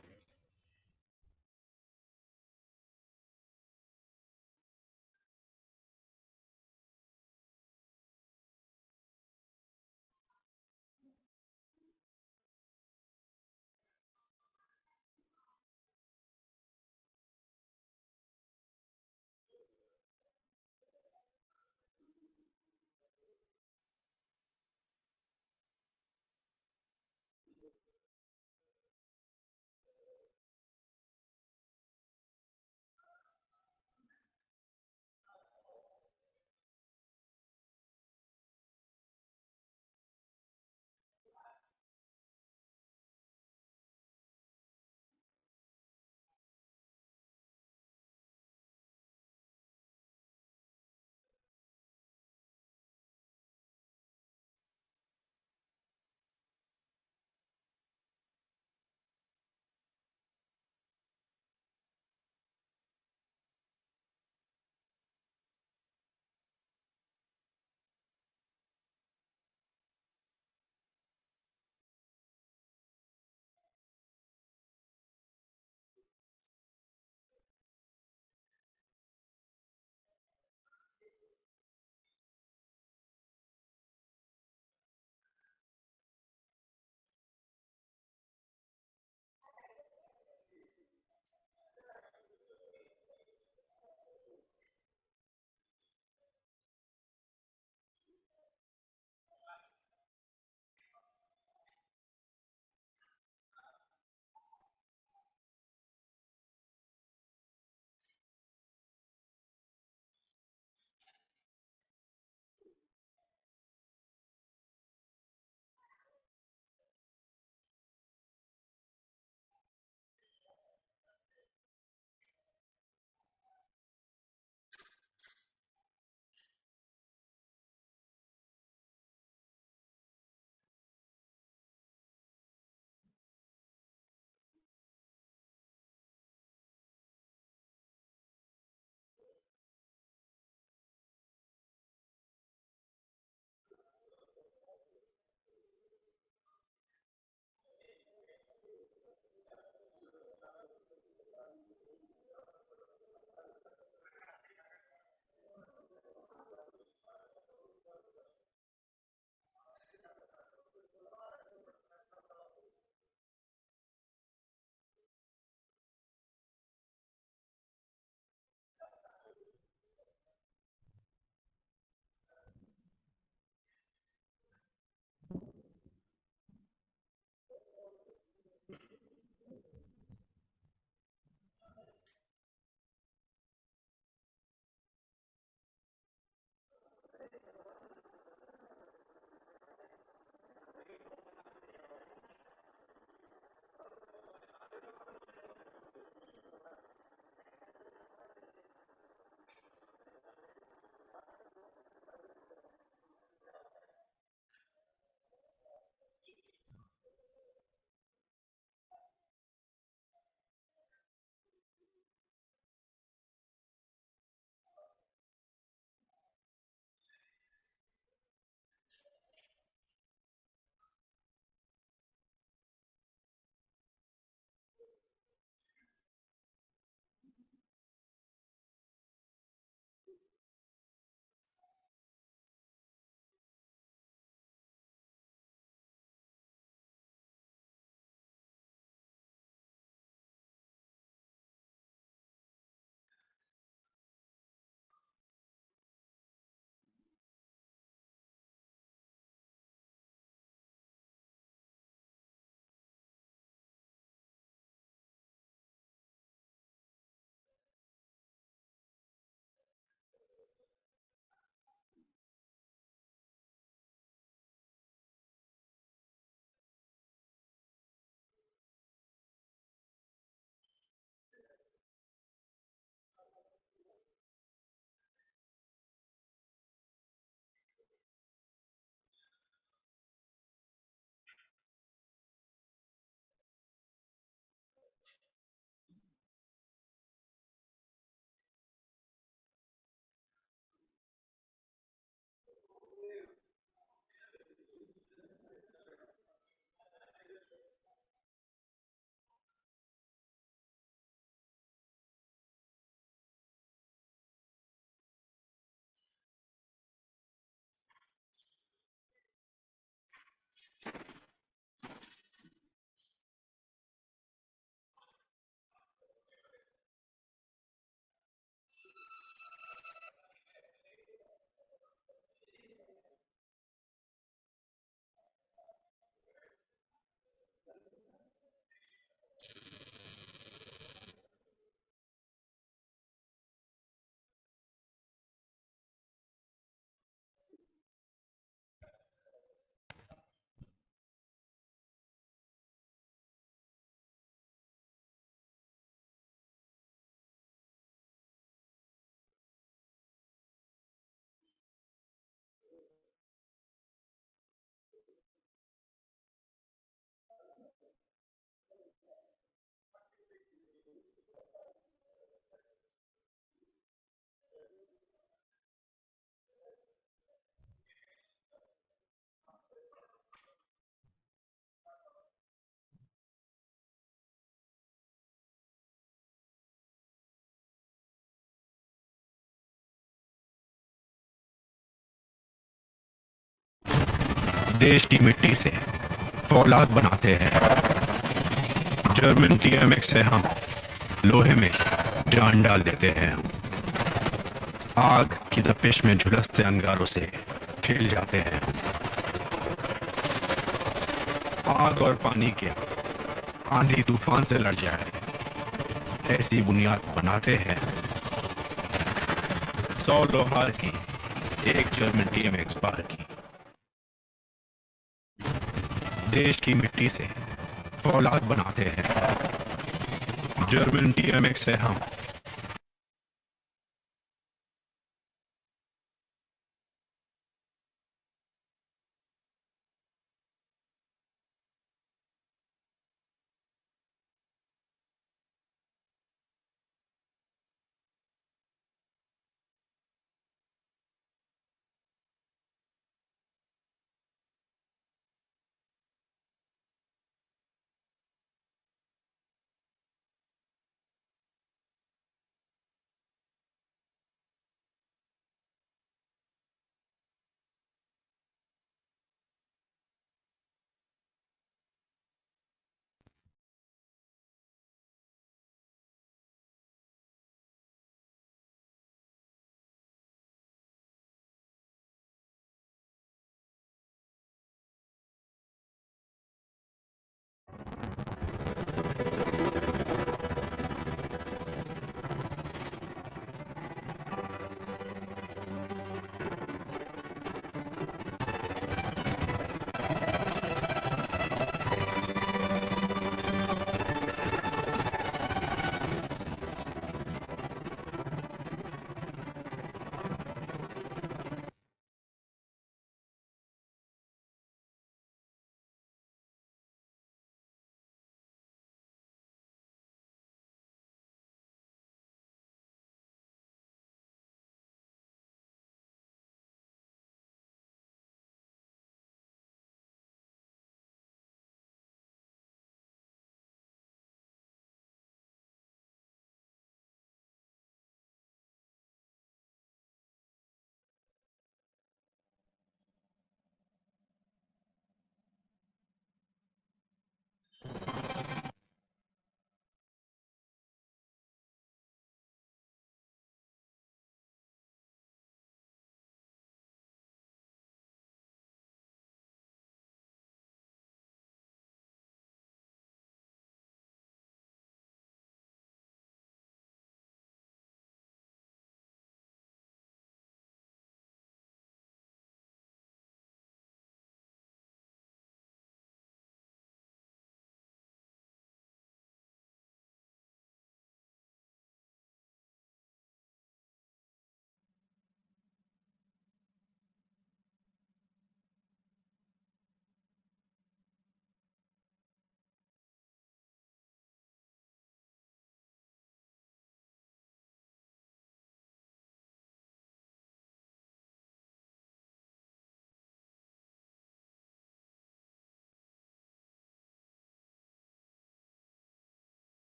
देश की मिट्टी से फौलाद बनाते हैं। German टीएमएक्स से हम लोहे में जान डाल देते हैं। आग की तपिश में झुलसते अंगारों से खेल जाते हैं। आग और पानी के आंधी तूफान से लड़ जाए, ऐसी बुनियाद बनाते हैं। 100 लोहार की एक जर्मन टीएमएक्स बार की। देश की मिट्टी से फौलाद बनाते हैं। जर्मन टीएमएक्स से हम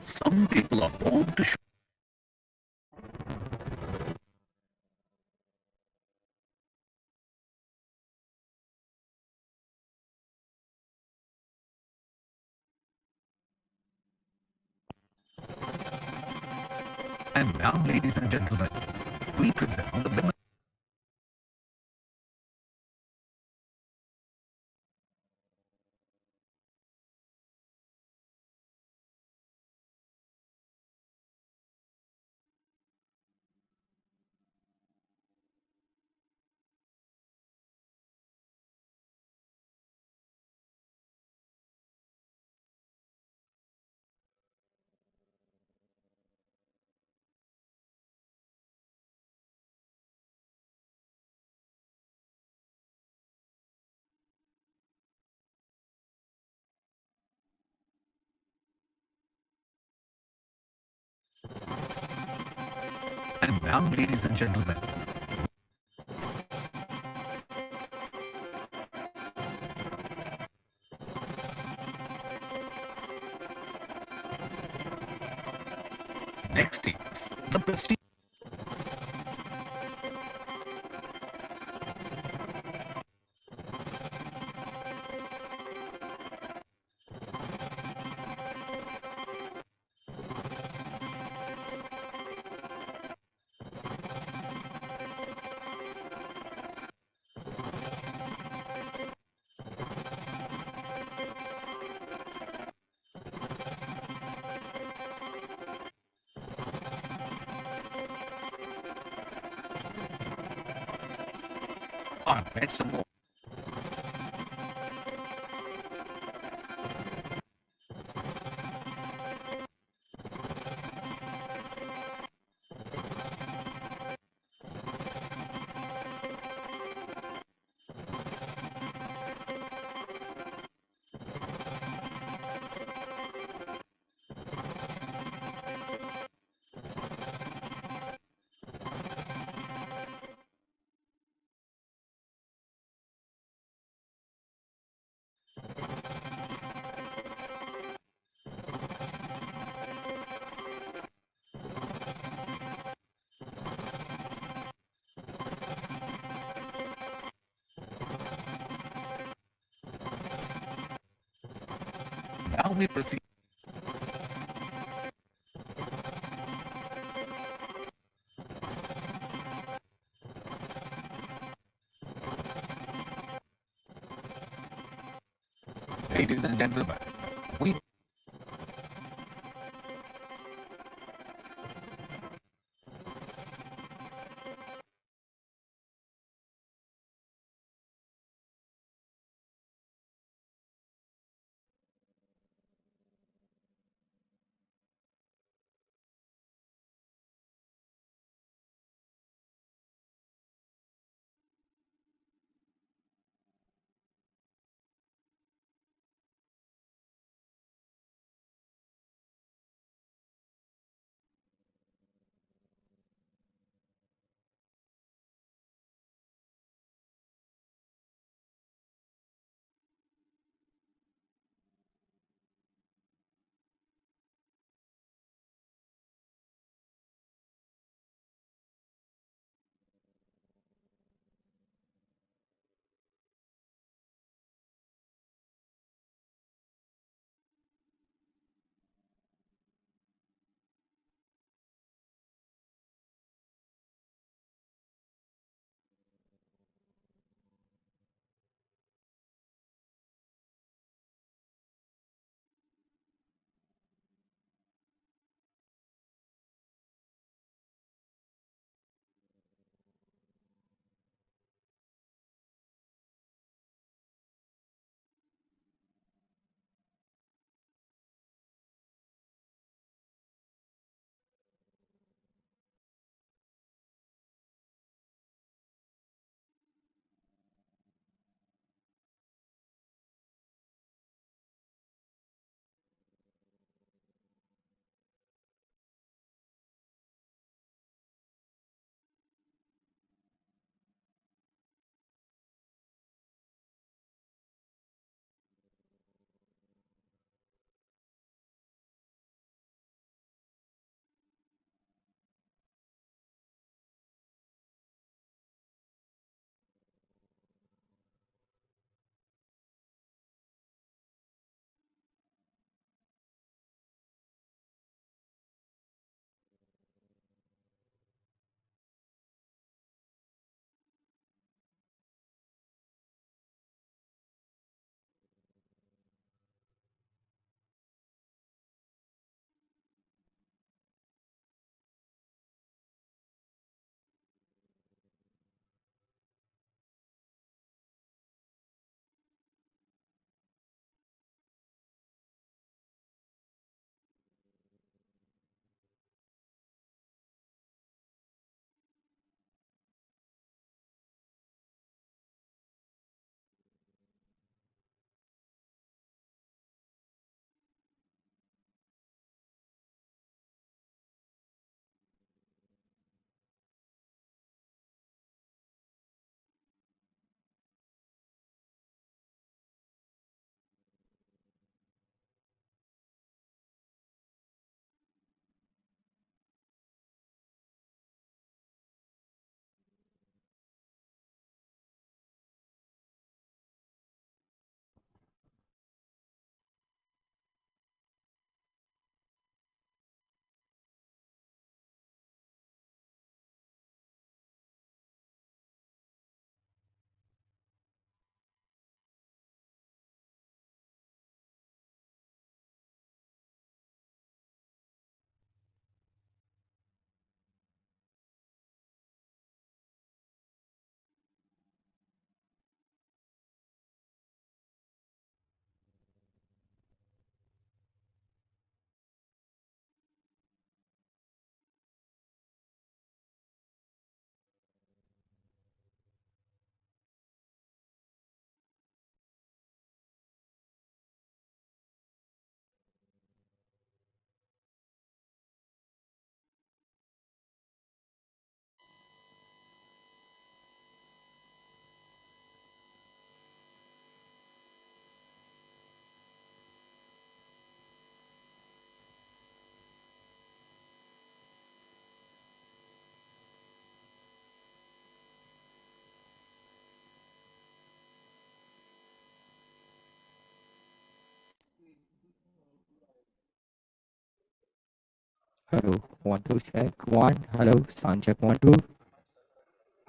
Some people are born to show. And now, ladies and gentlemen, we present the women. And now, ladies and gentlemen, next is the prestige. On some more. Now we proceed. Ladies and gentlemen, we Hello, 1 2 check 1. Hello, sound check 1 2.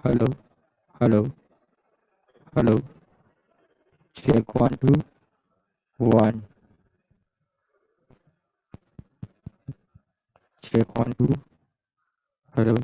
Hello, hello, hello. Check 1 2 1. Check 1 2. Hello.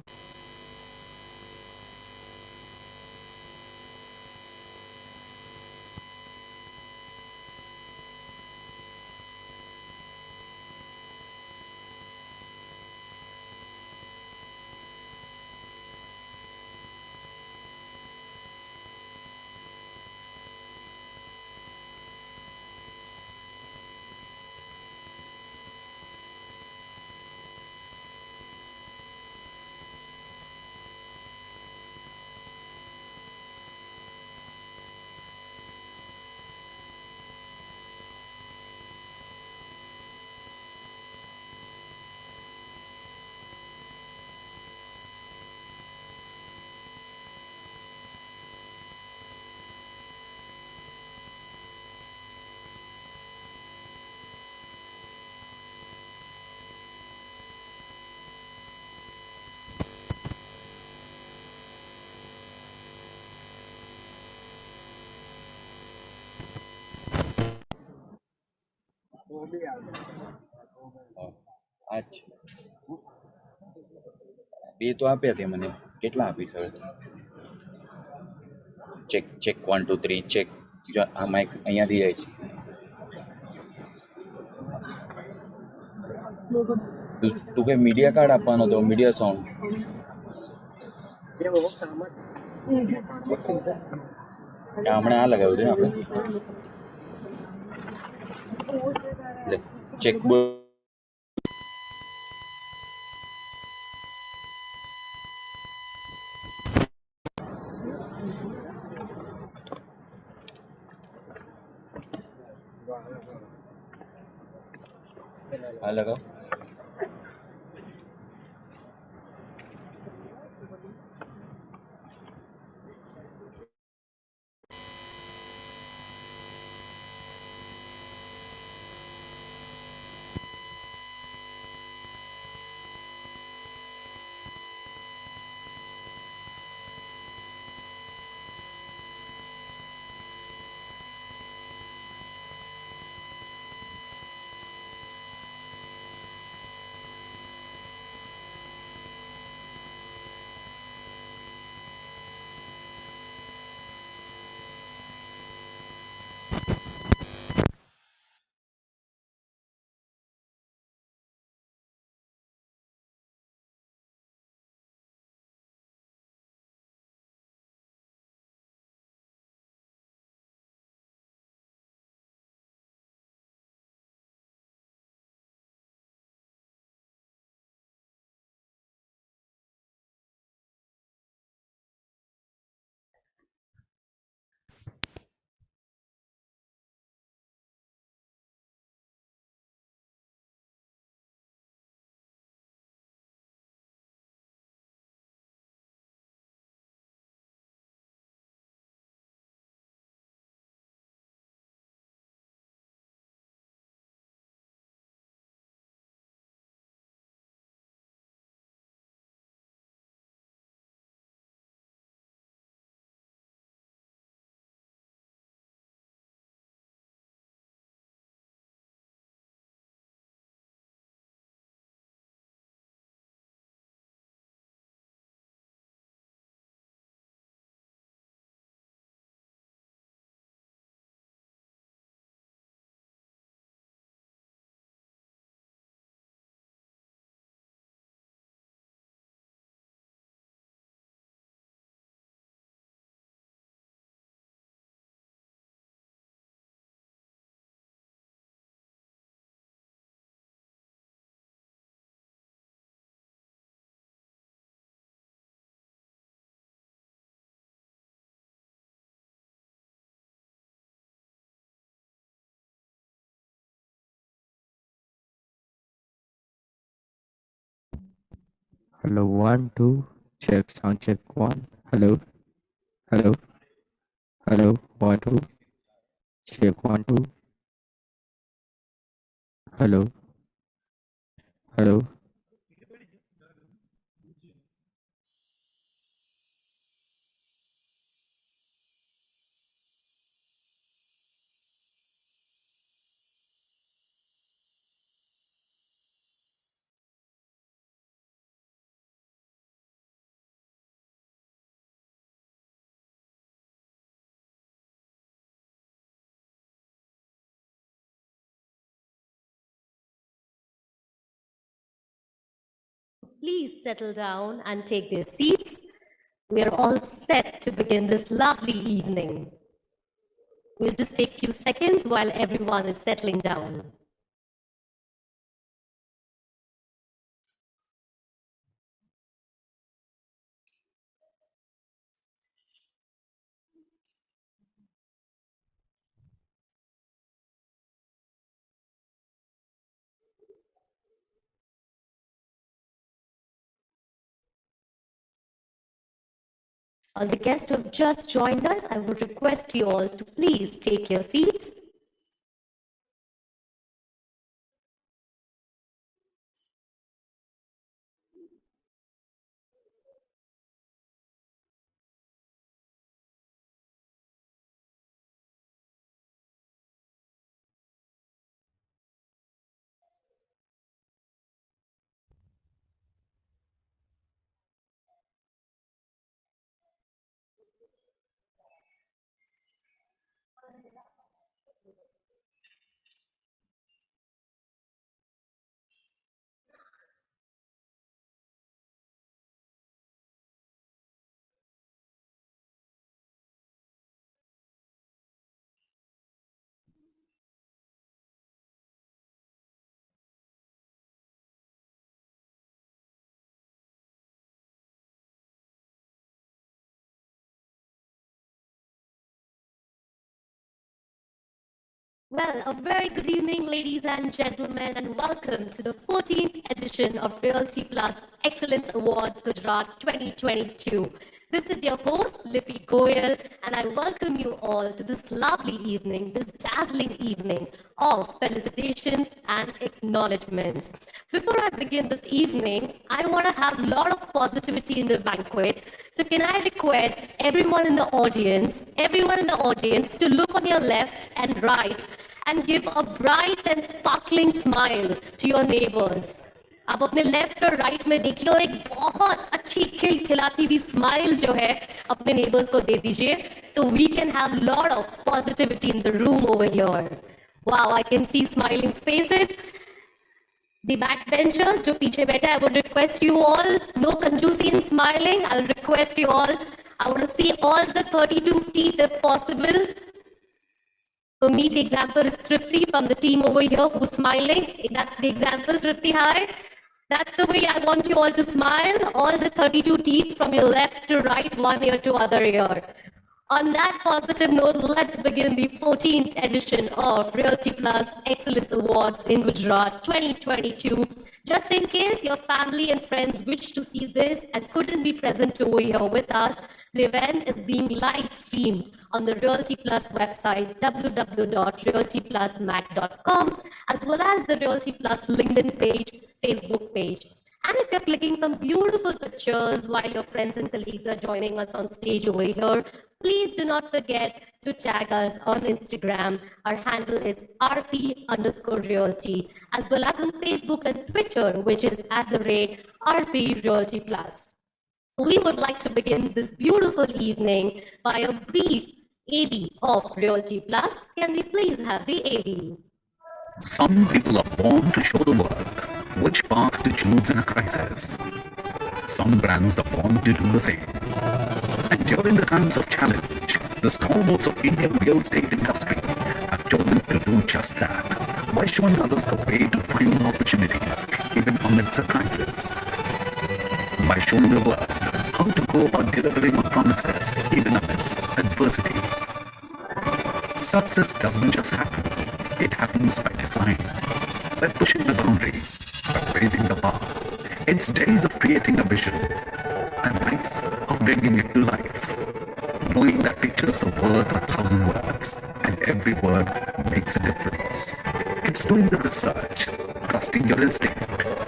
અચ્છા બે તો આપ્યા તે મને કેટલા આપી sir check check 1 2 3 check જો આ માઇક અહીંયાથી જાય છે તું કે મીડિયા કાર્ડ આપવાનો તો મીડિયા સાઉન્ડ હમણાં આ લગાવ્યું હતું ને આપણે ચેક બોલ આ લગાવ Hello, 1 2. Check, sound check 1. Hello, hello, hello, 1 2. Check 1 2. Hello, hello, please settle down and take their seats? We are all set to begin this lovely evening. We'll just take a few seconds while everyone is settling down. All the guests who have just joined us, I would request you all to please take your seats. Well, a very good evening, ladies and gentlemen, and welcome to the 14th edition of Realty Plus Excellence Awards Gujarat 2022. This is your host, Lippy Goyal, and I welcome you all to this lovely evening, this dazzling evening of felicitations and acknowledgements. Before I begin this evening, I want to have a lot of positivity in the banquet. So can I request everyone in the audience to look on your left and right and give a bright and sparkling smile to your neighbors. आप अपने left और right में देखिए और एक बहुत अच्छी खिलखिलाती हुई स्माइल जो है अपने नेबर्स को दे दीजिए so we can have lot of positivity in the room over here. Wow, I can see smiling faces. The backbenchers जो पीछे बैठे, I would request you all, no conjuicy in smiling. I'll request you all. I want to see all the 32 teeth if possible. For me, the example is Tripti from the team over here who's smiling. That's the example, Tripti, hi. That's the way I want you all to smile. All the 32 teeth from your left to right, one ear to other ear. On that positive note, let's begin the 14th edition of Realty Plus Excellence Awards in Gujarat 2022. Just in case your family and friends wish to see this and couldn't be present over here with us, the event is being live streamed on the Realty Plus website, www.realtyplusmac.com, as well as the Realty Plus LinkedIn page, Facebook page. And if you're clicking some beautiful pictures while your friends and colleagues are joining us on stage over here, please do not forget to tag us on Instagram. Our handle is rp_realty, as well as on Facebook and Twitter, which is @rprealtyplus. So we would like to begin this beautiful evening by a brief AD of Realty Plus. Can we please have the AD? Some people are born to show the world which path to choose in a crisis. Some brands are born to do the same. And during the times of challenge, the stalwarts of Indian real estate industry have chosen to do just that by showing others the way to finding opportunities even amidst a crisis. By showing the world how to go about delivering on promises even amidst adversity. Success doesn't just happen. It happens by design, by pushing the boundaries, by raising the bar. It's days of creating a vision and nights of bringing it to life, knowing that pictures are worth 1,000 words and every word makes a difference. It's doing the research, trusting your instinct,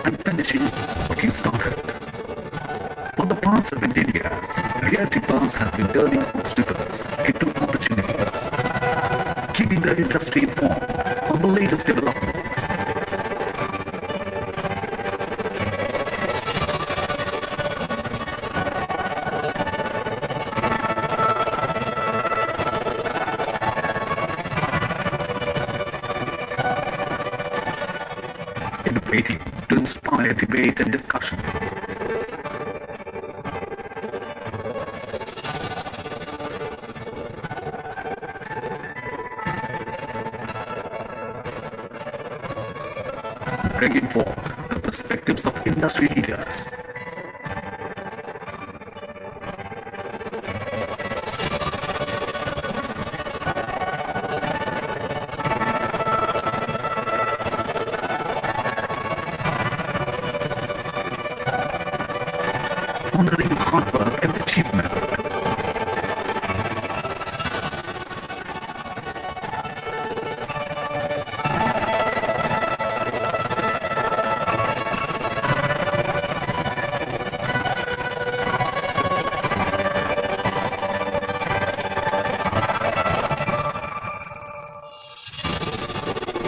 and finishing what you started. For the past 17 years, Realty Plus has been turning obstacles into opportunities, keeping the industry informed on the latest developments. Innovating to inspire debate and discussion, bringing forth the perspectives of industry leaders. Honoring hard work and achievement.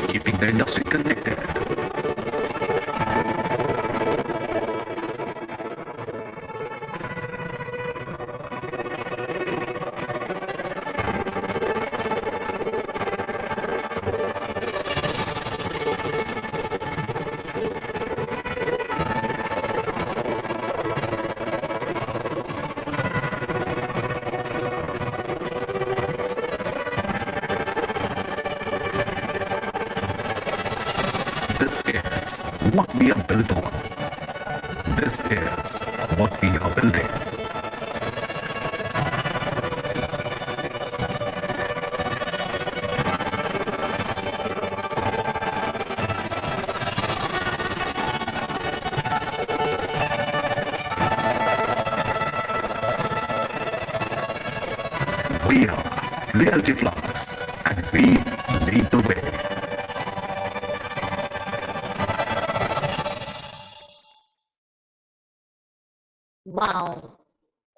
Keeping the industry connected. This is what we are built on. This is what we are building. We are Realty Plus, and we lead the way. Wow.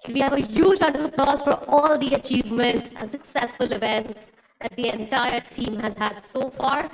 We have a huge round of applause for all the achievements and successful events that the entire team has had so far.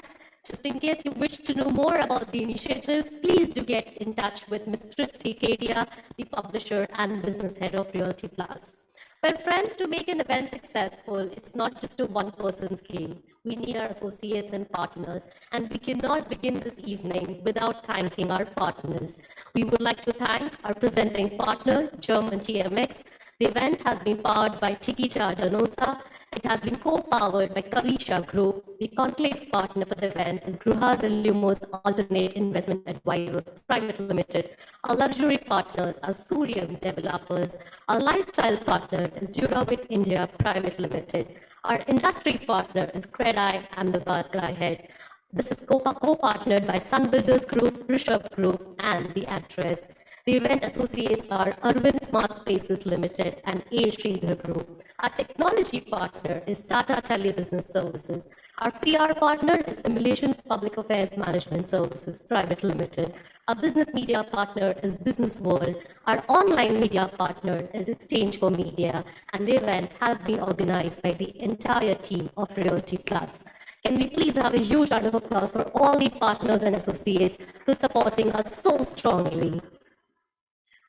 Just in case you wish to know more about the initiatives, please do get in touch with Ms. Tripti Kedia, the publisher and business head of Realty Plus. Well, friends, to make an event successful, it's not just a one-person's game. We need our associates and partners, and we cannot begin this evening without thanking our partners. We would like to thank our presenting partner, German TMX. The event has been powered by Tikita Danosa. It has been co-powered by Kavisha Group. The conclave partner for the event is Gruhas and Lumos Alternate Investment Advisors Private Limited. Our luxury partners are Suryam Developers. Our lifestyle partner is Duravit India Private Limited. Our industry partner is Credai Ahmedabad Guy Head. This is co-partnered by Sun Builders Group, Rishabh Group, and The Actress. The event associates are Arvind Smart Spaces Limited and A. Sridhar Group. Our technology partner is Tata Telebusiness Services. Our PR partner is Simulations Public Affairs Management Services Private Limited. Our business media partner is Business World. Our online media partner is Exchange for Media. And the event has been organized by the entire team of Realty Plus. Can we please have a huge round of applause for all the partners and associates who are supporting us so strongly?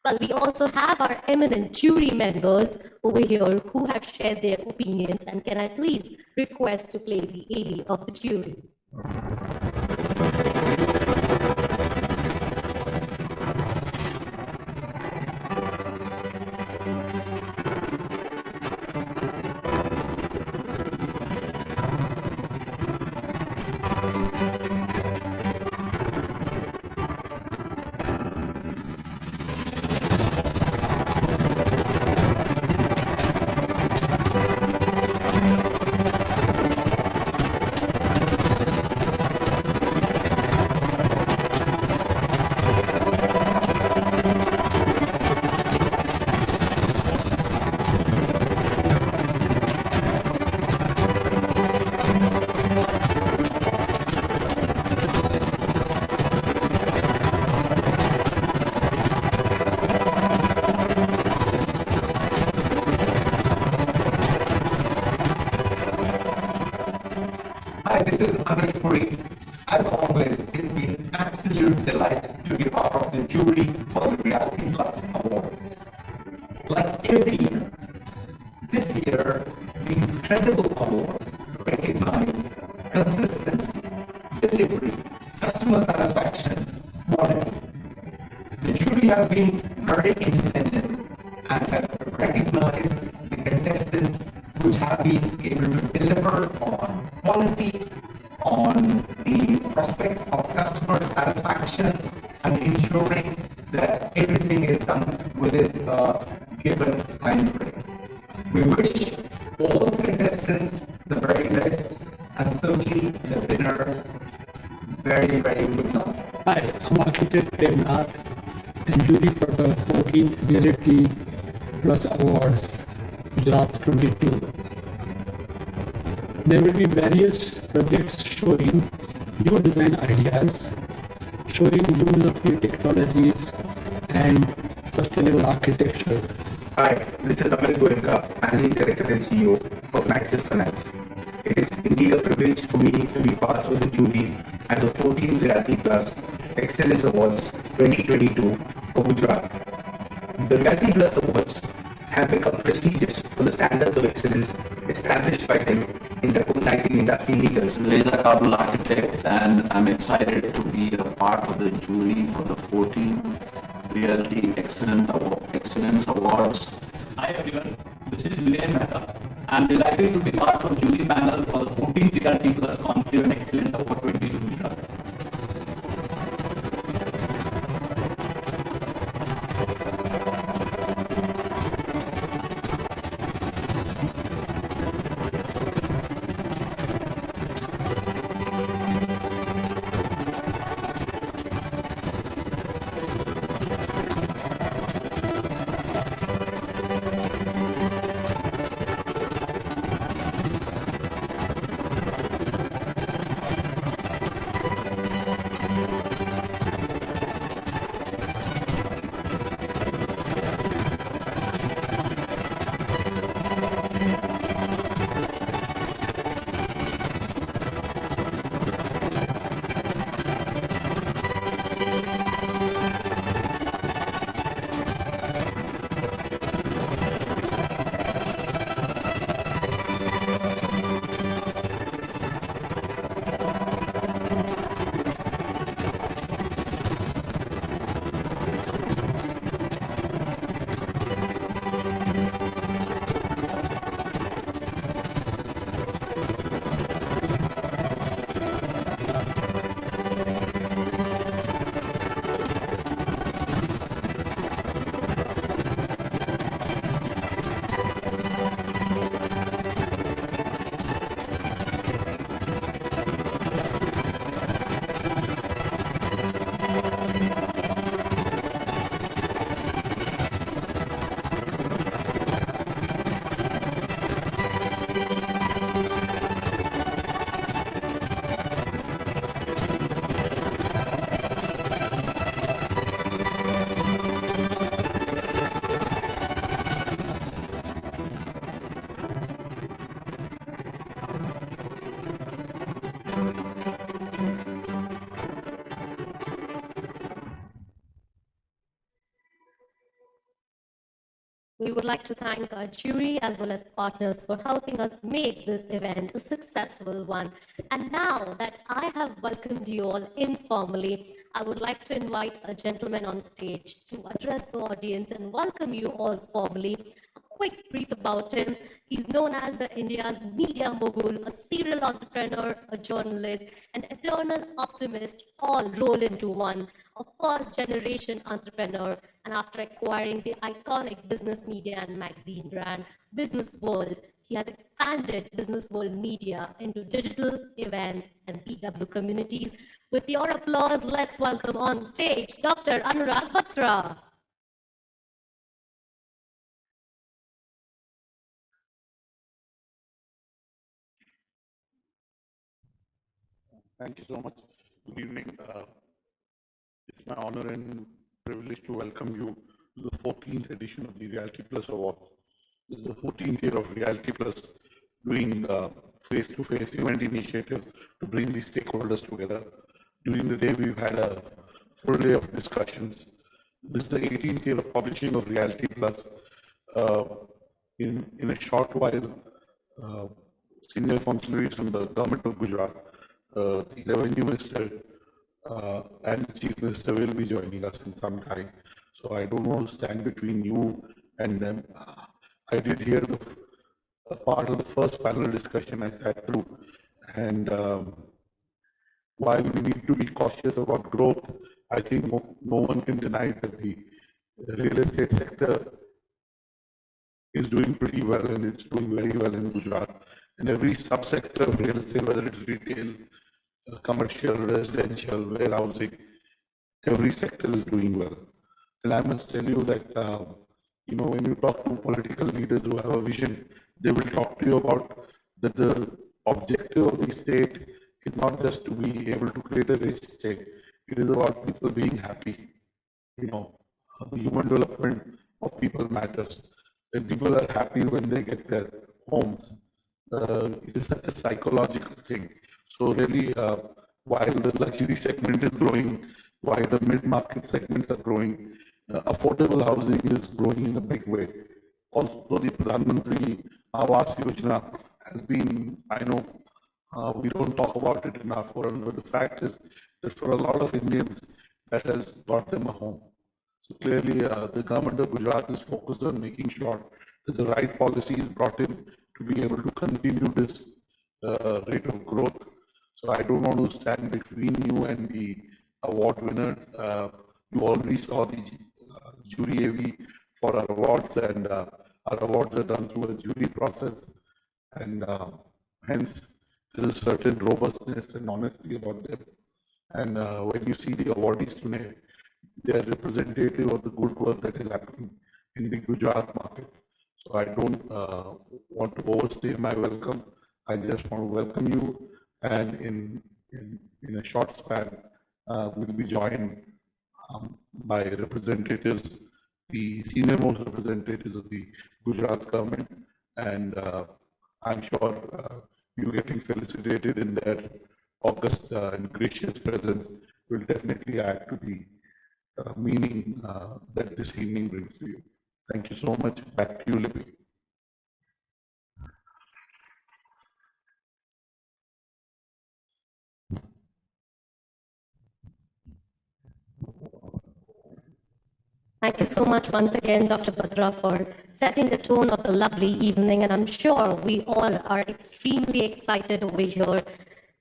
Well, we also have our eminent jury members over here who have shared their opinions, and can I please request to play the AD of the jury? Hi, this is Anish Puri. As always, it's been an absolute delight to be part of the jury for the Reality Plus Awards. Like every year, this year, these credible awards recognize consistency, delivery, customer satisfaction, quality. The jury has been very independent and have recognized the contestants which have been able to deliver on quality, on the prospects of customer satisfaction and ensuring that everything is done within a given time frame. We wish all the contestants the very best and certainly the winners very, very good luck. Hi, I'm architect Premnath and jury for the 14th Realty Plus Awards, Gujarat 22. There will be various projects showing new design ideas, showing use of new technologies and sustainable architecture. Hi, this is Amit Goenka, Managing Director and CEO of Maxis Finance. It is indeed a privilege for me to be part of the jury at the 14th Realty Plus Excellence Awards 2022 for Gujarat. The Realty Plus Awards have become prestigious for the standards of excellence established by them in recognizing industry leaders. Reza Kabul architect, and I'm excited to be a part of the jury for the 14th Realty Excellence Awards. Hi everyone, this is Viren Mehta. I'm delighted to be part of jury panel for the 14th Realty Plus Conclave and Excellence Award 2022 Gujarat. We would like to thank our jury as well as partners for helping us make this event a successful one. And now that I have welcomed you all informally, I would like to invite a gentleman on stage to address the audience and welcome you all formally. A quick brief about him. He's known as the India's media mogul, a serial entrepreneur, a journalist, an eternal optimist, all roll into one. A first-generation entrepreneur, and after acquiring the iconic business media and magazine brand Business World, he has expanded Business World Media into digital events and BW communities. With your applause, let's welcome on stage Dr. Anurag Batra. Thank you so much. Good evening. It's my honor and privilege to welcome you to the 14th edition of the Realty Plus Awards. This is the 14th year of Realty Plus doing face-to-face event initiatives to bring these stakeholders together. During the day, we've had a full day of discussions. This is the 18th year of publishing of Realty Plus. In a short while, senior functionaries from the government of Gujarat, the Revenue Minister and the Chief Minister will be joining us in some time. So I don't want to stand between you and them. I did hear a part of the first panel discussion I sat through, and while we need to be cautious about growth, I think no one can deny that the real estate sector is doing pretty well, and it's doing very well in Gujarat. And every subsector of real estate, whether it's retail, commercial, residential, warehousing, every sector is doing well. And I must tell you that, when you talk to political leaders who have a vision, they will talk to you about that the objective of the state is not just to be able to create a rich state. It is about people being happy. The human development of people matters. When people are happy when they get their homes, it is such a psychological thing. So really, while the luxury segment is growing, while the mid-market segments are growing, affordable housing is growing in a big way. Also, the Pradhan Mantri Awas Yojana has been, I know, we don't talk about it enough, but the fact is that for a lot of Indians, that has brought them a home. So clearly, the government of Gujarat is focused on making sure that the right policy is brought in to be able to continue this rate of growth. So I don't want to stand between you and the award winner. You already saw the jury AV for our awards, and our awards are done through a jury process, and hence there is a certain robustness and honesty about them. And when you see the awardees today, they are representative of the good work that is happening in the Gujarat market. So I don't want to overstay my welcome. I just want to welcome you, and in a short span, we'll be joined by representatives, the senior most representatives of the Gujarat government, and I'm sure you getting felicitated in their august and gracious presence will definitely add to the meaning that this evening brings to you. Thank you so much. Back to you, Libby. Thank you so much once again, Dr. Batra, for setting the tone of the lovely evening. And I'm sure we all are extremely excited over here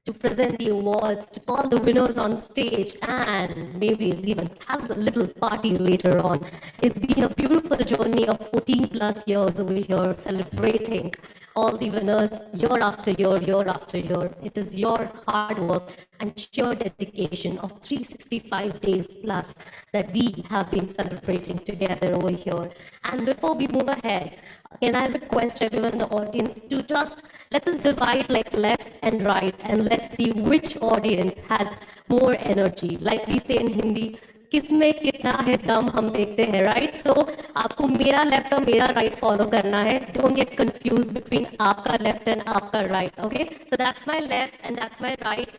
to present the awards, to call the winners on stage, and maybe even have a little party later on. It's been a beautiful journey of 14 plus years over here, celebrating all the winners year after year after year. It is your hard work and sheer dedication of 365 days plus that we have been celebrating together over here. And before we move ahead, can I request everyone in the audience to just let us divide like left and right, and let's see which audience has more energy. Like we say in Hindi, किसमें कितना है दम हम देखते हैं, right? So आपको मेरा left और मेरा right follow करना है. Don't get confused between आपका left and आपका right, okay? So that's my left and that's my right.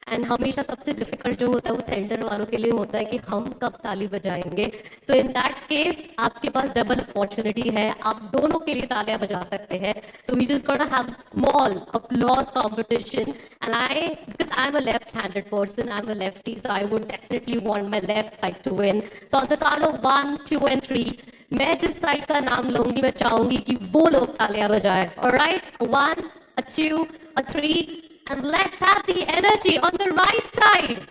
And हमेशा सबसे डिफिकल्ट जो होता है वो सेंटर वालों के लिए होता है कि हम कब ताली बजाएंगे. सो इन दैट केस आपके पास डबल अपॉर्चुनिटी है, आप दोनों के लिए तालियां बजा सकते हैं. So we just gonna have small applause competition, and because I'm a left-handed person, I'm a lefty, so I would definitely want my left side to win. So on the count of 1, 2 and 3, मैं जिस side का नाम लूंगी मैं चाहूंगी कि वो लोग तालियां बजाएं. Alright, 1, 2, 3. And let's have the energy on the right side.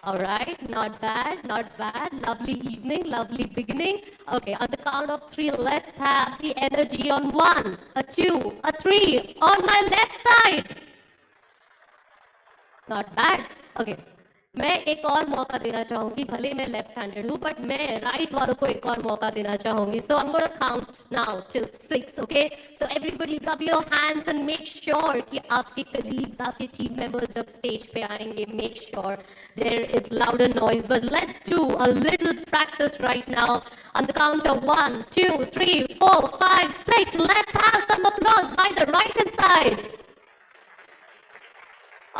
All right, not bad, not bad. Lovely evening, lovely beginning. Okay, on the count of 3, let's have the energy on 1, 2, 3 on my left side. Not bad. Okay. मैं एक और मौका देना चाहूंगी, भले मैं left handed हूँ, but मैं राइट वालों को एक और मौका देना चाहूंगी. So I'm going to count now till 6, okay? So everybody rub your hands and make sure कि आपके colleagues, आपके team members जब stage पे आएंगे, make sure there is louder noise. But let's do a little practice right now. On the count of 1, 2, 3, 4, 5, 6. Let's have some applause by the right hand side.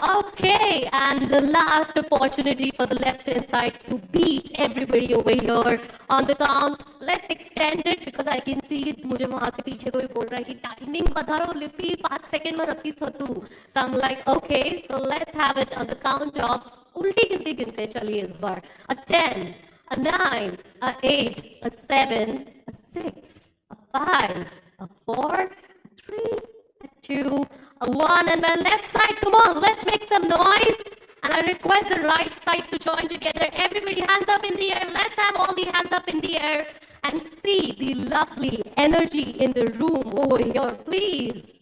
Okay, and the last opportunity for the left-hand side to beat everybody over here. On the count, let's extend it because I can see मुझे वहाँ से पीछे कोई बोल रहा है कि timing बता रहा हूँ लिपि 5 सेकंड में रखती थो तू. So I'm like, okay, so let's have it on the count of उल्टी गिनती गिनते चलिए इस बार. A 10, a 9, a 8, a 7, a 6, a 5, a 4, a 3, a 2, a 1, and my left side, come on, let's make some noise. And I request the right side to join together. Everybody hands up in the air. Let's have all the hands up in the air and see the lovely energy in the room over here, please.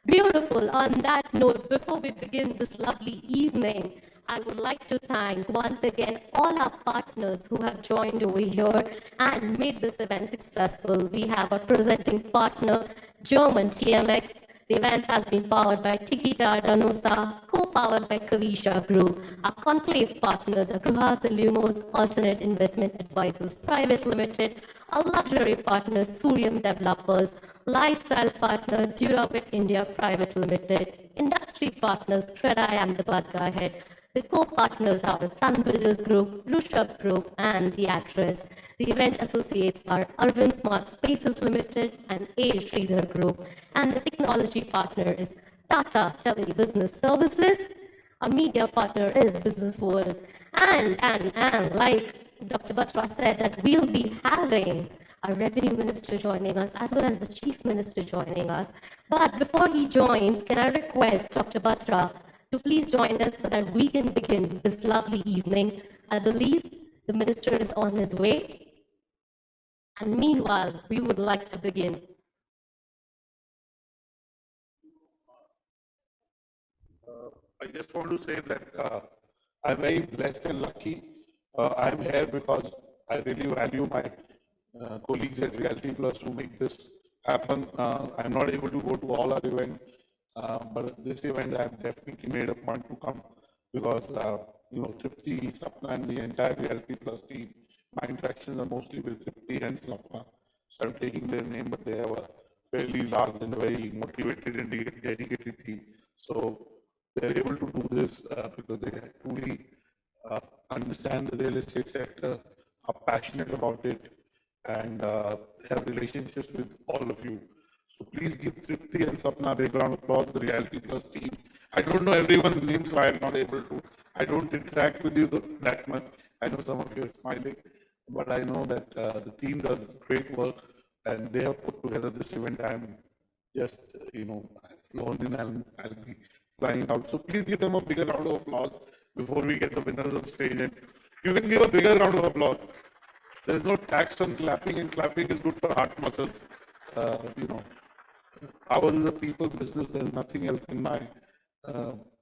Beautiful. On that note, before we begin this lovely evening, I would like to thank once again all our partners who have joined over here and made this event successful. We have our presenting partner, German TMX. The event has been powered by Tikita Danosa, co-powered by Kavisha Group. Our conclave partners are Gruhas and Lumos Alternate Investment Advisors Private Limited. Our luxury partners, Suryam Developers. Lifestyle partner, Durabit India Private Limited. Industry partners, Credai Ahmedabad Head. The co-partners are the Sun Builders Group, Rushabh Group, and the Actress. The event associates are Urban Smart Spaces Limited and A. Sridhar Group. And the technology partner is Tata Telebusiness Services. Our media partner is Business World. And like Dr. Batra said, that we'll be having our revenue minister joining us as well as the chief minister joining us. But before he joins, can I request Dr. Batra to please join us so that we can begin this lovely evening. I believe the minister is on his way. And meanwhile, we would like to begin. I just want to say that I'm very blessed and lucky. I'm here because I really value my colleagues at Reality Plus to make this happen. I'm not able to go to all our events, but this event I've definitely made a point to come because, Tripti, Sapna, and the entire Reality Plus team, my interactions are mostly with Tripti and Sapna. So I'm taking their name, but they have a fairly large and very motivated and dedicated team. So they're able to do this because they truly understand the real estate sector, are passionate about it, and have relationships with all of you. So please give Tripti and Sapna a big round of applause, the Reality Plus team. I don't know everyone's name, so I'm not able to. I don't interact with you that much. I know some of you are smiling, but I know that the team does great work, and they have put together this event. I'm just, flown in and I'll be flying out. So please give them a bigger round of applause before we get the winners on stage. And you can give a bigger round of applause. There's no tax on clapping, and clapping is good for heart muscles. Ours is a people business. There's nothing else in my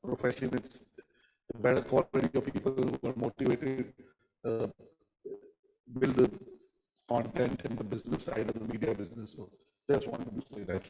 profession. It's the better quality of people who are motivated, build the content and the business side of the media business. So just wanted to say that.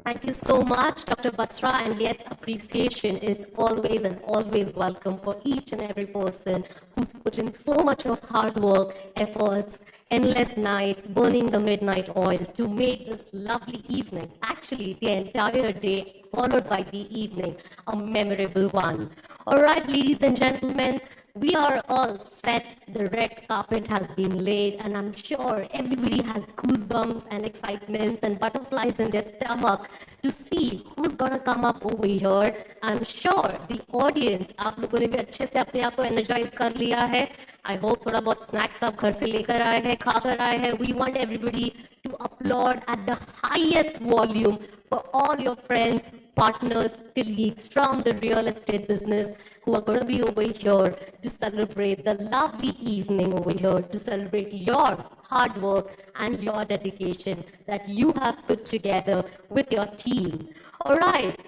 Thank you so much, Dr. Batra. And yes, appreciation is always and always welcome for each and every person who's put in so much of hard work, efforts, endless nights, burning the midnight oil to make this lovely evening, actually the entire day followed by the evening, a memorable one. All right, ladies and gentlemen, we are all set. The red carpet has been laid, and I'm sure everybody has goosebumps and excitements and butterflies in their stomach to see who's gonna come up over here. I'm sure the audience, आप लोगों ने भी अच्छे से अपने आप को energize कर लिया है. I hope थोड़ा बहुत snacks आप घर से लेकर आए हैं, खाकर आए हैं. We want everybody to applaud at the highest volume for all your friends, partners, colleagues from the real estate business who are going to be over here to celebrate the lovely evening over here, to celebrate your hard work and your dedication that you have put together with your team. All right,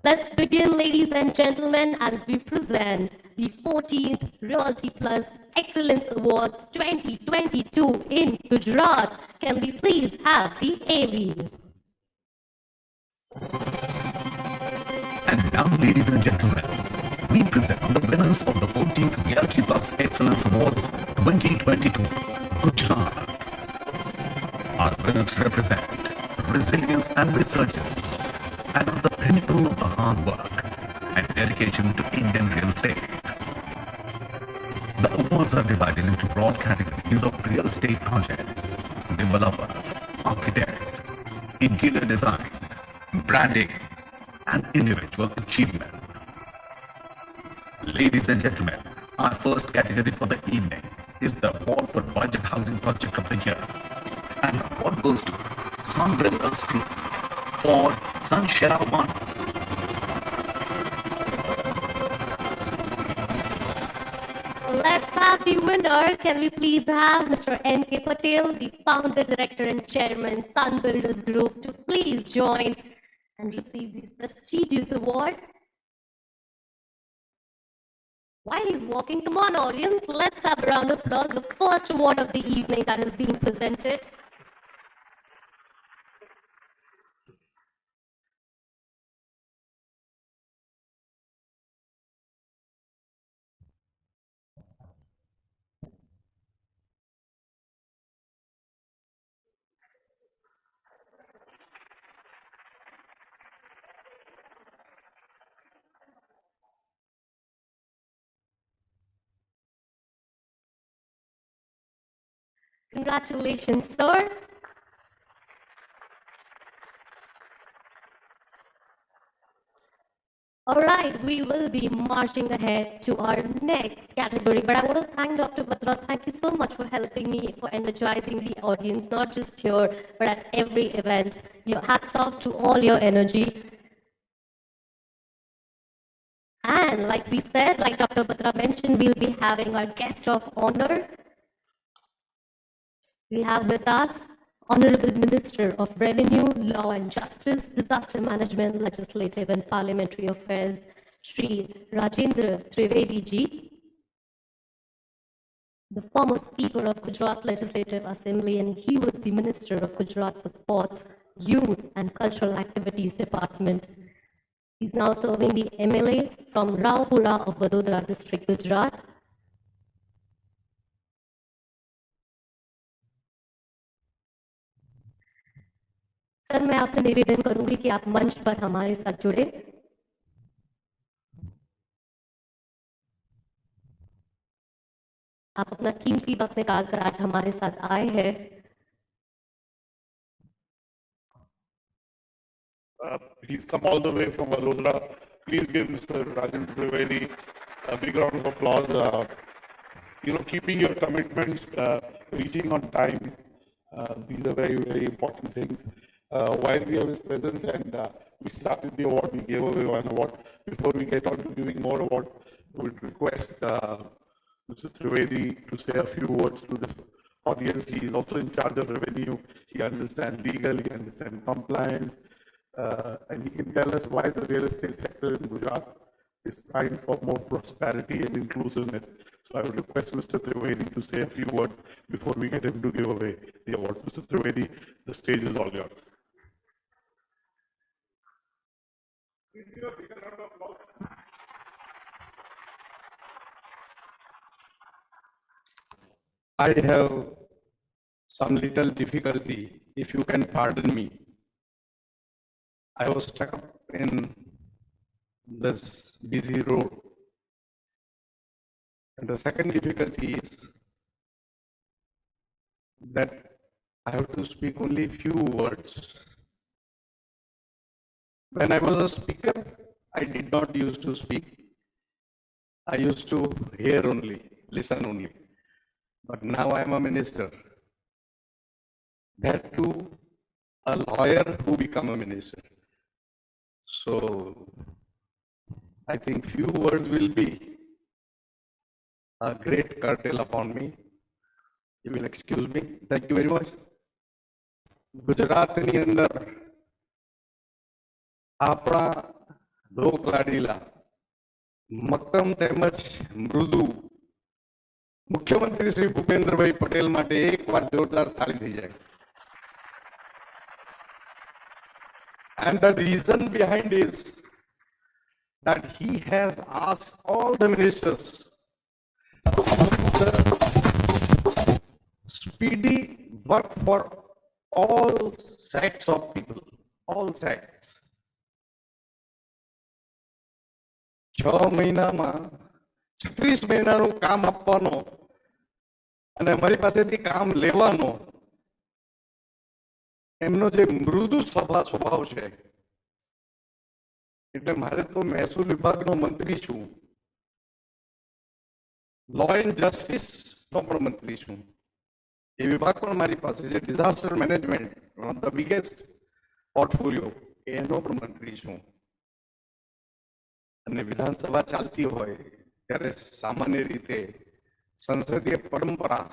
let's begin, ladies and gentlemen, as we present the 14th Realty Plus Excellence Awards 2022 in Gujarat. Can we please have the AV? And now, ladies and gentlemen, we present the winners of the 14th Realty Plus Excellence Awards 2022, Gujarat. Our winners represent resilience and resurgence, and are the pinnacle of the hard work and dedication to Indian real estate. The awards are divided into broad categories of real estate projects, developers, architects, interior design, branding, and individual achievement. Ladies and gentlemen, our first category for the evening is the award for Budget Housing Project of the Year. And the award goes to Sun Builders Group for Sunshara 1. Let's have the winner. Can we please have Mr. N.K. Patel, the founder, director, and chairman, Sun Builders Group, to please join and receive this prestigious award? While he's walking, come on, audience, let's have a round of applause. The first award of the evening that is being presented. Congratulations, sir. All right, we will be marching ahead to our next category, but I want to thank Dr. Batra. Thank you so much for helping me, for energizing the audience, not just here, but at every event. Your hats off to all your energy. And like we said, like Dr. Batra mentioned, we'll be having our guest of honor. We have with us Honorable Minister of Revenue, Law and Justice, Disaster Management, Legislative and Parliamentary Affairs, Shri Rajendra Trivedi ji, the former Speaker of Gujarat Legislative Assembly, and he was the Minister of Gujarat for Sports, Youth and Cultural Activities Department. He's now serving the MLA from Raupura of Vadodara District, Gujarat. Sir मैं आपसे निवेदन करूंगी कि आप मंच पर हमारे साथ जुड़े। आप अपना कीमती वक्त निकाल कर आज हमारे साथ आए हैं। He's come all the way from Vadodara. Please give Mr. Rajendra Trivedi a big round of applause. Keeping your commitments, reaching on time. These are very, very important things. While we have his presence and we started the award, we gave away one award. Before we get on to giving more awards, we would request Mr. Trivedi to say a few words to this audience. He is also in charge of revenue. He understands legal, he understands compliance, and he can tell us why the real estate sector in Gujarat is primed for more prosperity and inclusiveness. So I would request Mr. Trivedi to say a few words before we get him to give away the awards. Mr. Trivedi, the stage is all yours. I have some little difficulty, if you can pardon me. I was stuck up in this busy road. And the second difficulty is that I have to speak only few words. When I was a speaker, I did not used to speak. I used to hear only, listen only. But now I am a minister. That too, a lawyer who become a minister. So I think few words will be a great curtail upon me. You will excuse me. Thank you very much. Gujarat ni andar આપણા લોક લાડીલા મક્કમ તેમજ મૃદુ મુખ્યમંત્રી શ્રી ભૂપેન્દ્રભાઈ પટેલ માટે એકવાર જોરદાર તાળી થઈ જાય. And the reason behind is that he has asked all the ministers the speedy work for all sects of people, all sects. 6 મહિનામાં 36 મહિનાનું કામ આપવાનો અને અમારી પાસેથી કામ લેવાનો એમનો જે મૃદુ સ્વભાવ છે એટલે મારે તો મહેસૂલ વિભાગનો મંત્રી છું. લો એન્ડ જસ્ટિસ નો પણ મંત્રી છું. એ વિભાગ પણ મારી પાસે છે. Disaster management, one of the biggest portfolio, એનો પણ મંત્રી છું. અને વિધાનસભા ચાલતી હોય ત્યારે સામાન્ય રીતે સંસદીય પરંપરા,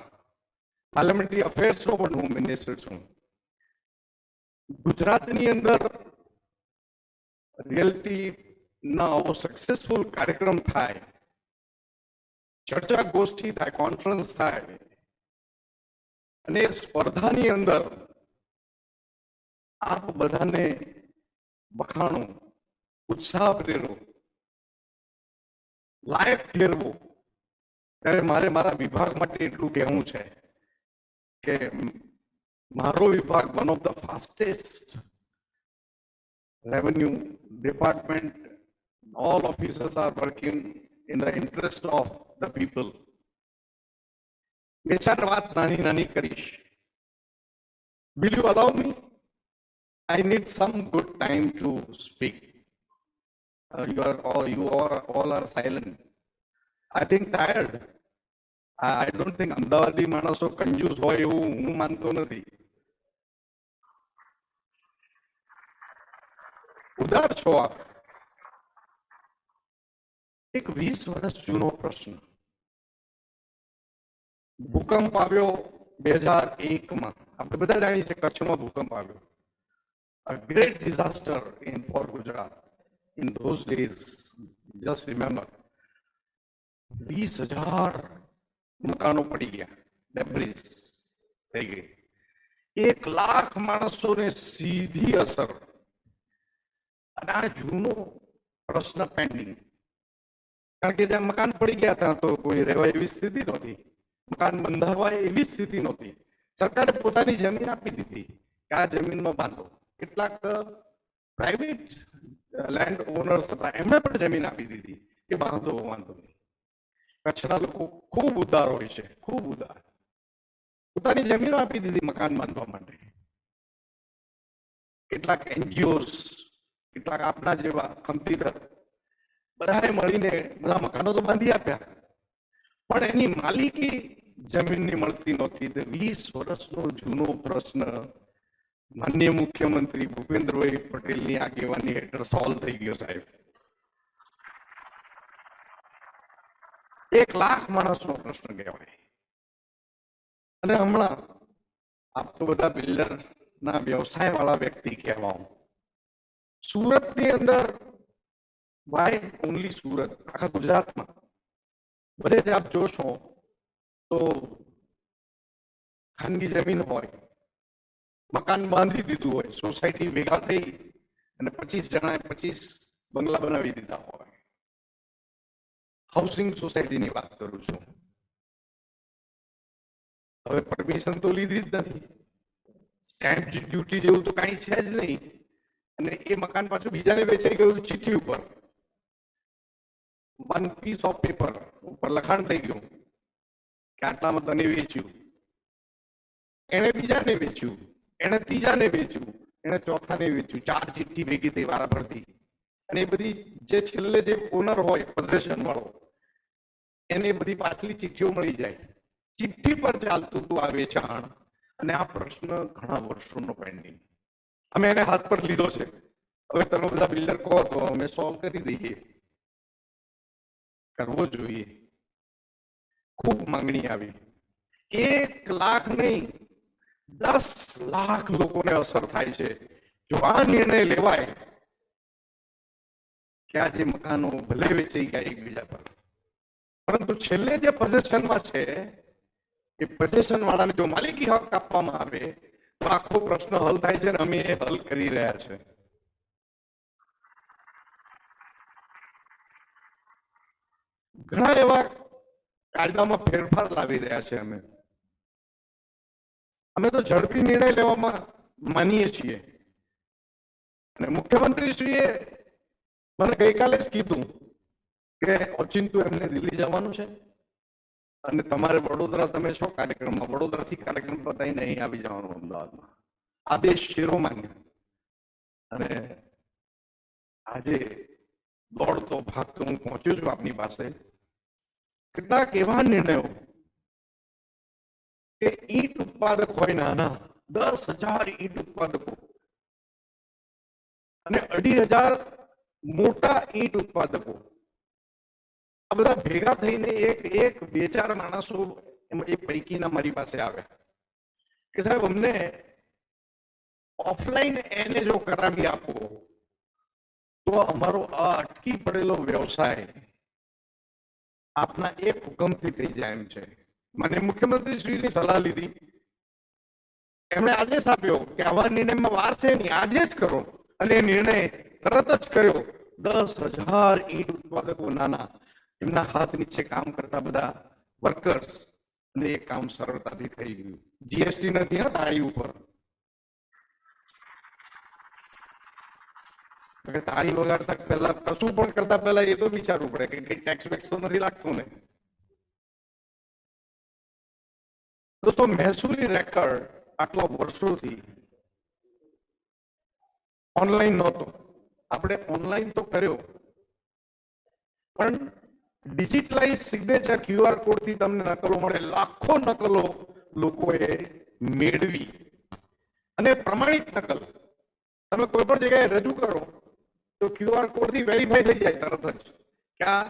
પાર્લામેન્ટરી અફેર્સનો પણ હું મિનિસ્ટર છું. ગુજરાતની અંદર રિયલ્ટીના આવો સક્સેસફુલ કાર્યક્રમ થાય, ચર્ચા ગોષ્ઠી થાય, કોન્ફરન્સ થાય, અને એ સ્પર્ધાની અંદર આપ બધાને વખાણો, ઉત્સાહ પ્રેરો, લાયક ઠેરવો, ત્યારે મારે મારા વિભાગ માટે એટલું કહેવું છે કે મારો વિભાગ one of the fastest revenue department, all officers are working in the interest of the people. બે ચાર વાત નાની કરીશ. Will you allow me? I need some good time to speak. You all are silent. I think tired. I don't think અમદાવાદી માણસો કંજૂસ હોય એવું હું માનતો નથી. ઉદાર છો આપ. એક 20 વર્ષ જૂનો પ્રશ્ન. ભૂકંપ આવ્યો 2001માં. આપણે બધા જાણીએ છીએ કચ્છમાં ભૂકંપ આવ્યો. A great disaster for Gujarat in those days. Just remember, 20,000 મકાનો પડી ગયા, ડેબ્રીઝ થઈ ગઈ. 1 લાખ માણસોને સીધી અસર. અને આ જૂનો પ્રશ્ન પેન્ડિંગ. કારણ કે જ્યાં મકાન પડી ગયા ત્યાં તો કોઈ રહેવા એવી સ્થિતિ નહોતી, મકાન બંધાવા એવી સ્થિતિ નહોતી. સરકારે પોતાની જમીન આપી દીધી કે આ જમીનમાં બાંધો. કેટલાક પ્રાઇવેટ લેન્ડ ઓનર્સ હતા, એમણે પણ જમીન આપી દીધી કે બાંધો, વાંધો નહીં. કચ્છના લોકો ખૂબ ઉદાર હોય છે, ખૂબ ઉદાર. પોતાની જમીનો આપી દીધી મકાન બાંધવા માટે. કેટલાક એનજીઓસ, કેટલાક આપણા જેવા ખંતીધર બધાએ મળીને બધા મકાનો તો બાંધી આપ્યા, પણ એની માલિકી જમીનની મળતી નહોતી. 20 વર્ષનો જૂનો પ્રશ્ન માનનીય મુખ્યમંત્રી ભૂપેન્દ્રભાઈ પટેલની આગેવાની હેઠળ સોલ્વ થઈ ગયો સાહેબ. 1 લાખ માણસનો પ્રશ્ન કહેવાય. અને હમણાં આપ તો બધા બિલ્ડરના વ્યવસાય વાળા વ્યક્તિ કહેવાઓ. સુરતની અંદર, વાય ઓનલી સુરત, આખા ગુજરાતમાં બધે જ આપ જોશો તો ખાનગી જમીન હોય, મકાન બાંધી દીધું હોય, સોસાયટી ભેગા થઈ અને 25 જણાએ 25 બંગલા બનાવી દીધા હોય. હાઉસિંગ સોસાયટીની વાત કરું છું. હવે પરમિશન તો લીધી જ નથી, સ્ટેમ્પ ડ્યુટી જેવું તો કાંઈ છે જ નહીં. અને એ મકાન પાછું બીજાને વેચાઈ ગયું ચિઠ્ઠી ઉપર, 1 piece of paper ઉપર લખાણ થઈ ગયું કે આટલામાં તને વેચ્યું. એને બીજાને વેચ્યું, એને ત્રીજાને વેચ્યું, એને ચોથાને વેચ્યું. 4 ચિઠ્ઠી ભેગી થઈ વારા ભરતી. અને એ બધી જે છેલ્લે જે ઓનર હોય, પોઝેશન વાળો, એને બધી પાછલી ચિઠ્ઠીઓ મળી જાય. ચિઠ્ઠી પર ચાલતું હતું આ વેચાણ. અને આ પ્રશ્ન ઘણા વર્ષોનો પેન્ડિંગ. અમે એને હાથ પર લીધો છે. હવે તમે બધા બિલ્ડર કહો તો અમે સોલ્વ કરી દઈએ. કરવો જોઈએ. ખૂબ માંગણી આવી. 1 લાખ નહીં, 10 લાખ લોકોને અસર થાય છે જો આ નિર્ણય લેવાય કે આ જે મકાનો ભલે વેચાઈ ગયા એકબીજા પર, પરંતુ છેલ્લે જે પોઝેશનમાં છે એ પોઝેશન વાળાને જો માલિકી હક આપવામાં આવે તો આખો પ્રશ્ન હલ થાય છે. અને અમે એ હલ કરી રહ્યા છે. ઘણા એવા કાયદામાં ફેરફાર લાવી રહ્યા છે. અમે તો ઝડપી નિર્ણય લેવામાં માનીએ છીએ. અને મુખ્યમંત્રીશ્રીએ મને ગઈકાલે જ કીધું કે ઓચિંતું એમને દિલ્હી જવાનું છે અને તમારે વડોદરા, તમે છો કાર્યક્રમમાં, વડોદરાથી કાર્યક્રમ પતાવીને અહીં આવી જવાનું અમદાવાદમાં. આદેશ શિરોમાન્ય. અને આજે દોડતો ભાગતો હું પહોંચ્યો છું આપની પાસે. કેટલાક એવા નિર્ણયો કે ઈંટ ઉત્પાદક હોય નાના 10,000 ઈંટ ઉત્પાદકો અને 2,500 મોટા ઈંટ ઉત્પાદકો, આ બધા ભેગા થઈને એક બે ચાર માણસો એ પૈકીના મારી પાસે આવ્યા કે સાહેબ અમને ઓફલાઈન એને જો કરાવી આપો તો અમારો આ અટકી પડેલો વ્યવસાય આપના એક હુકમથી થઈ જાય એમ છે. મને મુખ્યમંત્રી શ્રીની સલાહ લીધી, એમણે આદેશ આપ્યો કે આવા નિર્ણયમાં વાર છે નહીં, આજે જ કરો. અને એ નિર્ણય તરત જ કર્યો. 10,000 ઈંટ ઉત્પાદકો નાના, એમના હાથ નીચે કામ કરતા બધા વર્કર્સ, અને એ કામ સરળતાથી થઈ ગયું. જીએસટી નથી હા તાળી ઉપર. તાળી વગાડતા પહેલા કશું પણ કરતા પહેલા એ તો વિચારવું પડે કે કઈ ટેક્સ વેક્સ તો નથી લાગતું ને. દોસ્તો, મહેસૂલી રેકર્ડ આટલા વર્ષોથી ઓનલાઈન નહોતો. આપણે ઓનલાઈન તો કર્યો, પણ ડિજિટલાઇઝ સિગ્નેચર QR કોડથી તમને નકલો મળે, લાખો નકલો લોકોએ મેળવી. અને પ્રમાણિત નકલ તમે કોઈ પણ જગ્યાએ રજૂ કરો તો QR કોડથી વેરીફાઈ થઈ જાય તરત જ કે આ,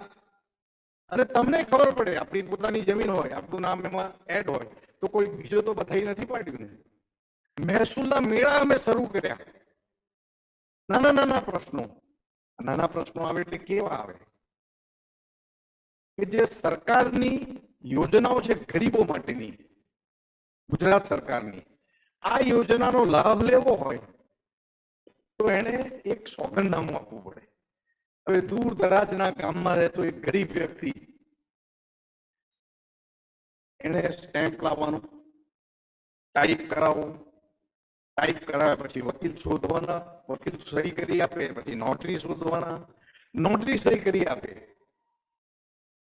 અને તમને ખબર પડે આપણી પોતાની જમીન હોય, આપણું નામ એમાં એડ હોય તો કોઈ બીજો તો બધાઈ નથી પાડ્યું ને. મહેસૂલના મેળા અમે શરૂ કર્યા. નાના પ્રશ્નો આવે એટલે કેવા આવે કે જે સરકારની યોજનાઓ છે ગરીબો માટેની, ગુજરાત સરકારની, આ યોજનાનો લાભ લેવો હોય તો એને એક સોગંદનામું આપવું પડે. હવે દૂર દરાજના ગામમાં રહેતો એક ગરીબ વ્યક્તિ, એને સ્ટેમ્પ લાવવાનું, ટાઈપ કરાવવું, ટાઈપ કરાવ્યા પછી વકીલ શોધવાના, વકીલ સહી કરી આપે, પછી નોટરી શોધવાના, નોટરી સહી કરી આપે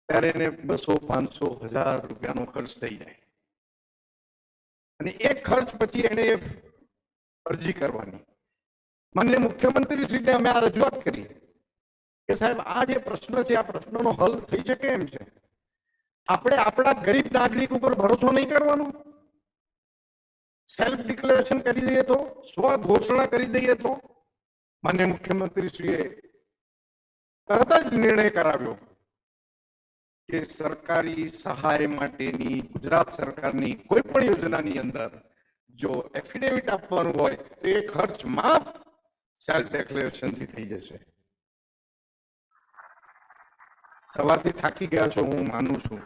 ત્યારે એને 200, 500, 1000 રૂપિયાનો ખર્ચ થઈ જાય. અને એ ખર્ચ પછી એને અરજી કરવાની. માનનીય મુખ્યમંત્રીશ્રીને અમે આ રજૂઆત કરી કે સાહેબ આ જે પ્રશ્ન છે આ પ્રશ્નનો હલ થઈ શકે એમ છે. આપણે આપણા ગરીબ નાગરિક ઉપર ભરોસો નહીં કરવાનો. સેલ્ફ ડિક્લેરેશન કરી દઈએ તો, સ્વ ઘોષણા કરી દઈએ તો. માનનીય મુખ્યમંત્રીશ્રીએ તરત જ નિર્ણય કરાવ્યો કે સરકારી સહાય માટેની ગુજરાત સરકારની કોઈ પણ યોજનાની અંદર જો એફિડેવિટ આપવાનું હોય તો એ ખર્ચ માફ સેલ્ફ ડિક્લેરેશનથી થઈ જશે. સવારથી થાકી ગયા છો, હું માનું છું.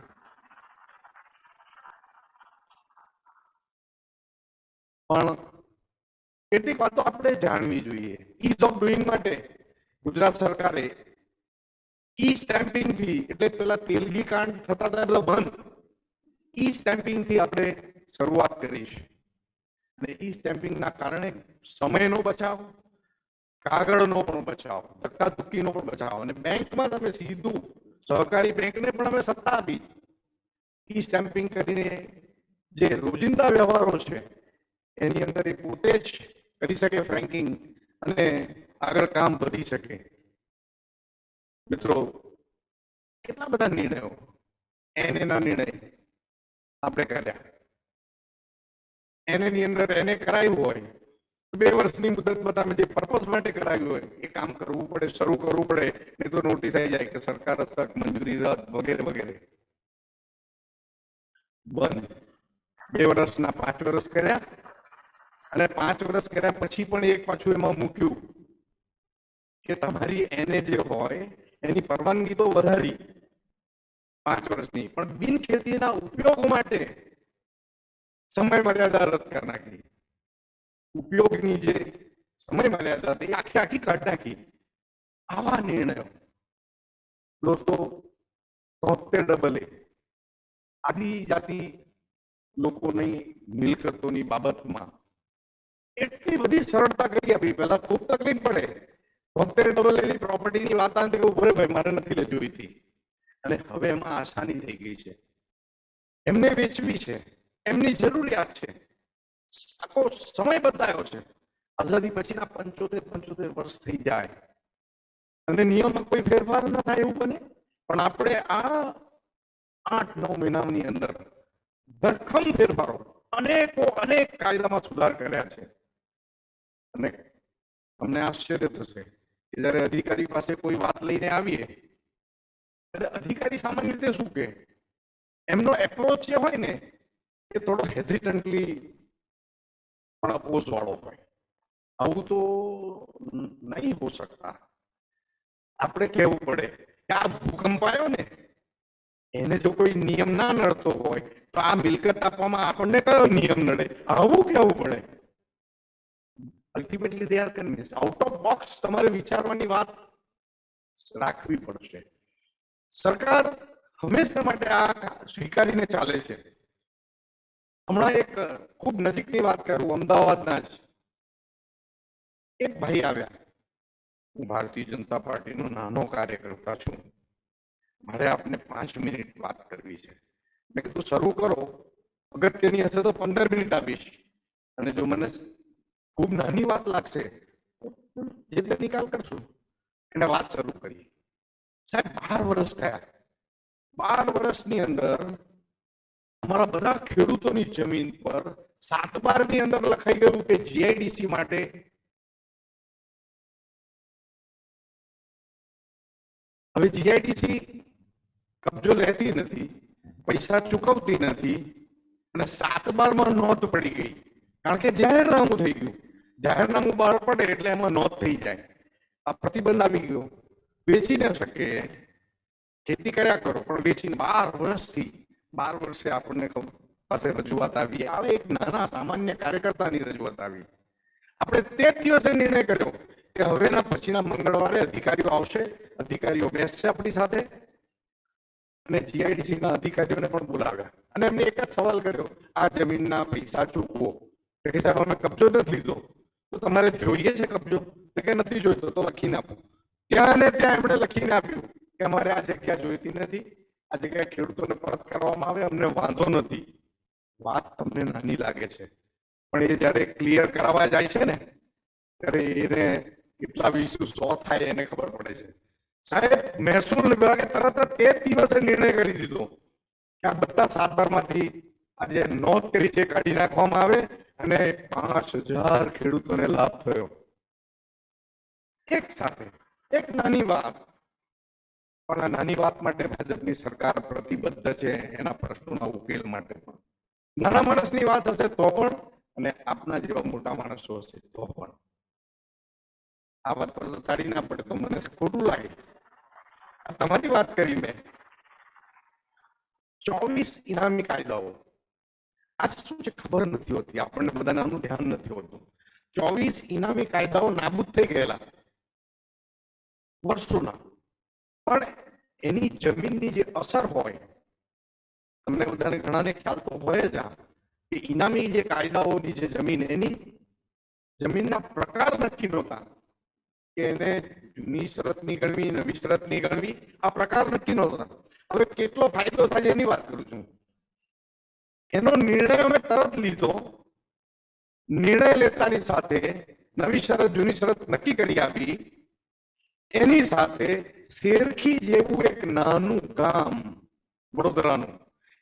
પણ કેટલીક વાતો આપણે જાણવી જોઈએ. ઇઝ ઓફ ડુઈંગ માટે ગુજરાત સરકારે ઈ સ્ટેમ્પિંગ થી, એટલે પેલા તેલગી કાંડ થતા હતા એટલે બંધ, ઈ સ્ટેમ્પિંગ થી આપણે શરૂઆત કરી છે. અને ઈ સ્ટેમ્પિંગ ના કારણે સમયનો બચાવ, કાગળનો પણ બચાવ, ધક્કાધુક્કીનો પણ બચાવ. અને બેંકમાં તમે સીધું, સહકારી બેંકને પણ અમે સત્તા આપી ઈ સ્ટેમ્પિંગ કરીને જે રોજિંદા વ્યવહારો છે એની અંદર એ પોતે જ કરી શકે ફ્રેન્કિંગ, અને આગળ કામ વધી શકે. મિત્રો, કેટલા બધા નિર્ણયો એના નિર્ણય આપણે કર્યા. એની અંદર એને કરાયું હોય 2 વર્ષની મુદતમાં તમે જે પર્પઝ માટે કરાવ્યું હોય એ કામ કરવું પડે, શરૂ કરવું પડે, નહીં તો નોટિસ આવી જાય કે સરકાર હસ્તક, મંજૂરી રદ, વગેરે વગેરે. બંધ. 2 વર્ષના 5 વર્ષ કર્યા, અને 5 વર્ષ કર્યા પછી પણ એક પાછું એમાં મૂક્યું કે તમારી એને જે હોય એની પરવાનગી તો વધારી 5 વર્ષની, પણ બિન ખેતીના ઉપયોગ માટે સમય મર્યાદા રદ કરી નાખી. ઉપયોગની જે સમય મર્યાદા હતી આખી કાઢી નાખી. આવા નિર્ણયો દોસ્તો 73AA આદિજાતિ લોકોની મિલકતોની બાબતમાં એટલી બધી સરળતા કરી આપી. પહેલા ખૂબ તકલીફ પડે. 73AA ની પ્રોપર્ટીની વાત આવે કે ઉભરે ભાઈ મારે નથી જોઈતી, અને હવે એમાં આસાની થઈ ગઈ છે. એમને વેચવી છે, એમની જરૂરિયાત છે, આખો સમય બદલાયો છે. આઝાદી પછીના 75 વર્ષ થઈ જાય અને નિયમમાં કોઈ ફેરફાર ન થાય એવું બને, પણ આપણે આ 8-9 મહિનાની અંદર ધરખમ ફેરફારો અનેક કાયદામાં સુધાર કર્યા છે. અને અમને આશ્ચર્ય થશે કે જયારે અધિકારી પાસે કોઈ વાત લઈને આવીએ ત્યારે અધિકારી સામાન્ય રીતે શું કે એમનો એપ્રોચ જે હોય ને એ થોડો હેઝિટન્ટલી પણ અપોઝ વાળો હોય. આવું તો નહીં હો શકતા. આપણે કહેવું પડે કે આ ભૂકંપ આવ્યો ને એને જો કોઈ નિયમ ના નડતો હોય તો આ મિલકત આપવામાં આપણને કયો નિયમ નડે, આવું કહેવું પડે. Ultimately they are convince. Out of box તમારે વિચારવાની વાત રાખવી પડશે. સરકાર હંમેશા માટે આ સ્વીકારીને ચાલે છે. હમણાં એક ખૂબ નજીકની વાત કરું, અમદાવાદના જ એક ભાઈ આવ્યા. હું ભારતીય જનતા પાર્ટીનો નાનો કાર્યકર્તા છું, મારે આપને 5 મિનિટ વાત કરવી છે. મેં કીધું શરૂ કરો, અગત્યની હશે તો 15 મિનિટ આપીશ, અને જો મને ખૂબ નાની વાત લાગશે જે તે નિકાલ કરશું. એને વાત શરૂ કરી. સાહેબ 12 વર્ષ થયા. 12 વર્ષની અંદર અમારા બધા ખેડૂતોની જમીન પર 7/12 ની અંદર લખાઈ ગયું કે જીઆઈડીસી માટે હવે જીઆઈડીસી કબજો લેતી નથી, પૈસા ચૂકવતી નથી, અને 7/12 નોંધ પડી ગઈ. કારણ કે જાહેરનામું થઈ ગયું. જાહેરનામું બહાર પડે એટલે એમાં નોંધ થઈ જાય. આ પ્રતિબંધ આવી ગયો. વેચી ન શકે, ખેતી કર્યા કરો પણ વેચીને 12 વર્ષથી 12 વર્ષે આપણને પાસે રજૂઆત આવી. આવે એક નાના સામાન્ય કાર્યકર્તાની રજૂઆત આવી. આપણે તે જ દિવસે નિર્ણય કર્યો કે હવેના પછીના મંગળવારે અધિકારીઓ આવશે, અધિકારીઓ બેસશે આપણી સાથે, અને જીઆઈડીસીના અધિકારીઓને પણ બોલાવ્યા અને એમને એક જ સવાલ કર્યો, આ જમીનના પૈસા ચૂકવો. કે સાહેબ અમે કબજો નથી લીધો. તો તમારે જોઈએ છે કબજો? કે નથી જોઈતો તો લખીને આપો. ત્યાં ને ત્યાં એમણે લખીને આપ્યું કે અમારે આ જગ્યા જોઈતી નથી, આ જગ્યા ખેડૂતોને પરત કરવામાં આવે, અમને વાંધો નથી. વાત તમને નાની લાગે છે, પણ એ જયારે ક્લિયર કરાવવા જાય છે ને ત્યારે એને કેટલા 20 100 થાય એને ખબર પડે છે. સાહેબ મહેસૂલ વિભાગે તરત જ તે દિવસે નિર્ણય કરી દીધો કે આ બધા 7/12 માંથી આજે નોંધ કરી છે કાઢી નાખવામાં આવે, અને 5000 ખેડૂતોને લાભ થયો. એક સાથે એક નાની વાત, પણ આ નાની વાત માટે ભાજપની સરકાર પ્રતિબદ્ધ છે, એના પ્રશ્નોના ઉકેલ માટે પણ. નાના માણસની વાત હશે તો પણ, અને આપના જેવા મોટા માણસો હશે તો પણ. આ વાત પર તાળી ના પડે તો મને ખોટું લાગે. તમારી વાત કરી મેં 24 ઇનામી કાયદાઓ. આ શું છે ખબર નથી હોતી, આપણને બધાને આનું ધ્યાન નથી હોતું. 24 ઇનામી કાયદાઓ નાબૂદ થઈ ગયેલા વર્ષોના, પણ એની જમીનની જે અસર હોય, તમને બધાને ઘણાને ખ્યાલ તો હોય જ કે ઇનામી જે કાયદાઓની જે જમીન, એની જમીનના પ્રકાર નક્કી નહોતા કે એને જૂની શરતની ગણવી, નવી શરતની ગણવી, આ પ્રકાર નક્કી નહોતા. હવે કેટલો ફાયદો થાય એની વાત કરું છું. એનો નિર્ણય અમે તરત લીધો. નિર્ણય લેતાની સાથે નવી શરત જૂની શરત નક્કી કરી આપી. એની સાથે શેરખી જેવું એક નાનું ગામ વડોદરાનું,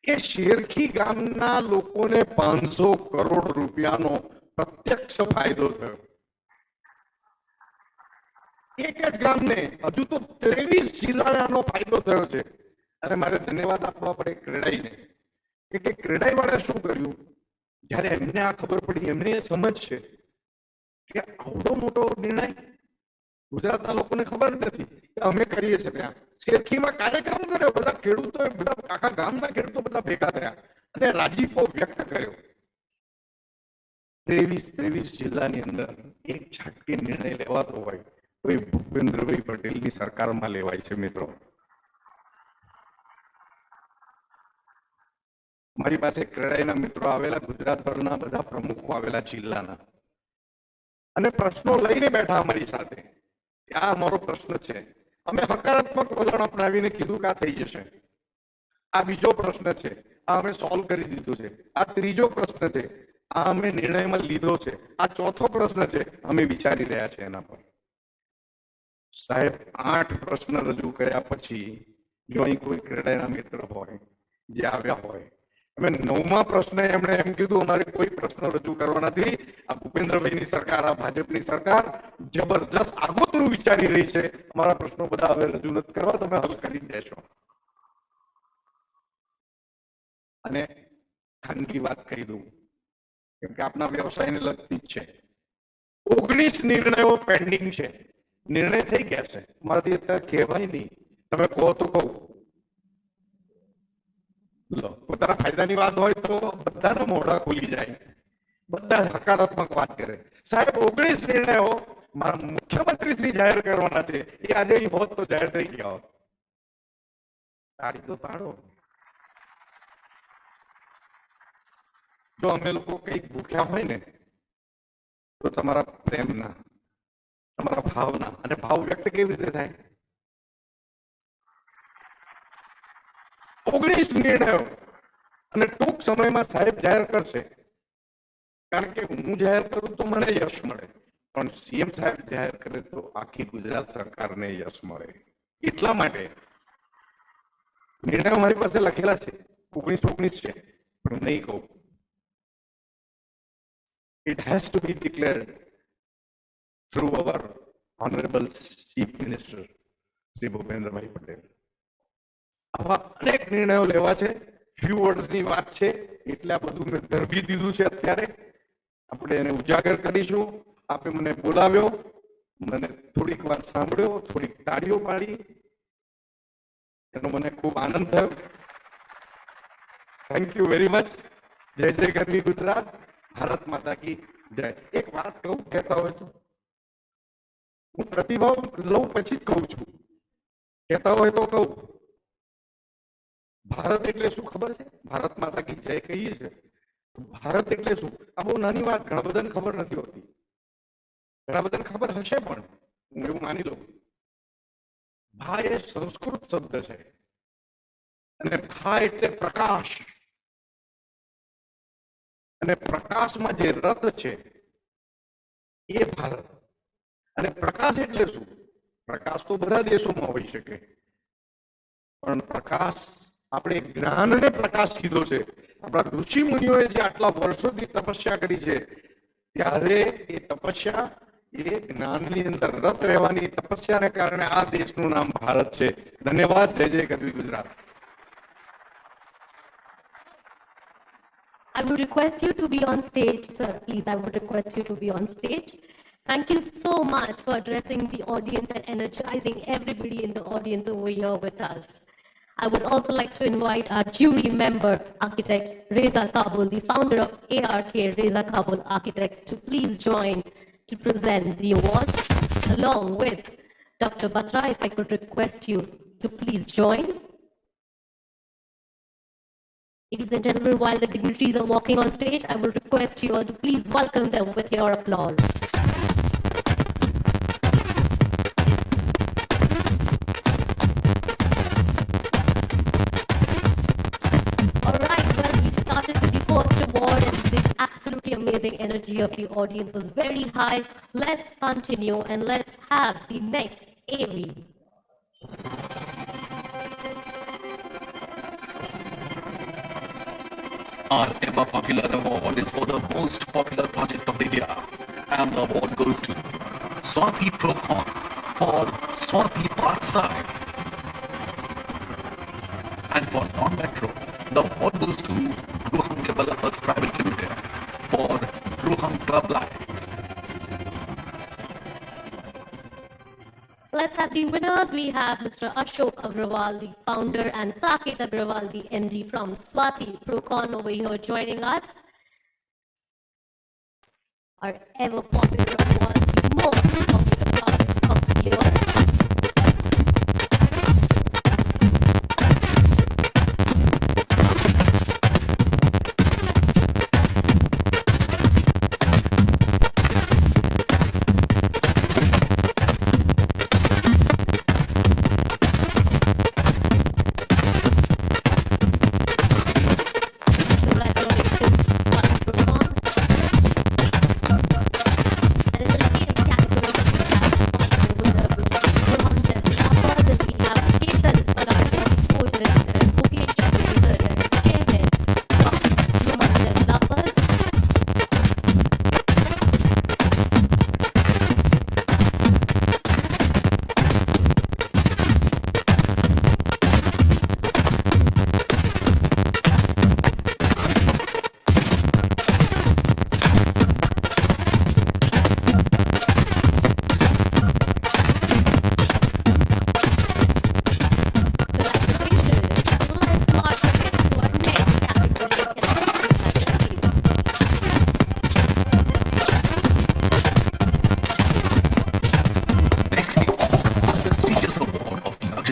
એ શેરખી ગામના લોકોને 500 કરોડ રૂપિયાનો પ્રત્યક્ષ ફાયદો થયો. એક જ ગામને હજુ તો 23 જિલ્લાનો ફાયદો થયો છે. અને મારે ધન્યવાદ આપવા પડે ક્રેડાઈને, કે ક્રેડાઈ વાળા શું કર્યું, જયારે એમને આ ખબર પડી, એમને સમજ છે કે આવડો મોટો નિર્ણય ગુજરાતના લોકોને ખબર નથી કે અમે કરીએ છીએ. ત્યાં શેરખીમાં કાર્યક્રમ કર્યો, બધા ખેડૂતો, બધા આખા ગામના ખેડૂતો બધા ભેગા થયા અને રાજીપો વ્યક્ત કર્યો. 23 જિલ્લાની અંદર એક છાટકે નિર્ણય લેવાતો હોય તો એ ભૂપેન્દ્રભાઈ પટેલની સરકારમાં લેવાય છે. મિત્રો, મારી પાસે ક્રેડાઈના મિત્રો આવેલા, ગુજરાતભરના બધા પ્રમુખો આવેલા જિલ્લાના, અને પ્રશ્નો લઈને બેઠા અમારી સાથે. આ અમારો પ્રશ્ન છે, અમે હકારાત્મક વલણ અપનાવીને કીધું કે આ થઈ જશે. આ બીજો પ્રશ્ન છે, આ અમે સોલ્વ કરી દીધું છે. આ ત્રીજો પ્રશ્ન છે, આ અમે નિર્ણયમાં લીધો છે. આ ચોથો પ્રશ્ન છે, અમે વિચારી રહ્યા છે એના પર. સાહેબ 8 પ્રશ્ન રજૂ કર્યા પછી જો અહીં કોઈ ક્રેડાઈના મિત્ર હોય જે આવ્યા હોય, અમે 9મા પ્રશ્ને એમણે એમ કીધું અમારે કોઈ પ્રશ્નો રજૂ કરવા નથી, આ ભૂપેન્દ્રભાઈની સરકાર, આ ભાજપની સરકાર જબરજસ્ત આગોતરું વિચારી રહી છે, અમારા પ્રશ્નો બધા હવે રજૂ નથી કરવા, તમે હલ કરી દેશો. અને ખાનગી વાત કહી દઉં કેમ કે આપના વ્યવસાયને લગતી જ છે. 19 નિર્ણયો પેન્ડિંગ છે. નિર્ણય થઈ ગયા છે, મારાથી અત્યારે કહેવાય નહીં, તમે કહો તો કહું. પોતાના ફાયદાની વાત હોય તો બધાના મોઢા ખુલી જાય, બધા હકારાત્મક વાત કરે. સાહેબ 19 નિર્ણયો મારા મુખ્યમંત્રી શ્રી જાહેર કરવાના છે, એ આજે અહીં હોત તો જાહેર થઈ ગયા હોત. તાળી તો પાડો. જો અમે લોકો કઈક ભૂખ્યા હોય ને તો તમારા પ્રેમના, તમારા ભાવના, અને ભાવ વ્યક્ત કેવી રીતે થાય? 19 નિર્ણયો અને ટૂંક સમયમાં સાહેબ જાહેર કરશે. કારણ કે હું જાહેર કરું તો મને યશ મળે, પણ સીએમ સાહેબ જાહેર કરે તો આખી ગુજરાત સરકારને યશ મળે. એટલા માટે નિર્ણયો મારી પાસે લખેલા છે, 19 છે, પણ નહીં કહું. It has to be declared through our honorable Chief Minister, Shri Bhupendrabhai Patel. આવા અનેક નિર્ણયો લેવા છે. ફ્યુ વર્ડ્સની વાત છે એટલે આ બધું મેં ધરબી દીધું છે. અત્યારે આપણે એને ઉજાગર કરીશું. આપે મને બોલાવ્યો, મને થોડીક વાર સાંભળ્યો, થોડીક તાળીઓ પાડી, એનો મને ખૂબ આનંદ થયો. Thank you very much. જય જય ગરવી ગુજરાત. ભારત માતા કી જય. એક વાત કહું, કહેતા હોય તો હું પ્રતિભાવ લઉં પછી જ કહું છું. કહેતા હોય તો કહું. ભારત એટલે શું ખબર છે? ભારત માતા કી જય કહીએ છે. ભારત એટલે શું? આ બહુ નાની વાત, ઘણા બધાને ખબર નથી હોતી. ઘણા બધાને ખબર હશે પણ હું એવું માની લઉં. ભા એ સંસ્કૃત શબ્દ છે અને ભા એટલે પ્રકાશ. અને પ્રકાશમાં જે રથ છે એ ભારત. અને પ્રકાશ એટલે શું? પ્રકાશ તો બધા દેશોમાં હોઈ શકે, પણ પ્રકાશ આપણે જ્ઞાનને પ્રકાશ કીધો છે. આપણા ઋષિ મુનિઓએ જે આટલા વર્ષોથી તપસ્યા કરી છે, ત્યારે એ તપસ્યા એ જ્ઞાનની અંદર રત રહેવાની તપસ્યાને કારણે આ દેશનું નામ ભારત છે. ધન્યવાદ. જય જય ગરવી Gujarat. I would request you to be on stage, sir. Please, I would request you to be on stage. Thank you so much for addressing the audience and energizing everybody in the audience over here with us. I would also like to invite our jury member, architect Reza Kabul, the founder of ARK Reza Kabul Architects, to please join to present the awards, along with Dr. Batra. If I could request you to please join. Ladies and gentlemen, while the dignitaries are walking on stage, I will request you all to please welcome them with your applause. All right, well, we started with the first award, and the absolutely amazing energy of the audience was very high. Let's continue and let's have the next AV. Our ever popular award is for the most popular project of the year, and the award goes to Swati Procon for Swati Parkside. And for non-metro, the award goes to Ruham Developers Private Limited for Ruham Club Life. Let's have the winners. We have Mr. Ashok Agrawal, the founder, and Saket Agrawal, the MD from Swati Procon over here joining us. Our ever popular award, the most popular project of the year.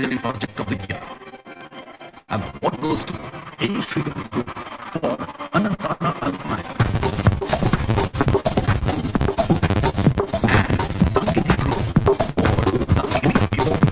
luxury project of the year. And what goes to A. Sugar Group for Anantana Alpine. And Sankiti Group for Sankiti Pure.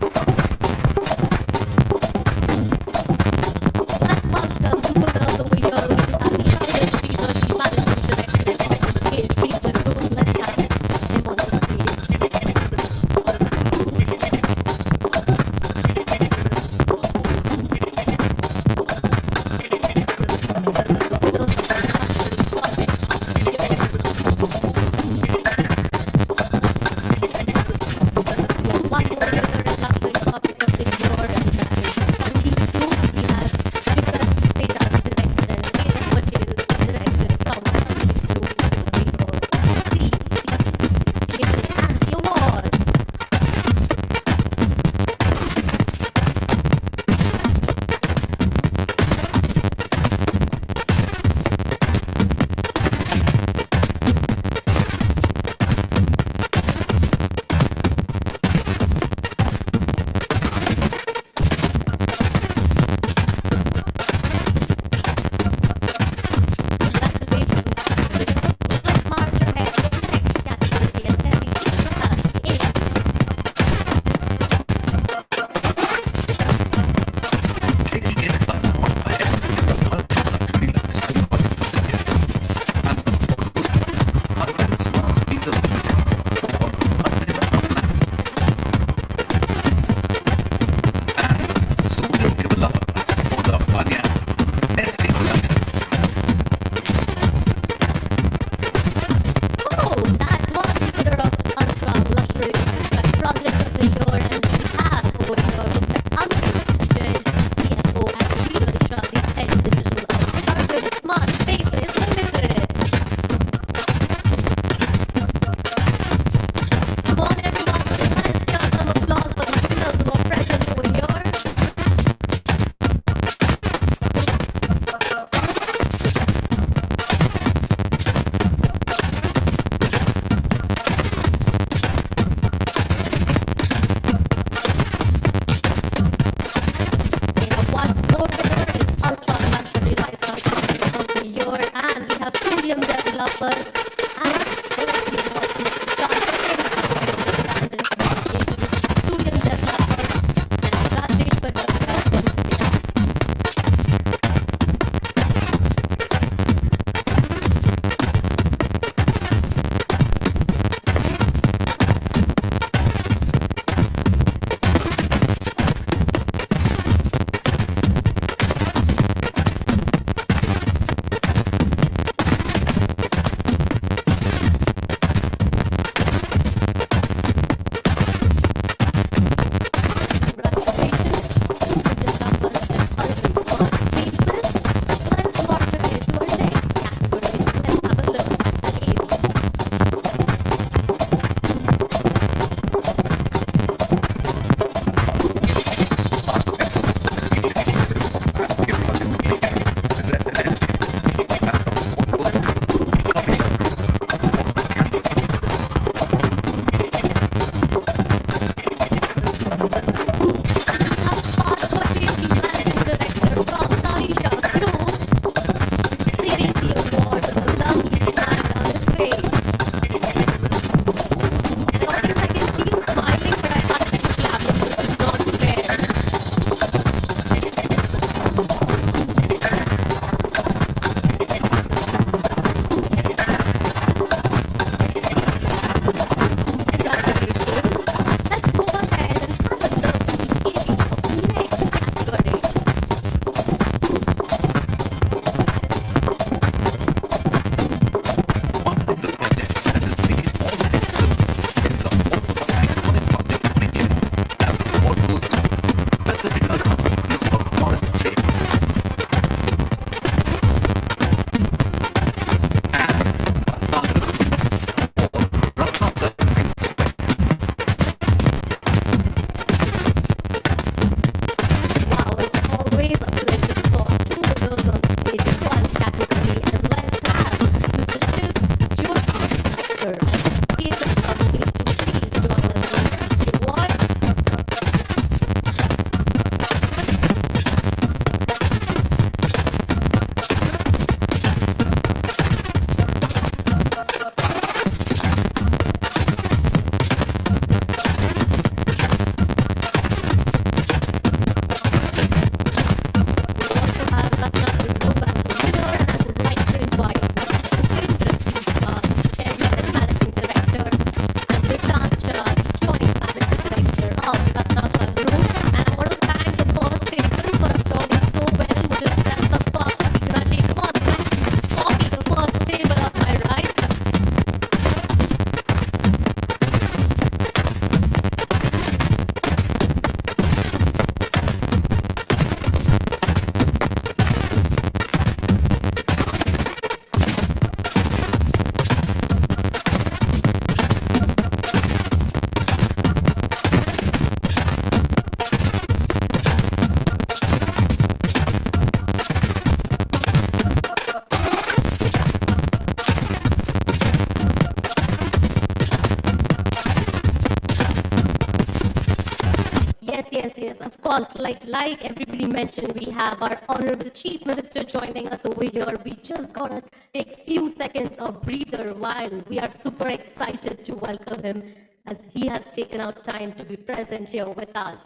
Yes, of course, like everybody mentioned, we have our Honorable Chief Minister joining us over here. We just gotta take few seconds of breather while we are super excited to welcome him as he has taken out time to be present here with us.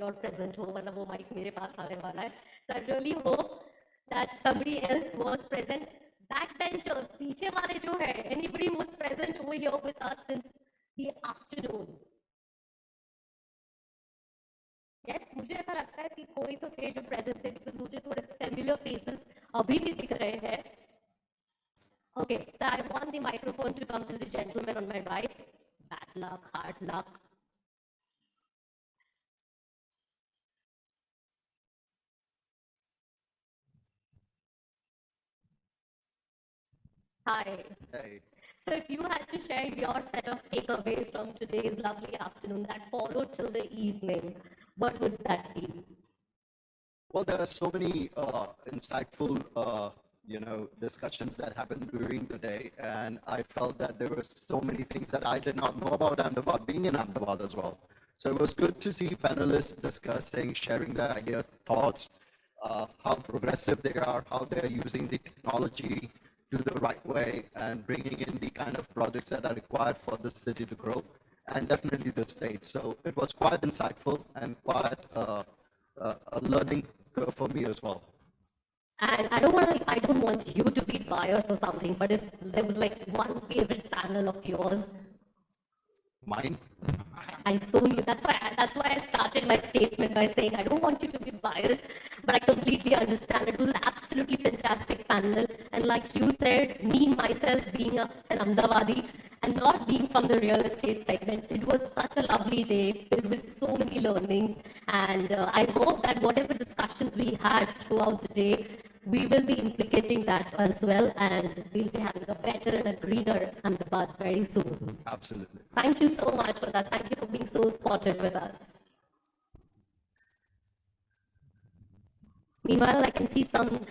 और present हो वरना वो mic मेरे पास आने वाला है. So I really hope that somebody else was present. Backbenchers, पीछे वाले जो है, anybody who was present over here with us since the afternoon. Yes, मुझे ऐसा लगता है कि कोई तो थे जो present थे, because मुझे थोड़े familiar faces अभी भी दिख रहे हैं. Okay, so I want the microphone to come to the gentleman on my right. Bad luck, hard luck. Hi. Hey. So if you had to share your set of takeaways from today's lovely afternoon that followed till the evening, what would that be? Well, there are so many insightful, discussions that happened during the day, and I felt that there were so many things that I did not know about Ahmedabad, being in Ahmedabad as well. So it was good to see panelists discussing, sharing their ideas, thoughts, how progressive they are, how they're using the technology to the right way, and bringing in the kind of projects that are required for the city to grow, and definitely the state. So it was quite insightful and quite a learning curve for me as well. And I don't want you to be biased or something, but if there was like one favorite panel of yours. Mine? I so knew. That's why I started my statement by saying I don't want you to be biased, but I completely understand. It was an absolutely fantastic panel, and like you said, me myself being an Ahmedabadi and not being from the real estate segment, it was such a lovely day filled with so many learnings. And I hope that whatever discussions we had throughout the day, we will be implicating that as well, and we'll be having a better and a greener Ahmedabad very soon. Absolutely. Thank you so much for that. Thank you for being so supportive with us. Meanwhile, I can see some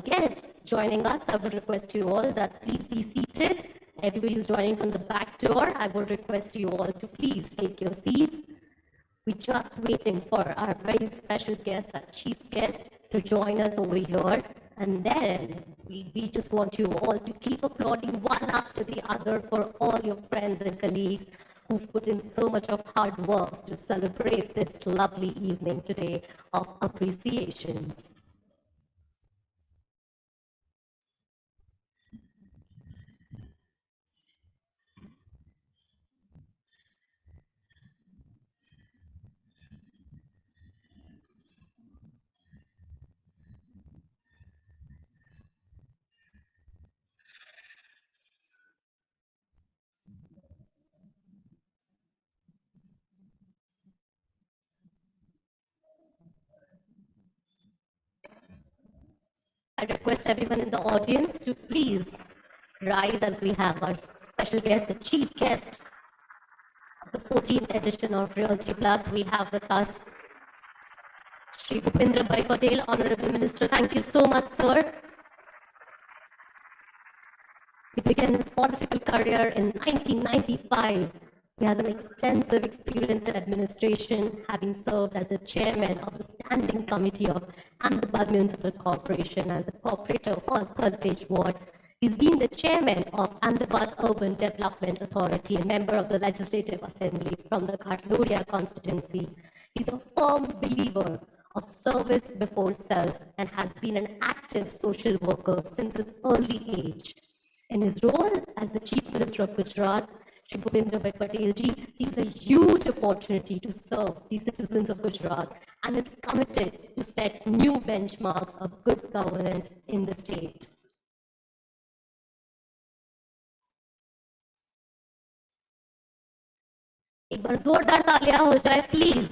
guests joining us. I would request you all that please be seated. Everybody is joining from the back door. I would request you all to please take your seats. We're just waiting for our very special guest, our chief guest, to join us over here. And then we just want you all to keep applauding one after the other for all your friends and colleagues who've put in so much of hard work to celebrate this lovely evening today of appreciations. I request everyone in the audience to please rise as we have our special guest, the chief guest of the 14th edition of Realty Plus. We have with us Shri Bhupendra Bhai Patel, Honorable Minister. Thank you so much, sir. He began his political career in 1995. He has an extensive experience in administration, having served as the chairman of the Standing Committee of Ahmedabad Municipal Corporation as the corporator for Third Page Ward. He's been the chairman of Ahmedabad Urban Development Authority and member of the Legislative Assembly from the Ghatlodia constituency. He's a firm believer of service before self and has been an active social worker since his early age. In his role as the Chief Minister of Gujarat, Shri Bhupendra Bhai Patel ji sees a huge opportunity to serve the citizens of Gujarat and is committed to set new benchmarks of good governance in the state. एक बार जोरदार तालियां हो जाए please.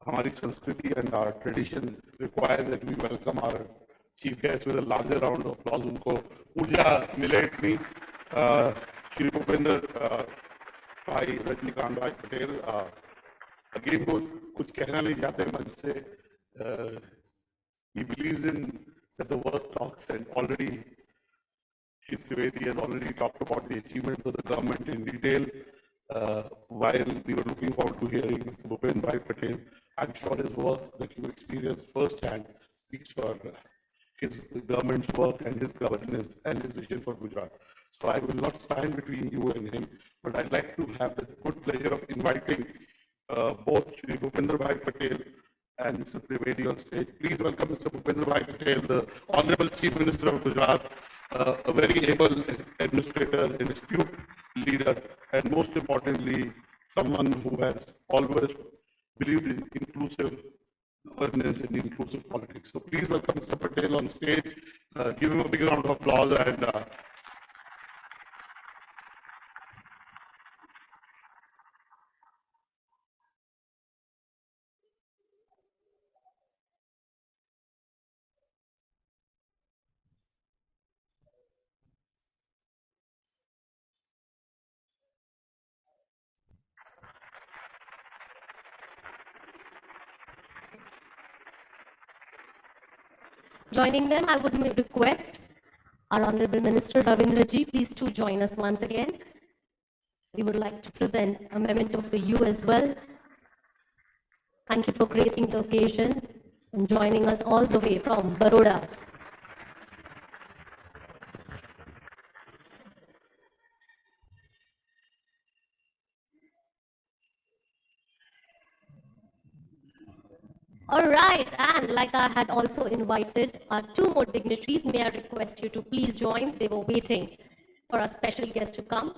हमारी संस्कृति and our tradition requires that we welcome our chief guest with a larger round of applause. उनको ऊर्जा मिले इतनी. श्री भूपेंद्र भाई रजनीकांत भाई पटेल अगेन वो कुछ कहना नहीं चाहते मंच से. He believes in that the work talks, and already Shri Trivedi has already talked about the achievements of the government in detail. While we were looking forward to hearing Bhupen Bhai Patel, I'm sure his work that you experienced firsthand speaks for his government's work and his governance and his vision for Gujarat. So I will not stand between you and him, but I'd like to have the good pleasure of inviting both Shri Bhupendra Bhai Patel and Mr. Trivedi on stage. Please welcome Mr. Bhupendra Bhai Patel, the Honorable Chief Minister of Gujarat, a very able administrator, an astute leader, and most importantly, someone who has always believed in inclusive governance and inclusive politics. So please welcome Mr. Patel on stage. Give him a big round of applause and Joining them, I would request our Honorable Minister Ravindra ji, please to join us once again. We would like to present a memento for you as well. Thank you for gracing the occasion and joining us all the way from Baroda. All right, and like I had also invited our two more dignitaries, may I request you to please join. They were waiting for a special guest to come.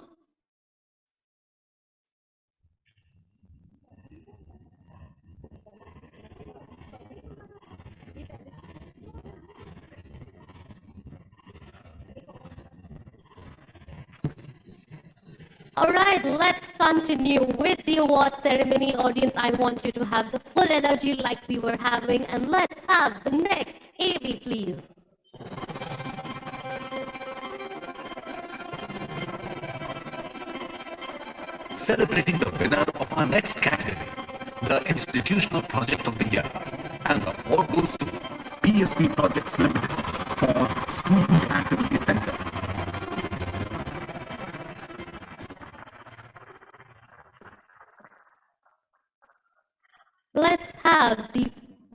All right, let's continue with the award ceremony. Audience, I want you to have the full energy like we were having, and let's have the next AV, please. Celebrating the winner of our next category, the Institutional Project of the Year, and the award goes to PSP Projects Limited for Student Activity Center.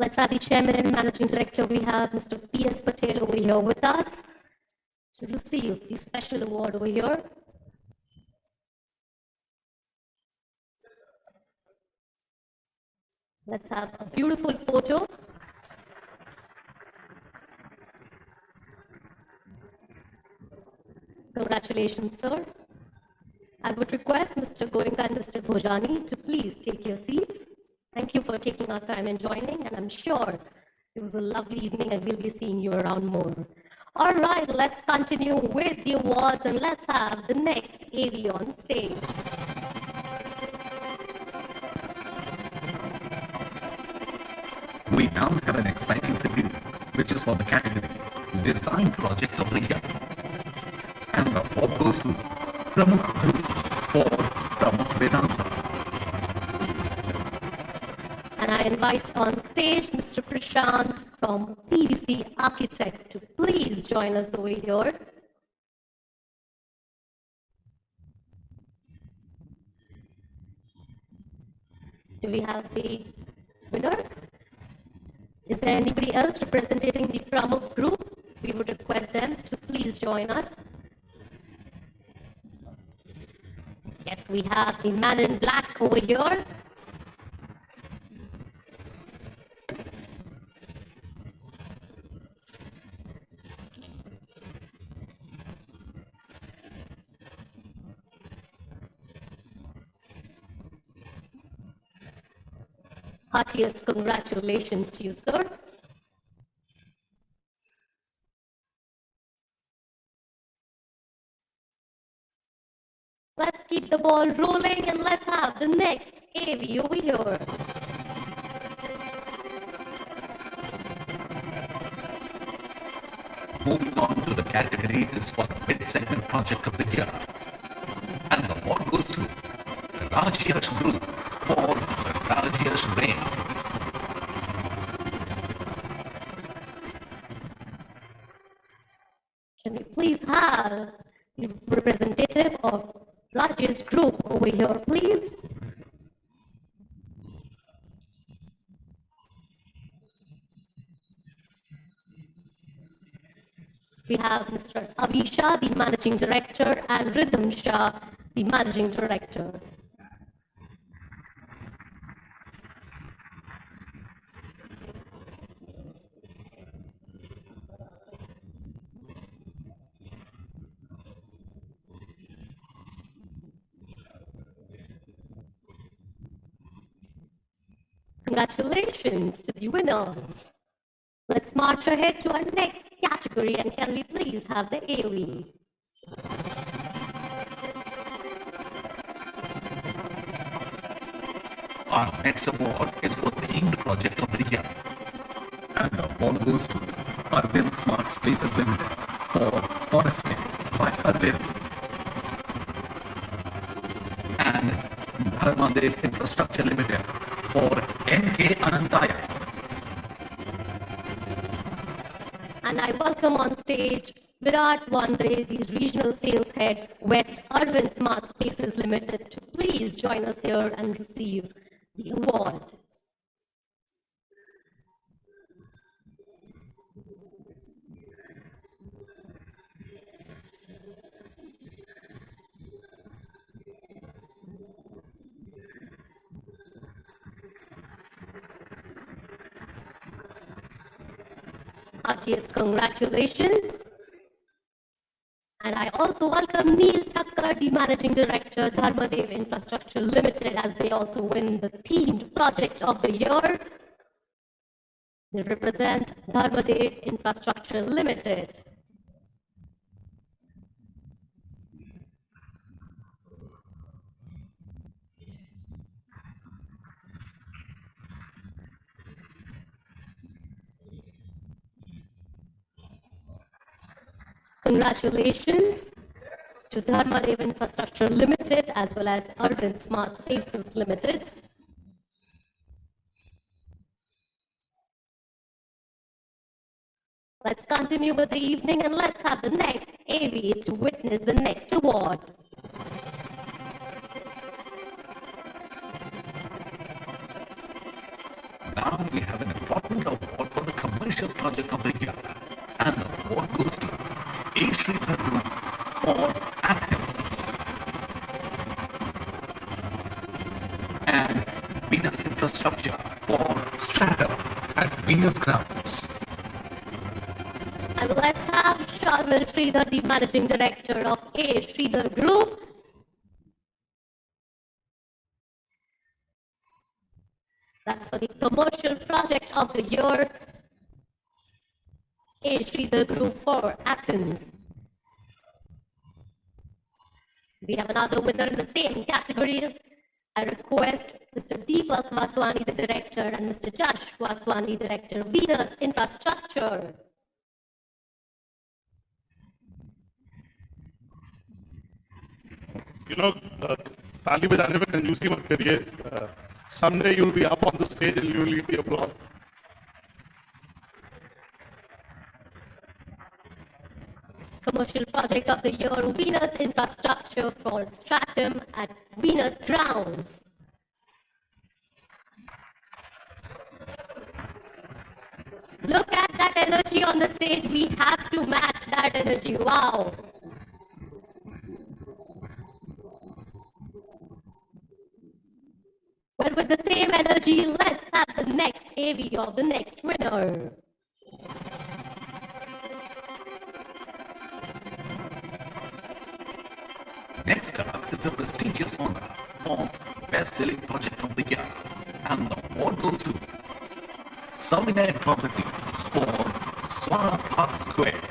Let's have the Chairman and Managing Director. We have Mr. P.S. Patel over here with us to receive the special award over here. Let's have a beautiful photo. Congratulations, sir. I would request Mr. Goenka and Mr. Bhojani to please take your seats. Thank you for taking our time and joining, and I'm sure it was a lovely evening and we'll be seeing you around more. All right, let's continue with the awards and let's have the next AV on stage. We now have an exciting review, which is for the category Design Project of the Year. And the award goes to Pramukh Group for Pramukh Vedanta. And I invite on stage Mr. Prashant from PVC Architect to please join us over here. Do we have the winner? Is there anybody else representing the Pramukh Group? We would request them to please join us. Yes, we have the man in black over here. Heartiest congratulations to you, sir. Let's keep the ball rolling and let's have the next AV over here. Moving on to the category is for Mid-Segment Project of the Year. And the award goes to Rajyash Group for Rajyash Reigns. Can we please have the representative of Rajesh Group over here, please? We have Mr. Avi Shah, the Managing Director, and Rhythm Shah, the Managing Director. Congratulations to the winners. Let's march ahead to our next category, and can we please have the AOE? Our next award is for Themed Project of the Year. And the award goes to Arvind Smart Spaces Limited for Foresting by Arvind. And Dharmadev Infrastructure Limited for NK Anantaya. And I welcome on stage Virat Vandre, the Regional Sales Head, West Arvind Smart Spaces Limited, to please join us here and receive the award. Heartiest congratulations. And I also welcome Neil Thakkar, the Managing Director, Dharmadev Infrastructure Limited, as they also win the Themed Project of the Year. They represent Dharmadev Infrastructure Limited. Congratulations to Dharmadev Infrastructure Limited as well as Urban Smart Spaces Limited. Let's continue with the evening and let's have the next AV to witness the next award. Now we have an important Commercial Project of the Year, and the award goes to A. Sridhar Group for Athens, and Venus Infrastructure for Stratum at Venus Grounds. And let's have Sharvil Sridhar, the Managing Director of A. Sridhar Group. That's for the Commercial Project of the Year, A. Sridhar Group for Athens. We have another winner in the same category. I request Mr. Deepak Vaswani, the Director, and Mr. Jash Vaswani, Director, Venus Infrastructure. You know, ताली बजाने में कंजूसी मत करिए. Someday you'll be up on the stage and you'll need the applause. Commercial Project of the Year, Venus Infrastructure for Stratum at Venus Grounds. Look at that energy on the stage. We have to match that energy. Wow. Well, with the same energy, let's have the next AV of the next winner. Next up is the prestigious honor of Best Selling Project of the Year, and the award goes to Savinay Properties for Swan Park Square.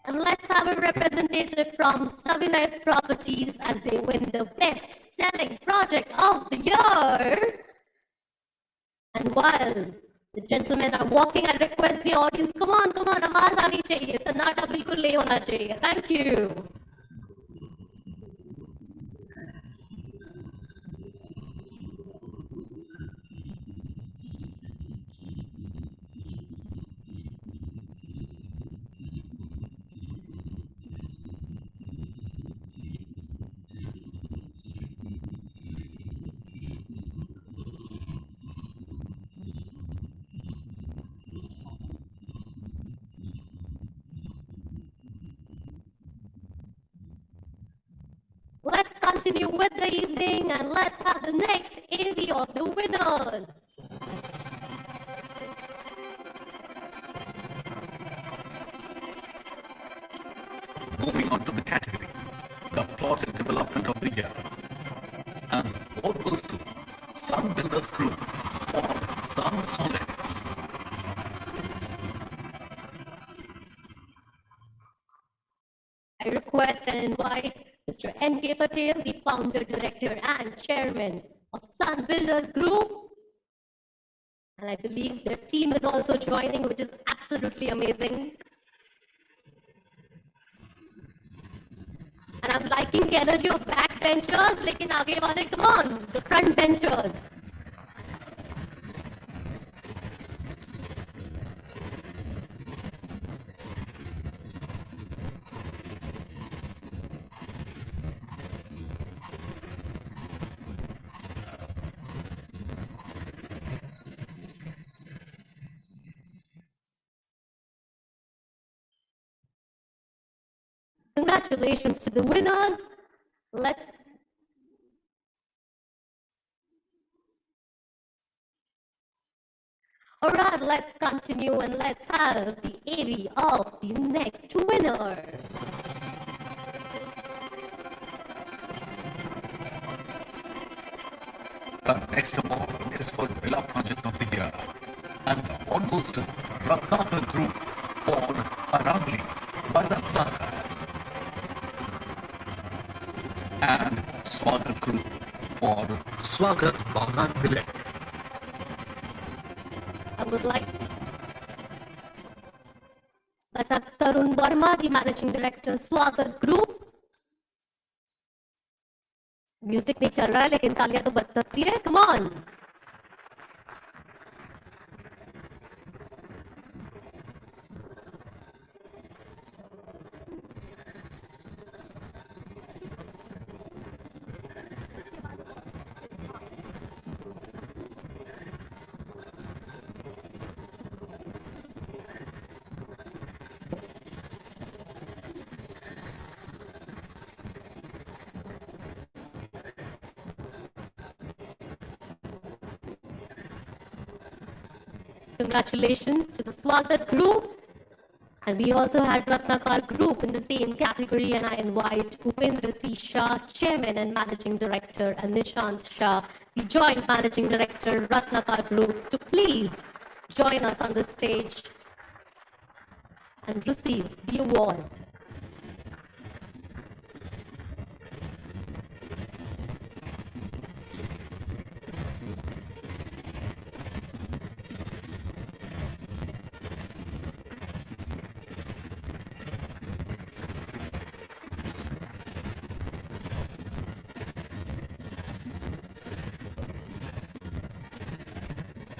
And let's have a representative from Savinay Properties as they win the Best Selling Project of the Year. And while the gentlemen are walking, I request the audience, come on, आवाज आनी चाहिए, सन्नाटा बिल्कुल नहीं होना चाहिए. Thank you. Let's continue with the evening and let's have the next AV of the winners. Moving on to the category, the Project Development of the Year, and the award goes to Sun Builders Group for Sun Solids. I request and invite Mr. N.K. Patel, the founder, director, and chairman of Sun Builders Group. And I believe their team is also joining, which is absolutely amazing. And I'm liking the energy of backbenchers, lekin aage wale, come on, the front benchers. Congratulations to the winners. All right, let's continue and let's have the AV of the next winner. The next award is for Villa Project of the Year, and the award goes to Ratnakar Group for Aravali by Ratnakar, and Swagat Group for Swagat Bhagat Tilak. I would like, let's have Tarun Verma, the Managing Director, Swagat Group. Music नहीं चल रहा है लेकिन तालियां तो बज सकती है. Come on. Congratulations to the Swagat group. And we also had Ratnakar Group in the same category, and I invite Upendra C. Shah, Chairman and Managing Director, and Nishant Shah, the Joint Managing Director, Ratnakar Group, to please join us on the stage and receive the award.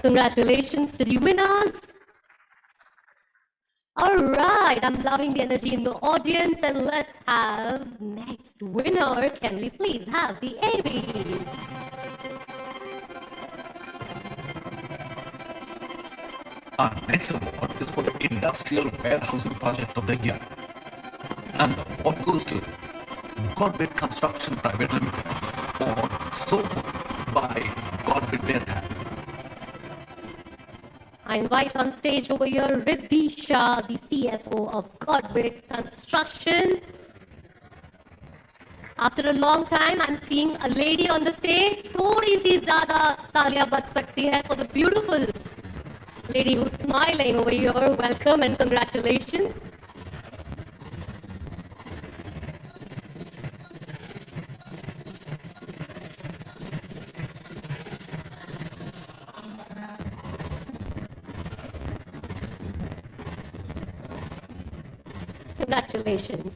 Congratulations to the winners. All right, I'm loving the energy in the audience, and let's have next winner. Can we please have the AB? Our next award is for the Industrial Warehousing Project of the Year. And the award goes to Godwit Construction Private Limited, or SOCO by Godwit Bertha. I invite on stage over here Riddhi Shah, the CFO of Godwit Construction. After a long time, I'm seeing a lady on the stage. थोड़ी सी ज़्यादा तालियां बज सकती है for the beautiful lady who's smiling over here. Welcome and congratulations. Congratulations.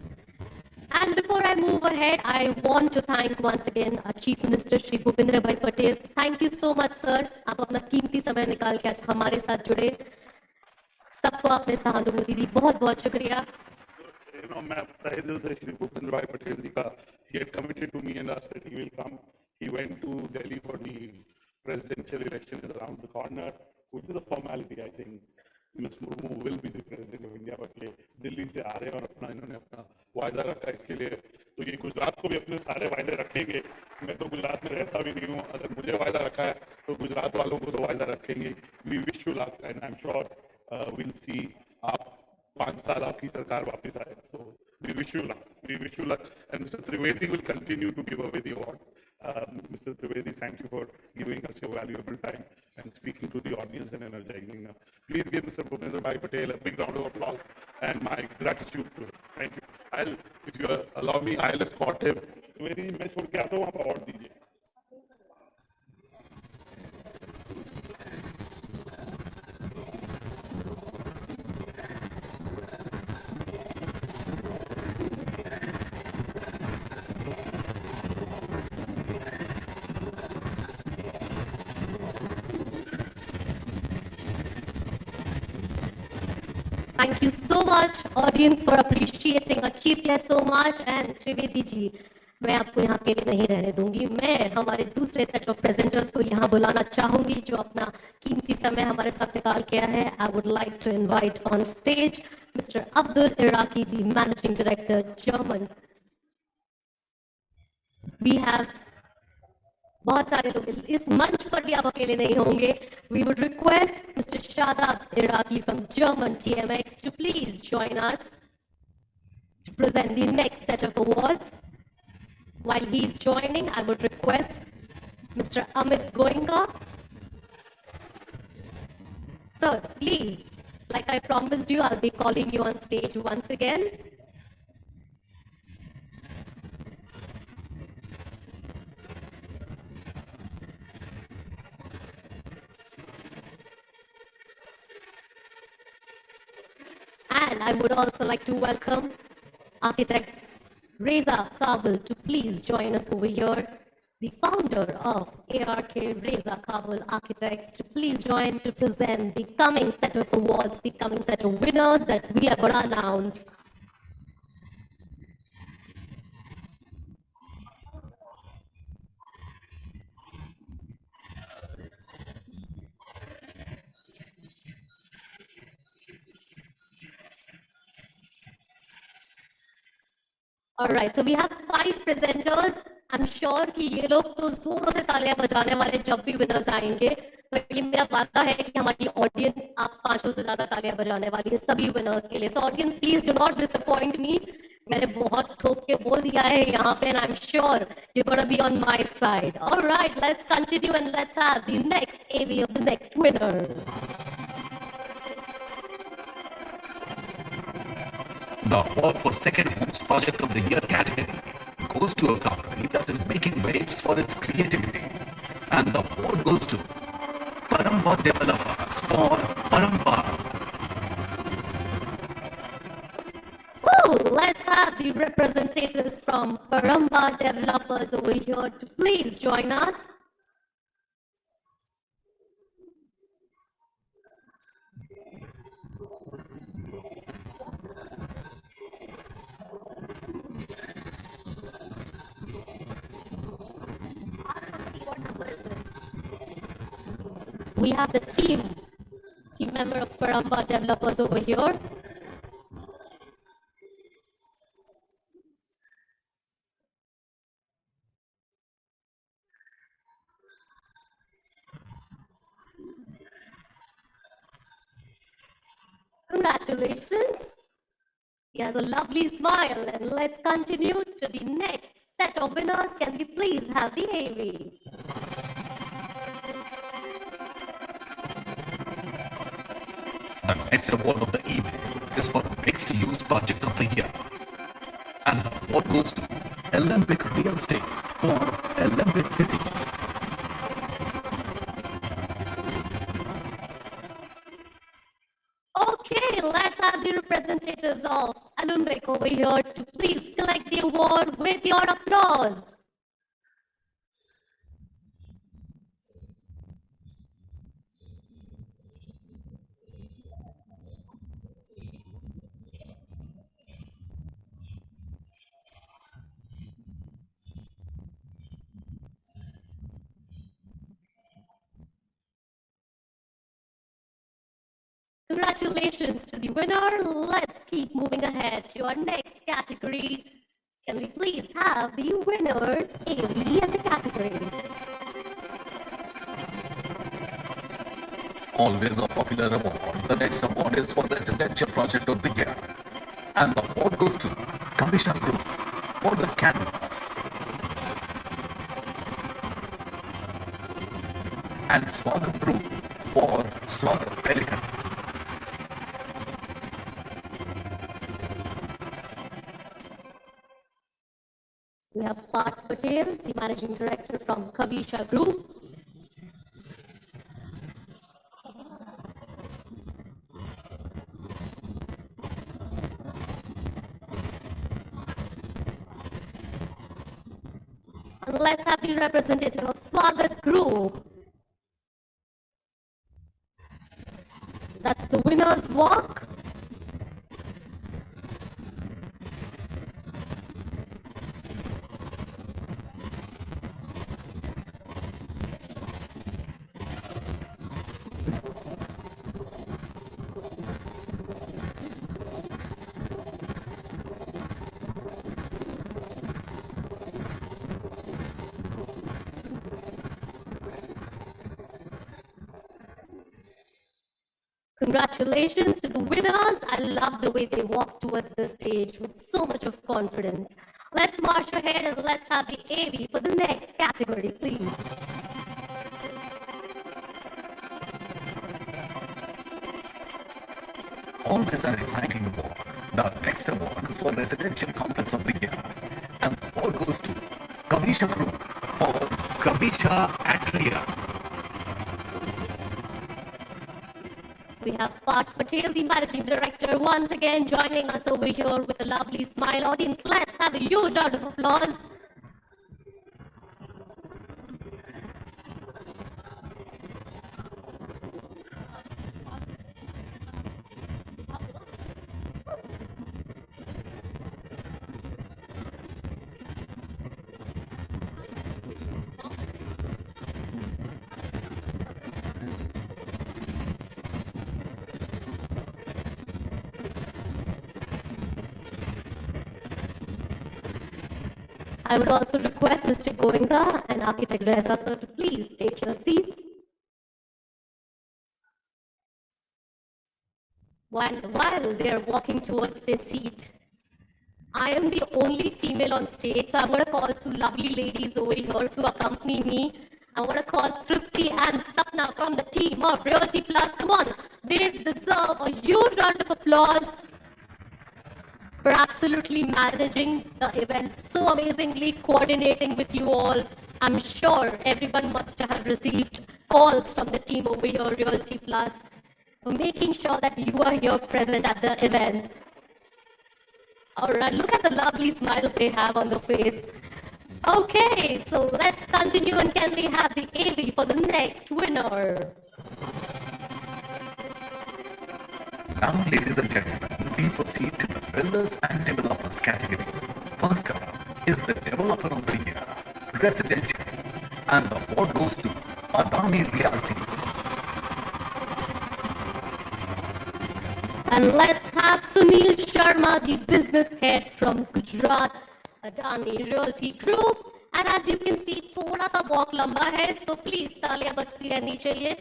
And before I move ahead, I want to thank once again our Chief Minister Shri Bhupendra Bhai Patel. Thank you so much, sir. आप अपना कीमती समय निकाल के आज हमारे साथ जुड़े. सबको आपने सहानुभूति दी. बहुत बहुत शुक्रिया. मैं तहे दिल से श्री भूपेंद्र भाई पटेल जी का, he had committed to me and asked that he will come. He went to Delhi for the presidential election is around the corner, which is a formality, I think. Ms. Murmu will be the president of India, but ये दिल्ली से आ रहे हैं और इन्होंने अपना वायदा रखा इसके लिए. तो ये गुजरात को भी अपने सारे वायदे रखेंगे. मैं तो गुजरात में रहता भी नहीं हूँ. अगर मुझे वायदा रखा है तो गुजरात वालों को तो वायदा रखेंगे. We wish you luck and I'm sure we'll see आप 5 साल आपकी सरकार वापस आए. So we wish you luck. We wish you luck. And Mr. Trivedi will continue to give away the awards. Mr. Trivedi, thank you for giving us your valuable time and speaking to the audience and energizing them. Please give Mr. Bhupendra Bhai Patel a big round of applause and my gratitude to him. Thank you. If you allow me, I'll escort him. Trivedi, मैं छोड़ के आता हूँ, आप award दीजिए. Thank you so much, audience, for appreciating our chief guest so much. And Trivedi ji, मैं आपको यहाँ अकेले नहीं रहने दूंगी. मैं हमारे दूसरे सेट ऑफ प्रेजेंटर्स को यहाँ बुलाना चाहूंगी जो अपना कीमती समय हमारे साथ निकाल के आया है. I would like to invite on stage Mr. Abdul Iraqi, the Managing Director, German. We have बहुत सारे लोग इस मंच पर भी आप अकेले नहीं होंगे. We would request Mr. Shadab Iraqi from German TMX to please join us to present the next set of awards. While he's joining, I would request Mr. Amit Goenka. Sir, please, like I promised you, I'll be calling you on stage once again. And I would also like to welcome architect Reza Kabul to please join us over here. The founder of ARK Reza Kabul Architects to please join to present the coming set of awards, the coming set of winners that we are going to announce. All right, so we have 5 presenters. I'm sure कि ये लोग तो जोरों से तालियां बजाने वाले जब भी winners आएंगे. But ये मेरा वादा है कि हमारी audience आप 500 से ज़्यादा तालियां बजाने वाली है सभी winners के लिए. So audience, please do not disappoint me. मैंने बहुत ठोक के बोल दिया है यहाँ पे, and I'm sure you're gonna be on my side. All right, let's continue and let's have the next AV of the next winner. The award for second homes project of the year category goes to a company that is making waves for its creativity. And the award goes to Paramba Developers for Paramba. Woo! Let's have the representatives from Paramba Developers over here to please join us. We have the team member of Paramba Developers over here. Congratulations. He has a lovely smile, and let's continue to the next set of winners. Can we please have the AV? The next award of the evening is for Mixed Use Project of the Year. And the award goes to Olympic Real Estate for Olympic City. Okay, let's have the representatives of Olympic over here to please collect the award with your applause. Congratulations to the winner. Let's keep moving ahead to our next category. Can we please have the winners AV and the category? Always a popular award. The next award is for Residential Project of the Year. And the award goes to Kamisha Group for the Canvas. And Swagat Group for Swagat Pelican. We have Parth Patel, the Managing Director from Kavisha Group. And let's have the representative of Swagat Group. That's the winner's walk. Congratulations to the winners. I love the way they walk towards the stage with so much of confidence. Let's march ahead and let's have the AV for the next category, please. Always an exciting award. The next award is for Residential Complex of the Year. And the award goes to Kabisha Group for Kabisha Atria. We have Parth Patel, the Managing Director, once again joining us over here with a lovely smile. Audience, let's have a huge round of applause. I would also request Mr. Goenka and Architect Reza sir to please take your seats. while they're walking towards their seat. I am the only female on stage, so I'm going to call two lovely ladies over here to accompany me. I'm going to call Tripti and Sapna from the team of Realty Plus. Come on, they deserve a huge round of applause for absolutely managing the event so amazingly, coordinating with you all. I'm sure everyone must have received calls from the team over here, Realty Plus, for making sure that you are here present at the event. All right, look at the lovely smiles they have on their face. Okay, so let's continue, and can we have the AV for the next winner? Now, ladies and gentlemen, we proceed to the Builders and Developers category. First up is the Developer of the Year, Residential, and the award goes to Adani Realty. And let's have Sunil Sharma, the business head from Gujarat, Adani Realty Group. And as you can see, थोड़ा सा walk लंबा है, so please तालियां बजती रहनी चाहिए.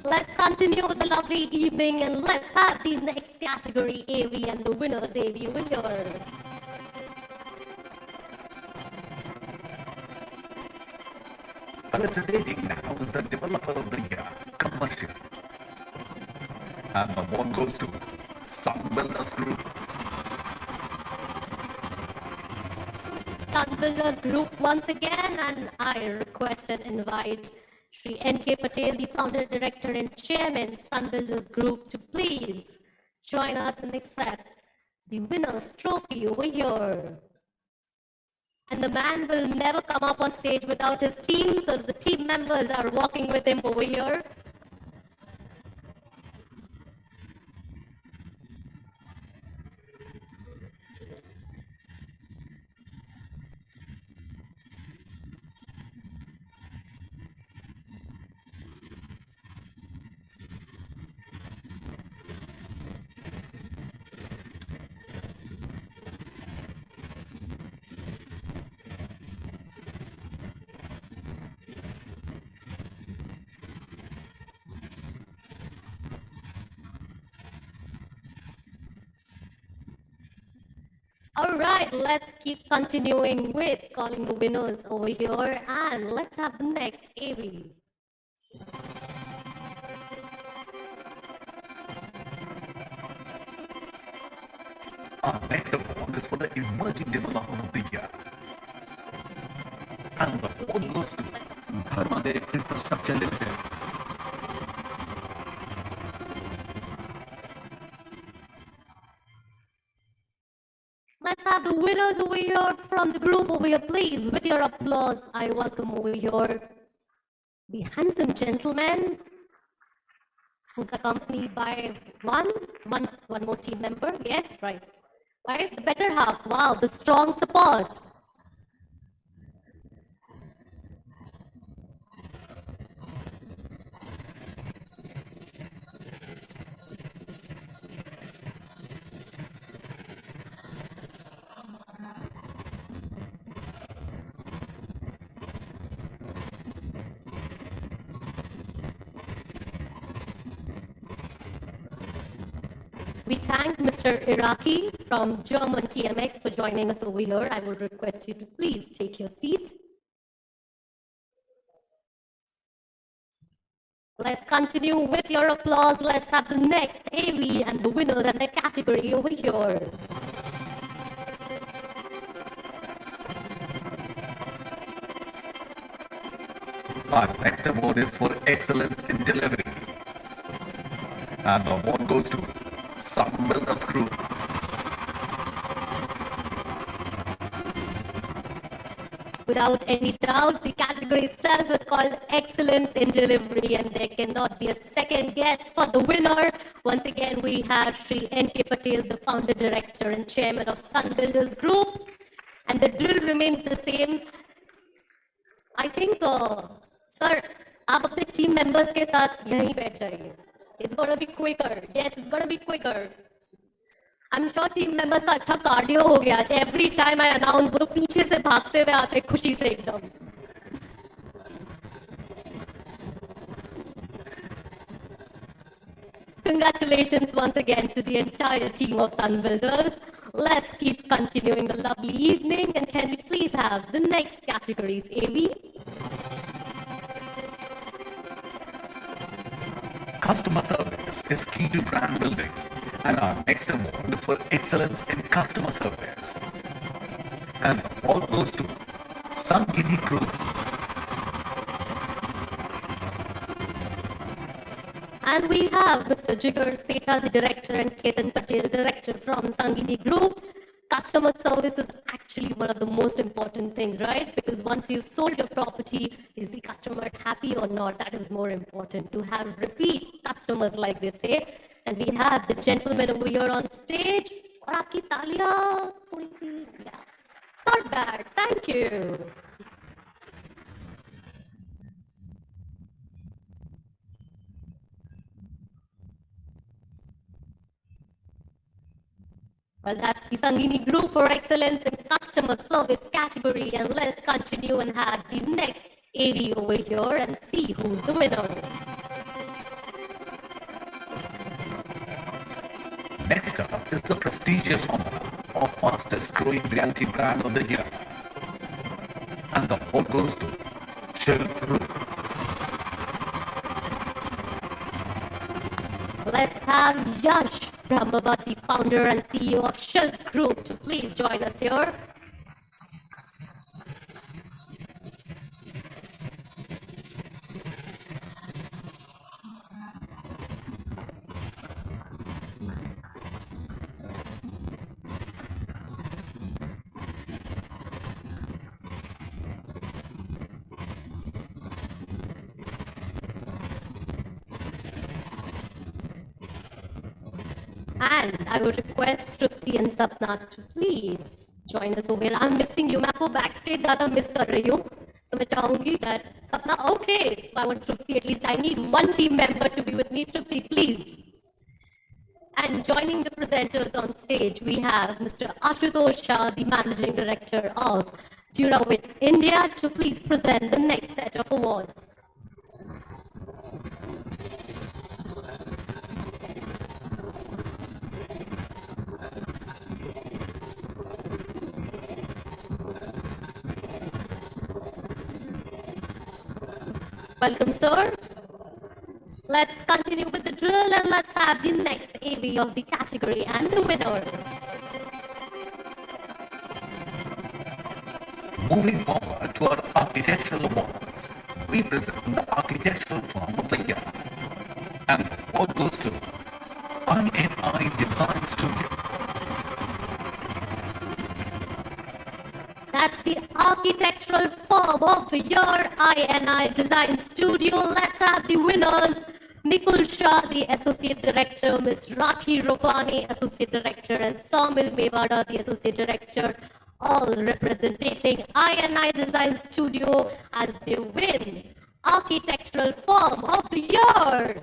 Let's continue with the lovely evening, and let's have the next category AV and the winners AV winner. Participating now is the Developer of the Year, Commercial. And the award goes to Sun Builders Group. Sun Builders Group once again, and I request and invite Shri N.K. Patel, the founder, director, and chairman, Sun Builders Group, to please join us and accept the winner's trophy over here. And the man will never come up on stage without his team, so the team members are walking with him over here. All right, let's keep continuing with calling the winners over here, and let's have the next AV. Our next award is for the Emerging Developer of the Year. And the award goes to Dharmadev Infrastructure Limited. Let's have the winners over here from the group over here, please. With your applause, I welcome over here the handsome gentleman who's accompanied by one more team member. Yes, right. Right, the better half. Wow, the strong support. We thank Mr. Iraqi from German TMX for joining us over here. I would request you to please take your seat. Let's continue with your applause. Let's have the next AV and the winners and the category over here. Our next award is for Excellence in Delivery. And the award goes to Sun Builders Group. Without any doubt, the category itself is called Excellence in Delivery, and there cannot be a second guess for the winner. Once again, we have Sri N.K. Patel, the founder, director, and chairman of Sun Builders Group. And the drill remains the same. I think, sir, आप अपने team members के साथ यहीं बैठ जाइए. It's gonna be quicker. Yes, it's gonna be quicker. I'm sure team members का अच्छा cardio हो गया. Every time I announce, वो पीछे से भागते हुए आते खुशी से एकदम. Congratulations once again to the entire team of Sun Builders. Let's keep continuing the lovely evening, and can we please have the next categories, AV? Customer service is key to brand building, and our next award for excellence in customer service. And all goes to Sangini Group. And we have Mr. Jigar Setha, the director, and Ketan Patel, director from Sangini Group. Customer service is actually one of the most important things, right? Because once you've sold your property, is the customer happy or not? That is more important, to have repeat customers, like they say. And we have the gentleman over here on stage. और आपकी तालियां थोड़ी सी, yeah. Not bad, thank you. Well, that's the Sangini Group for Excellence in Customer Service category. And let's continue and have the next AV over here and see who's the winner. Next up is the prestigious honor of fastest growing realty brand of the year. And the award goes to Shill Group. Let's have Yash Brahmavati, founder and CEO of Shilp Group, to please join us here. And I would request Shruti and Sapna to please join us over here. I'm missing you. मैं आपको backstage ज़्यादा miss कर रही हूँ. So मैं चाहूँगी that Sapna, okay. So I want Shruti, at least I need one team member to be with me. Shruti, please. And joining the presenters on stage, we have Mr. Ashutosh Shah, the Managing Director of Durawit India, to please present the next set of awards. Welcome, sir. Let's continue with the drill and let's have the next AV of the category and the winner. Moving forward to our architectural awards, we present the architectural firm of the year. And the award goes to INI Design Studio. That's the architectural firm of the year, INI Design Studio. Let's have the winners. Nikul Shah, the Associate Director, Ms. Rakhi Ropani, Associate Director, and Saumil Mewada, the Associate Director, all representing INI Design Studio as they win Architectural Firm of the Year.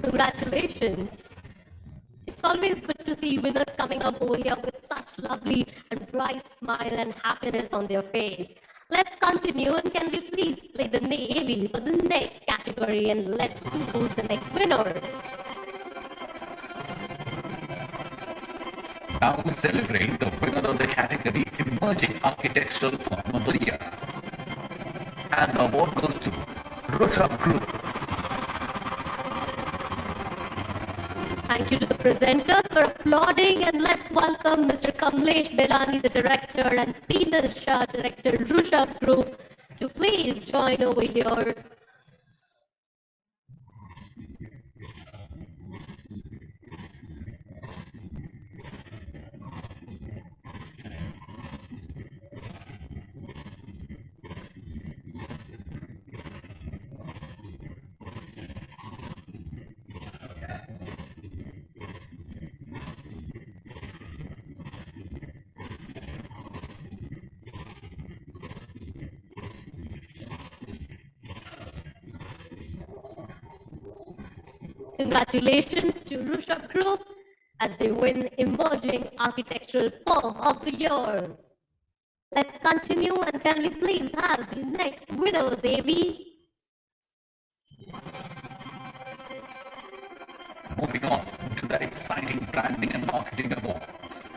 Congratulations. It's always good to see winners coming up over here with such lovely and bright smile and happiness on their face. Let's continue, and can we please play the AV for the next category? category, and let's see who's the next winner. Now we celebrate the winner of the category Emerging Architectural Firm of the Year. And the award goes to Rushabh Group. Thank you to the presenters for applauding, and let's welcome Mr. Kamlesh Belani, the director, and Peenal Shah, director, Rushabh Group, to please join over here. Congratulations to Rushabh Group as they win Emerging Architectural Firm of the Year. Let's continue, and can we please have the next winners, AV? Moving on to the exciting Branding and Marketing Awards,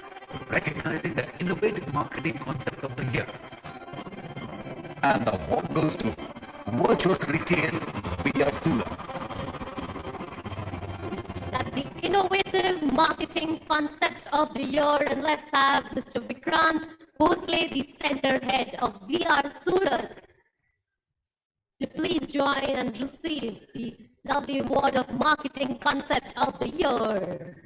recognizing the innovative marketing concept of the year. And the award goes to Virtuous Retail via Surat. That's the innovative marketing concept of the year, and let's have Mr. Vikrant Bhosle, the center head of VR Surat, to please join and receive the lovely award of marketing concept of the year.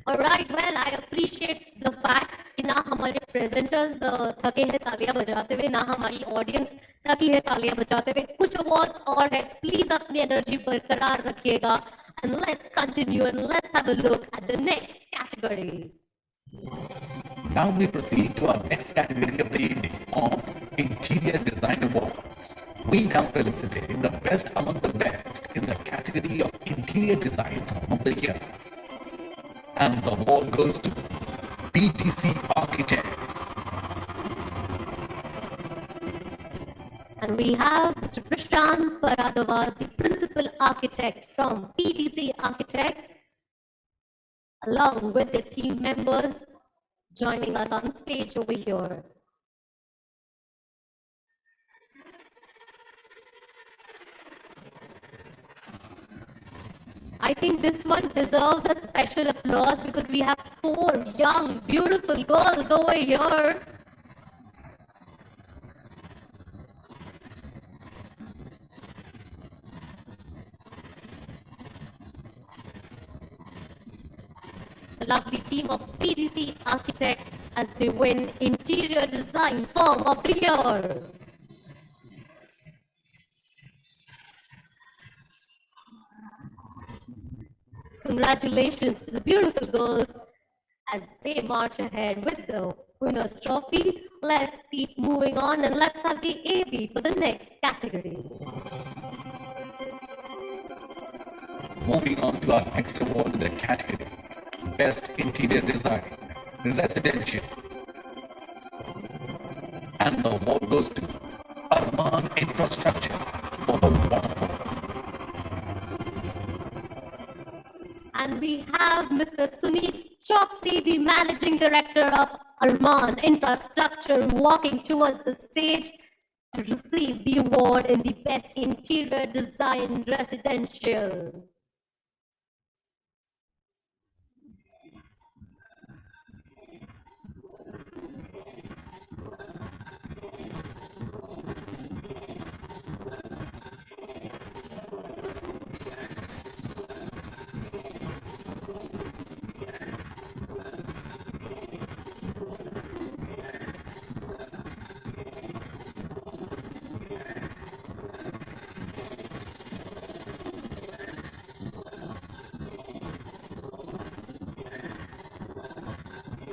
All right, well, I appreciate the fact कि ना हमारे presenters थके हैं तालियां बजाते हुए, ना हमारी audience थकी है तालियां बजाते हुए. कुछ awards और है, please अपनी energy बरकरार रखिएगा, and let's continue and let's have a look at the next category. Now we proceed to our next category of the evening of Interior Design Awards. We now felicitate the best among the best in the category of Interior Design Firm of the Year. And the award goes to PTC Architects. And we have Mr. Prashant Paradawar, the principal architect from PTC Architects, along with the team members joining us on stage over here. I think this one deserves a special applause because we have 4 young, beautiful girls over here. The lovely team of PTC Architects as they win Interior Design Firm of the Year. Congratulations to the beautiful girls as they march ahead with the winner's trophy. Let's keep moving on and let's have the AV for the next category. Moving on to our next award in the category Best Interior Design Residential. And the award goes to Arman Infrastructure for the waterfall. And we have Mr. Sunit Choksey, the Managing Director of Arman Infrastructure, walking towards the stage to receive the award in the Best Interior Design Residential.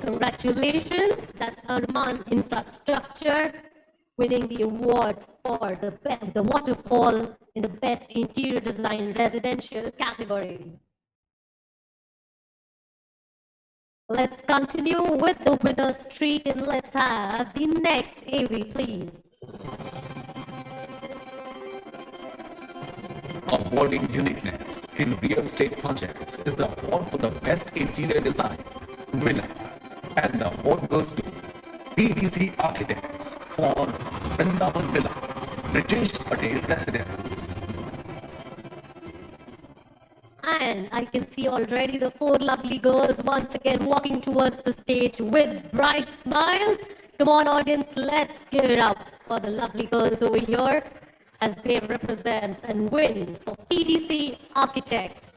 Congratulations, that's Arman Infrastructure winning the award for the waterfall in the Best Interior Design Residential category. Let's continue with the winner streak and let's have the next AV, please. Awarding uniqueness in real estate projects is the award for the best interior design winner, and the award goes to PDC Architects for Vrindavan Villa, British Patel Residence. And I can see already the four lovely girls once again walking towards the stage with bright smiles. Come on, audience, let's give it up for the lovely girls over here as they represent and win for PDC Architects.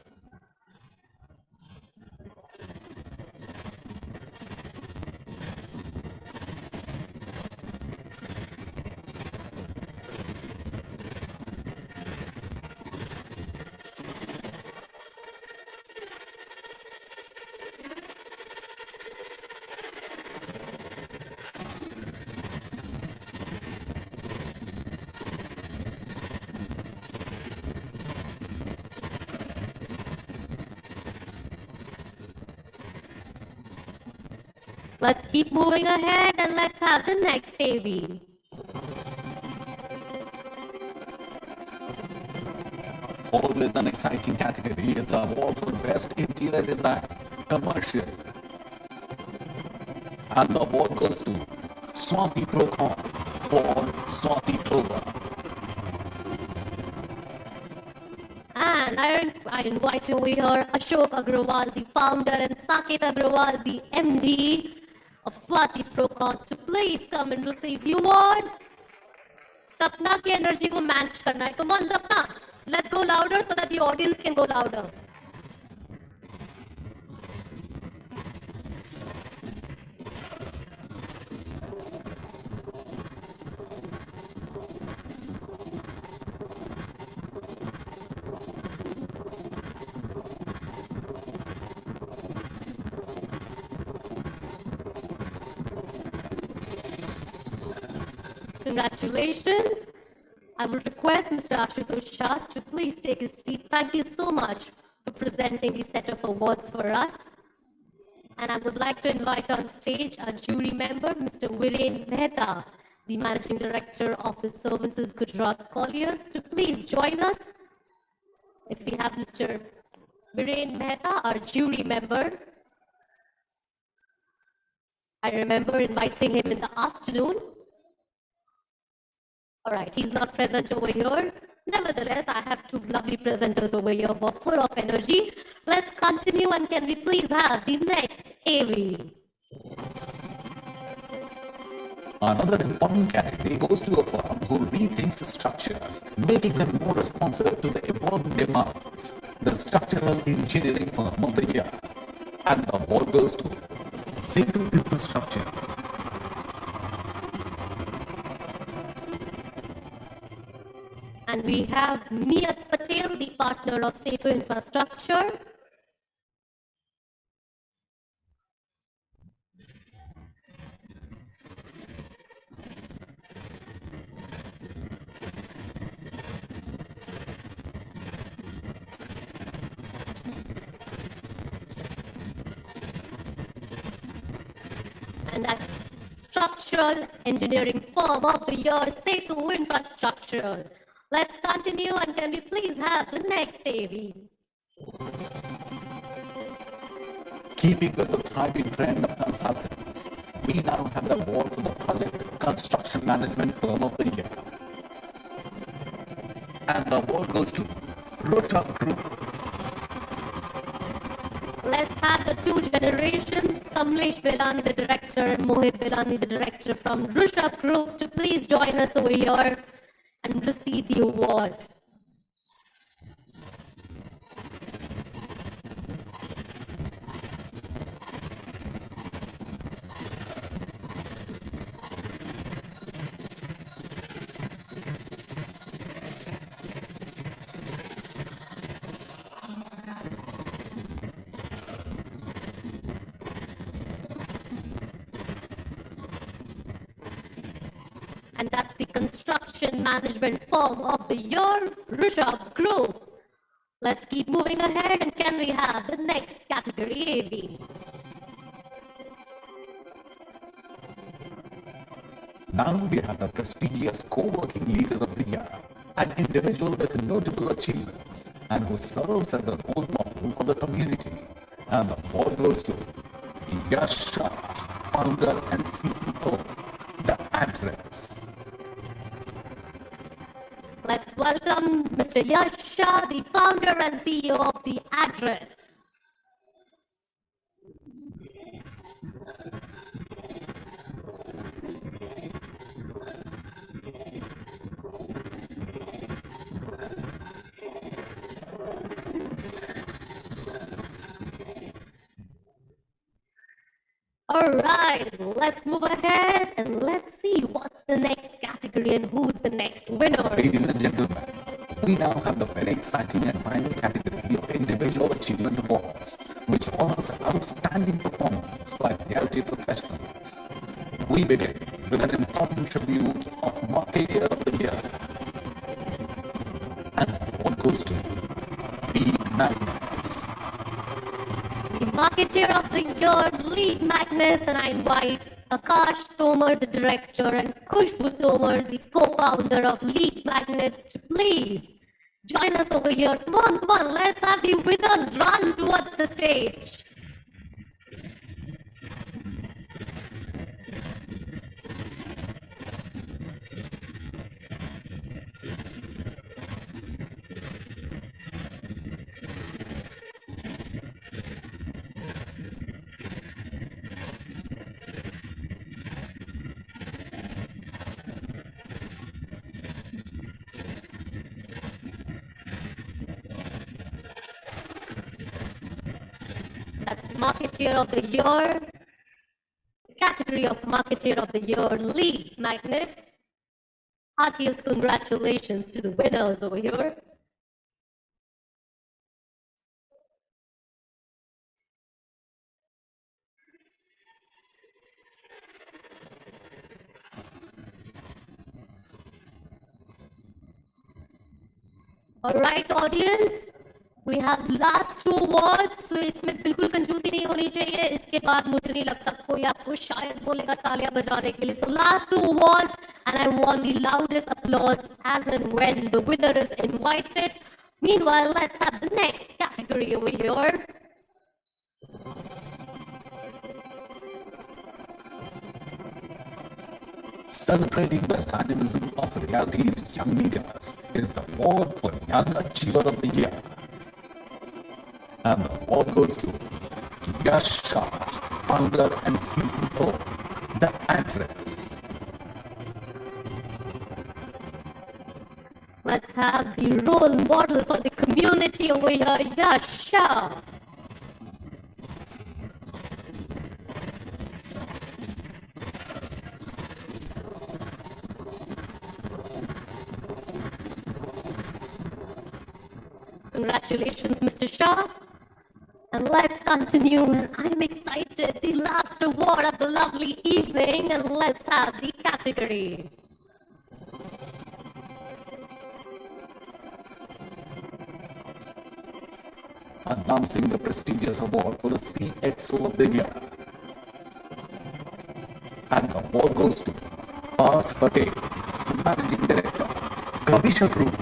Let's keep moving ahead and let's have the next AV. Always an exciting category is the award for best interior design, commercial. And the award goes to Swati Procon for Swati Clover. And I invite over here Ashok Agrawal, the founder, and Saket Agrawal, the MD of Swati Procon, to please come and receive the award. Sapna ki energy ko match karna hai. Come on, Sapna. Let's go louder so that the audience can go louder. Congratulations. I would request Mr. Ashutosh Shah to please take his seat. Thank you so much for presenting the set of awards for us. And I would like to invite on stage our jury member, Mr. Viren Mehta, the Managing Director of the Services Gujarat Colliers, to please join us. If we have Mr. Viren Mehta, our jury member. I remember inviting him in the afternoon. All right, he's not present over here. Nevertheless, I have two lovely presenters over here who are full of energy. Let's continue, and can we please have the next AV? Another important category goes to a firm who rethinks structures, making them more responsive to the evolving demands. The Structural Engineering Firm of the Year. And the award goes to Setu Infrastructure. And we have Niyat Patel, the partner of Setu Infrastructure. And that's Structural Engineering Firm of the Year, Setu Infrastructure. Let's continue, and can we please have the next AV? Keeping with the thriving trend of consultants, we now have the award for the Project Construction Management Firm of the Year. And the award goes to Rushabh Group. Let's have the two generations, Kamlesh Belani, the director, and Mohit Belani, the director from Rushabh Group, to please join us over here and receive the award. the construction management firm of the year, Rishabh Group. Let's keep moving ahead, and can we have the next category, AB? Now we have the prestigious co-working leader of the year, an individual with notable achievements and who serves as a role model for the community. And the award goes to Yash Shah, founder and CEO, The Address. Let's welcome Mr. Yash Shah, the founder and CEO of The Address. All right, let's move ahead and let's see what's the next category and who's the next winner. Ladies and gentlemen, we now have the very exciting and final category of Individual Achievement Awards, which honors outstanding performance by reality professionals. We begin with an important tribute of Marketeer of the Year. And the award goes to Lead Magnets. The Marketeer of the Year, Lead Magnets, and I invite Akash Tomar, the director, and Khushbu Tomar, the co-founder of Lead Magnets, to please join us over here. Come on, let's have the winners run towards the stage. That's Marketeer of the Year, the category of Marketeer of the Year, Lead Magnets. Heartiest congratulations to the winners over here. All right, audience. We have last two awards, so इसमें बिल्कुल कंजूसी नहीं होनी चाहिए. इसके बाद मुझे नहीं लगता कोई आपको शायद बोलेगा तालियां बजाने के लिए. So last two awards, and I want the loudest applause as and when the winner is invited. Meanwhile, let's have the next category over here. Celebrating the dynamism of reality's young leaders is the award for Young Achiever of the Year. And the award goes to Yash Shah, founder and CEO, The Address. Let's have the role model for the community over here, Yash Shah. Congratulations, Mr. Shah. And let's continue. I'm excited. The last award of the lovely evening, and let's have the category. Announcing the prestigious award for the CXO of the Year. And the award goes to Parth Patel, Managing Director, Kavisha Group.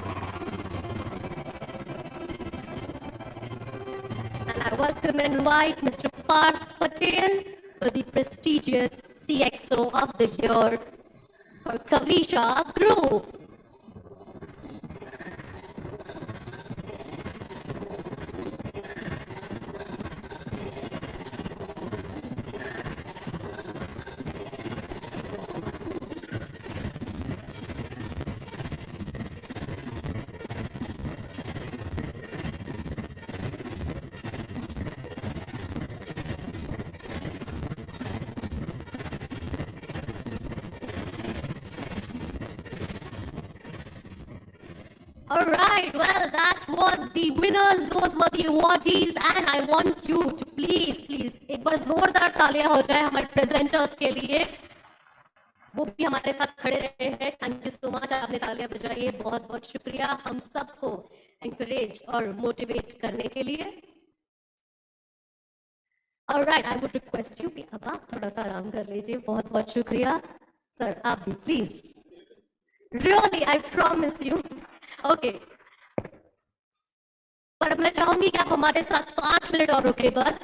And I welcome and invite Mr. Parth Patel for the prestigious CXO of the Year for Kavisha Group. All right, well, that was the winners, those were the awardees, and I want you to please, एक बार जोरदार तालियां हो जाए हमारे presenters के लिए. वो भी हमारे साथ खड़े रहे हैं। थैंक यू सो मच, आपने तालियां बजाई, बहुत बहुत शुक्रिया हम सबको एनकरेज और मोटिवेट करने के लिए। Alright, I would request you कि अब आप थोड़ा सा आराम कर लीजिए। बहुत बहुत शुक्रिया सर, आप भी please, really I promise you. Okay, पर मैं चाहूंगी कि आप हमारे साथ 5 मिनट और रुके बस।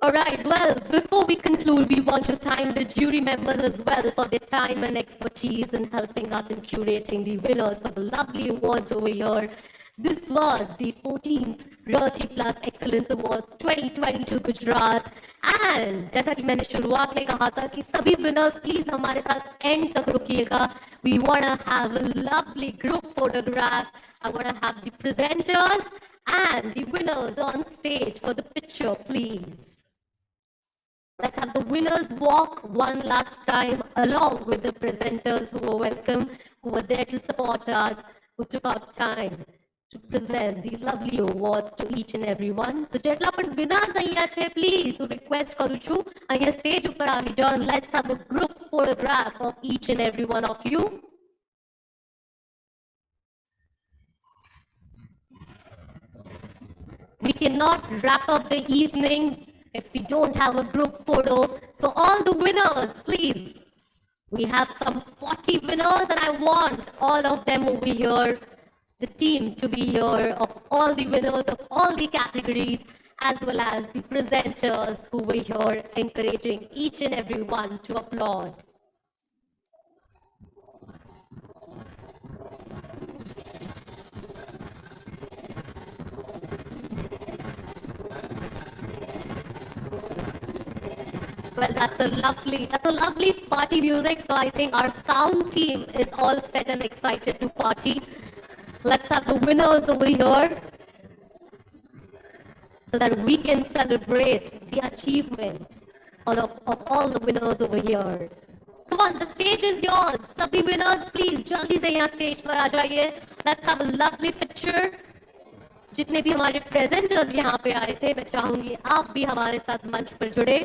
All right, well, before we conclude, we want to thank the jury members as well for their time and expertise in helping us in curating the winners for the lovely awards over here. This was the 14th Realty Plus Excellence Awards 2022 Gujarat. And जैसा कि मैंने शुरुआत में कहा था कि सभी winners please हमारे साथ end तक रुकिएगा. We want to have a lovely group photograph. I want to have the presenters and the winners on stage for the picture, please. Let's have the winners walk one last time along with the presenters who were welcome, who were there to support us, who took out time to present the lovely awards to each and every one. So, જેટલા પણ winners અહીંયા છે, please, હું request કરું છું, અહીંયા stage ઉપર આવી જાઓ, and let's have a group photograph of each and every one of you. We cannot wrap up the evening if we don't have a group photo. So all the winners, please. We have some 40 winners and I want all of them over here, the team to be here, of all the winners of all the categories, as well as the presenters who were here encouraging each and every one to applaud. Well, that's a lovely party music. So I think our sound team is all set and excited to party. Let's have the winners over here so that we can celebrate the achievements of all the winners over here. Come on, the stage is yours. Sabhi winners, please, jaldi se yahan stage par aa jaiye. Let's have a lovely picture. जितने भी हमारे presenters यहाँ पे आए थे, मैं चाहूंगी आप भी हमारे साथ मंच पर जुड़े.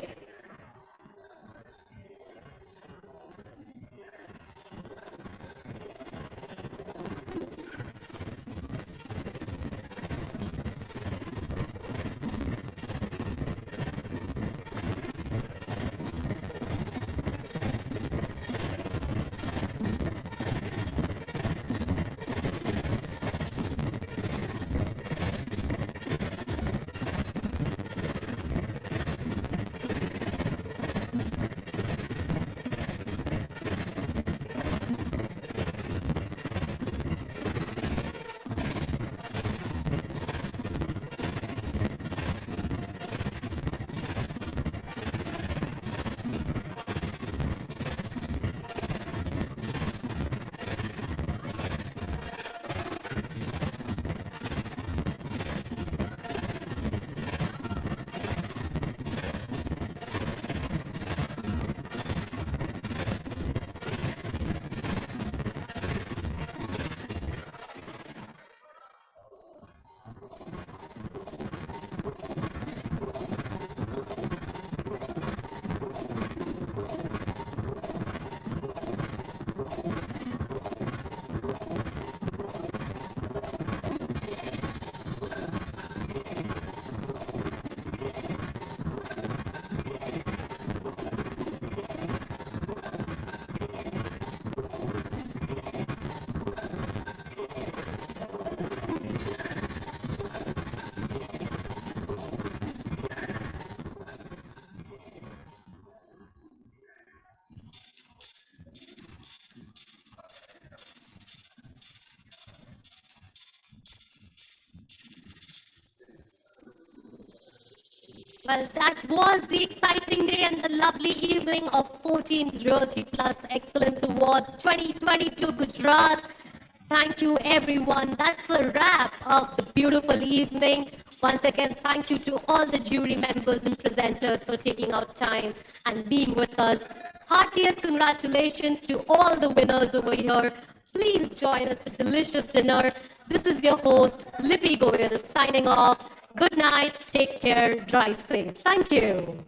Well, that was the exciting day and the lovely evening of 14th Realty Plus Excellence Awards 2022 Gujarat. Thank you, everyone. That's a wrap of the beautiful evening. Once again, thank you to all the jury members and presenters for taking out time and being with us. Heartiest congratulations to all the winners over here. Please join us for delicious dinner. This is your host, Lippy Goyal, signing off. Good night, take care, drive safe. Thank you.